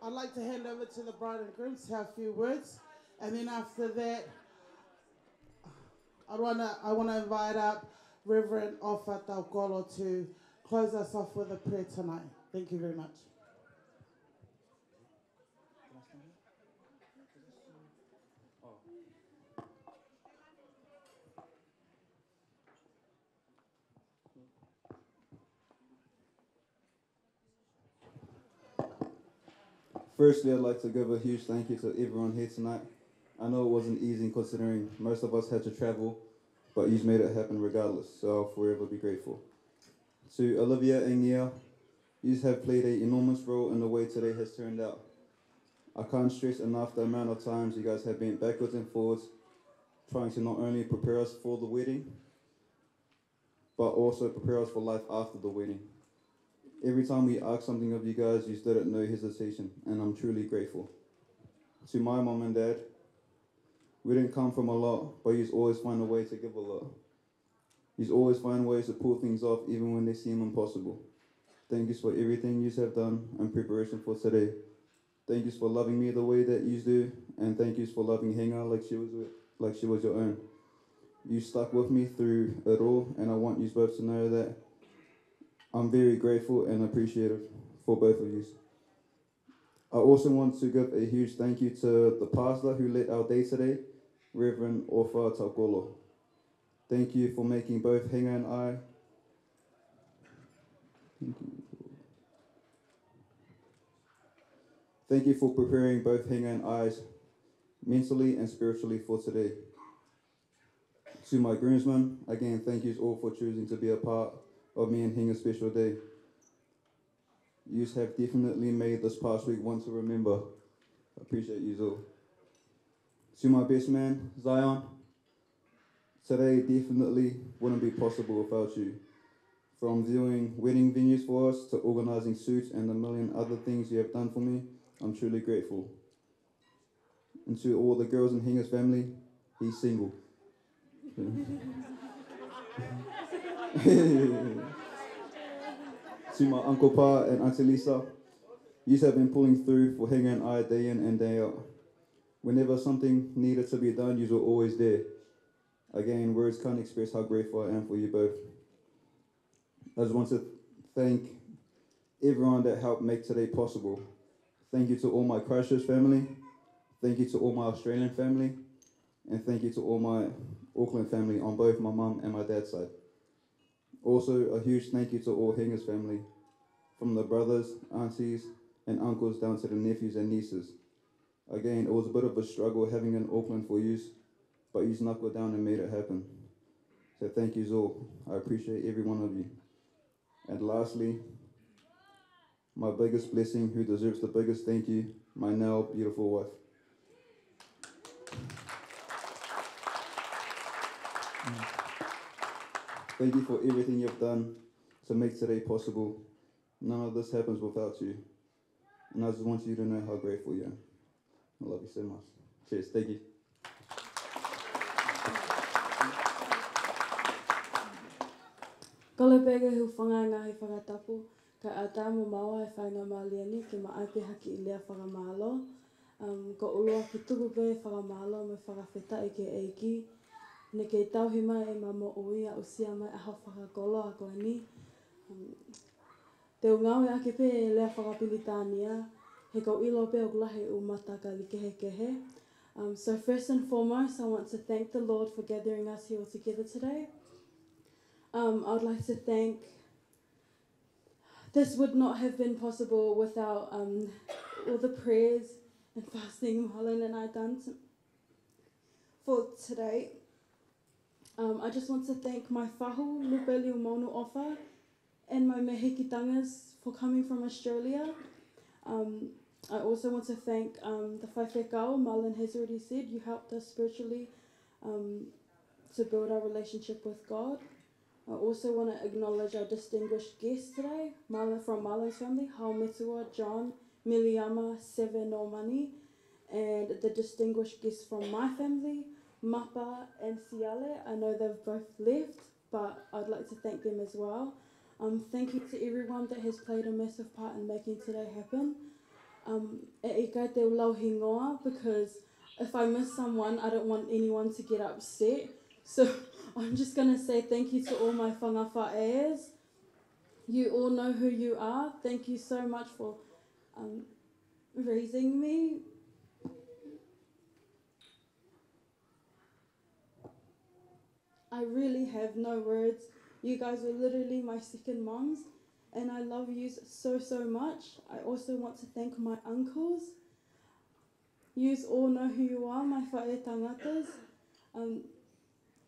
I'd like to hand over to the bride and groom to have a few words, and then after that, I wanna invite up Reverend Ofa Taukolo to close us off with a prayer tonight. Thank you very much. Firstly, I'd like to give a huge thank you to everyone here tonight. I know it wasn't easy considering most of us had to travel, but you've made it happen regardless, so I'll forever be grateful. To Olivia and Nia, you have played an enormous role in the way today has turned out. I can't stress enough the amount of times you guys have been backwards and forwards, trying to not only prepare us for the wedding, but also prepare us for life after the wedding. Every time we ask something of you guys, you did it no hesitation, and I'm truly grateful. To my mom and dad, we didn't come from a lot, but you always find a way to give a lot. You always find ways to pull things off even when they seem impossible. Thank you for everything you have done in preparation for today. Thank you for loving me the way that you do, and thank you for loving Hinga like she was your own. You stuck with me through it all, and I want you both to know that I'm very grateful and appreciative for both of you. I also want to give a huge thank you to the pastor who led our day today, Reverend Ofa Taukolo. Thank you for making both Hinga and I Thank you for preparing both Hinga and I mentally and spiritually for today. To my groomsmen, again, thank you all for choosing to be a part of me and Hinga's special day. You have definitely made this past week one to remember. I appreciate you all. To my best man, Zion, today definitely wouldn't be possible without you. From viewing wedding venues for us to organising suits and a million other things you have done for me, I'm truly grateful. And to all the girls in Hinga's family, he's single. To my Uncle Pa and Auntie Lisa, you have been pulling through for Hinga and I day in and day out. Whenever something needed to be done, you were always there. Again, words can't express how grateful I am for you both. I just want to thank everyone that helped make today possible. Thank you to all my Christchurch family. Thank you to all my Australian family. And thank you to all my Auckland family on both my mum and my dad's side. Also, a huge thank you to all Hinga's family, from the brothers, aunties, and uncles down to the nephews and nieces. Again, it was a bit of a struggle having an Auckland for you, but you knuckled down and made it happen. So thank you all. I appreciate every one of you. And lastly, my biggest blessing, who deserves the biggest thank you, my now beautiful wife. Thank you for everything you've done to make today possible. None of this happens without you. And I just want you to know how grateful you am. I love you so much. Cheers. Thank you. Kale pega hu whanga ngahi whakatapu, ka ata mo maua e whainga maaliani ke maape haki I lea whakamalo. Ko ulua ki tuku pe whakamalo me whakawheta ke eiki. Ne kei tauhi mai e mamo ui a usia mai aho whakakolo a koe ni. Te ungawe ake pe e lea whakapilitania, he kau ilo pe o kulahe umata ka li kehe kehe. So first and foremost, I want to thank the Lord for gathering us here all together today. I'd like to thank, this would not have been possible without all the prayers and fasting Marlon and I done for today. I just want to thank my whahu, Lupeli Umonu Ofa, and my mehikitangas for coming from Australia. I also want to thank the whaiwhekau, Marlon has already said, you helped us spiritually to build our relationship with God. I also want to acknowledge our distinguished guests today, from Marlon's family, Hao Metua, John, Miliama, Seven Normani, and the distinguished guests from my family, Mapa and Siale. I know they've both left, but I'd like to thank them as well. Thank you to everyone that has played a massive part in making today happen. E kai te lauhi ngoa, because if I miss someone, I don't want anyone to get upset. So I'm just going to say thank you to all my whangawhaeas. You all know who you are. Thank you so much for raising me. I really have no words. You guys were literally my second moms, and I love you so, so much. I also want to thank my uncles. You all know who you are, my whae tangatas.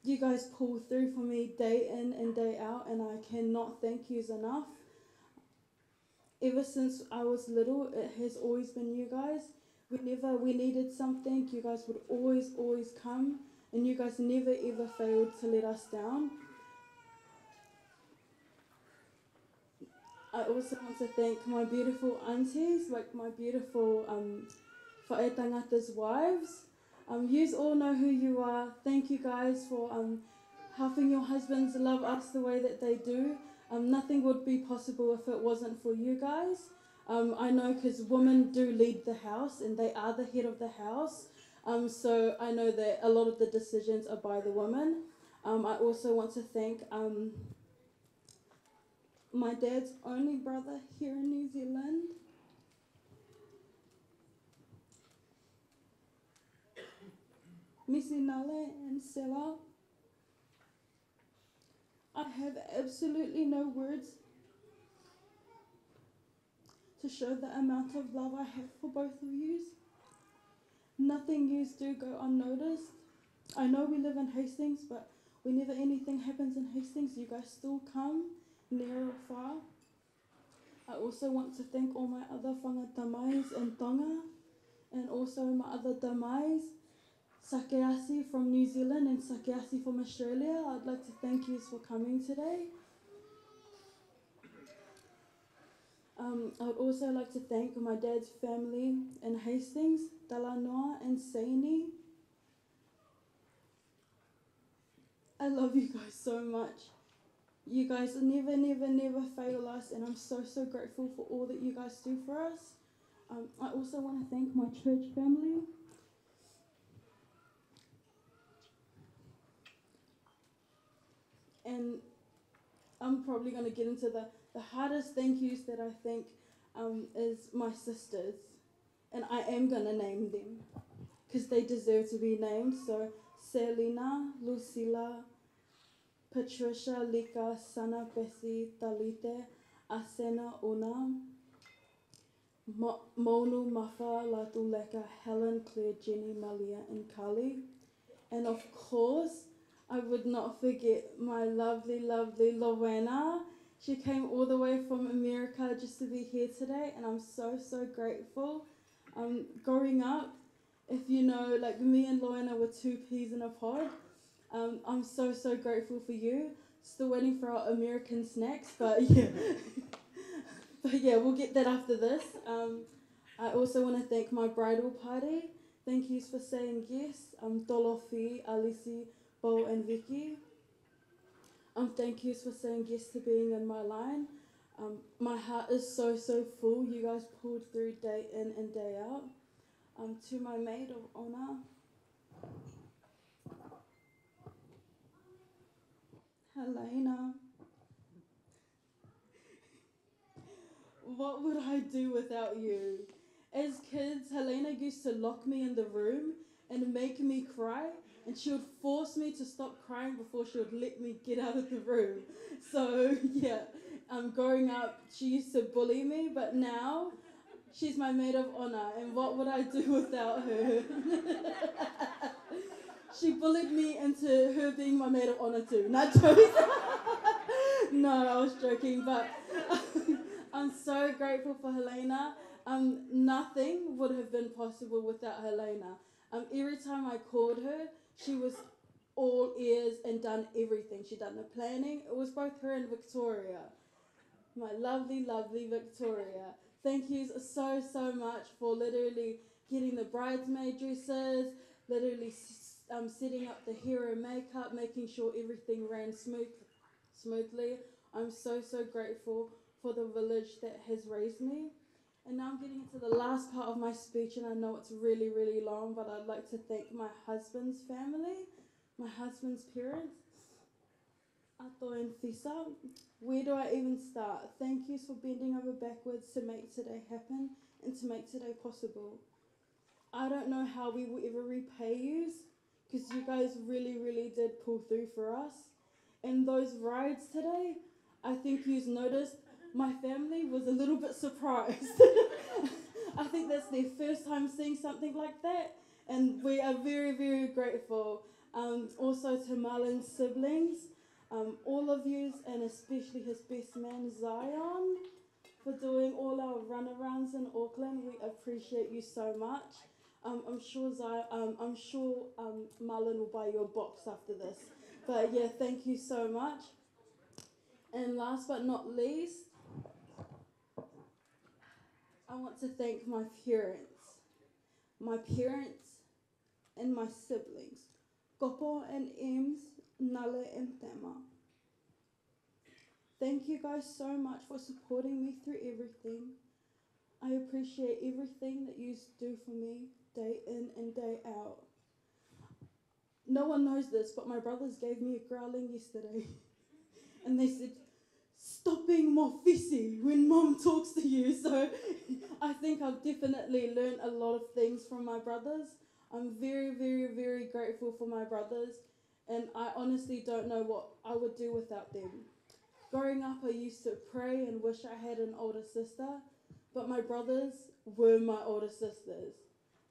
You guys pull through for me day in and day out, and I cannot thank you enough. Ever since I was little, it has always been you guys. Whenever we needed something, you guys would always come, and you guys never ever failed to let us down. I also want to thank my beautiful aunties, like my beautiful whae tangata's wives. You all know who you are. Thank you guys for helping your husbands love us the way that they do. Nothing would be possible if it wasn't for you guys. I know because women do lead the house and they are the head of the house. So I know that a lot of the decisions are by the women. I also want to thank my dad's only brother here in New Zealand. Missy Nale and Sela. I have absolutely no words to show the amount of love I have for both of you. Nothing you do go unnoticed. I know we live in Hastings, but whenever anything happens in Hastings, you guys still come, near or far. I also want to thank all my other whangatamais in Tonga, and also my other tamais, Sakeasi from New Zealand and Sakeasi from Australia. I'd like to thank you for coming today. I would also like to thank my dad's family in Hastings, Talanoa and Saini. I love you guys so much. You guys never, never, never fail us, and I'm so, so grateful for all that you guys do for us. I also want to thank my church family. And I'm probably going to get into the hardest thank yous that I think is my sisters. And I am going to name them because they deserve to be named. So Selina, Lucila, Patricia, Lika, Sana, Bessie, Talite, Asena, Una, Monu, Mafa, Latuleka, Helen, Claire, Jenny, Malia, and Kali. And of course, I would not forget my lovely, lovely Rowena. She came all the way from America just to be here today, and I'm so, so grateful. Growing up, if you know, like me and Rowena were two peas in a pod. I'm so, so grateful for you. Still waiting for our American snacks, but yeah. But yeah, we'll get that after this. I also want to thank my bridal party. Thank you for saying yes. Tolofi, Alisi, Bo and Vicky. Thank you for saying yes to being in my line. My heart is so, so full. You guys pulled through day in and day out. To my maid of honor, Helena. What would I do without you? As kids, Helena used to lock me in the room and make me cry, and she would force me to stop crying before she would let me get out of the room. So yeah, growing up, she used to bully me, but now she's my maid of honor, and what would I do without her? She bullied me into her being my maid of honor too. Not joking. No, I was joking, but I'm so grateful for Helena. Nothing would have been possible without Helena. Every time I called her, she was all ears and done everything. She done the planning. It was both her and Victoria. My lovely, lovely Victoria. Thank you so, so much for literally getting the bridesmaid dresses, literally setting up the hair and makeup, making sure everything ran smoothly. I'm so, so grateful for the village that has raised me. And now I'm getting into the last part of my speech, and I know it's really, really long, but I'd like to thank my husband's family, my husband's parents, Ato and Fisa. Where do I even start? Thank you for bending over backwards to make today happen and to make today possible. I don't know how we will ever repay you, because you guys really, really did pull through for us. And those rides today, I think you've noticed my family was a little bit surprised. I think that's their first time seeing something like that, and we are very, very grateful. Also to Marlon's siblings, all of you, and especially his best man Zion, for doing all our runarounds in Auckland. We appreciate you so much. I'm sure Marlon will buy you a box after this. But yeah, thank you so much. And last but not least, I want to thank my parents and my siblings, Kopo and Ems, Nale and Tema. Thank you guys so much for supporting me through everything. I appreciate everything that you do for me, day in and day out. No one knows this, but my brothers gave me a growling yesterday. And they said, stop being more fissy when mom talks to you. So I think I've definitely learned a lot of things from my brothers. I'm very, very, very grateful for my brothers. And I honestly don't know what I would do without them. Growing up, I used to pray and wish I had an older sister, but my brothers were my older sisters.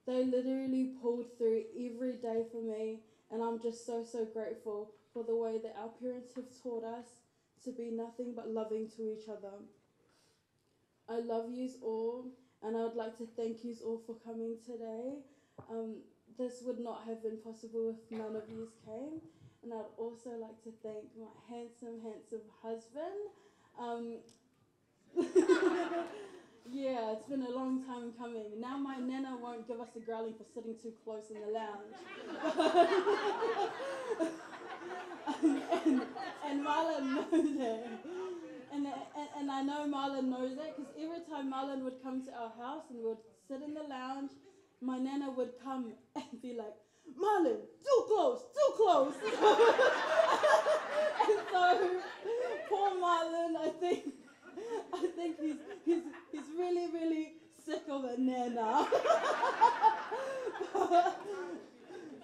They literally pulled through every day for me, and I'm just so, so grateful for the way that our parents have taught us to be nothing but loving to each other. I love yous all, and I would like to thank yous all for coming today. This would not have been possible if none of yous came. And I'd also like to thank my handsome, handsome husband. Yeah, it's been a long time coming. Now my nana won't give us a growling for sitting too close in the lounge. and Marlon knows that. And I know Marlon knows that because every time Marlon would come to our house and we would sit in the lounge, my nana would come and be like, Marlon, too close, too close. And so, poor Marlon, I think he's really, really sick of a nana.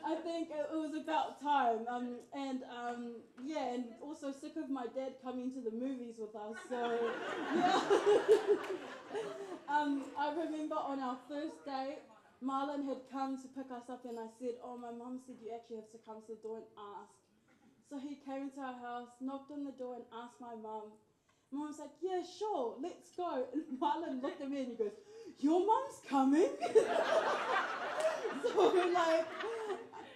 I think it was about time. And also sick of my dad coming to the movies with us. So, yeah. I remember on our first date, Marlon had come to pick us up and I said, oh, my mum said you actually have to come to the door and ask. So he came to our house, knocked on the door and asked my mum. My mum was like, yeah, sure, let's go. And Marlon looked at me and he goes, your mum's coming? So like,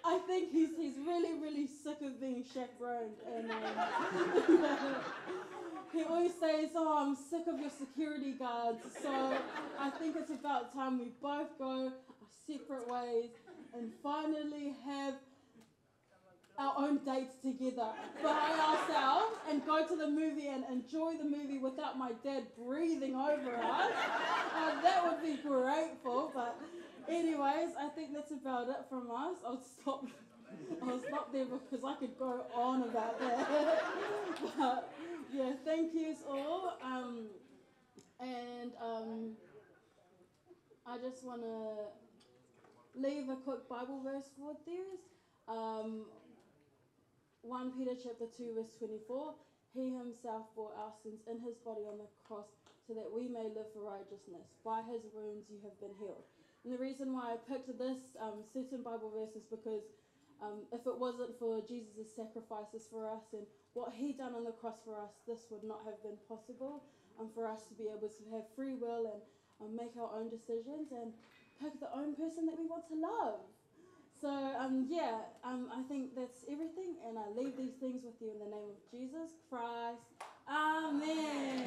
I think he's really, really sick of being chaperoned. And he always says, oh, I'm sick of your security guards. So I think it's about time we both go our separate ways and finally have our own dates together by ourselves and go to the movie and enjoy the movie without my dad breathing over us. That would be grateful. But anyways, I think that's about it from us. I'll stop there because I could go on about that. But yeah, thank yous all. I just want to leave a quick Bible verse for theirs. 1 Peter chapter 2 verse 24. He himself bore our sins in his body on the cross so that we may live for righteousness. By his wounds you have been healed. And the reason why I picked this certain Bible verse is because if it wasn't for Jesus' sacrifices for us and what he done on the cross for us, this would not have been possible for us to be able to have free will and make our own decisions and pick the own person that we want to love. So, I think that's everything, and I leave these things with you in the name of Jesus Christ. Amen.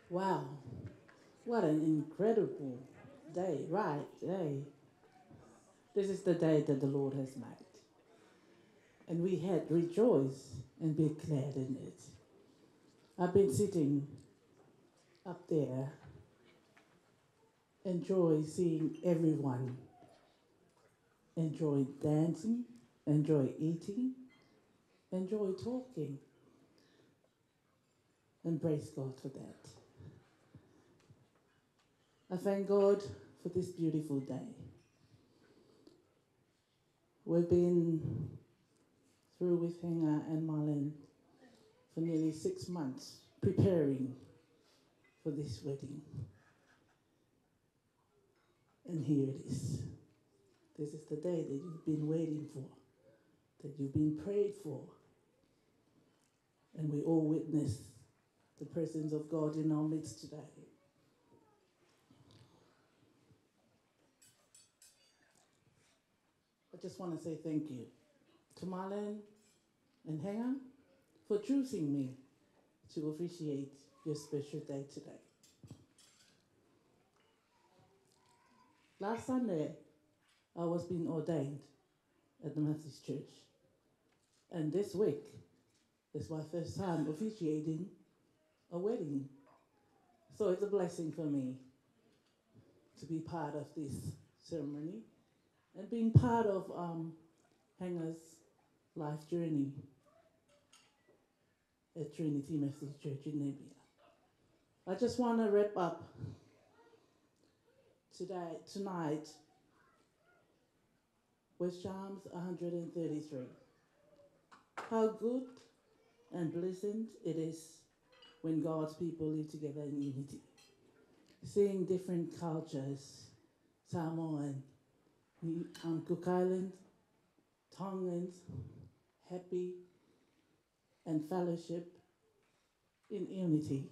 Wow, what an incredible day, right? Day. This is the day that the Lord has made. And we had rejoice and be glad in it. I've been sitting up there, enjoy seeing everyone enjoy dancing enjoy eating, enjoy talking, and praise God for that. I thank God for this beautiful day. We've been through with Henga and Marlene for nearly 6 months preparing for this wedding. And here it is. This is the day that you've been waiting for, that you've been prayed for. And we all witness the presence of God in our midst today. I just want to say thank you to Marlene and Henga for choosing me to officiate your special day today. Last Sunday, I was being ordained at the Methodist Church. And this week is my first time officiating a wedding. So it's a blessing for me to be part of this ceremony and being part of Henga's life journey at Trinity Methodist Church in Namibia. I just want to wrap up tonight with Psalms 133. How good and pleasant it is when God's people live together in unity. Seeing different cultures, Samoan, Cook Island, Tongans, happy and fellowship in unity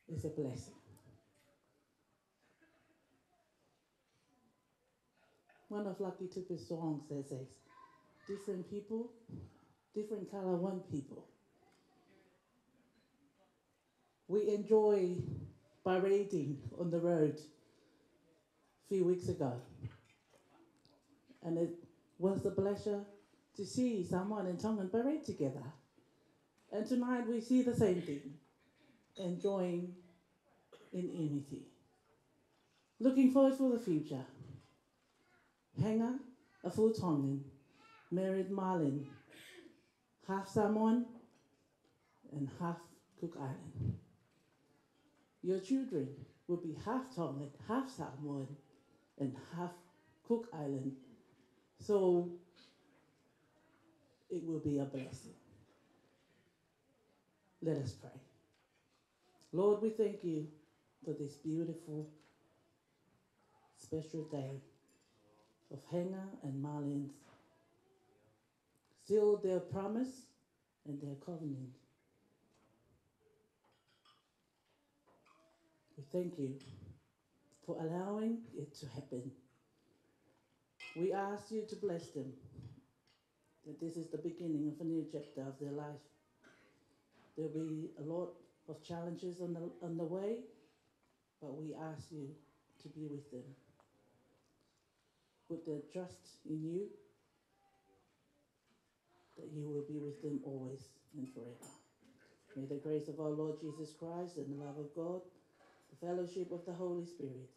is a blessing. One of Lucky Tupa's songs that says, different people, different color, one people. We enjoy parading on the road a few weeks ago. And it was a pleasure to see Samoan and Tongan parade together. And tonight we see the same thing, enjoying in unity. Looking forward for the future. Henga, a full Tongan, married Marlene, half Samoan and half Cook Island. Your children will be half Tongan, half Samoan, and half Cook Island. So it will be a blessing. Let us pray. Lord, we thank you for this beautiful, special day of Henga and Marlene's still their promise and their covenant. We thank you for allowing it to happen. We ask you to bless them, that this is the beginning of a new chapter of their life. There'll be a lot of challenges on the way, but we ask you to be with them. Put their trust in you, that you will be with them always and forever. May the grace of our Lord Jesus Christ and the love of God, the fellowship of the Holy Spirit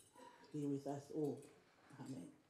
be with us all. Amen.